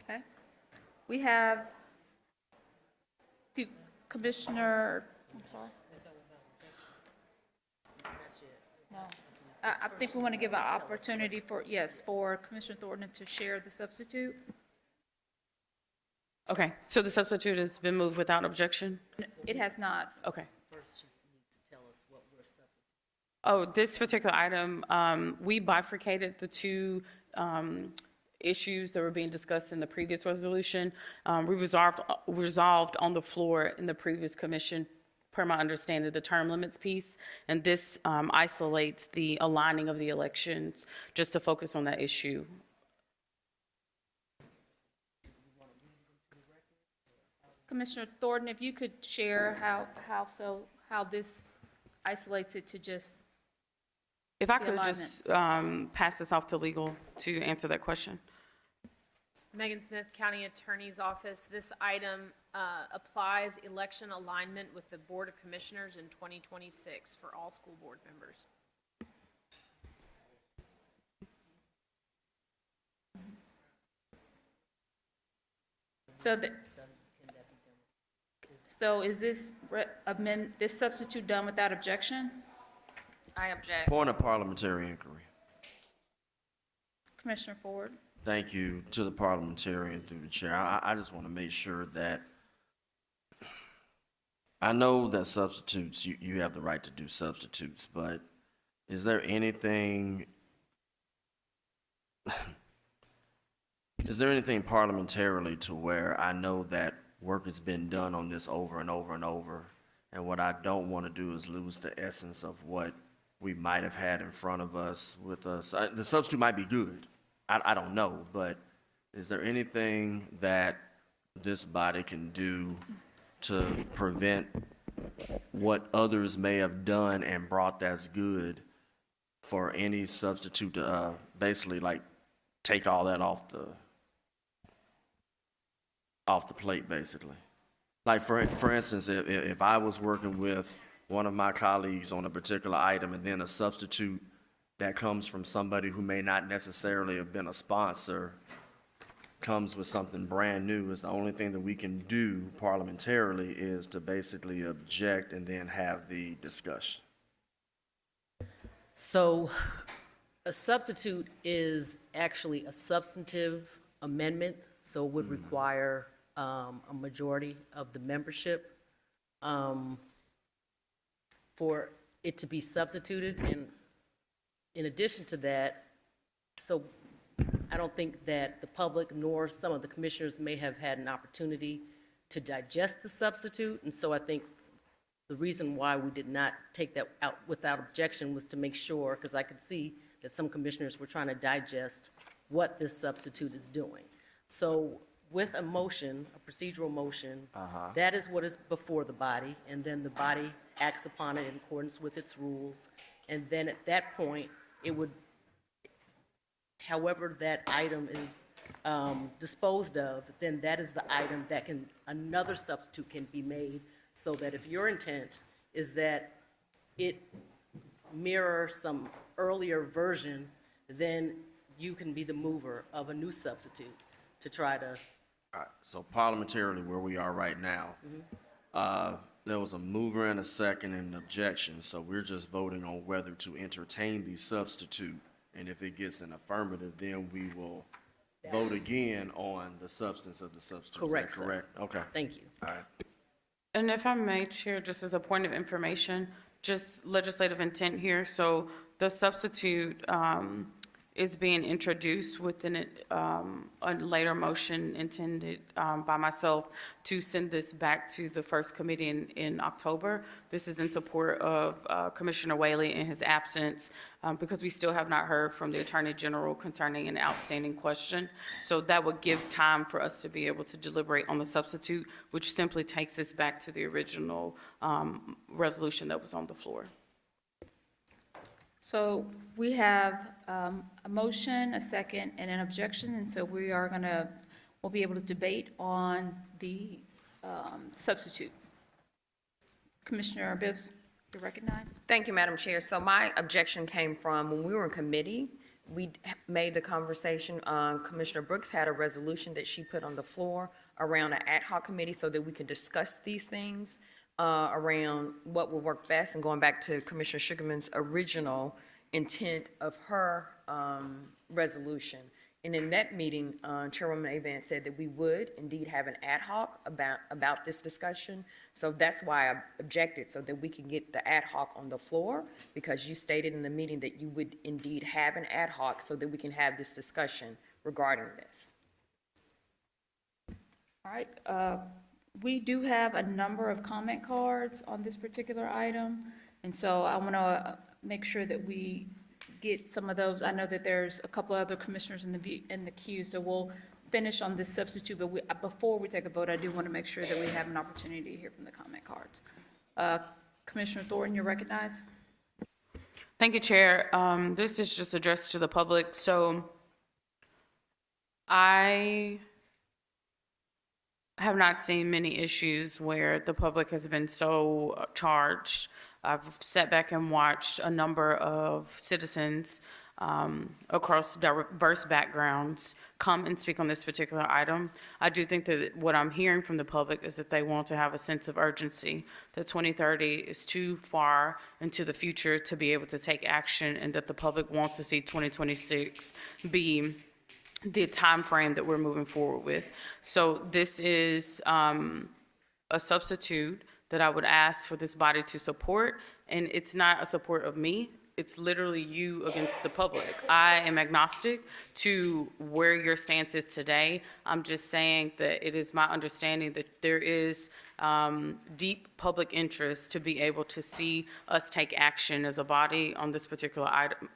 Okay. We have Commissioner, I'm sorry. No. I think we want to give an opportunity for Commissioner Thornton to share the substitute. Okay, so the substitute has been moved without objection? It has not. Okay. Oh, this particular item, we bifurcated the two issues that were being discussed in the previous resolution. We resolved on the floor in the previous commission, per my understanding, the term limits piece, and this isolates the aligning of the elections just to focus on that issue. Commissioner Thornton, if you could share how this isolates it to just. If I could just pass this off to legal to answer that question. Megan Smith, County Attorney's Office. This item applies election alignment with the Board of Commissioners in 2026 for all school board members. So is this this substitute done without objection? I object. Point of parliamentary inquiry. Commissioner Ford. Thank you to the parliamentarian through the chair. I just want to make sure that, I know that substitutes, you have the right to do substitutes, but is there anything parliamentarily to where I know that work has been done on this over and over and over, and what I don't want to do is lose the essence of what we might have had in front of us with us. The substitute might be good. I don't know, but is there anything that this body can do to prevent what others may have done and brought that's good for any substitute to basically like take all that off the plate, basically. Like for instance, if I was working with one of my colleagues on a particular item and then a substitute that comes from somebody who may not necessarily have been a sponsor comes with something brand new, is the only thing that we can do parliamentarily is to basically object and then have the discussion. So a substitute is actually a substantive amendment, so it would require a majority of the membership for it to be substituted. And in addition to that, so I don't think that the public nor some of the commissioners may have had an opportunity to digest the substitute. And so I think the reason why we did not take that out without objection was to make sure, because I could see that some commissioners were trying to digest what this substitute is doing. So with a motion, a procedural motion, that is what is before the body, and then the body acts upon it in accordance with its rules. And then at that point, it would, however that item is disposed of, then that is the item that can, another substitute can be made, so that if your intent is that it mirror some earlier version, then you can be the mover of a new substitute to try to. All right, so parliamentarily where we are right now, there was a mover and a second and an objection, so we're just voting on whether to entertain the substitute. And if it gets an affirmative, then we will vote again on the substance of the substitute. Correct, Is that correct? sir. Okay. Thank you. All right. And if I may, Chair, just as a point of information, just legislative intent here. So the substitute is being introduced within a later motion intended by myself to send this back to the first committee in October. This is in support of Commissioner Whaley in his absence because we still have not heard from the Attorney General concerning an outstanding question. So that would give time for us to be able to deliberate on the substitute, which simply takes us back to the original resolution that was on the floor. So we have a motion, a second, and an objection, and so we'll be able to debate on the substitute. Commissioner Bibbs, you're recognized. Thank you, Madam Chair. So my objection came from when we were in committee, we made the conversation, Commissioner Brooks had a resolution that she put on the floor around an ad hoc committee so that we could discuss these things. Around what will work best, and going back to Commissioner Sugarman's original intent of her resolution. And in that meeting, Chairwoman Avant said that we would indeed have an ad hoc about this discussion. So that's why I objected, so that we can get the ad hoc on the floor, because you stated in the meeting that you would indeed have an ad hoc so that we can have this discussion regarding this. All right. We do have a number of comment cards on this particular item, and so I want to make sure that we get some of those. I know that there's a couple of other commissioners in the queue, so we'll finish on this substitute, but before we take a vote, I do want to make sure that we have an opportunity to hear from the comment cards. Commissioner Thornton, you're recognized. Thank you, Chair. This is just addressed to the public. So I have not seen many issues where the public has been so charged. I've sat back and watched a number of citizens across diverse backgrounds come and speak on this particular item. I do think that what I'm hearing from the public is that they want to have a sense of urgency, that 2030 is too far into the future to be able to take action, and that the public wants to see 2026 be the time frame that we're moving forward with. So this is a substitute that I would ask for this body to support, and it's not a support of me. It's literally you against the public. I am agnostic to where your stance is today. I'm just saying that it is my understanding that there is deep public interest to be able to see us take action as a body on this particular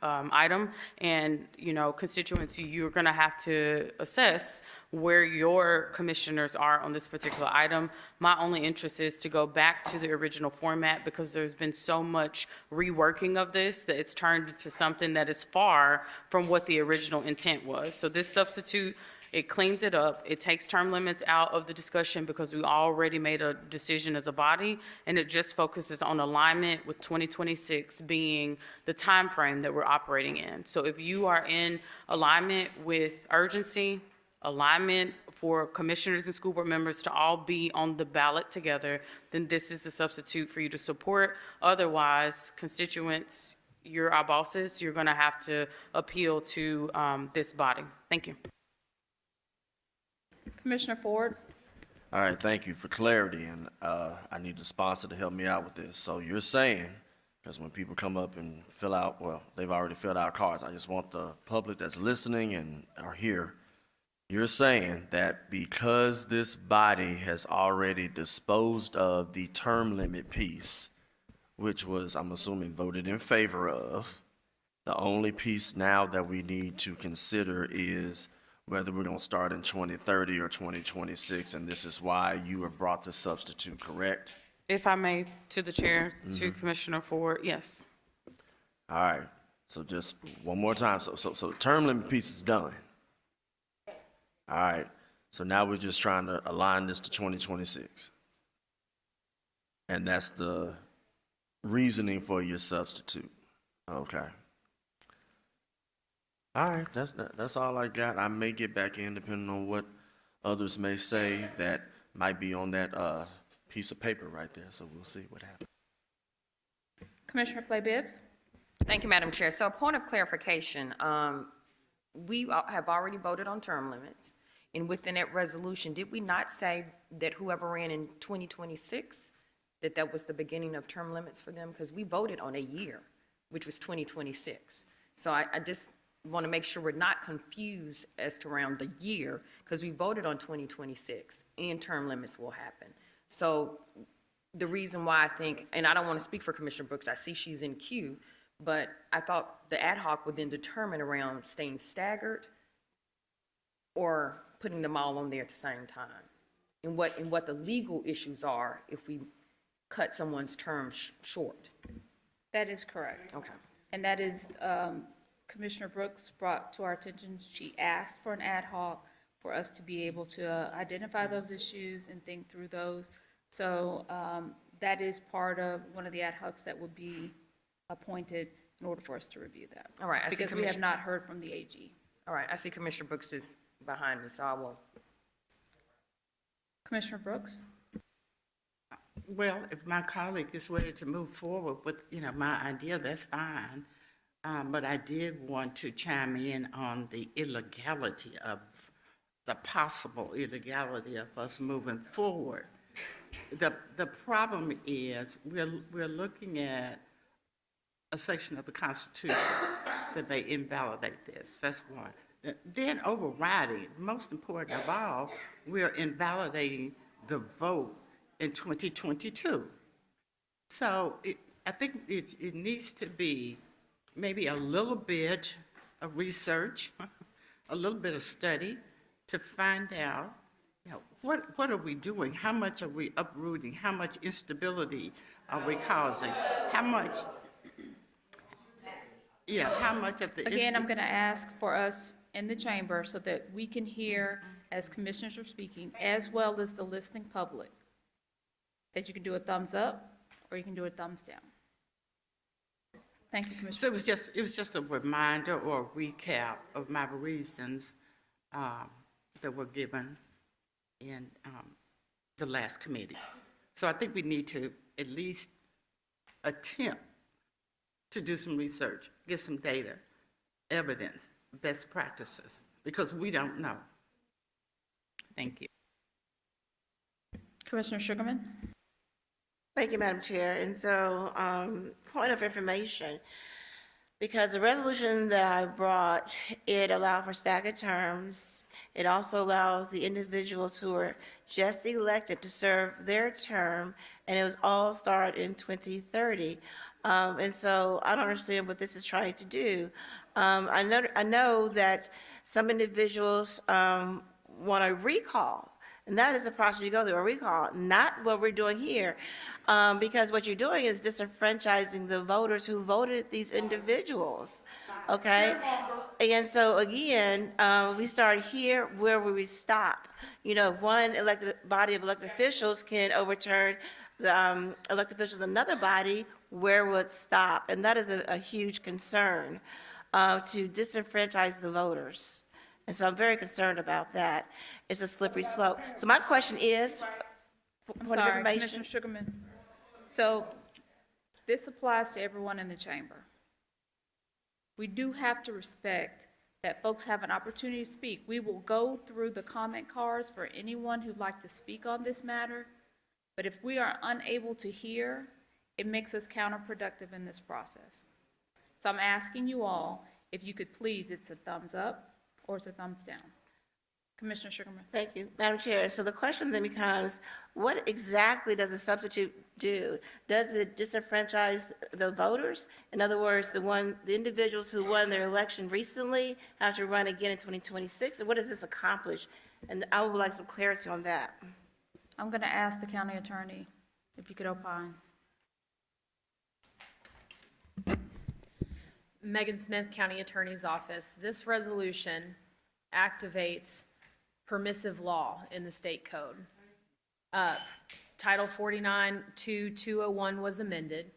item. And, you know, constituency, you're going to have to assess where your commissioners are on this particular item. My only interest is to go back to the original format because there's been so much reworking of this that it's turned into something that is far from what the original intent was. So this substitute, it cleans it up. It takes term limits out of the discussion because we already made a decision as a body, and it just focuses on alignment with 2026 being the time frame that we're operating in. So if you are in alignment with urgency, alignment for commissioners and school board members to all be on the ballot together, then this is the substitute for you to support. Otherwise, constituents, you're our bosses, you're going to have to appeal to this body. Thank you. Commissioner Ford. All right, thank you for clarity, and I need the sponsor to help me out with this. So you're saying, because when people come up and fill out, well, they've already filled out cards. I just want the public that's listening and are here. You're saying that because this body has already disposed of the term limit piece, which was, I'm assuming, voted in favor of, the only piece now that we need to consider is whether we're going to start in 2030 or 2026, and this is why you have brought the substitute, correct? If I may, to the chair, to Commissioner Ford, yes. All right, so just one more time. So term limit piece is done. All right, so now we're just trying to align this to 2026. And that's the reasoning for your substitute. Okay. All right, that's all I got. I may get back in depending on what others may say that might be on that piece of paper right there, so we'll see what happens. Commissioner Clay Bibbs. Thank you, Madam Chair. So a point of clarification, we have already voted on term limits. And within that resolution, did we not say that whoever ran in 2026, that was the beginning of term limits for them? Because we voted on a year, which was 2026. So I just want to make sure we're not confused as to around the year, because we voted on 2026 and term limits will happen. So the reason why I think, and I don't want to speak for Commissioner Brooks, I see she's in queue, but I thought the ad hoc would then determine around staying staggered or putting them all on there at the same time, and what the legal issues are if we cut someone's term short. That is correct. Okay. And that is, Commissioner Brooks brought to our attention, she asked for an ad hoc for us to be able to identify those issues and think through those. So that is part of one of the ad hocs that would be appointed in order for us to review that. All right. Because we have not heard from the AG. All right. I see Commissioner Brooks is behind me, so I will. Commissioner Brooks? Well, if my colleague is ready to move forward with, my idea, that's fine. But I did want to chime in on the illegality of, the possible illegality of us moving forward. The problem is we're looking at a section of the Constitution that may invalidate this. That's one. Then overriding, most important of all, we're invalidating the vote in 2022. So I think it needs to be maybe a little bit of research, a little bit of study to find out, what are we doing? How much are we uprooting? How much instability are we causing? How much of the... Again, I'm going to ask for us in the chamber so that we can hear as commissioners are speaking, as well as the listening public, that you can do a thumbs up or you can do a thumbs down. Thank you, Commissioner. So it was just a reminder or a recap of my reasons that were given in the last committee. So I think we need to at least attempt to do some research, get some data, evidence, best practices, because we don't know. Thank you. Commissioner Sugarman? Thank you, Madam Chair. And so, point of information, because the resolution that I brought, it allowed for staggered terms. It also allows the individuals who are just elected to serve their term, and it was all start in 2030. And so I don't understand what this is trying to do. I know that some individuals want a recall. And that is the process you go through, a recall, not what we're doing here. Because what you're doing is disenfranchising the voters who voted these individuals, okay? And so again, we start here where we stop. You know, one body of elected officials can overturn the elected officials of another body, where would stop? And that is a huge concern, to disenfranchise the voters. And so I'm very concerned about that. It's a slippery slope. So my question is, I'm point of sorry, information. Commissioner Sugarman. So this applies to everyone in the chamber. We do have to respect that folks have an opportunity to speak. We will go through the comment cards for anyone who'd like to speak on this matter. But if we are unable to hear, it makes us counterproductive in this process. So I'm asking you all, if you could please, it's a thumbs up or it's a thumbs down. Commissioner Sugarman. Thank you, Madam Chair. So the question then becomes, what exactly does a substitute do? Does it disenfranchise the voters? In other words, the individuals who won their election recently have to run again in 2026? Or what does this accomplish? And I would like some clarity on that. I'm going to ask the county attorney if you could opine. Megan Smith, County Attorney's Office. This resolution activates permissive law in the state code. Title 49-201 was amended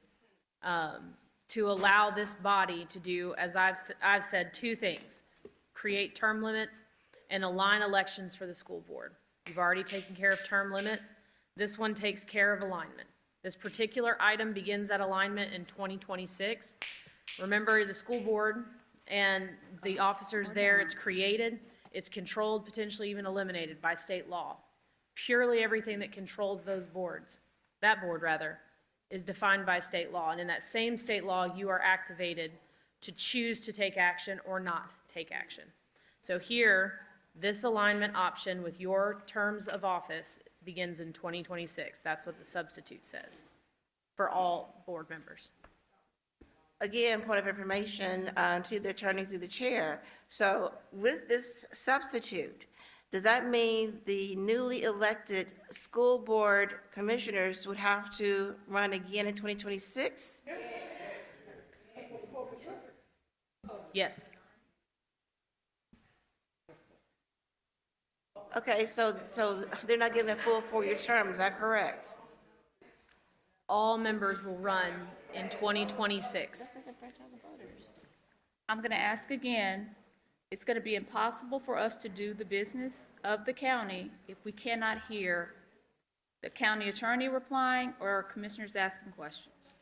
to allow this body to do, as I've said, two things: create term limits and align elections for the school board. You've already taken care of term limits. This one takes care of alignment. This particular item begins that alignment in 2026. Remember, the school board and the officers there, it's created, it's controlled, potentially even eliminated by state law. Purely everything that controls those boards, that board rather, is defined by state law. And in that same state law, you are activated to choose to take action or not take action. So here, this alignment option with your terms of office begins in 2026. That's what the substitute says for all board members. Again, point of information to the attorney through the chair. So with this substitute, does that mean the newly elected school board commissioners would have to run again in 2026? Yes. Okay, so they're not getting a full 4-year term, is that correct? All members will run in 2026. I'm going to ask again, it's going to be impossible for us to do the business of the county if we cannot hear the county attorney replying or commissioners asking questions.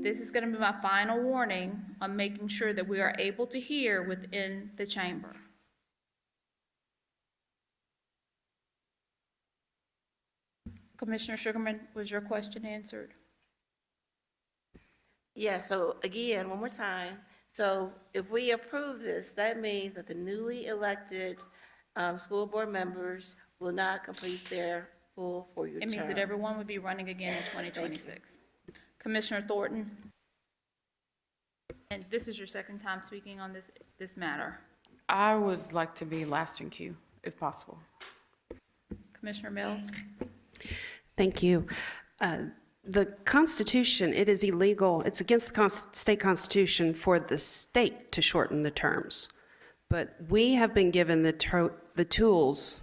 This is going to be my final warning on making sure that we are able to hear within the chamber. Commissioner Sugarman, was your question answered? Yeah, so again, one more time. So if we approve this, that means that the newly elected school board members will not complete their full 4-year term. It means that everyone would be running again in 2026. Commissioner Thornton, and this is your second time speaking on this matter. I would like to be last in queue, if possible. Commissioner Mills? Thank you. The Constitution, it is illegal, it's against the state Constitution for the state to shorten the terms. But we have been given the tools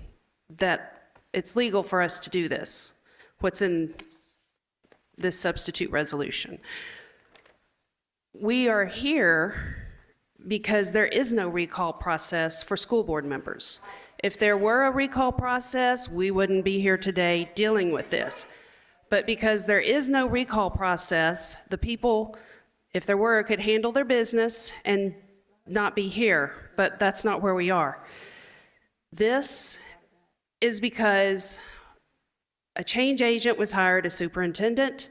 that it's legal for us to do this, what's in this substitute resolution. We are here because there is no recall process for school board members. If there were a recall process, we wouldn't be here today dealing with this. But because there is no recall process, the people, if there were, could handle their business and not be here, but that's not where we are. This is because a change agent was hired, a superintendent,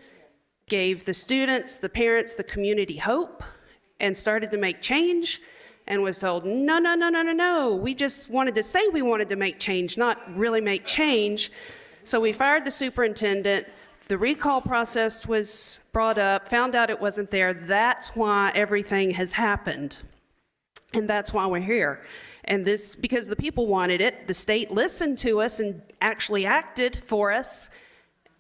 gave the students, the parents, the community hope, and started to make change, and was told, no, no, no, no, no, no. We just wanted to say we wanted to make change, not really make change. So we fired the superintendent, The recall process was brought up, found out it wasn't there. That's why everything has happened. And that's why we're here. And this, because the people wanted it, the state listened to us and actually acted for us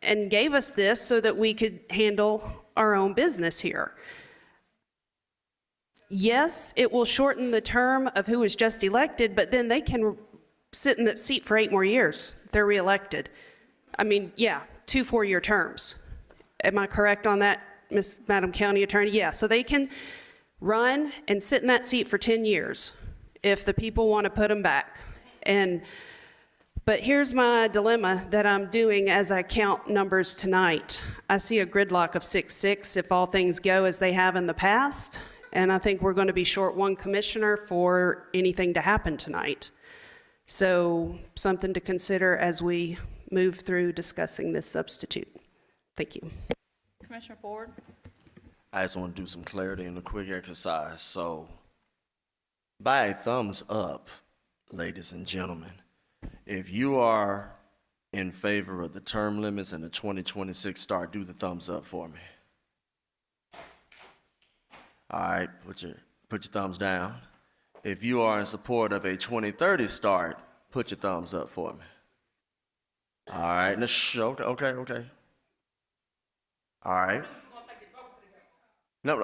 and gave us this so that we could handle our own business here. Yes, it will shorten the term of who was just elected, but then they can sit in that seat for 8 more years if they're reelected. I mean, yeah, 2 4-year terms. Am I correct on that, Madam County Attorney? Yeah, so they can run and sit in that seat for 10 years if the people want to put them back. But here's my dilemma that I'm doing as I count numbers tonight. I see a gridlock of 6-6 if all things go as they have in the past, and I think we're going to be short 1 commissioner for anything to happen tonight. So something to consider as we move through discussing this substitute. Thank you. Commissioner Ford? I just want to do some clarity and a quick exercise. So, by a thumbs up, ladies and gentlemen, if you are in favor of the term limits and the 2026 start, do the thumbs up for me. All right, put your thumbs down. If you are in support of a 2030 start, put your thumbs up for me. All right, okay. All right. No,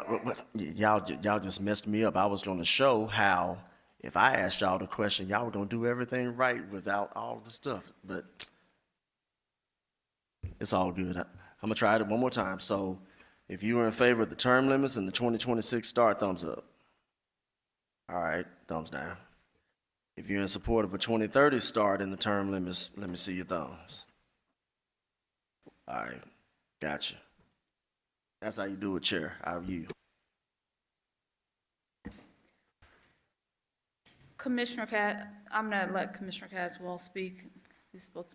y'all just messed me up. I was going to show how if I asked y'all the question, y'all were going to do everything right without all the stuff. But it's all good. I'm going to try it one more time. So if you are in favor of the term limits and the 2026 start, thumbs up. All right, thumbs down. If you're in support of a 2030 start and the term limits, let me see your thumbs. All right, gotcha. That's how you do it, Chair. How you? Commissioner Cat, I'm going to let Commissioner Caswell speak. He spoke.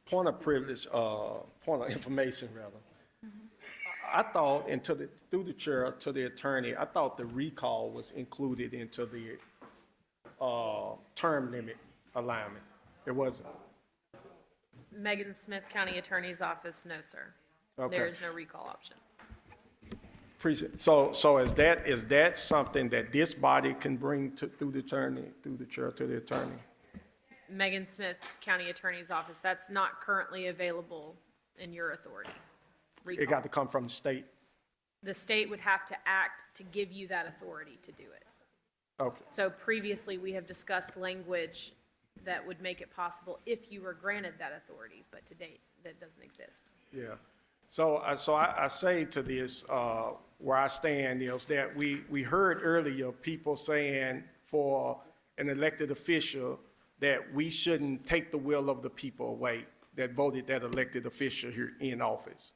Point of privilege, point of information, rather. I thought, through the chair to the attorney, I thought the recall was included into the term limit alignment. It wasn't. Megan Smith, County Attorney's Office, no, sir. Okay. There is no recall option. Appreciate it. So is that something that this body can bring through the attorney, through the chair to the attorney? Megan Smith, County Attorney's Office, that's not currently available in your authority. Recall. It got to come from the state. The state would have to act to give you that authority to do it. Okay. So previously, we have discussed language that would make it possible if you were granted that authority, but to date, that doesn't exist. Yeah. So I say to this, where I stand is that we heard earlier people saying for an elected official that we shouldn't take the will of the people away that voted that elected official here in office.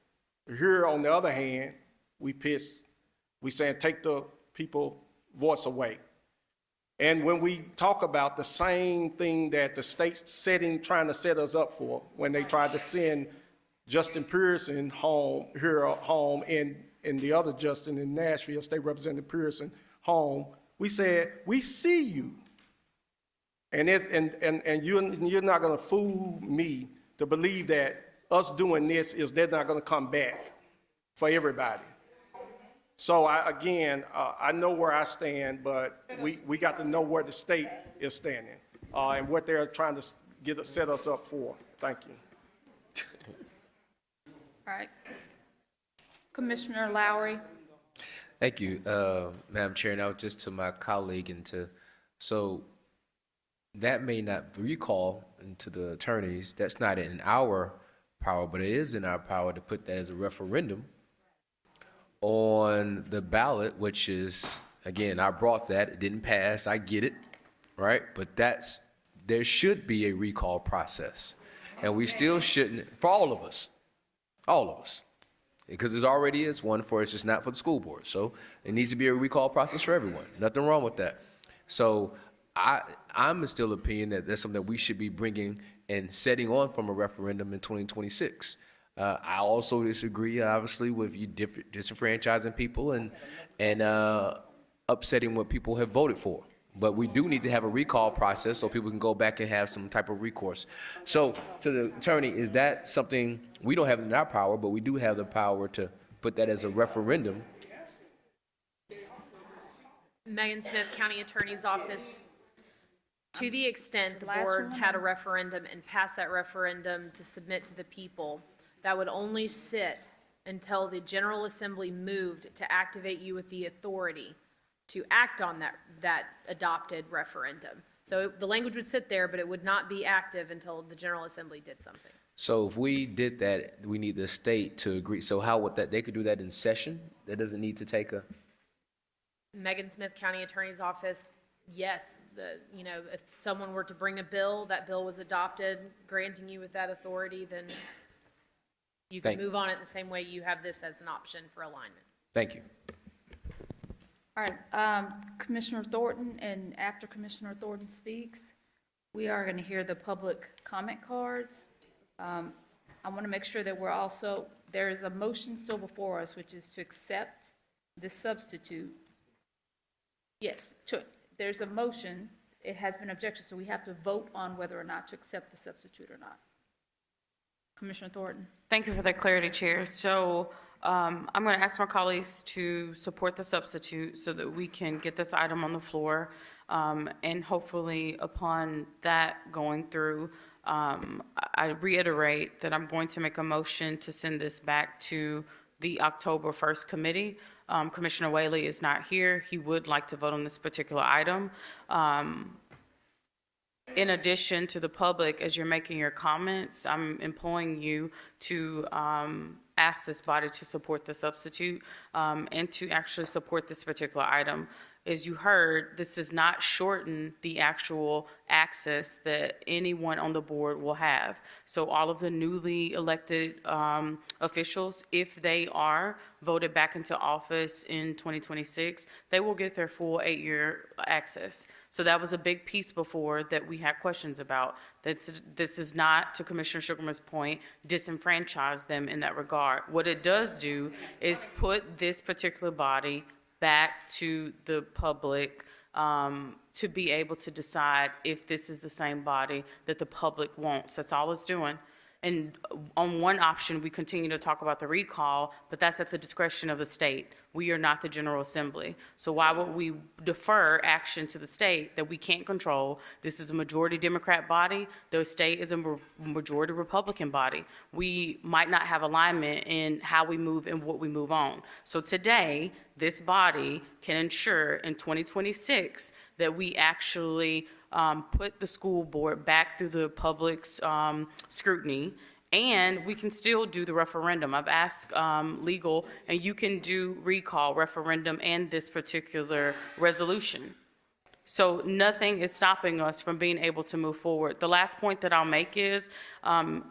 Here, on the other hand, we saying take the people voice away. And when we talk about the same thing that the state's trying to set us up for, when they tried to send Justin Pearson home, and the other Justin in Nashville, State Representative Pearson home, we said, we see you. And you're not gonna fool me to believe that us doing this is they're not gonna come back for everybody. So I know where I stand, but we got to know where the state is standing and what they're trying to set us up for. Thank you. All right. Commissioner Lowry. Thank you, Madam Chair. Now, just to my colleague so that may not recall to the attorneys. That's not in our power, but it is in our power to put that as a referendum on the ballot, which is, again, I brought that, it didn't pass, I get it, right? But there should be a recall process. And we still shouldn't, for all of us, because there already is one it's just not for the school board. So it needs to be a recall process for everyone. Nothing wrong with that. So I'm still of the opinion that that's something that we should be bringing and setting on from a referendum in 2026. I also disagree, obviously, with you disenfranchising people and upsetting what people have voted for. But we do need to have a recall process so people can go back and have some type of recourse. So to the attorney, is that something we don't have in our power, but we do have the power to put that as a referendum? Megan Smith, County Attorney's Office, to the extent the board had a referendum and passed that referendum to submit to the people, that would only sit until the General Assembly moved to activate you with the authority to act on that adopted referendum. So the language would sit there, but it would not be active until the General Assembly did something. So if we did that, we need the state to agree. So how would that, they could do that in session? That doesn't need to take a... Megan Smith, County Attorney's Office, yes, if someone were to bring a bill, that bill was adopted, granting you with that authority, then you can move on it the same way you have this as an option for alignment. Thank you. All right, Commissioner Thornton, and after Commissioner Thornton speaks, we are going to hear the public comment cards. I want to make sure that there is a motion still before us, which is to accept this substitute. Yes, there's a motion. It has been objected, so we have to vote on whether or not to accept the substitute or not. Commissioner Thornton. Thank you for that clarity, Chair. So I'm going to ask my colleagues to support the substitute so that we can get this item on the floor. And hopefully upon that going through, I reiterate that I'm going to make a motion to send this back to the October 1st committee. Commissioner Whaley is not here. He would like to vote on this particular item. In addition to the public, as you're making your comments, I'm imploring you to ask this body to support the substitute and to actually support this particular item. As you heard, this does not shorten the actual access that anyone on the board will have. So all of the newly elected officials, if they are voted back into office in 2026, they will get their full 8-year access. So that was a big piece before that we had questions about. This is not, to Commissioner Sugarman's point, disenfranchise them in that regard. What it does do is put this particular body back to the public to be able to decide if this is the same body that the public wants. That's all it's doing. And on one option, we continue to talk about the recall, but that's at the discretion of the state. We are not the General Assembly. So why would we defer action to the state that we can't control? This is a majority Democrat body. The state is a majority Republican body. We might not have alignment in how we move and what we move on. So today, this body can ensure in 2026 that we actually put the school board back through the public's scrutiny, and we can still do the referendum. I've asked legal, and you can do recall, referendum, and this particular resolution. So nothing is stopping us from being able to move forward. The last point that I'll make is,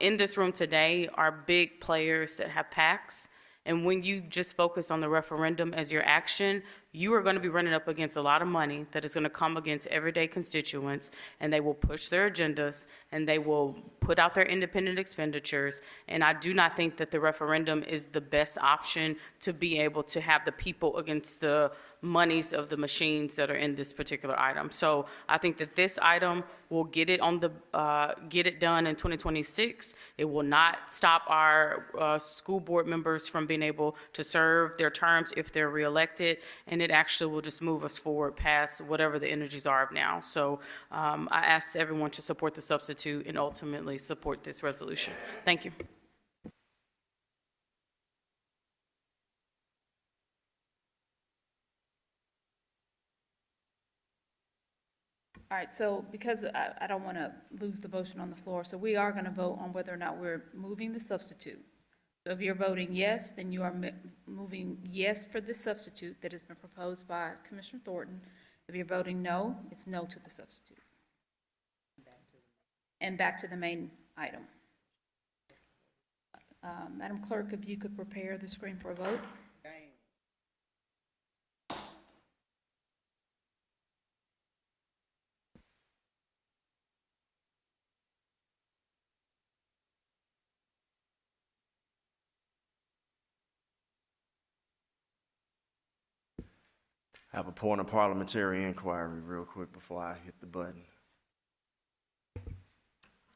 in this room today are big players that have PACs. And when you just focus on the referendum as your action, you are going to be running up against a lot of money that is going to come against everyday constituents, and they will push their agendas, and they will put out their independent expenditures. And I do not think that the referendum is the best option to be able to have the people against the monies of the machines that are in this particular item. So I think that this item will get it on the get it done in 2026. It will not stop our school board members from being able to serve their terms if they're reelected, and it actually will just move us forward past whatever the energies are of now. So I ask everyone to support the substitute and ultimately support this resolution. Thank you. All right, so because I don't want to lose the motion on the floor, so we are going to vote on whether or not we're moving the substitute. So if you're voting yes, then you are moving yes for the substitute that has been proposed by Commissioner Thornton. If you're voting no, it's no to the substitute. And back to the main item. Madam Clerk, if you could prepare the screen for a vote. Have a point of parliamentary inquiry real quick before I hit the button.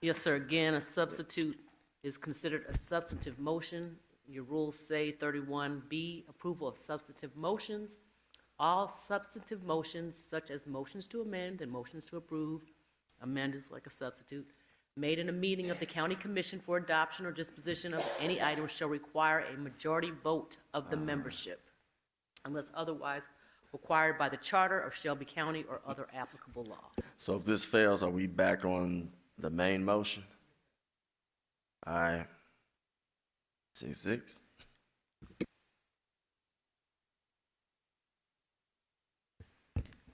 Yes, sir. Again, a substitute is considered a substantive motion. Your rules say 31B, approval of substantive motions. All substantive motions, such as motions to amend and motions to approve, amend is like a substitute, made in a meeting of the county commission for adoption or disposition of any item shall require a majority vote of the membership, unless otherwise required by the charter of Shelby County or other applicable law. So if this fails, are we back on the main motion? Aye. C6.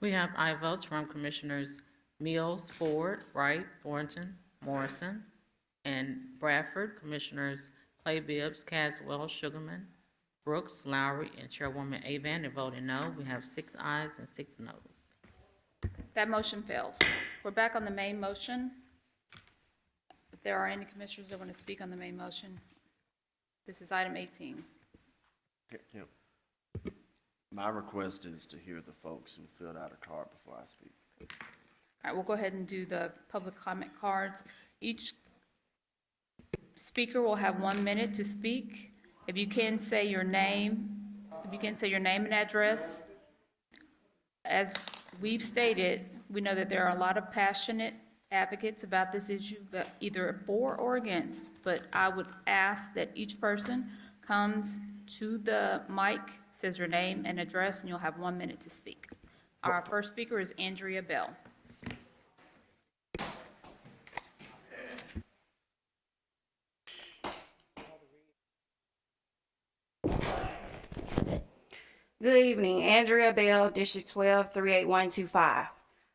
We have aye votes from Commissioners Mills, Ford, Wright, Thornton, Morrison, and Bradford. Commissioners Clay Bibbs, Caswell, Sugarman, Brooks, Lowry, and Chairwoman Avant are voting no. We have 6 ayes and 6 noes. That motion fails. We're back on the main motion. If there are any commissioners that want to speak on the main motion, this is item 18. My request is to hear the folks who filled out a card before I speak. All right, we'll go ahead and do the public comment cards. Each speaker will have 1 minute to speak. If you can say your name, and address. As we've stated, we know that there are a lot of passionate advocates about this issue, but either for or against. But I would ask that each person comes to the mic, says your name and address, and you'll have 1 minute to speak. Our first speaker is Andrea Bell. Good evening, Andrea Bell, District 12, 38125.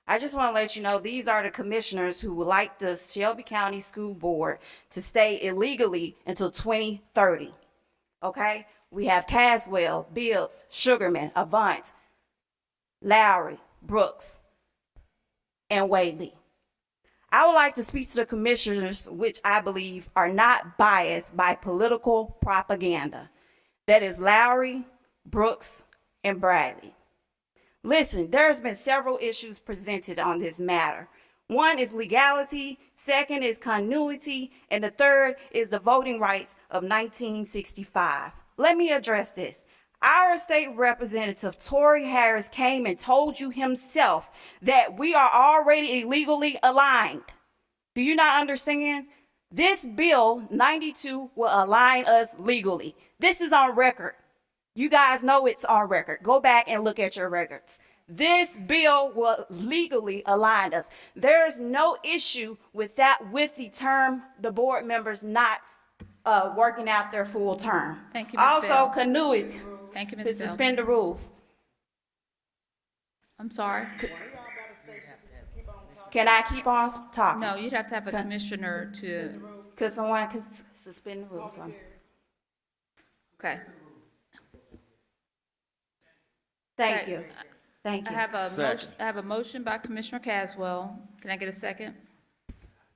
I just want to let you know these are the commissioners who would like the Shelby County School Board to stay illegally until 2030. Okay? We have Caswell, Bibbs, Sugarman, Avant, Lowry, Brooks, and Whaley. I would like to speak to the commissioners, which I believe are not biased by political propaganda. That is Lowry, Brooks, and Bradley. Listen, there's been several issues presented on this matter. One is legality, second is continuity, and the third is the voting rights of 1965. Let me address this. Our state representative, Tory Harris, came and told you himself that we are already illegally aligned. Do you not understand? This bill 92 will align us legally. This is on record. You guys know it's on record. Go back and look at your records. This bill will legally align us. There's no issue with that, with the term, the board members not working out their full term. Thank you, Ms. Also, Bell. continuity. Thank you, Ms. To Bell. suspend the rules. I'm sorry. Can I keep on talking? No, you'd have to have a commissioner to, Because someone can suspend the rules. okay. Thank Okay. you. Thank I you. have a motion, Second. I have a motion by Commissioner Caswell. Can I get a second?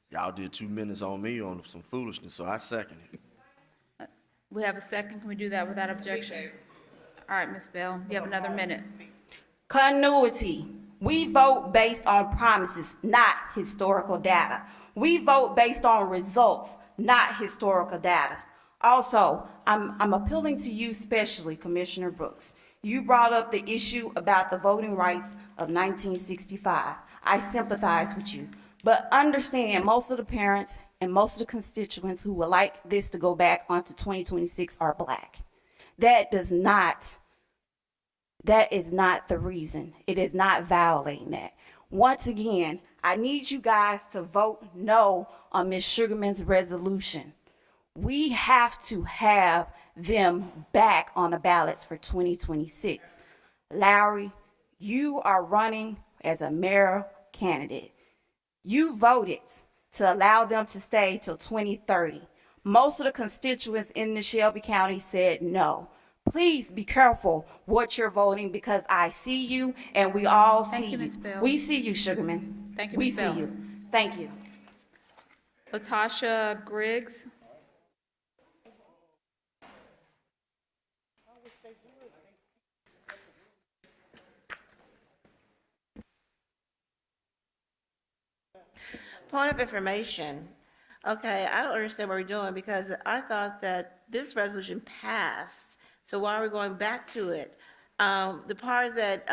Y'all did 2 minutes on me on some foolishness, so I second it. We have a second. Can we do that without objection? All right, Ms. Bell, you have another minute. Continuity. We vote based on promises, not historical data. We vote based on results, not historical data. Also, I'm appealing to you especially, Commissioner Brooks. You brought up the issue about the voting rights of 1965. I sympathize with you, but understand most of the parents and most of the constituents who would like this to go back onto 2026 are Black. That is not the reason. It is not violating that. Once again, I need you guys to vote no on Ms. Sugarman's resolution. We have to have them back on the ballots for 2026. Lowry, you are running as a mayor candidate. You voted to allow them to stay till 2030. Most of the constituents in the Shelby County said no. Please be careful what you're voting because I see you and we all see Thank you, you. Ms. Bell. We see you, Sugarman. Thank you, We Ms. see Bell. you. Thank you. Latasha Griggs. Point of information. Okay, I don't understand what we're doing because I thought that this resolution passed. So why are we going back to it? The part that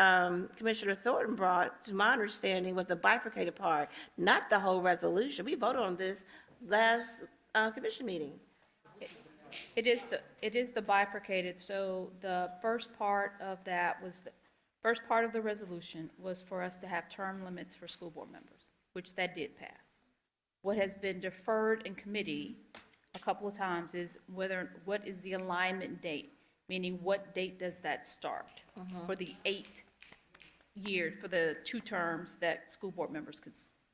Commissioner Thornton brought, to my understanding, was the bifurcated part, not the whole resolution. We voted on this last commission meeting. It is the bifurcated, so the first part of that was, the first part of the resolution was for us to have term limits for school board members, which that did pass. What has been deferred in committee a couple of times is what is the alignment date? Meaning what date does that start for the 8 years, for the 2 terms that school board members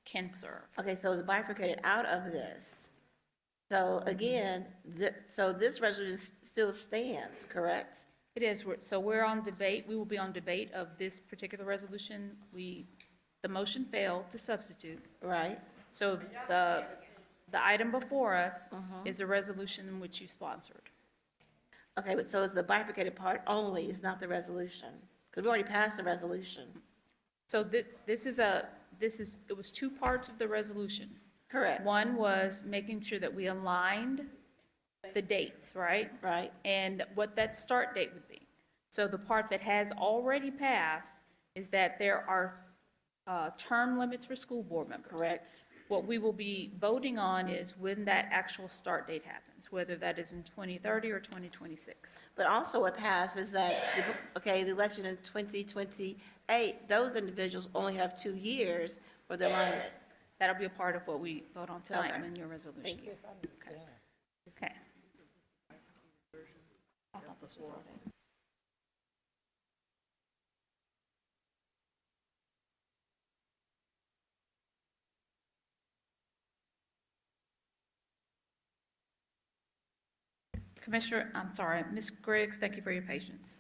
can serve? Okay, so it's bifurcated out of this. So again, so this resolution still stands, correct? It is, so we're on debate, we will be on debate of this particular resolution. The motion failed to substitute. Right. So the item before us is a resolution in which you sponsored. Okay, but so it's the bifurcated part only, it's not the resolution? Because we already passed the resolution. So it was 2 parts of the resolution. Correct. One was making sure that we aligned the dates, right? Right. And what that start date would be. So the part that has already passed is that there are term limits for school board members. Correct. What we will be voting on is when that actual start date happens, whether that is in 2030 or 2026. But also what passed is that, the election in 2028, those individuals only have 2 years for the alignment. That'll be a part of what we vote on tonight Okay. in your resolution. Thank you. Okay. Okay. I thought this was all this. Ms. Griggs, thank you for your patience.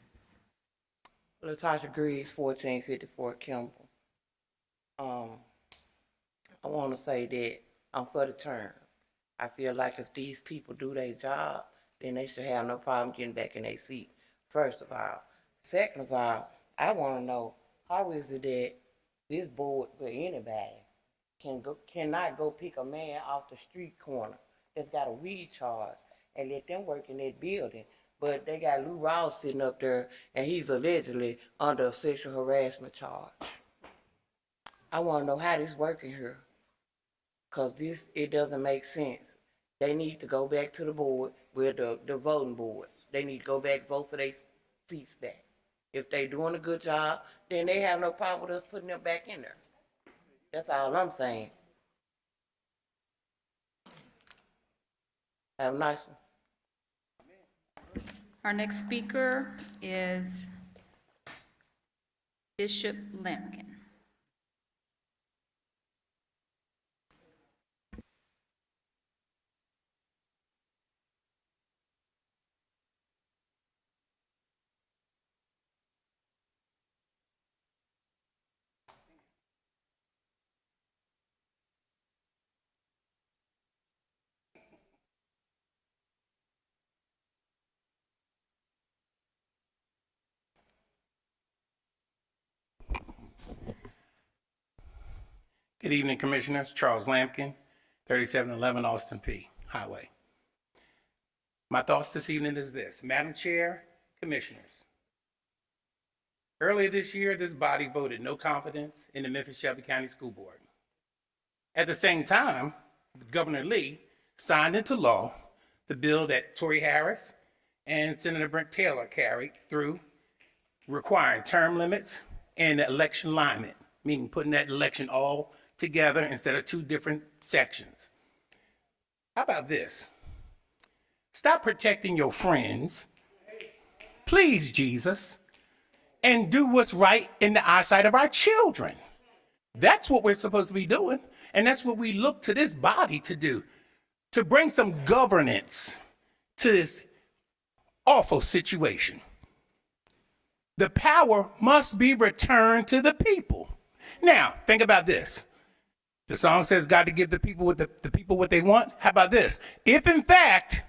Latasha Griggs, 1454 Kimball. I want to say that I'm for the term. I feel like if these people do their job, then they should have no problem getting back in their seat, first of all. Second of all, I want to know, how is it that this board, for anybody, cannot go pick a man off the street corner that's got a weed charge and let them work in that building, but they got Lou Ross sitting up there and he's allegedly under a sexual harassment charge. I want to know how this working here, because it doesn't make sense. They need to go back to the board, with the voting board. They need to go back, vote for their seats back. If they doing a good job, then they have no problem with us putting them back in there. That's all I'm saying. Have a nice one. Our next speaker is Bishop Lampkin. Good evening, Commissioners. Charles Lampkin, 3711 Austin P. Highway. My thoughts this evening is this. Madam Chair, Commissioners. Earlier this year, this body voted no confidence in the Memphis-Shelby County School Board. At the same time, Governor Lee signed into law the bill that Tory Harris and Senator Brent Taylor carried through, requiring term limits and election alignment, meaning putting that election all together instead of 2 different sections. How about this? Stop protecting your friends, please, Jesus, and do what's right in the eyesight of our children. That's what we're supposed to be doing, and that's what we look to this body to do, to bring some governance to this awful situation. The power must be returned to the people. Now, think about this. The song says God to give the people what they want. How about this? If in fact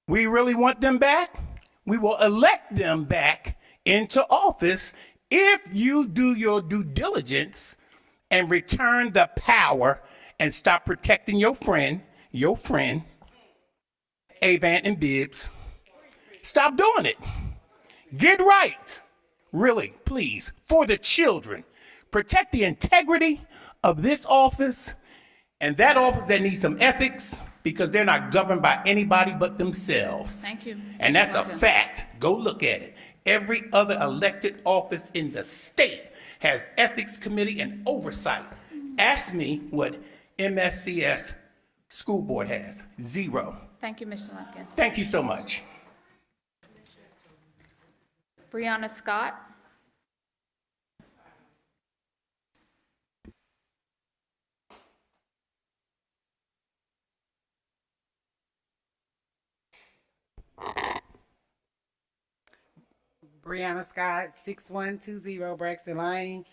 we really want them back, we will elect them back into office if you do your due diligence and return the power and stop protecting your friend, Avant and Bibbs. Stop doing it. Get right. Really, please, for the children. Protect the integrity of this office and that office that needs some ethics because they're not governed by anybody but themselves. Thank you. And that's a fact. Go look at it. Every other elected office in the state has ethics committee and oversight. Ask me what MSCS school board has. 0. Thank you, Mr. Lumpkin. Thank you so much. Brianna Scott. Brianna Scott, 6120 Braxton Lane.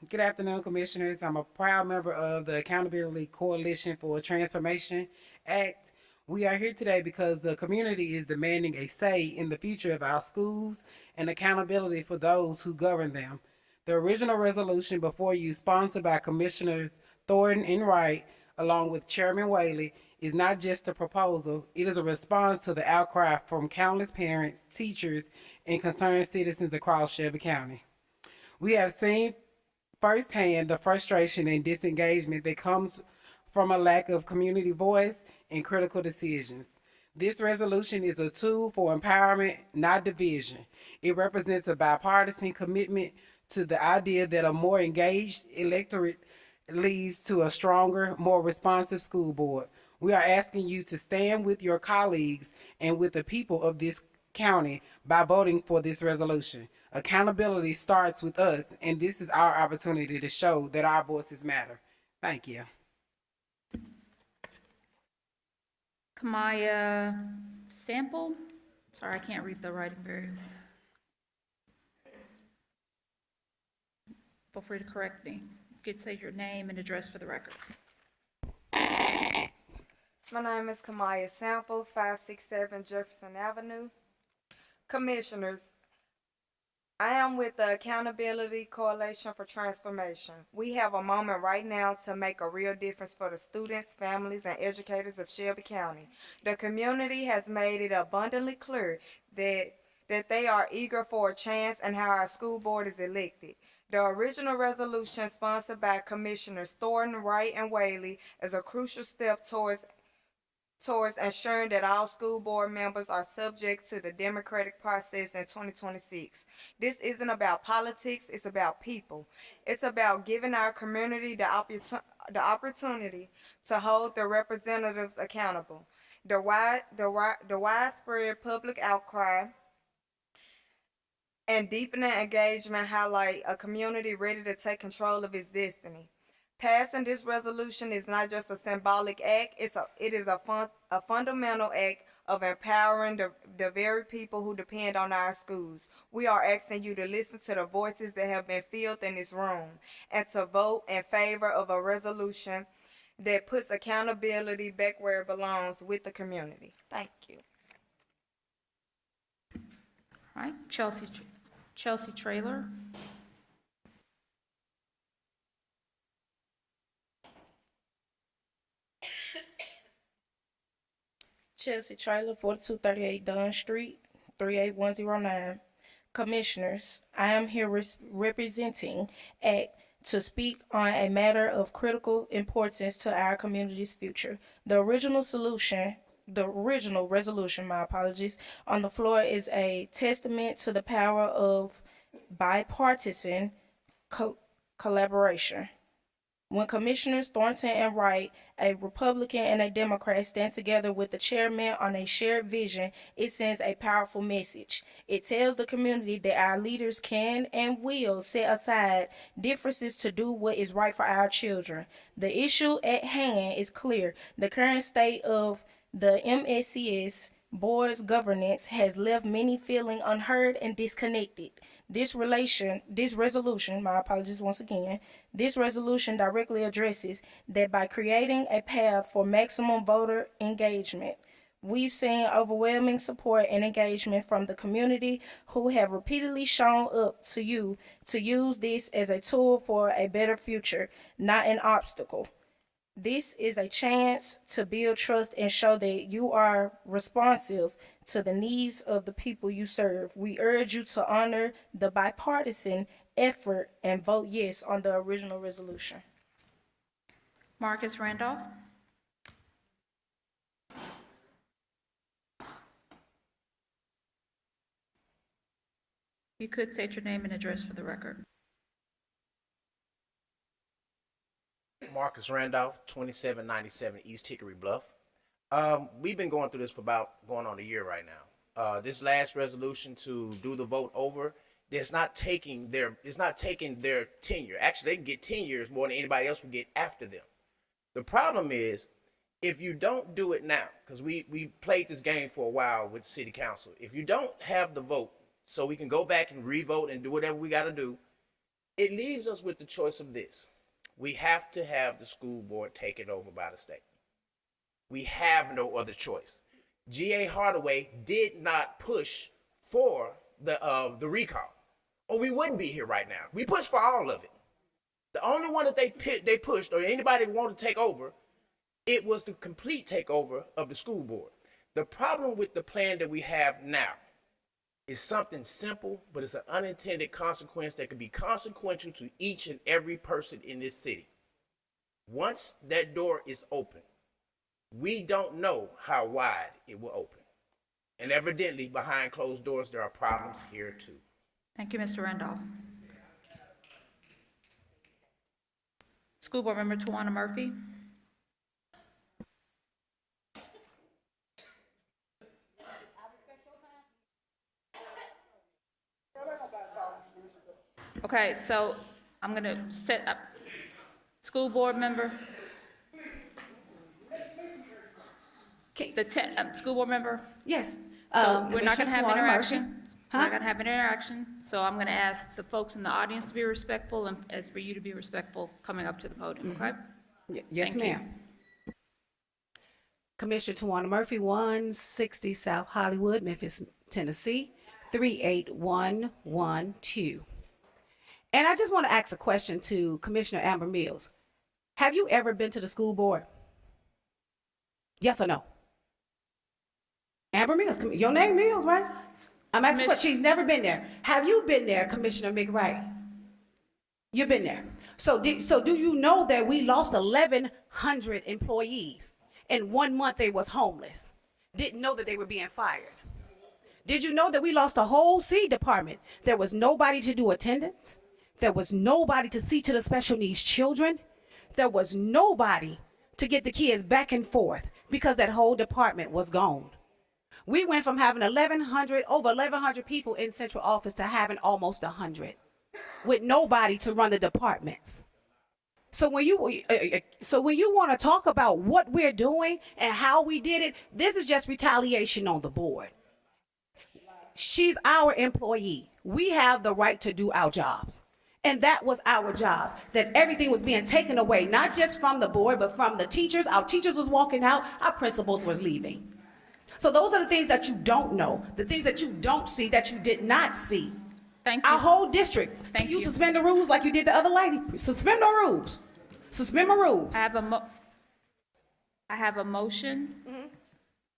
Good afternoon, Commissioners. I'm a proud member of the Accountability Coalition for Transformation Act. We are here today because the community is demanding a say in the future of our schools and accountability for those who govern them. The original resolution before you, sponsored by Commissioners Thornton and Wright, along with Chairman Whaley, is not just a proposal, it is a response to the outcry from countless parents, teachers, and concerned citizens across Shelby County. We have seen firsthand the frustration and disengagement that comes from a lack of community voice in critical decisions. This resolution is a tool for empowerment, not division. It represents a bipartisan commitment to the idea that a more engaged electorate leads to a stronger, more responsive school board. We are asking you to stand with your colleagues and with the people of this county by voting for this resolution. Accountability starts with us, and this is our opportunity to show that our voices matter. Thank you. Kamaya Sample. Sorry, I can't read the writing very well. Feel free to correct me. You could say your name and address for the record. My name is Kamaya Sample, 567 Jefferson Avenue. Commissioners, I am with the Accountability Coalition for Transformation. We have a moment right now to make a real difference for the students, families, and educators of Shelby County. The community has made it abundantly clear that they are eager for a chance in how our school board is elected. The original resolution sponsored by Commissioners Thornton, Wright, and Whaley is a crucial step towards ensuring that all school board members are subject to the democratic process in 2026. This isn't about politics, it's about people. It's about giving our community the opportunity to hold their representatives accountable. The widespread public outcry and deepening engagement highlight a community ready to take control of its destiny. Passing this resolution is not just a symbolic act, it is a fundamental act of empowering the very people who depend on our schools. We are asking you to listen to the voices that have been filled in this room and to vote in favor of a resolution that puts accountability back where it belongs with the community. Thank you. All right, Chelsea Traylor. Chelsea Traylor, 4238 Dunn Street, 38109. Commissioners, I am here representing ACT to speak on a matter of critical importance to our community's future. The original resolution, my apologies, on the floor is a testament to the power of bipartisan collaboration. When Commissioners Thornton and Wright, a Republican and a Democrat, stand together with the chairman on a shared vision, it sends a powerful message. It tells the community that our leaders can and will set aside differences to do what is right for our children. The issue at hand is clear. The current state of the MSCS board's governance has left many feeling unheard and disconnected. This resolution, my apologies once again, this resolution directly addresses that by creating a path for maximum voter engagement. We've seen overwhelming support and engagement from the community who have repeatedly shown up to you to use this as a tool for a better future, not an obstacle. This is a chance to build trust and show that you are responsive to the needs of the people you serve. We urge you to honor the bipartisan effort and vote yes on the original resolution. Marcus Randolph. You could state your name and address for the record. Marcus Randolph, 2797 East Hickory Bluff. We've been going through this for about going on a year right now. This last resolution to do the vote over, it's not taking their tenure. Actually, they can get 10 years more than anybody else will get after them. The problem is, if you don't do it now, because we played this game for a while with city council, if you don't have the vote, so we can go back and re-vote and do whatever we got to do, it leaves us with the choice of this. We have to have the school board taken over by the state. We have no other choice. G.A. Hardaway did not push for the recall, or we wouldn't be here right now. We pushed for all of it. The only one that they pushed, or anybody wanted to take over, it was the complete takeover of the school board. The problem with the plan that we have now is something simple, but it's an unintended consequence that could be consequential to each and every person in this city. Once that door is open, we don't know how wide it will open. And evidently, behind closed doors, there are problems here too. Thank you, Mr. Randolph. School Board Member Tawana Murphy. Okay, so I'm going to set up school board member. School board member? Yes. So we're not going Commissioner to have Tawana interaction? Murphy. We're not going to have an interaction. So I'm going to ask the folks in the audience to be respectful and as for you to be respectful coming up to the podium, okay? Yes, Thank you. ma'am. Commissioner Tawana Murphy, 160 South Hollywood, Memphis, Tennessee, 38112. And I just want to ask a question to Commissioner Amber Mills. Have you ever been to the school board? Yes or no? Amber Mills, your name Mills, right? I'm asking, but she's never been there. Have you been there, Commissioner McWright? You've been there. So do you know that we lost 1,100 employees? In 1 month they was homeless. Didn't know that they were being fired. Did you know that we lost a whole C department? There was nobody to do attendance. There was nobody to see to the special needs children. There was nobody to get the kids back and forth because that whole department was gone. We went from having over 1,100 people in central office to having almost 100 with nobody to run the departments. So when you want to talk about what we're doing and how we did it, this is just retaliation on the board. She's our employee. We have the right to do our jobs. And that was our job, that everything was being taken away, not just from the board, but from the teachers. Our teachers was walking out, our principals was leaving. So those are the things that you don't know, the things that you don't see, that you did not see. Thank you. Our whole district. Thank you you. suspend the rules like you did the other lady. Suspend the rules. Suspend my rules. I have a motion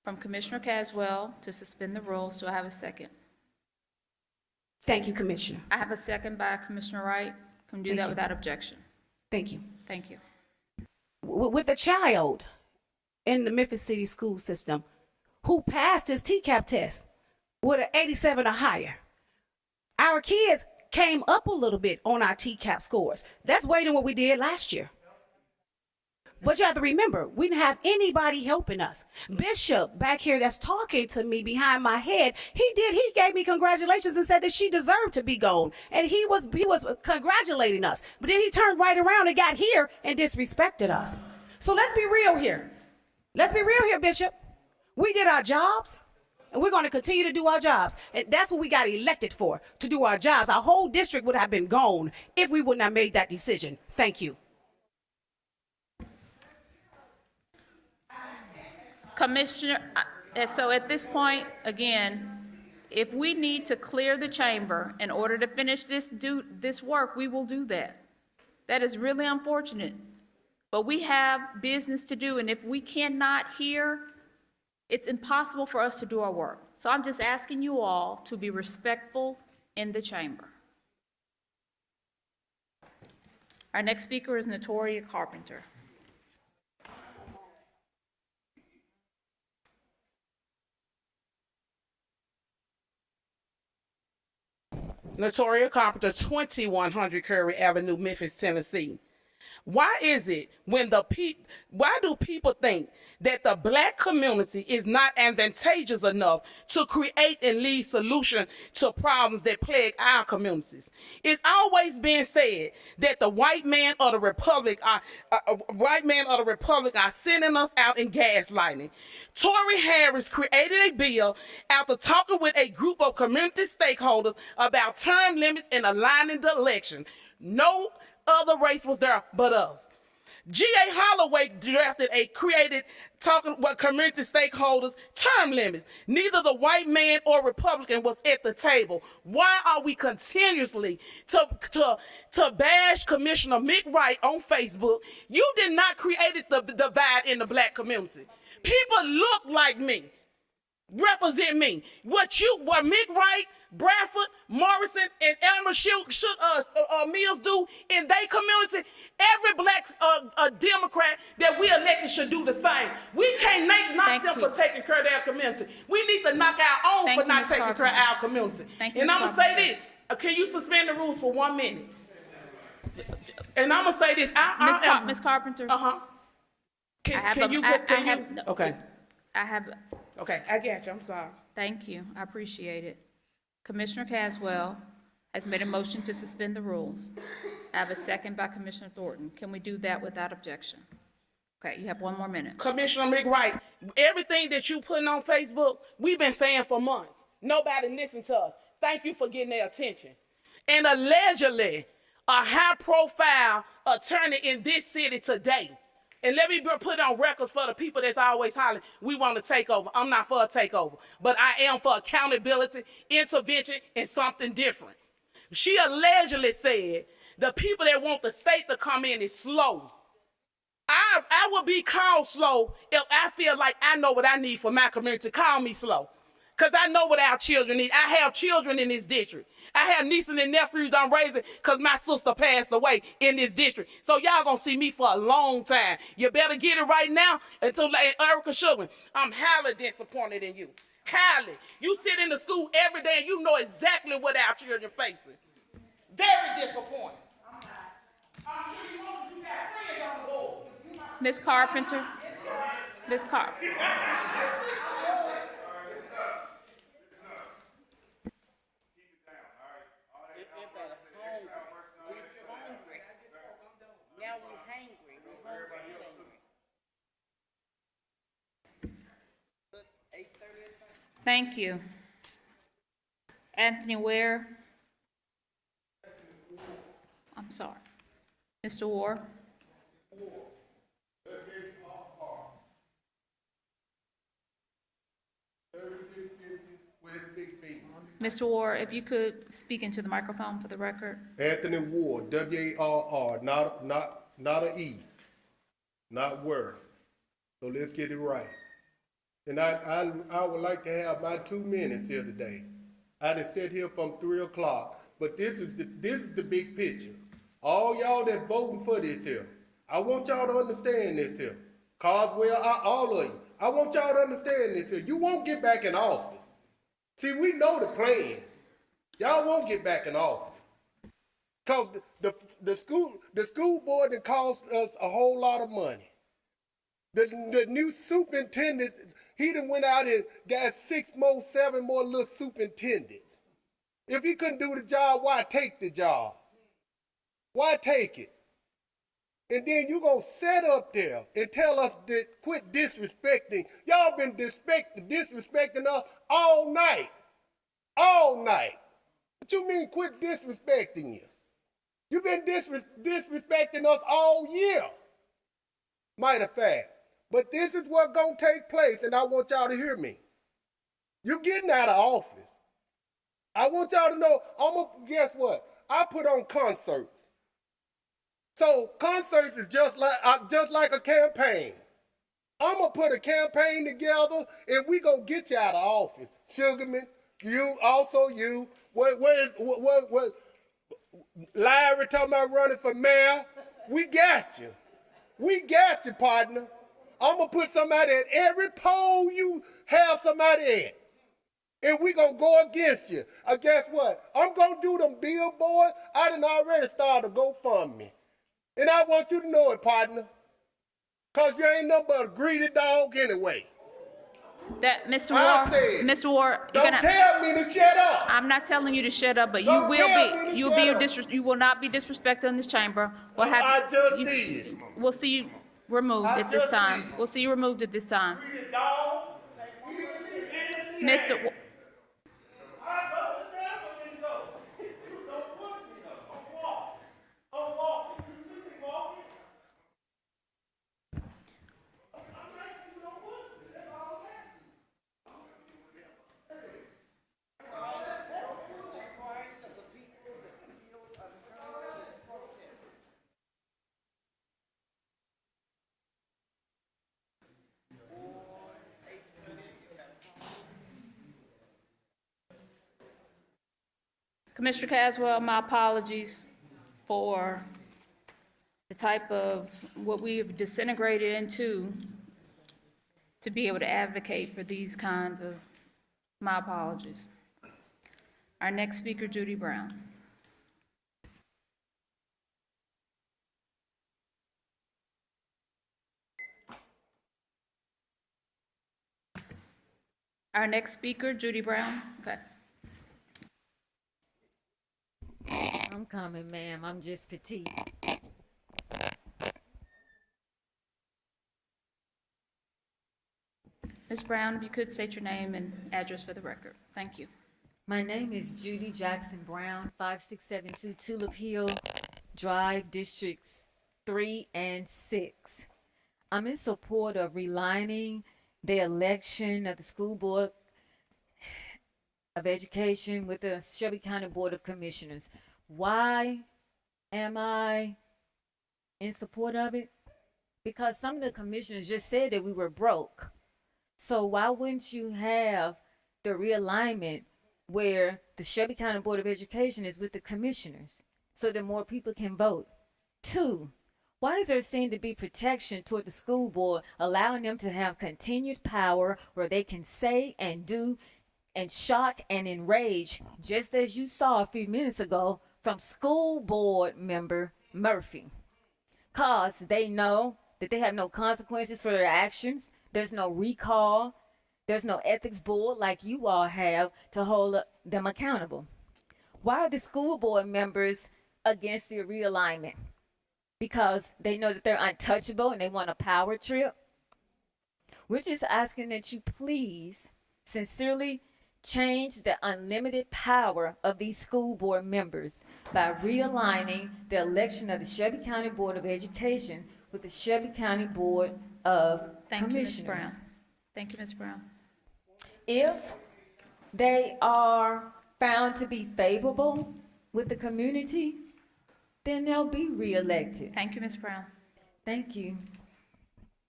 from Commissioner Caswell to suspend the rules. Do I have a second? Thank you, Commissioner. I have a second by Commissioner Wright. Can do that without objection. Thank you. Thank you. With a child in the Memphis City school system who passed his TCAP test with an 87 or higher, our kids came up a little bit on our TCAP scores. That's way than what we did last year. But you have to remember, we didn't have anybody helping us. Bishop back here that's talking to me behind my head, he gave me congratulations and said that she deserved to be gone. And he was congratulating us. But then he turned right around and got here and disrespected us. So let's be real here. Let's be real here, Bishop. We did our jobs, and we're going to continue to do our jobs. And that's what we got elected for, to do our jobs. Our whole district would have been gone if we wouldn't have made that decision. Thank you. Commissioner, so at this point, again, if we need to clear the chamber in order to finish this work, we will do that. That is really unfortunate. But we have business to do, and if we cannot hear, it's impossible for us to do our work. So I'm just asking you all to be respectful in the chamber. Our next speaker is Notoria Carpenter. Notoria Carpenter, 2100 Curry Avenue, Memphis, Tennessee. Why is it why do people think that the black community is not advantageous enough to create and lead solution to problems that plague our communities? It's always been said that the white man of the republic are sending us out in gaslighting. Tory Harris created a bill after talking with a group of community stakeholders about term limits and aligning the election. No other race was there but us. G.A. Holloway created talking with community stakeholders term limits. Neither the white man or Republican was at the table. Why are we continuously to bash Commissioner Mick Wright on Facebook? You did not create the divide in the black community. People look like me, represent me. What Mick Wright, Bradford, Morrison, and Elmer Mills do in their community, every black Democrat that we elected should do the same. We can't knock them for taking care of their community. We need to knock our own for not taking care of our community. And I'm going to say this. Can you suspend the rules for 1 minute? And I'm going to say this. Ms. Carpenter? Uh-huh. Okay. Okay, I got you. I'm sorry. Thank you. I appreciate it. Commissioner Caswell has made a motion to suspend the rules. I have a second by Commissioner Thornton. Can we do that without objection? Okay, you have 1 more minute. Commissioner McWright, everything that you putting on Facebook, we've been saying for months. Nobody listened to us. Thank you for getting their attention. And allegedly, a high-profile attorney in this city today, and let me put on records for the people that's always hollering, we want to take over. I'm not for a takeover, but I am for accountability, intervention, and something different. She allegedly said the people that want the state to come in is slow. I will be called slow if I feel like I know what I need for my community. Call me slow, because I know what our children need. I have children in this district. I have nieces and nephews I'm raising because my sister passed away in this district. So y'all gonna see me for a long time. You better get it right now until Erica Sugar. I'm highly disappointed in you. Highly. You sit in the school every day and you know exactly what our children facing. Very disappointed. I'm sure you know you got friends on the board. Ms. Carpenter? Ms. Carpenter? Thank you. Anthony Ware. I'm sorry. Mr. Ward. Mr. Ward, if you could speak into the microphone for the record. Anthony Ward, W-A-R-R, not an E, not word. So let's get it right. And I would like to have my 2 minutes here today. I done sit here from 3 o'clock, but this is the big picture. All y'all that voting for this here, I want y'all to understand this here. Carswell, all of you, I want y'all to understand this here. You won't get back in office. See, we know the plan. Y'all won't get back in office. Because the school board that cost us a whole lot of money. The new superintendent, he done went out and got 7 more little superintendents. If he couldn't do the job, why take the job? Why take it? And then you gonna sit up there and tell us to quit disrespecting. Y'all been disrespecting us all night. All night. What you mean quit disrespecting you? You've been disrespecting us all year. Matter of fact. But this is what's gonna take place, and I want y'all to hear me. You're getting out of office. I want y'all to know, guess what? I put on concerts. So concerts is just like a campaign. I'm gonna put a campaign together, and we gonna get you out of office. Sugarman, you also you. What? Larry talking about running for mayor. We got you. We got you, partner. I'm gonna put somebody at every poll you have somebody at. And we gonna go against you. Guess what? I'm gonna do them billboards. I done already started a GoFundMe. And I want you to know it, partner. Cause you ain't nothing but a greedy dog anyway. That, Mr. I Ward, said, Mr. Ward, you're don't gonna. tell me to shut up. I'm not telling you to shut up, but you Don't will tell me be. to You'll shut be up. you will not be disrespected in this chamber. We'll have. I just did. We'll see you removed I at this just time. did. We'll see you removed at this time. Greedy dog. Mr. Wa- Commissioner Caswell, my apologies for the type of what we have disintegrated into to be able to advocate for these kinds of, my apologies. Our next speaker, Judy Brown. Our next speaker, Judy Brown. Okay. I'm coming, ma'am. I'm just petite. Ms. Brown, if you could state your name and address for the record. Thank you. My name is Judy Jackson Brown, 5672 Tulip Hill Drive, Districts 3 and 6. I'm in support of realigning the election of the School Board of Education with the Shelby County Board of Commissioners. Why am I in support of it? Because some of the commissioners just said that we were broke. So why wouldn't you have the realignment where the Shelby County Board of Education is with the commissioners so that more people can vote? 2, why does there seem to be protection toward the school board, allowing them to have continued power where they can say and do and shock and enrage, just as you saw a few minutes ago from school board member Murphy? Cause they know that they have no consequences for their actions. There's no recall. There's no ethics board like you all have to hold them accountable. Why are the school board members against the realignment? Because they know that they're untouchable and they want a power trip? We're just asking that you please sincerely change the unlimited power of these school board members by realigning the election of the Shelby County Board of Education with the Shelby County Board of Thank you, Ms. Commissioners. Brown. Thank you, Ms. Brown. If they are found to be favorable with the community, then they'll be reelected. Thank you, Ms. Brown. Thank you.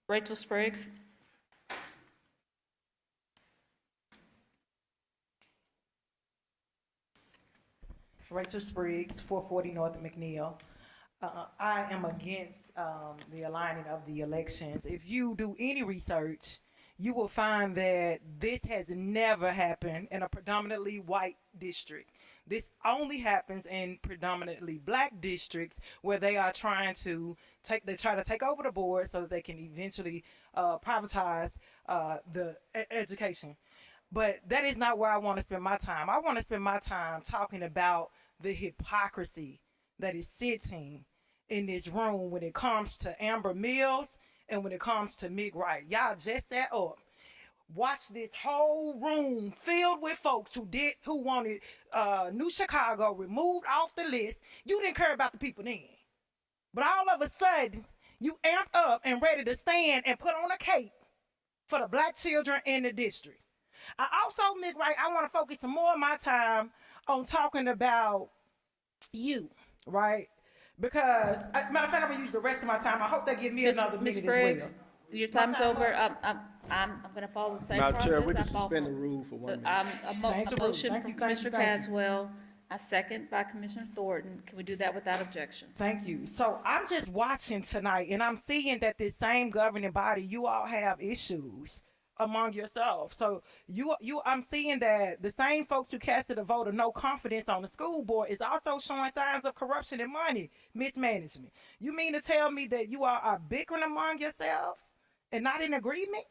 Rachel Spriggs. Rachel Spriggs, 440 North McNeil. I am against the aligning of the elections. If you do any research, you will find that this has never happened in a predominantly white district. This only happens in predominantly black districts where they are trying to try to take over the board so that they can eventually privatize the education. But that is not where I want to spend my time. I want to spend my time talking about the hypocrisy that is sitting in this room when it comes to Amber Mills and when it comes to Mick Wright. Y'all just sat up. Watch this whole room filled with folks who wanted New Chicago removed off the list. You didn't care about the people then. But all of a sudden, you amped up and ready to stand and put on a cape for the black children in the district. I also, Mick Wright, I want to focus some more of my time on talking about you, right? Because, matter of fact, I'm gonna use the rest of my time. I hope they give me another Ms. minute Briggs, as well. your time's over. I'm gonna follow the same process. Madam Chair, we can I follow- suspend the rule for 1 minute. Change the A rule. motion Thank from you, thank you, Commissioner thank you. Caswell, a second by Commissioner Thornton. Can we do that without objection? Thank you. So I'm just watching tonight, and I'm seeing that this same governing body, you all have issues among yourselves. So I'm seeing that the same folks who casted a vote of no confidence on the school board is also showing signs of corruption and money mismanagement. You mean to tell me that you all are bickering among yourselves and not in agreement?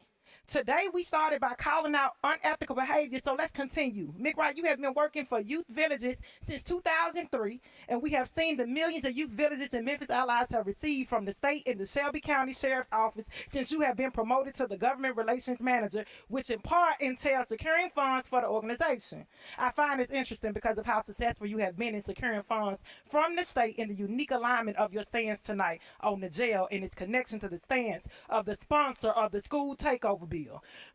Today we started by calling out unethical behavior, so let's continue. Mick Wright, you have been working for youth villages since 2003, and we have seen the millions of youth villages and Memphis allies have received from the state and the Shelby County Sheriff's Office since you have been promoted to the Government Relations Manager, which in part entails securing funds for the organization. I find this interesting because of how successful you have been in securing funds from the state and the unique alignment of your stance tonight on the jail and its connection to the stance of the sponsor of the school takeover bill.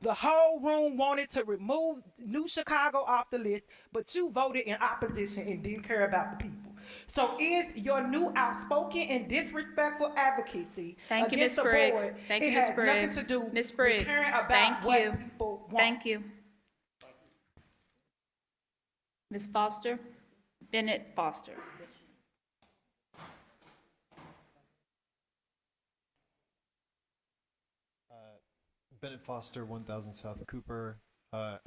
The whole room wanted to remove New Chicago off the list, but you voted in opposition and didn't care about the people. So is your new outspoken and disrespectful advocacy Thank you, against Ms. the Briggs. board, Thank it you, Ms. has Briggs. nothing to do Ms. with Briggs, caring about thank what you. people want. Thank you. Ms. Foster, Bennett Foster. Bennett Foster, 1000 South Cooper. I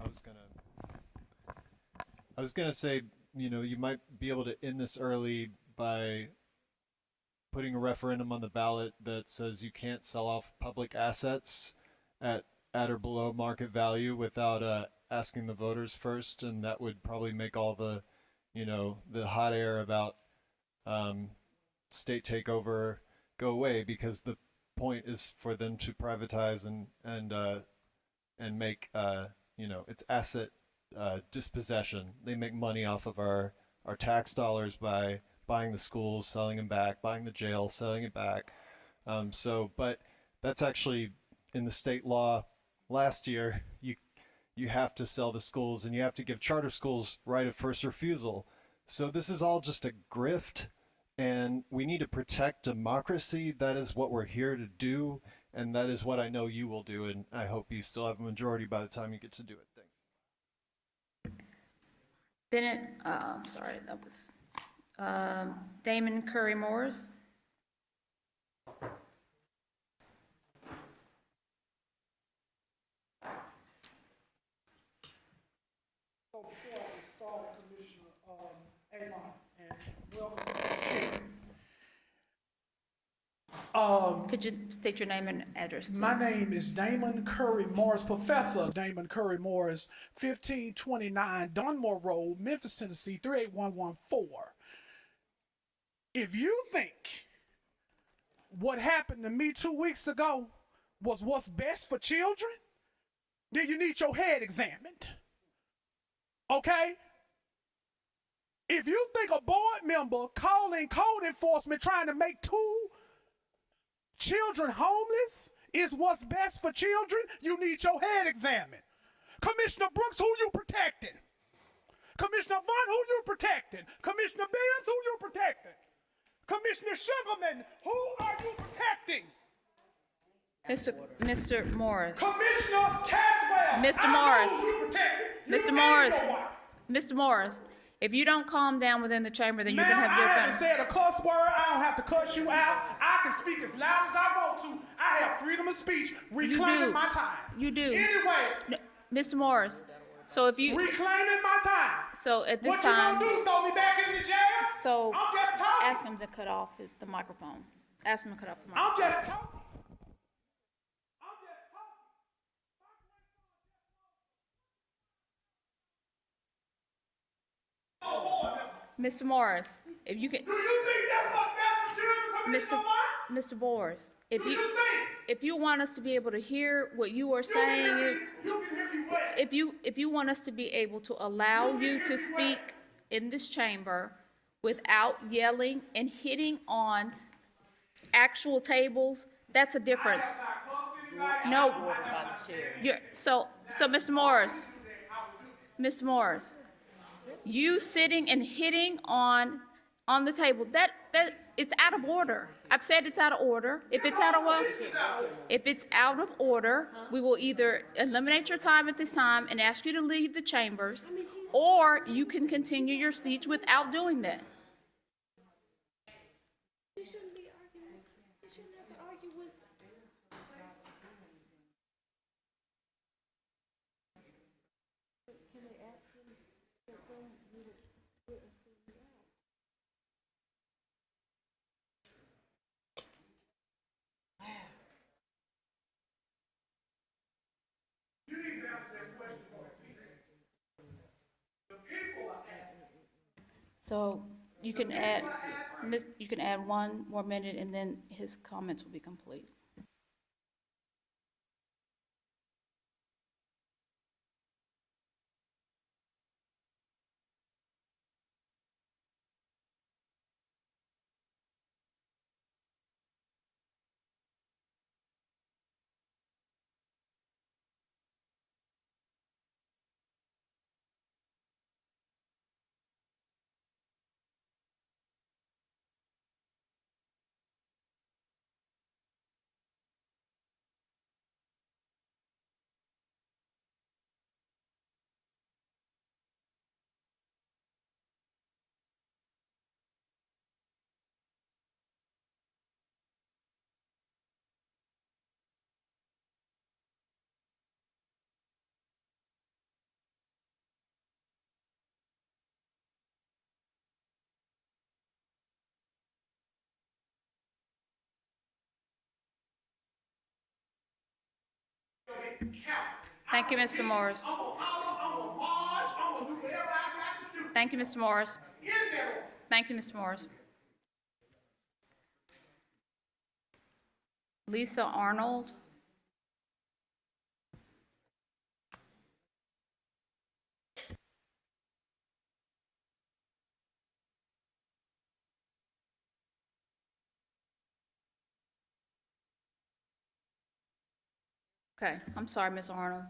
was gonna say, you might be able to end this early by putting a referendum on the ballot that says you can't sell off public assets at or below market value without asking the voters first, and that would probably make all the, the hot air about state takeover go away, because the point is for them to privatize and make it's asset dispossession. They make money off of our tax dollars by buying the schools, selling them back, buying the jail, selling it back. But that's actually in the state law. Last year, you have to sell the schools, and you have to give charter schools right of first refusal. So this is all just a grift. And we need to protect democracy. That is what we're here to do, and that is what I know you will do, and I hope you still have a majority by the time you get to do it. Thanks. Bennett, sorry, that was Damon Curry Morris. So before I start, Commissioner Avon, and welcome. Could you state your name and address, please? My name is Damon Curry Morris, Professor Damon Curry Morris, 1529 Dunmore Road, Memphis, Tennessee, 38114. If you think what happened to me 2 weeks ago was what's best for children, then you need your head examined. Okay? If you think a board member calling code enforcement trying to make 2 children homeless is what's best for children, you need your head examined. Commissioner Brooks, who you protecting? Commissioner Vaughn, who you protecting? Commissioner Benz, who you protecting? Commissioner Sugarman, who are you protecting? Mr. Morris. Commissioner Caswell, Mr. Morris. I know who you protecting. You Mr. and Morris. your wife. Mr. Morris, if you don't calm down within the chamber, then you're Ma'am, going to have your I haven't said a cuss word. I don't have to cuss you out. I can speak as loud as I want to. I have freedom of speech, reclaiming my time. You do. Anyway. No, Mr. Morris, so if you... Reclaiming my time. So at this what time... What you gonna do, throw me back in the jail? So I'm just talking. ask him to cut off the microphone. Ask him to cut off the microphone. I'm just talking. Mr. Morris, if you can... Do you think that's what's best for children, Commissioner White? Mr. Morris, Do you think? if you want us to be able to hear what you are saying, You can hear me well. if you want us to be able to allow you to speak in this chamber without yelling and hitting on actual tables, that's a difference. No. So Mr. Morris, you sitting and hitting on the table, that It's out of order. I've said it's out of order. If it's out of order, we will either eliminate your time at this time and ask you to leave the chambers, or you can continue your speech without doing that. So you can add, you can add 1 more minute, and then his comments will be complete. Thank you, Mr. Morris. Thank you, Mr. Morris. Thank you, Mr. Morris. Lisa Arnold. Okay, I'm sorry, Ms. Arnold.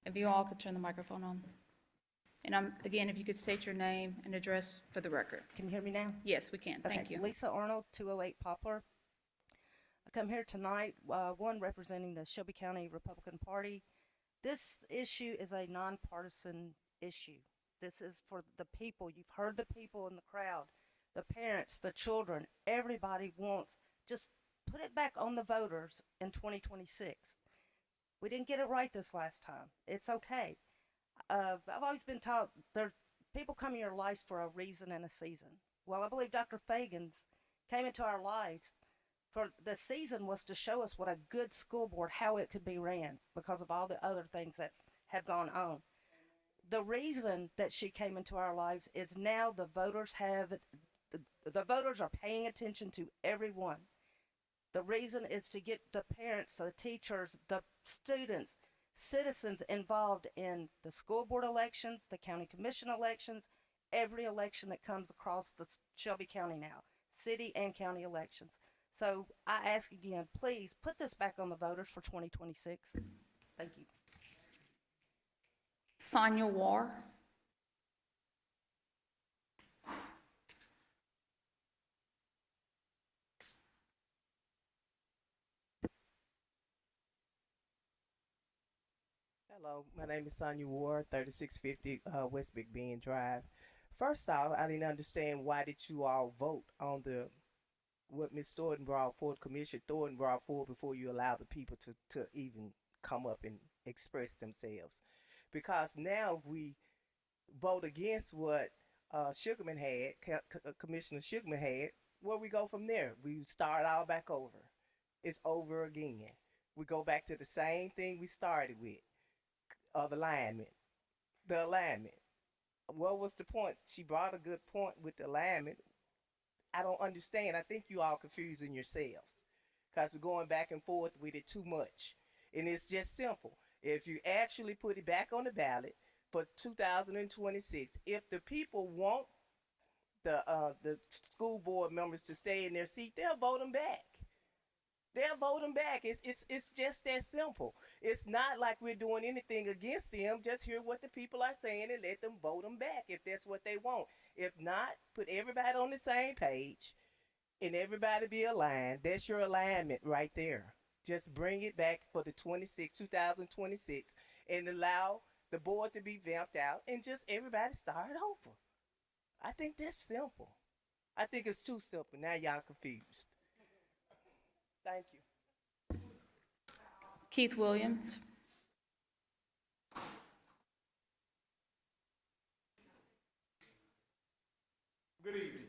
If you all could turn the microphone on. And again, if you could state your name and address for the record. Can you hear me now? Yes, we can. Thank you. Lisa Arnold, 208 Poplar. I come here tonight, one representing the Shelby County Republican Party. This issue is a nonpartisan issue. This is for the people. You've heard the people in the crowd, the parents, the children. Everybody wants, just put it back on the voters in 2026. We didn't get it right this last time. It's okay. I've always been taught there people come in your lives for a reason and a season. Well, I believe Dr. Fagans came into our lives for the season was to show us what a good school board, how it could be ran because of all the other things that have gone on. The reason that she came into our lives is now the voters the voters are paying attention to everyone. The reason is to get the parents, the teachers, the students, citizens involved in the school board elections, the county commission elections, every election that comes across the Shelby County now, city and county elections. So I ask again, please put this back on the voters for 2026. Thank you. Sonia War. Hello, my name is Sonia Ward, 3650 West Big Bend Drive. First off, I didn't understand why did you all vote on what Ms. Thornton brought forward, Commissioner Thornton brought forward before you allow the people to even come up and express themselves. Because now we vote against what Sugarman had, Commissioner Sugarman had, where we go from there? We start all back over. It's over again. We go back to the same thing we started with. The alignment. What was the point? She brought a good point with the alignment. I don't understand. I think you all confusing yourselves because we're going back and forth with it too much. And it's just simple. If you actually put it back on the ballot for 2026, if the people want the school board members to stay in their seat, they'll vote them back. they'll vote them back. It's just that simple. It's not like we're doing anything against them. Just hear what the people are saying and let them vote them back if that's what they want. If not, put everybody on the same page and everybody be aligned. That's your alignment right there. Just bring it back for the 2026, and allow the board to be vamped out and just everybody start over. I think that's simple. I think it's too simple. Now y'all confused. Thank you. Keith Williams. Good evening.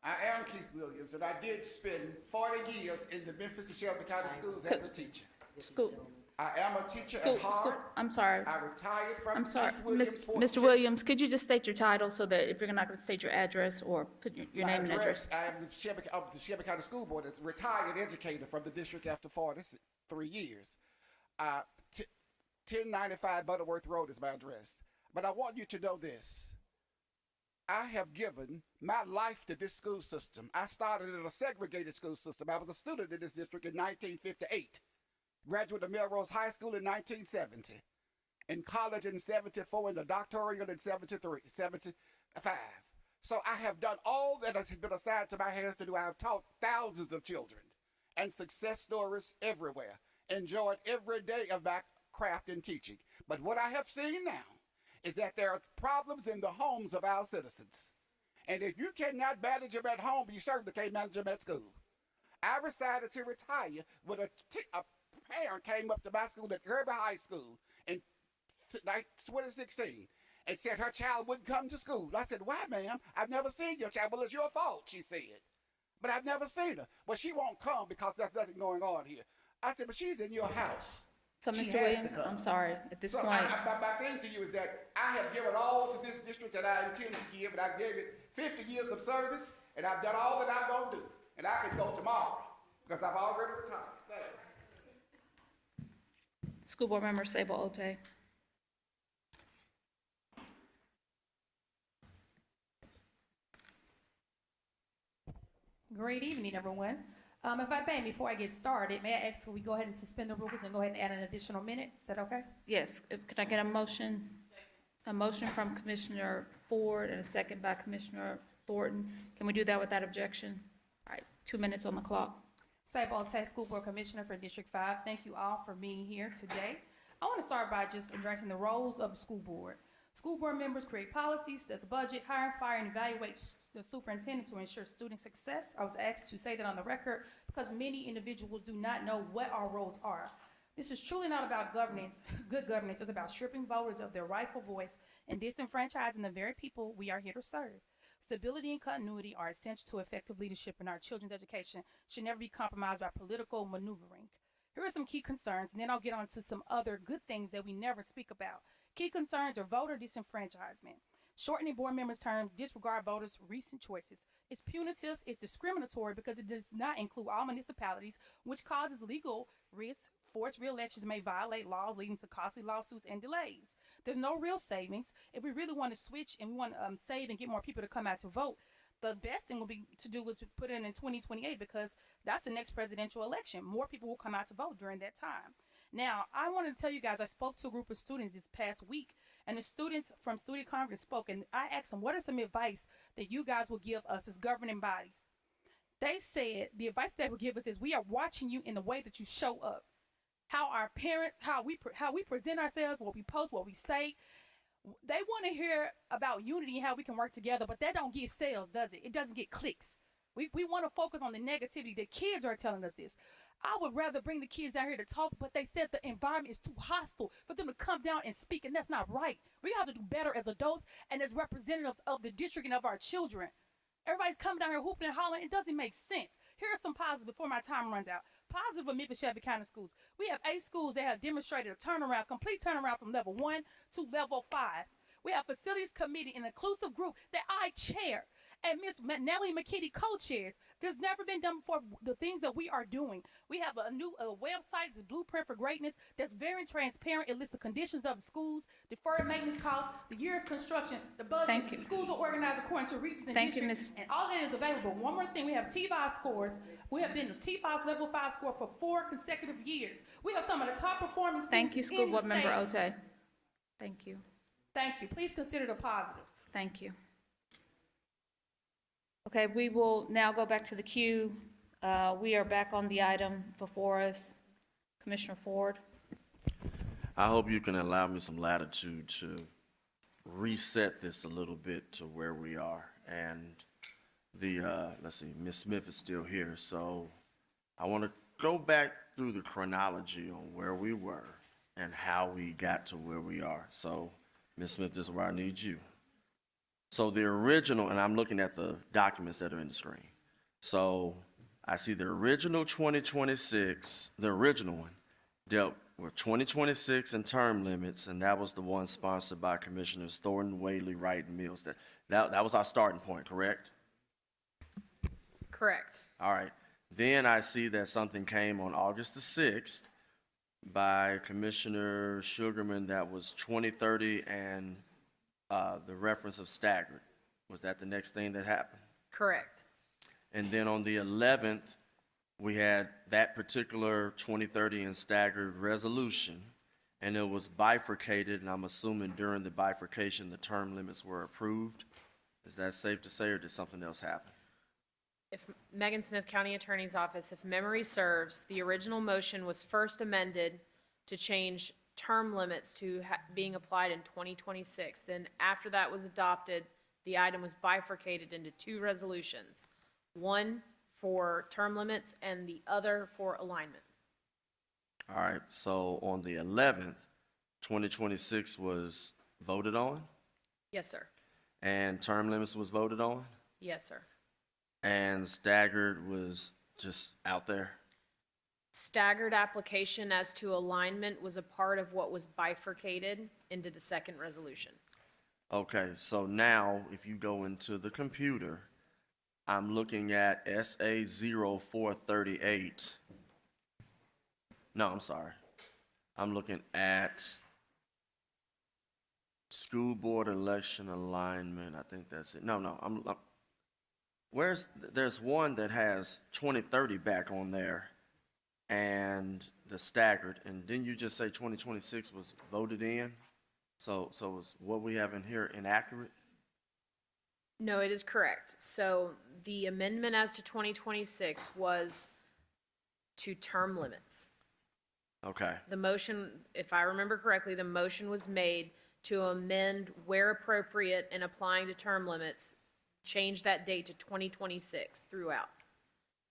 I am Keith Williams, and I did spend 40 years in the Memphis and Shelby County schools as a teacher. I am a teacher at heart. I'm sorry. I retired from I'm sorry. Keith Williams. Mr. Williams, could you just state your title so that if you're not going to state your address or put your name and address? I am the Shelby County School Board as a retired educator from the district after 43 years. 1095 Butterworth Road is my address. But I want you to know this. I have given my life to this school system. I started in a segregated school system. I was a student in this district in 1958. Graduate of Melrose High School in 1970. In college in 74, and the doctoral in 75. So I have done all that has been assigned to my hands to do. I have taught thousands of children and success stories everywhere. Enjoyed every day of my craft in teaching. But what I have seen now is that there are problems in the homes of our citizens. And if you cannot manage them at home, you certainly can't manage them at school. I decided to retire when a parent came up to my school at Kirby High School in 2016 and said her child wouldn't come to school. I said, why, ma'am? I've never seen your child. Well, it's your fault, she said. But I've never seen her. Well, she won't come because there's nothing going on here. I said, but she's in your house. So, Mr. Williams, I'm sorry, at this point. My thing to you is that I have given all to this district that I intend to give, and I gave it 50 years of service, and I've done all that I'm going to do. And I can go tomorrow because I've already retired. Thank you. School Board Member Sable Ote. Great evening, everyone. If I may, before I get started, may I ask that we go ahead and suspend the rules and go ahead and add an additional minute? Is that okay? Yes, can I get a motion? A motion from Commissioner Ford and a second by Commissioner Thornton. Can we do that without objection? All right, 2 minutes on the clock. Sable Ote, School Board Commissioner for District 5. Thank you all for being here today. I want to start by just addressing the roles of the school board. School board members create policies, set the budget, hire and fire, and evaluate the superintendent to ensure student success. I was asked to say that on the record because many individuals do not know what our roles are. This is truly not about governance, good governance. It's about stripping voters of their rightful voice and disenfranchising the very people we are here to serve. Stability and continuity are essential to effective leadership, and our children's education should never be compromised by political maneuvering. Here are some key concerns, and then I'll get on to some other good things that we never speak about. Key concerns are voter disenfranchisement. Shortening board members' terms disregard voters' recent choices. It's punitive, it's discriminatory because it does not include all municipalities, which causes legal risks. Forced re-elections may violate laws leading to costly lawsuits and delays. There's no real savings. If we really want to switch and we want to save and get more people to come out to vote, the best thing will be to do is put in 2028 because that's the next presidential election. More people will come out to vote during that time. Now, I want to tell you guys, I spoke to a group of students this past week, and the students from Student Congress spoke, and I asked them, what are some advice that you guys will give us as governing bodies? They said the advice they will give us is we are watching you in the way that you show up. How our parents, how we present ourselves, what we post, what we say. They want to hear about unity and how we can work together, but that don't get sales, does it? It doesn't get clicks. We want to focus on the negativity. The kids are telling us this. I would rather bring the kids down here to talk, but they said the environment is too hostile for them to come down and speak, and that's not right. We have to do better as adults and as representatives of the district and of our children. Everybody's coming down here hooping and hollering. It doesn't make sense. Here are some positives before my time runs out. Positive of Memphis Shelby County schools. We have 8 schools that have demonstrated a turnaround, complete turnaround from level 1 to level 5. We have facilities committee, an inclusive group that I chair, and Miss Nellie McKitty co-chairs. There's never been done before. The things that we are doing. We have a new website, the Blueprint for Greatness, that's very transparent. It lists the conditions of the schools, deferred maintenance costs, the year of construction, the budget. Thank you. Schools are organized according to regions and Thank you, districts, Ms. and all that is available. One more thing, we have TVOS scores. We have been TVOS level 5 score for 4 consecutive years. We have some of the top performing schools Thank you, School in the Board Member state. Ote. Thank you. Thank you. Please consider the positives. Thank you. Okay, we will now go back to the queue. We are back on the item before us. Commissioner Ford. I hope you can allow me some latitude to reset this a little bit to where we are. And let's see, Ms. Smith is still here, so I want to go back through the chronology on where we were and how we got to where we are. So, Ms. Smith, this is where I need you. So the original, and I'm looking at the documents that are in the screen. So I see the original 2026, the original one dealt with 2026 and term limits, and that was the one sponsored by Commissioners Thornton, Whaley, Wright, and Mills. That was our starting point, correct? Correct. All right. Then I see that something came on August the 6th by Commissioner Sugarman that was 2030 and the reference of staggered. Was that the next thing that happened? Correct. And then on the 11th, we had that particular 2030 and staggered resolution, and it was bifurcated, and I'm assuming during the bifurcation, the term limits were approved. Is that safe to say, or did something else happen? If Megan Smith, County Attorney's Office, if memory serves, the original motion was first amended to change term limits to being applied in 2026. Then after that was adopted, the item was bifurcated into 2 resolutions, one for term limits and the other for alignment. All right, so on the 11th, 2026 was voted on, Yes, sir. and term limits was voted on, Yes, sir. and staggered was just out there. Staggered application as to alignment was a part of what was bifurcated into the second resolution. Okay, so now if you go into the computer, I'm looking at SA 0438. No, I'm sorry. I'm looking at school board election alignment. I think that's it. No, there's one that has 2030 back on there and the staggered, and didn't you just say 2026 was voted in? So is what we have in here inaccurate? No, it is correct. So the amendment as to 2026 was to term limits. Okay, The motion, if I remember correctly, the motion was made to amend where appropriate in applying to term limits, change that date to 2026 throughout.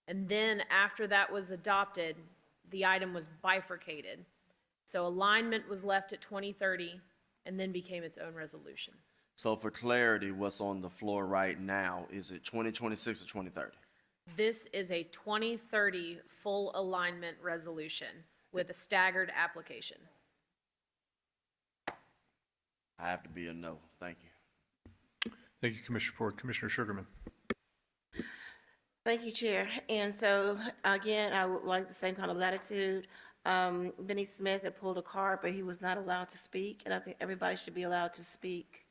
And then after that was adopted, the item was bifurcated. So alignment was left at 2030 and then became its own resolution. so for clarity, what's on the floor right now, is it 2026 or 2030? This is a 2030 full alignment resolution with a staggered application. I have to be a no, thank you. Thank you, Commissioner Ford. Commissioner Sugarman. Thank you, Chair. And so, again, I would like the same kind of latitude. Benny Smith had pulled a card, but he was not allowed to speak, and I think everybody should be allowed to speak.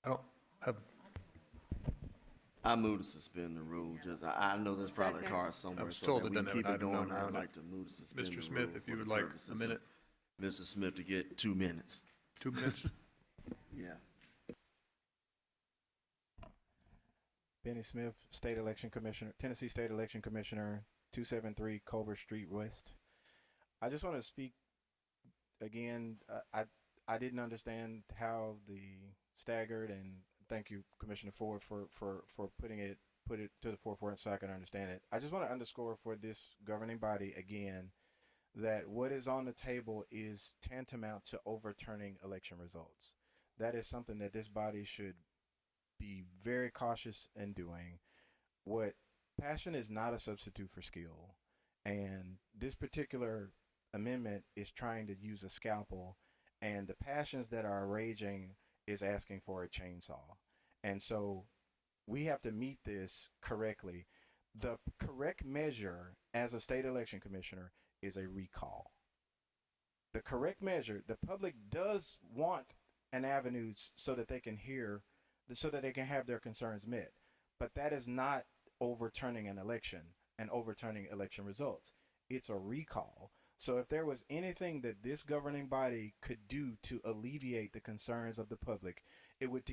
I don't have. I move to suspend the rule. I know there's probably a card somewhere. I was so told that it we doesn't can have keep an it item going. number I'd on it. like to move to suspend the Mr. rule. Smith, if for you the would like purposes a of minute. Mr. Smith to get 2 minutes. 2 minutes. Yeah. Benny Smith, State Election Commissioner, Tennessee State Election Commissioner, 273 Colbert Street West. I just want to speak again. I didn't understand how the staggered, and thank you, Commissioner Ford, for put it to the forefront so I can understand it. I just want to underscore for this governing body again that what is on the table is tantamount to overturning election results. That is something that this body should be very cautious in doing. What passion is not a substitute for skill, and this particular amendment is trying to use a scalpel, and the passions that are raging is asking for a chainsaw. And so we have to meet this correctly. The correct measure as a state election commissioner is a recall. The correct measure, the public does want an avenue so that they can hear, so that they can have their concerns met. But that is not overturning an election and overturning election results. It's a recall. So if there was anything that this governing body could do to alleviate the concerns of the public, it would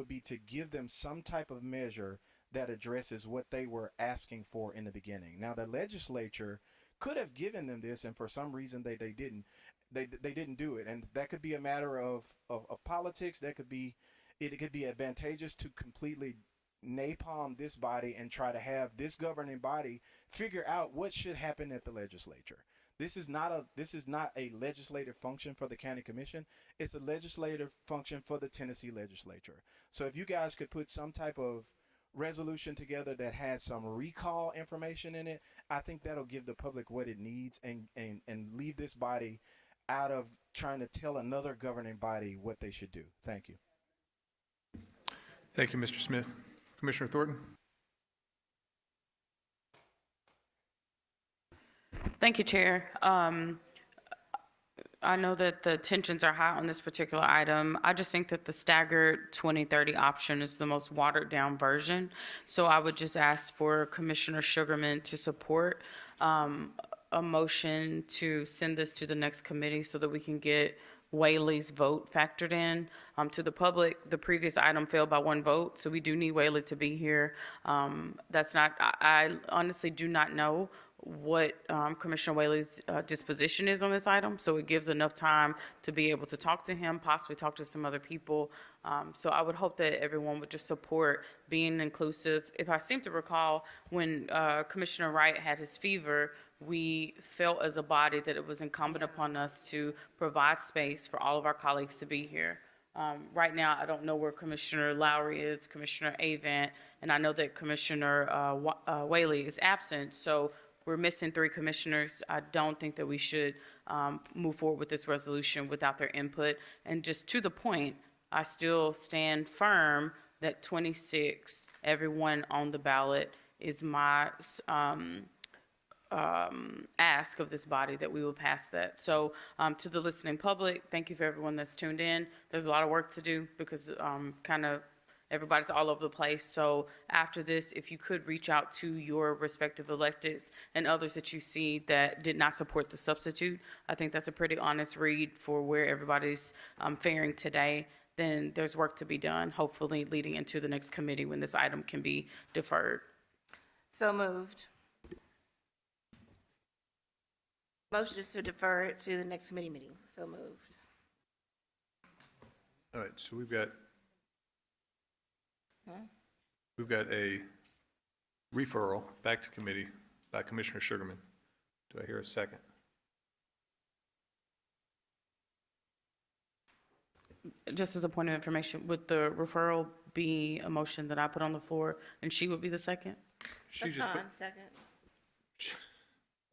be to give them some type of measure that addresses what they were asking for in the beginning. Now, the legislature could have given them this, and for some reason they didn't. They didn't do it, and that could be a matter of politics. It could be advantageous to completely napalm this body and try to have this governing body figure out what should happen at the legislature. This is not a legislative function for the county commission. It's a legislative function for the Tennessee legislature. So if you guys could put some type of resolution together that has some recall information in it, I think that'll give the public what it needs and leave this body out of trying to tell another governing body what they should do. Thank you. Thank you, Mr. Smith. Commissioner Thornton? Thank you, Chair. I know that the tensions are high on this particular item. I just think that the staggered 2030 option is the most watered down version. So I would just ask for Commissioner Sugarman to support a motion to send this to the next committee so that we can get Whaley's vote factored in. To the public, the previous item failed by 1 vote, so we do need Whaley to be here. I honestly do not know what Commissioner Whaley's disposition is on this item, so it gives enough time to be able to talk to him, possibly talk to some other people. So I would hope that everyone would just support being inclusive. If I seem to recall, when Commissioner Wright had his fever, we felt as a body that it was incumbent upon us to provide space for all of our colleagues to be here. Right now, I don't know where Commissioner Lowry is, Commissioner Avant, and I know that Commissioner Whaley is absent, so we're missing 3 commissioners. I don't think that we should move forward with this resolution without their input. And just to the point, I still stand firm that 26, everyone on the ballot, is my ask of this body that we will pass that. So to the listening public, thank you for everyone that's tuned in. There's a lot of work to do because kind of everybody's all over the place. So after this, if you could reach out to your respective electeds and others that you see that did not support the substitute, I think that's a pretty honest read for where everybody's faring today. Then there's work to be done, hopefully leading into the next committee when this item can be deferred. So moved. Motion is to defer it to the next committee meeting. So moved. All right, so we've got a referral back to committee by Commissioner Sugarman. Do I hear a second? Just as a point of information, would the referral be a motion that I put on the floor and she would be the second? That's fine, second.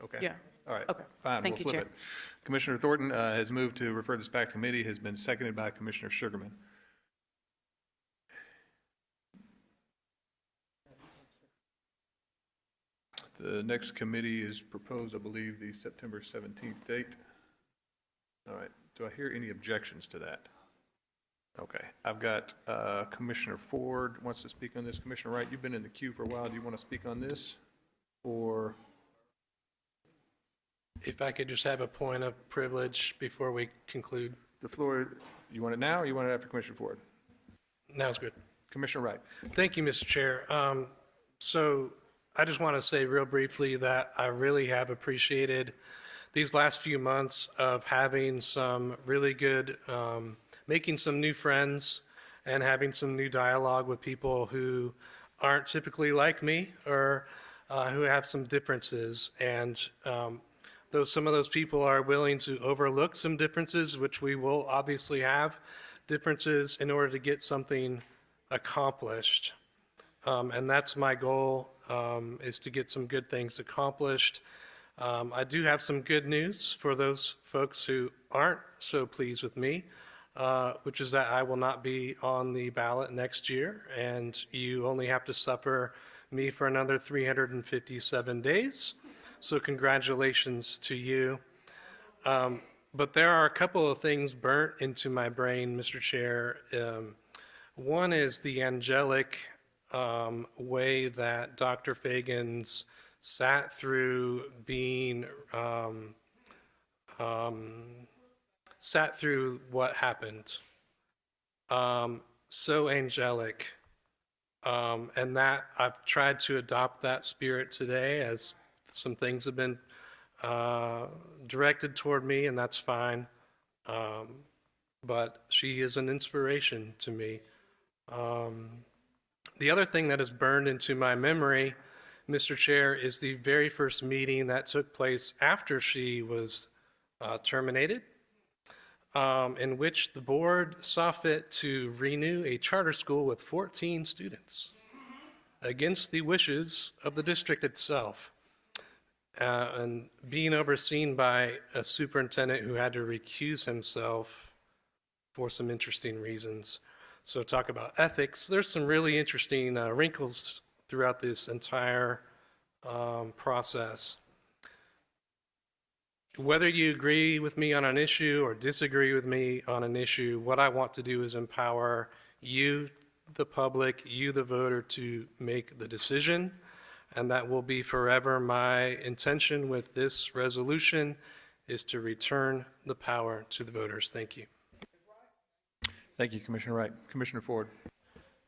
Okay. Yeah. All right. Okay. Fine. Thank We'll you, flip Chair. it. Commissioner Thornton has moved to refer this back to committee, has been seconded by Commissioner Sugarman. The next committee is proposed, I believe, the September 17th date. All right. Do I hear any objections to that? Okay. I've got Commissioner Ford wants to speak on this. Commissioner Wright, you've been in the queue for a while. Do you want to speak on this? Or if I could just have a point of privilege before we conclude. The floor, you want it now or you want it after Commissioner Ford? Now's good. Commissioner Wright. Thank you, Mr. Chair. So I just want to say real briefly that I really have appreciated these last few months of having some really good, making some new friends and having some new dialogue with people who aren't typically like me or who have some differences. And though some of those people are willing to overlook some differences, which we will obviously have differences in order to get something accomplished. And that's my goal, is to get some good things accomplished. I do have some good news for those folks who aren't so pleased with me. which is that I will not be on the ballot next year, and you only have to suffer me for another 357 days. So congratulations to you. But there are a couple of things burnt into my brain, Mr. Chair. One is the angelic way that Dr. Fagans sat through sat through what happened. So angelic. And that I've tried to adopt that spirit today, as some things have been directed toward me, and that's fine. But she is an inspiration to me. The other thing that is burned into my memory, Mr. Chair, is the very first meeting that took place after she was terminated, in which the board saw fit to renew a charter school with 14 students against the wishes of the district itself, and being overseen by a superintendent who had to recuse himself for some interesting reasons. So talk about ethics. There's some really interesting wrinkles throughout this entire process. Whether you agree with me on an issue or disagree with me on an issue, what I want to do is empower you, the public, you, the voter, to make the decision. And that will be forever my intention with this resolution, is to return the power to the voters. Thank you. Thank you, Commissioner Wright. Commissioner Ford.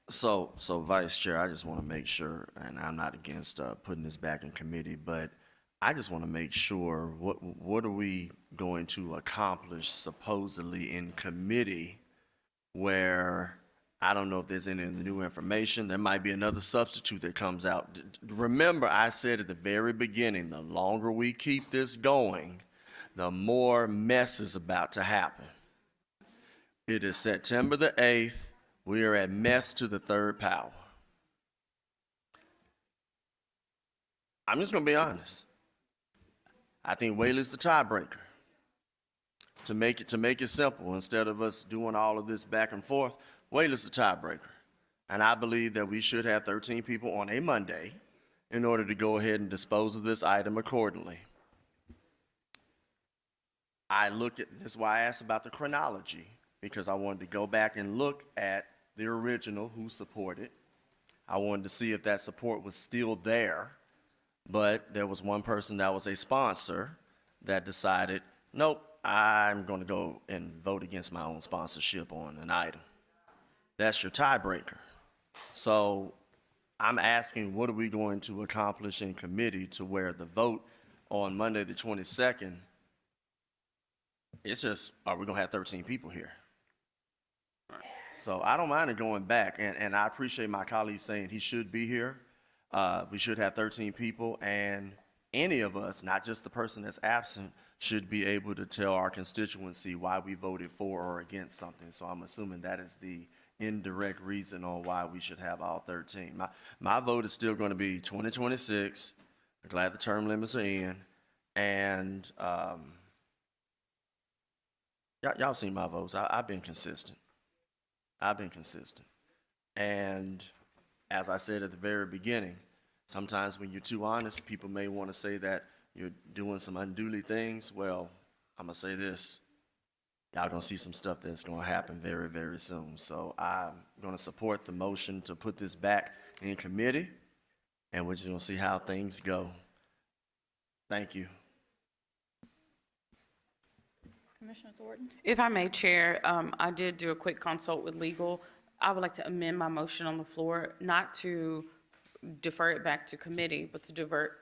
So Vice Chair, I just want to make sure, and I'm not against putting this back in committee, but I just want to make sure, what are we going to accomplish supposedly in committee, where I don't know if there's any new information. There might be another substitute that comes out. Remember, I said at the very beginning, the longer we keep this going, the more mess is about to happen. It is September the 8th. We are at mess to the third power. I'm just going to be honest. I think Whaley's the tiebreaker. To make it simple, instead of us doing all of this back and forth, Whaley's the tiebreaker. And I believe that we should have 13 people on a Monday in order to go ahead and dispose of this item accordingly. This is why I asked about the chronology, because I wanted to go back and look at the original who supported. I wanted to see if that support was still there, but there was one person that was a sponsor that decided, nope, I'm going to go and vote against my own sponsorship on an item. That's your tiebreaker. So I'm asking, what are we going to accomplish in committee to where the vote on Monday the 22nd, it's just, are we going to have 13 people here? So I don't mind it going back, and I appreciate my colleague saying he should be here. We should have 13 people, and any of us, not just the person that's absent, should be able to tell our constituency why we voted for or against something. So I'm assuming that is the indirect reason on why we should have all 13. My vote is still going to be 2026. I'm glad the term limits are in, and y'all seen my votes. I've been consistent. And as I said at the very beginning, sometimes when you're too honest, people may want to say that you're doing some unduly things. Well, I'm going to say this. Y'all going to see some stuff that's going to happen very, very soon. So I'm going to support the motion to put this back in committee, and we're just going to see how things go. Thank you. Commissioner Thornton? If I may, Chair, I did do a quick consult with legal. I would like to amend my motion on the floor, not to defer it back to committee, but to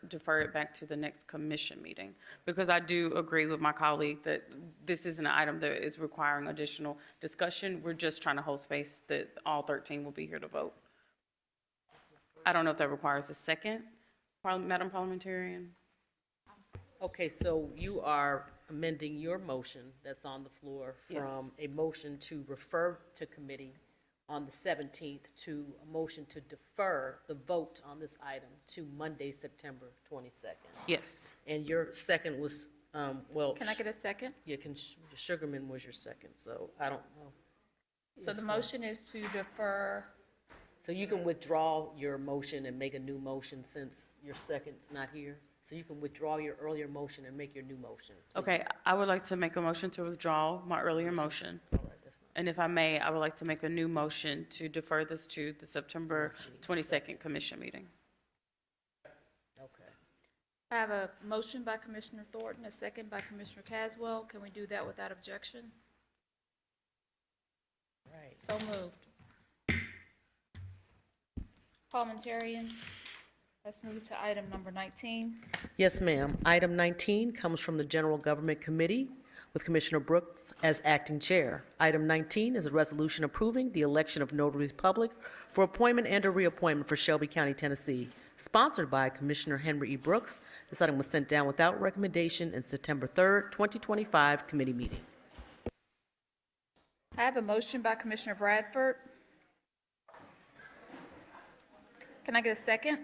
defer it back to the next commission meeting. Because I do agree with my colleague that this is an item that is requiring additional discussion. We're just trying to hold space that all 13 will be here to vote. I don't know if that requires a second, Madam Parliamentarian. Okay, so you are amending your motion that's on the floor from Yes. a motion to refer to committee on the 17th to a motion to defer the vote on this item to Monday, September 22nd. Yes. And your second was Well. Can I get a second? Yeah, Sugarman was your second, so I don't know. So the motion is to defer. So you can withdraw your motion and make a new motion since your second's not here. So you can withdraw your earlier motion and make your new motion. Okay, please. I would like to make a motion to withdraw my earlier motion. All right, that's fine. And if I may, I would like to make a new motion to defer this to the September 22nd commission meeting. Okay. I have a motion by Commissioner Thornton, a second by Commissioner Caswell. Can we do that without objection? Right. So moved. Parliamentarian, let's move to item number 19. Yes, ma'am. Item 19 comes from the General Government Committee with Commissioner Brooks as acting chair. Item 19 is a resolution approving the election of notaries public for appointment and or reappointment for Shelby County, Tennessee, sponsored by Commissioner Henry E. Brooks. This item was sent down without recommendation in September 3rd, 2025 committee meeting. I have a motion by Commissioner Bradford. Can I get a second?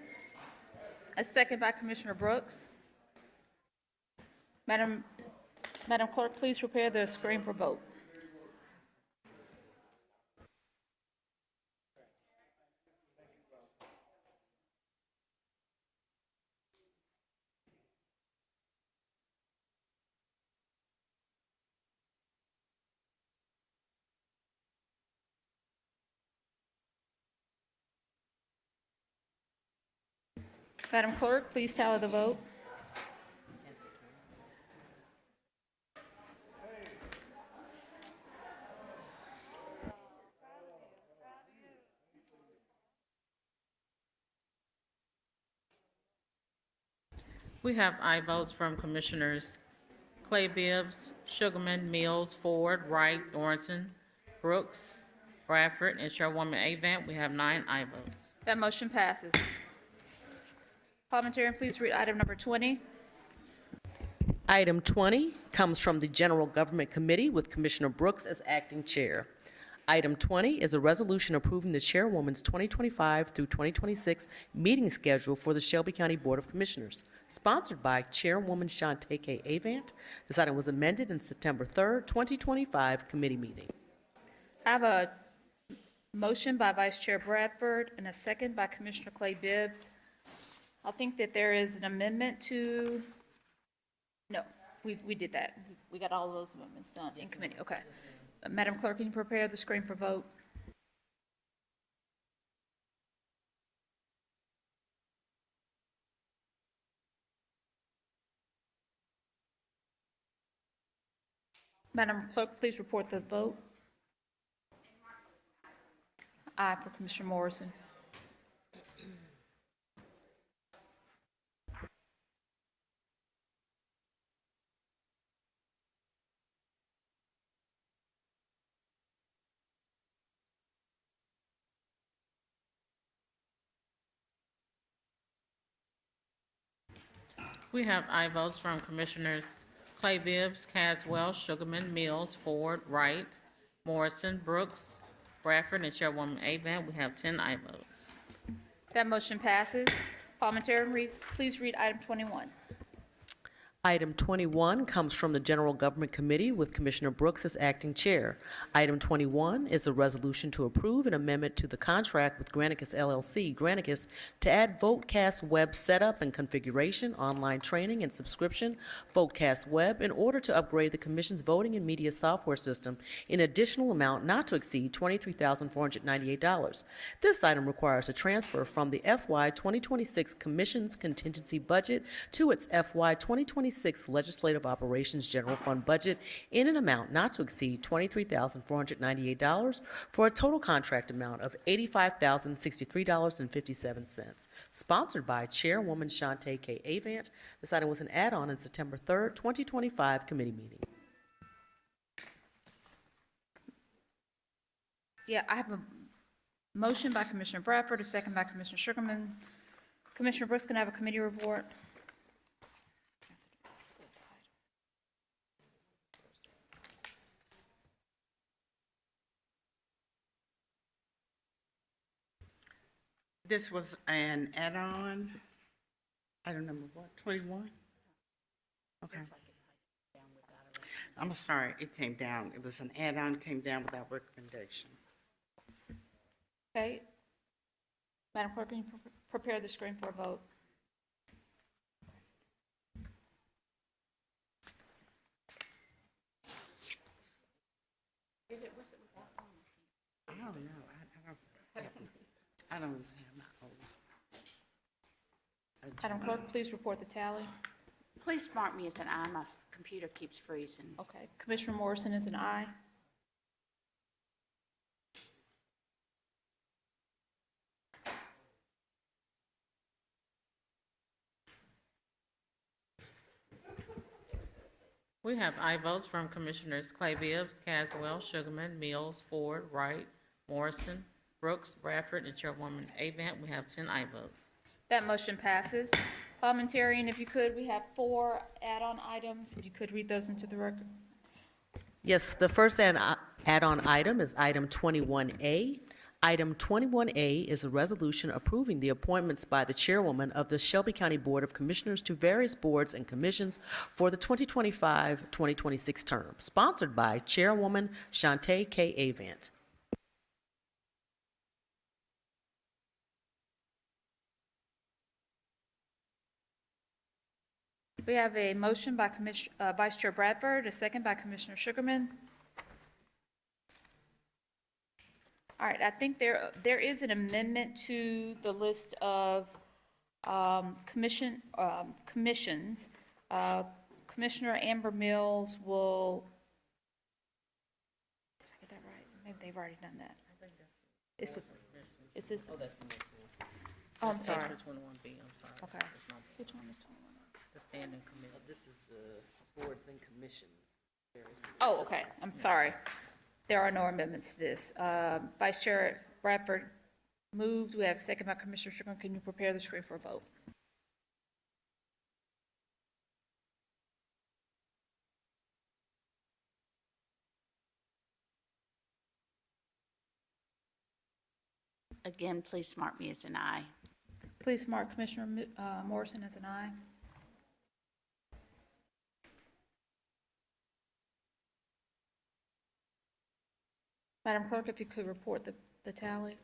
A second by Commissioner Brooks. Madam Clerk, please prepare the screen for vote. Madam Clerk, please tally the vote. We have aye votes from Commissioners Clay Bibbs, Sugarman, Mills, Ford, Wright, Thornton, Brooks, Bradford, and Chairwoman Avant. We have 9 aye votes. That motion passes. Parliamentarian, please read item number 20. Item 20 comes from the General Government Committee with Commissioner Brooks as acting chair. Item 20 is a resolution approving the chairwoman's 2025 through 2026 meeting schedule for the Shelby County Board of Commissioners, sponsored by Chairwoman Shantae K. Avant. This item was amended in September 3rd, 2025 committee meeting. I have a motion by Vice Chair Bradford and a second by Commissioner Clay Bibbs. I think that there is an amendment to, no, we did that. We got all of those amendments done in committee. Okay. Madam Clerk, can you prepare the screen for vote? Madam Clerk, please report the vote. Aye for Commissioner Morrison. We have aye votes from Commissioners Clay Bibbs, Caswell, Sugarman, Mills, Ford, Wright, Morrison, Brooks, Bradford, and Chairwoman Avant. We have 10 aye votes. That motion passes. Parliamentarian, please read item 21. Item 21 comes from the General Government Committee with Commissioner Brooks as acting chair. Item 21 is a resolution to approve an amendment to the contract with Granicus LLC, Granicus, to add VoteCast Web setup and configuration, online training and subscription, VoteCast Web, in order to upgrade the Commission's voting and media software system in additional amount not to exceed $23,498. This item requires a transfer from the FY 2026 Commission's contingency budget to its FY 2026 Legislative Operations General Fund budget in an amount not to exceed $23,498 for a total contract amount of $85,063.57. Sponsored by Chairwoman Shantae K. Avant. This item was an add-on in September 3rd, 2025 committee meeting. Yeah, I have a motion by Commissioner Bradford, a second by Commissioner Sugarman. Commissioner Brooks, can I have a committee report? This was an add-on, item number what, 21? Okay. I'm sorry, it came down. It was an add-on, came down without recommendation. Okay. Madam Clerk, can you prepare the screen for a vote? I don't know. I don't have my own. Madam Clerk, please report the tally. Please mark me as an aye. My computer keeps freezing. Okay. Commissioner Morrison is an aye. We have aye votes from Commissioners Clay Bibbs, Caswell, Sugarman, Mills, Ford, Wright, Morrison, Brooks, Bradford, and Chairwoman Avant. We have 10 aye votes. That motion passes. Parliamentarian, if you could, we have 4 add-on items. If you could read those into the record. Yes, the first add-on item is item 21A. Item 21A is a resolution approving the appointments by the chairwoman of the Shelby County Board of Commissioners to various boards and commissions for the 2025-2026 term, sponsored by Chairwoman Shantae K. Avant. We have a motion by Vice Chair Bradford, a second by Commissioner Sugarman. All right, I think there is an amendment to the list of commissions. Commissioner Amber Mills will, did I get that right? Maybe they've already done that. Is this? Oh, that's the next one. Oh, I'm sorry. That's 21B, I'm sorry. Okay. Which one is 21? The standing committee. This is the boards and commissions. Oh, okay, I'm sorry. There are no amendments to this. Vice Chair Bradford moved. We have a second by Commissioner Sugarman. Can you prepare the screen for a vote? Again, please mark me as an aye. Please mark Commissioner Morrison as an aye. Madam Clerk, if you could report the tally.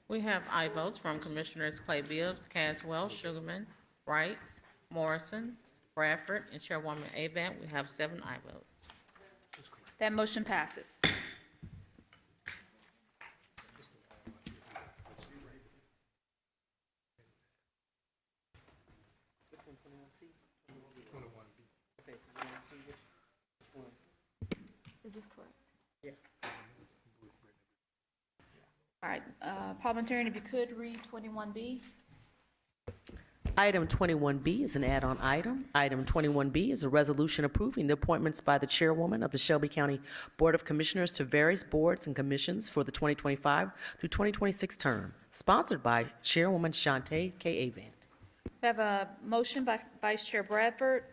We have aye votes from Commissioners Clay Bibbs, Caswell, Sugarman, Wright, Morrison, Bradford, and Chairwoman Avant. We have 7 aye votes. That motion passes. Which one, 21C? 21B. Okay, so you want to see which one? Is this correct? Yeah. All right, parliamentarian, if you could read 21B. Item 21B is an add-on item. Item 21B is a resolution approving the appointments by the chairwoman of the Shelby County Board of Commissioners to various boards and commissions for the 2025 through 2026 term, sponsored by Chairwoman Shantae K. Avant. We have a motion by Vice Chair Bradford,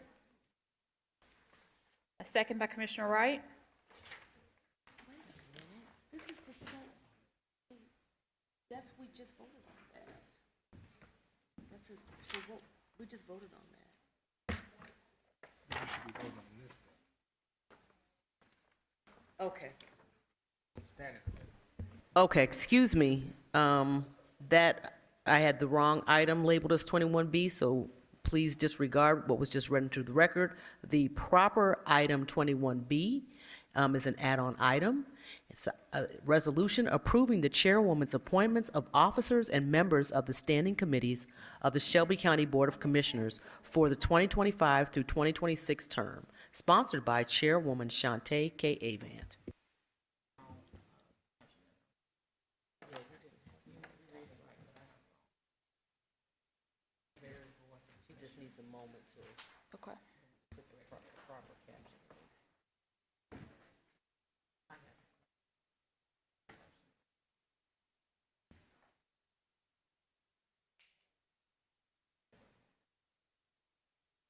a second by Commissioner Wright. This is the same. That's, we just voted on that. That's his, so what, we just voted on that. Okay. Okay, excuse me. That, I had the wrong item labeled as 21B, so please disregard what was just read into the record. The proper item 21B is an add-on item. It's a resolution approving the chairwoman's appointments of officers and members of the standing committees of the Shelby County Board of Commissioners for the 2025 through 2026 term, sponsored by Chairwoman Shantae K. Avant. She just needs a moment to Okay. put the proper caption.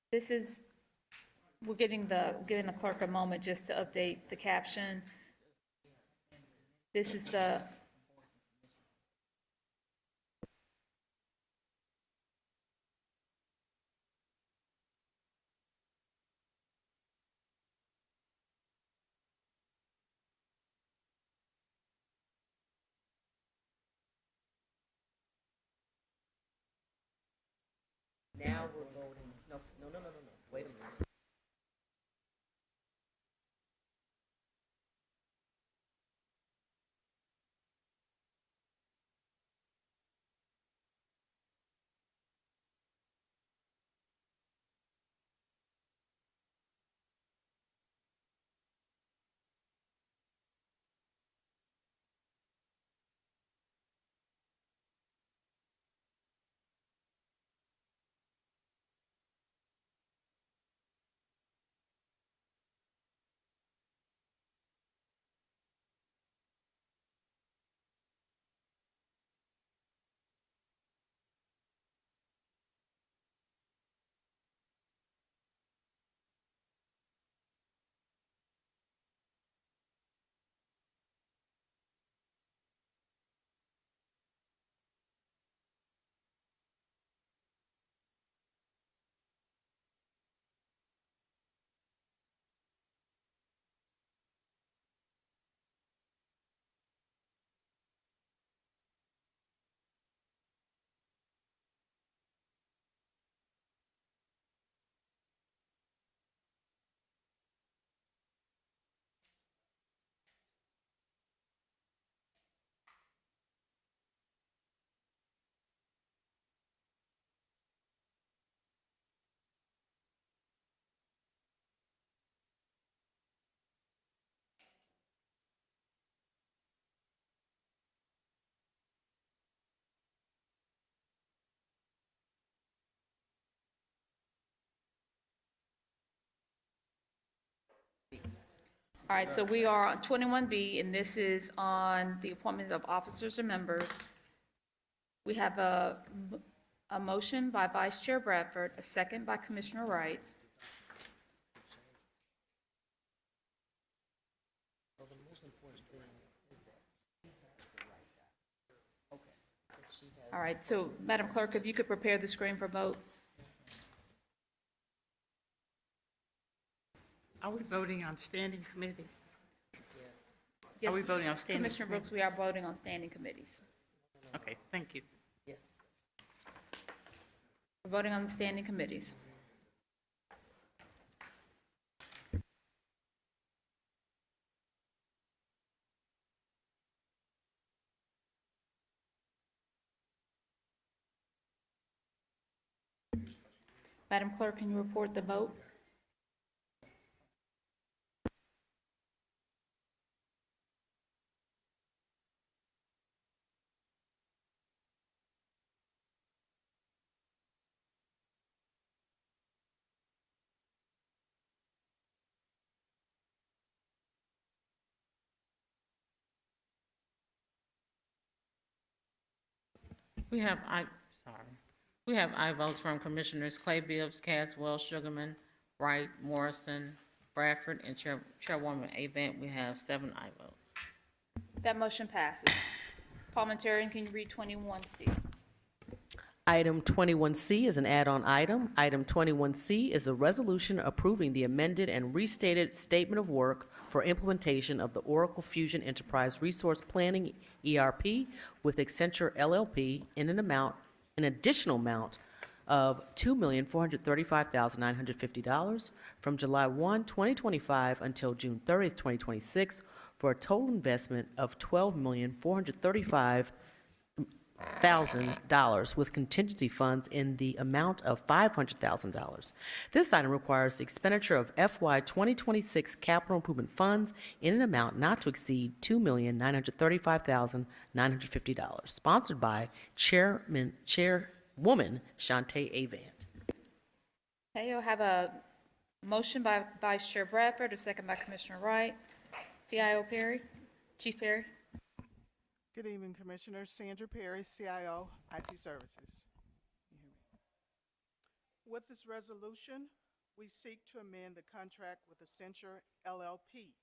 This is, we're giving the clerk a moment just to update the caption. This is the voting, no, wait a minute. All right, so we are on 21B, and this is on the appointment of officers and members. We have a motion by Vice Chair Bradford, a second by Commissioner Wright. All right, so Madam Clerk, if you could prepare the screen for vote. Are we voting on standing committees? Yes, Are we voting on standing? Commissioner Brooks, we are voting on standing committees. Okay, thank you. Yes. We're voting on the standing committees. Madam Clerk, can you report the vote? We have We have aye votes from Commissioners Clay Bibbs, Caswell, Sugarman, Wright, Morrison, Bradford, and Chairwoman Avant. We have 7 aye votes. That motion passes. Parliamentarian, can you read 21C? Item 21C is an add-on item. Item 21C is a resolution approving the amended and restated statement of work for implementation of the Oracle Fusion Enterprise Resource Planning, ERP, with Accenture LLP in an additional amount of $2,435,950 from July 1, 2025 until June 30th, 2026, for a total investment of $12,435,000 with contingency funds in the amount of $500,000. This item requires the expenditure of FY 2026 capital improvement funds in an amount not to exceed $2,935,950, sponsored by Chairwoman Shantae Avant. Okay, you'll have a motion by Vice Chair Bradford, a second by Commissioner Wright. CIO Perry, Chief Perry. Good evening, Commissioners. Sandra Perry, CIO, IT Services. You hear me? With this resolution, we seek to amend the contract with Accenture LLP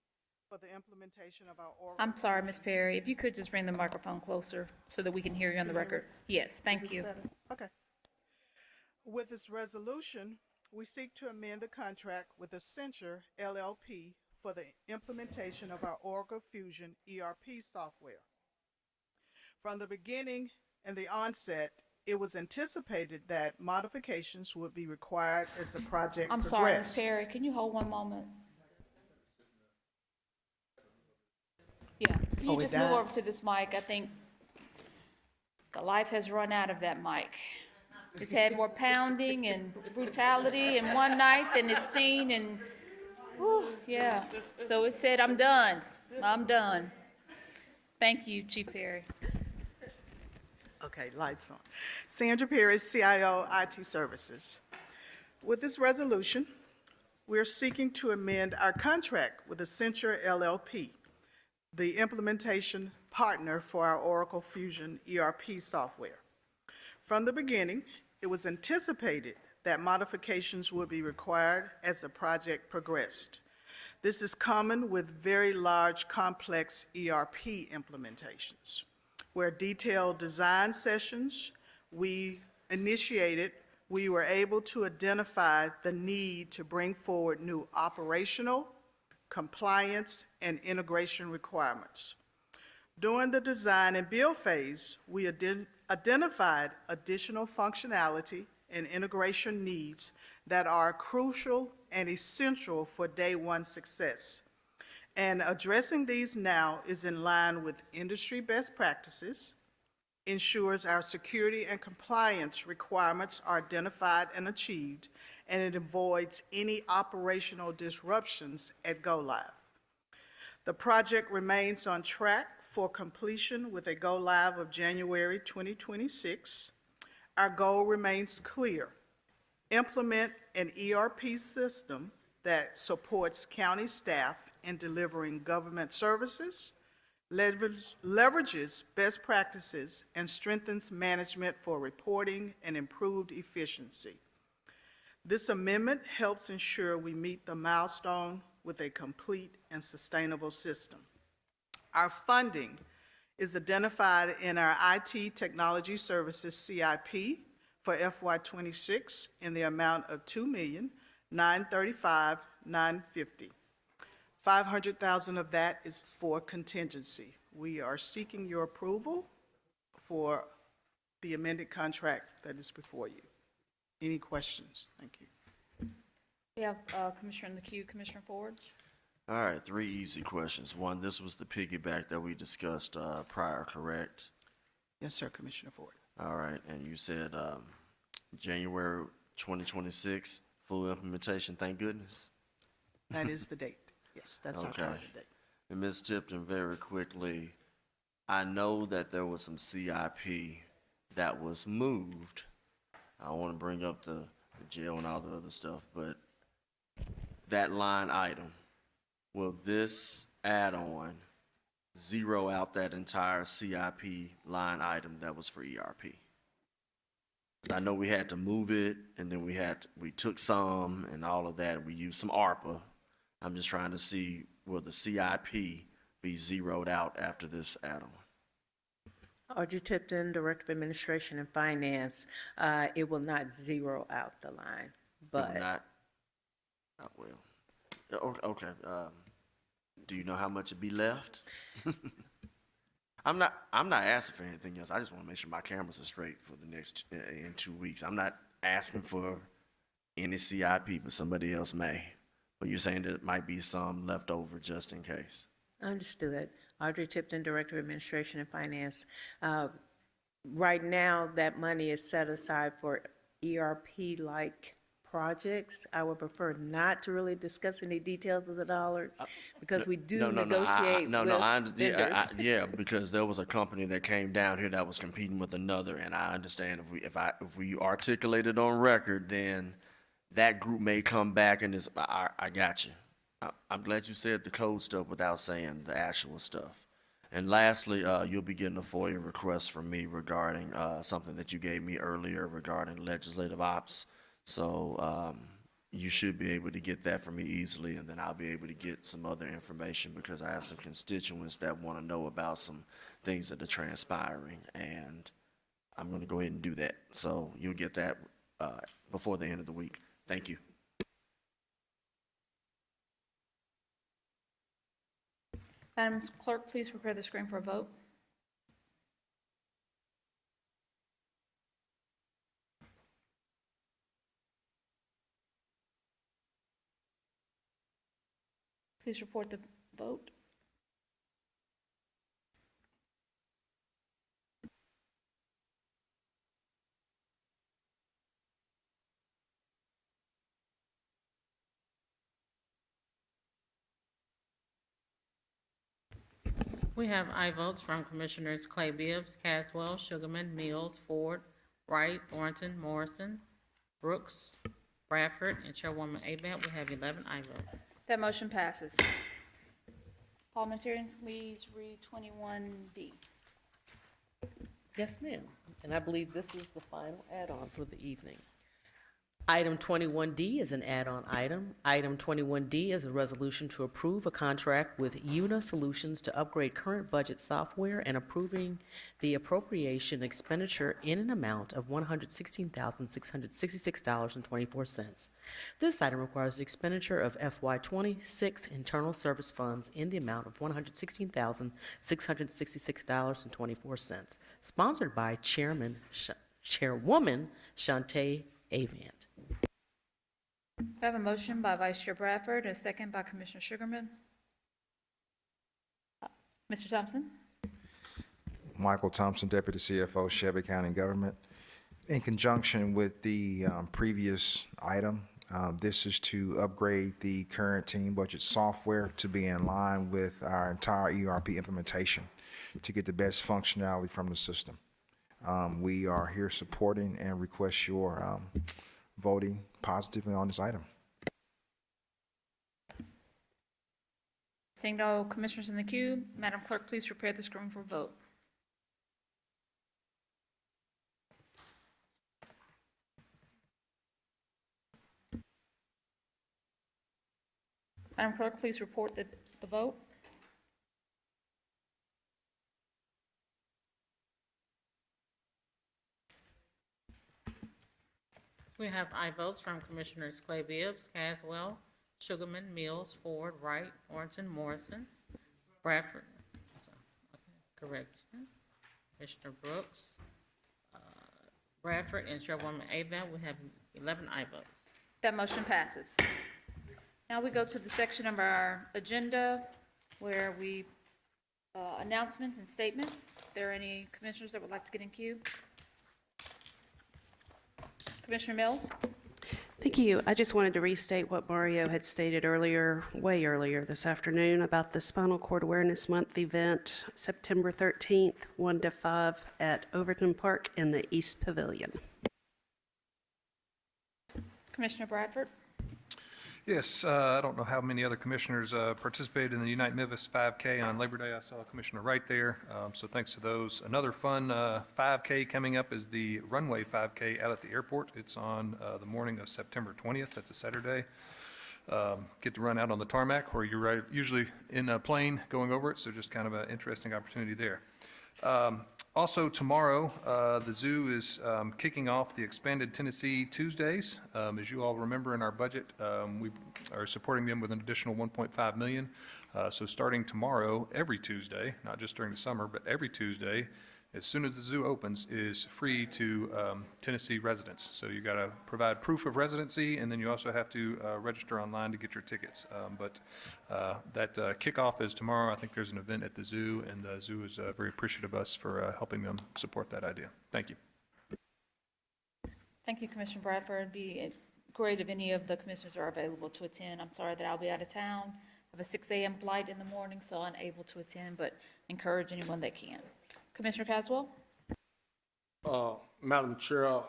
for the implementation of our Oracle. I'm sorry, Ms. Perry, if you could just bring the microphone closer so that we can hear you on the record. Yes, thank you. Okay. With this resolution, we seek to amend the contract with Accenture LLP for the implementation of our Oracle Fusion ERP software. From the beginning and the onset, it was anticipated that modifications would be required as the project I'm progressed. sorry, Ms. Perry, can you hold one moment? Yeah, can Oh, you it just move died? over to this mic? I think the life has run out of that mic. It's had more pounding and brutality in one night than it's seen in, whew, yeah. So it said, I'm done. I'm done. Thank you, Chief Perry. Okay, lights on. Sandra Perry, CIO, IT Services. With this resolution, we're seeking to amend our contract with Accenture LLP, the implementation partner for our Oracle Fusion ERP software. From the beginning, it was anticipated that modifications would be required as the project progressed. This is common with very large, complex ERP implementations, where detailed design sessions we initiated, we were able to identify the need to bring forward new operational, compliance, and integration requirements. During the design and build phase, we identified additional functionality and integration needs that are crucial and essential for day one success. And addressing these now is in line with industry best practices, ensures our security and compliance requirements are identified and achieved, and it avoids any operational disruptions at go-live. The project remains on track for completion with a go-live of January 2026. Our goal remains clear: implement an ERP system that supports county staff in delivering government services, leverages best practices, and strengthens management for reporting and improved efficiency. This amendment helps ensure we meet the milestone with a complete and sustainable system. Our funding is identified in our IT Technology Services CIP for FY26 in the amount of $2,935,950. $500,000 of that is for contingency. We are seeking your approval for the amended contract that is before you. Any questions? Thank you. We have Commissioner in the queue, Commissioner Ford. All right, 3 easy questions. One, this was the piggyback that we discussed prior, correct? Yes, sir, Commissioner Ford. All right, and you said January 2026, full implementation, thank goodness? That is the date. Yes, that's our target date. And Ms. Tipton, very quickly, I know that there was some CIP that was moved. I don't want to bring up the jail and all the other stuff, but that line item, will this add-on zero out that entire CIP line item that was for ERP? I know we had to move it, and then we took some and all of that. We used some ARPA. I'm just trying to see, will the CIP be zeroed out after this add-on? Audrey Tipton, Director of Administration and Finance. It will not zero out the line, but. It will not? Oh, well. Okay. Do you know how much would be left? I'm not asking for anything else. I just want to make sure my cameras are straight for the next in 2 weeks. I'm not asking for any CIP, but somebody else may. But you're saying there might be some left over just in case. Understood. Audrey Tipton, Director of Administration and Finance. Right now, that money is set aside for ERP-like projects. I would prefer not to really discuss any details of the dollars because we do negotiate with vendors. Yeah, because there was a company that came down here that was competing with another, and I understand if we articulate it on record, then that group may come back and I got you. I'm glad you said the code stuff without saying the actual stuff. And lastly, you'll be getting a FOIA request from me regarding something that you gave me earlier regarding legislative ops. So you should be able to get that from me easily, and then I'll be able to get some other information because I have some constituents that want to know about some things that are transpiring, and I'm going to go ahead and do that. So you'll get that before the end of the week. Thank you. Madam Clerk, please prepare the screen for a vote. Please report the vote. We have aye votes from Commissioners Clay Bibbs, Caswell, Sugarman, Mills, Ford, Wright, Thornton, Morrison, Brooks, Bradford, and Chairwoman Avent. We have 11 aye votes. That motion passes. Parliamentarian, please read 21D. Yes, ma'am. And I believe this is the final add-on for the evening. Item 21D is an add-on item. Item 21D is a resolution to approve a contract with UNA Solutions to upgrade current budget software and approving the appropriation expenditure in an amount of $116,666.24. This item requires the expenditure of FY26 internal service funds in the amount of $116,666.24, sponsored by Chairwoman Shantae Avent. I have a motion by Vice Chair Bradford, a second by Commissioner Sugarman. Mr. Thompson? Michael Thompson, Deputy CFO, Shelby County Government. In conjunction with the previous item, this is to upgrade the current team budget software to be in line with our entire ERP implementation to get the best functionality from the system. We are here supporting and request your voting positively on this item. Seeing no commissioners in the queue, Madam Clerk, please prepare the screen for vote. Madam Clerk, please report the vote. We have aye votes from Commissioners Clay Bibbs, Caswell, Sugarman, Mills, Ford, Wright, Thornton, Morrison, Bradford, correction, Commissioner Brooks, Bradford, and Chairwoman Avent. We have 11 aye votes. That motion passes. Now we go to the section of our agenda where we, announcements and statements. Are there any commissioners that would like to get in queue? Commissioner Mills? Thank you. I just wanted to restate what Mario had stated earlier, way earlier this afternoon, about the Spinal Cord Awareness Month event, September 13th, 1 to 5 at Overton Park in the East Pavilion. Commissioner Bradford? Yes, I don't know how many other commissioners participated in the Unite Memphis 5K on Labor Day. I saw Commissioner Wright there, so thanks to those. Another fun 5K coming up is the Runway 5K out at the airport. It's on the morning of September 20th. That's a Saturday. Get to run out on the tarmac where you're usually in a plane going over it, so just kind of an interesting opportunity there. Also tomorrow, the zoo is kicking off the expanded Tennessee Tuesdays. As you all remember in our budget, we are supporting them with an additional $1.5 million. So starting tomorrow, every Tuesday, not just during the summer, but every Tuesday, as soon as the zoo opens, is free to Tennessee residents. So you got to provide proof of residency, and then you also have to register online to get your tickets. But that kickoff is tomorrow. I think there's an event at the zoo, and the zoo is very appreciative of us for helping them support that idea. Thank you. Thank you, Commissioner Bradford. It'd be great if any of the commissioners are available to attend. I'm sorry that I'll be out of town. I have a 6 a.m. flight in the morning, so unable to attend, but encourage anyone that can. Commissioner Caswell? Madam Chair,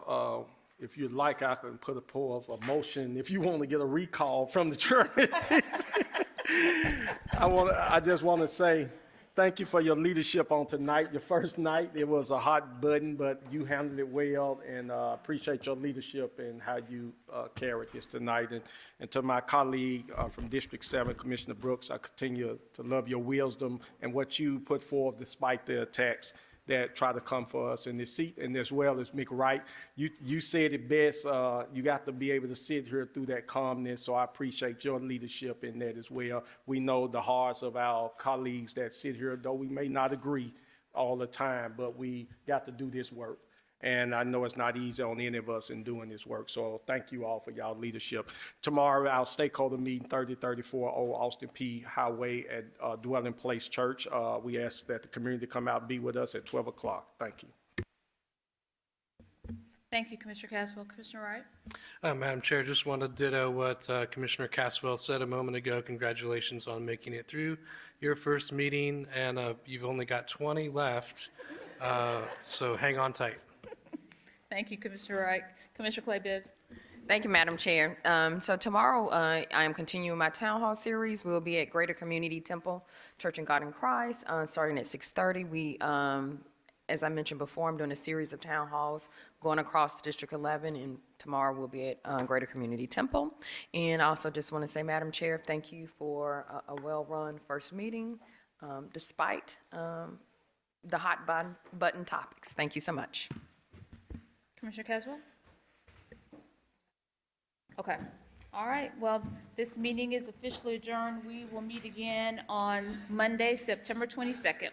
if you'd like, I can put a poll of a motion if you want to get a recall from the chair. I just want to say thank you for your leadership on tonight, your first night. It was a hot button, but you handled it well, and appreciate your leadership and how you carried this tonight. And to my colleague from District 7, Commissioner Brooks, I continue to love your wisdom and what you put forth despite the attacks that try to come for us in this seat. And as well as Mick Wright, you said it best. You got to be able to sit here through that calmness, so I appreciate your leadership in that as well. We know the hearts of our colleagues that sit here, though we may not agree all the time, but we got to do this work. And I know it's not easy on any of us in doing this work. So thank you all for y'all leadership. Tomorrow, our stakeholder meeting, 3034 Old Austin P Highway at Dwelling Place Church. We ask that the community come out and be with us at 12 o'clock. Thank you. Thank you, Commissioner Caswell. Commissioner Wright? Madam Chair, just want to ditto what Commissioner Caswell said a moment ago. Congratulations on making it through your first meeting, and you've only got 20 left, so hang on tight. Thank you, Commissioner Wright. Commissioner Clay Bibbs? Thank you, Madam Chair. So tomorrow, I am continuing my town hall series. We'll be at Greater Community Temple Church in God in Christ, starting at 6:30. We, as I mentioned before, I'm doing a series of town halls going across District 11, and tomorrow we'll be at Greater Community Temple. And I also just want to say, Madam Chair, thank you for a well-run first meeting, despite the hot button topics. Thank you so much. Commissioner Caswell? Okay. All right. Well, this meeting is officially adjourned. We will meet again on Monday, September 22nd.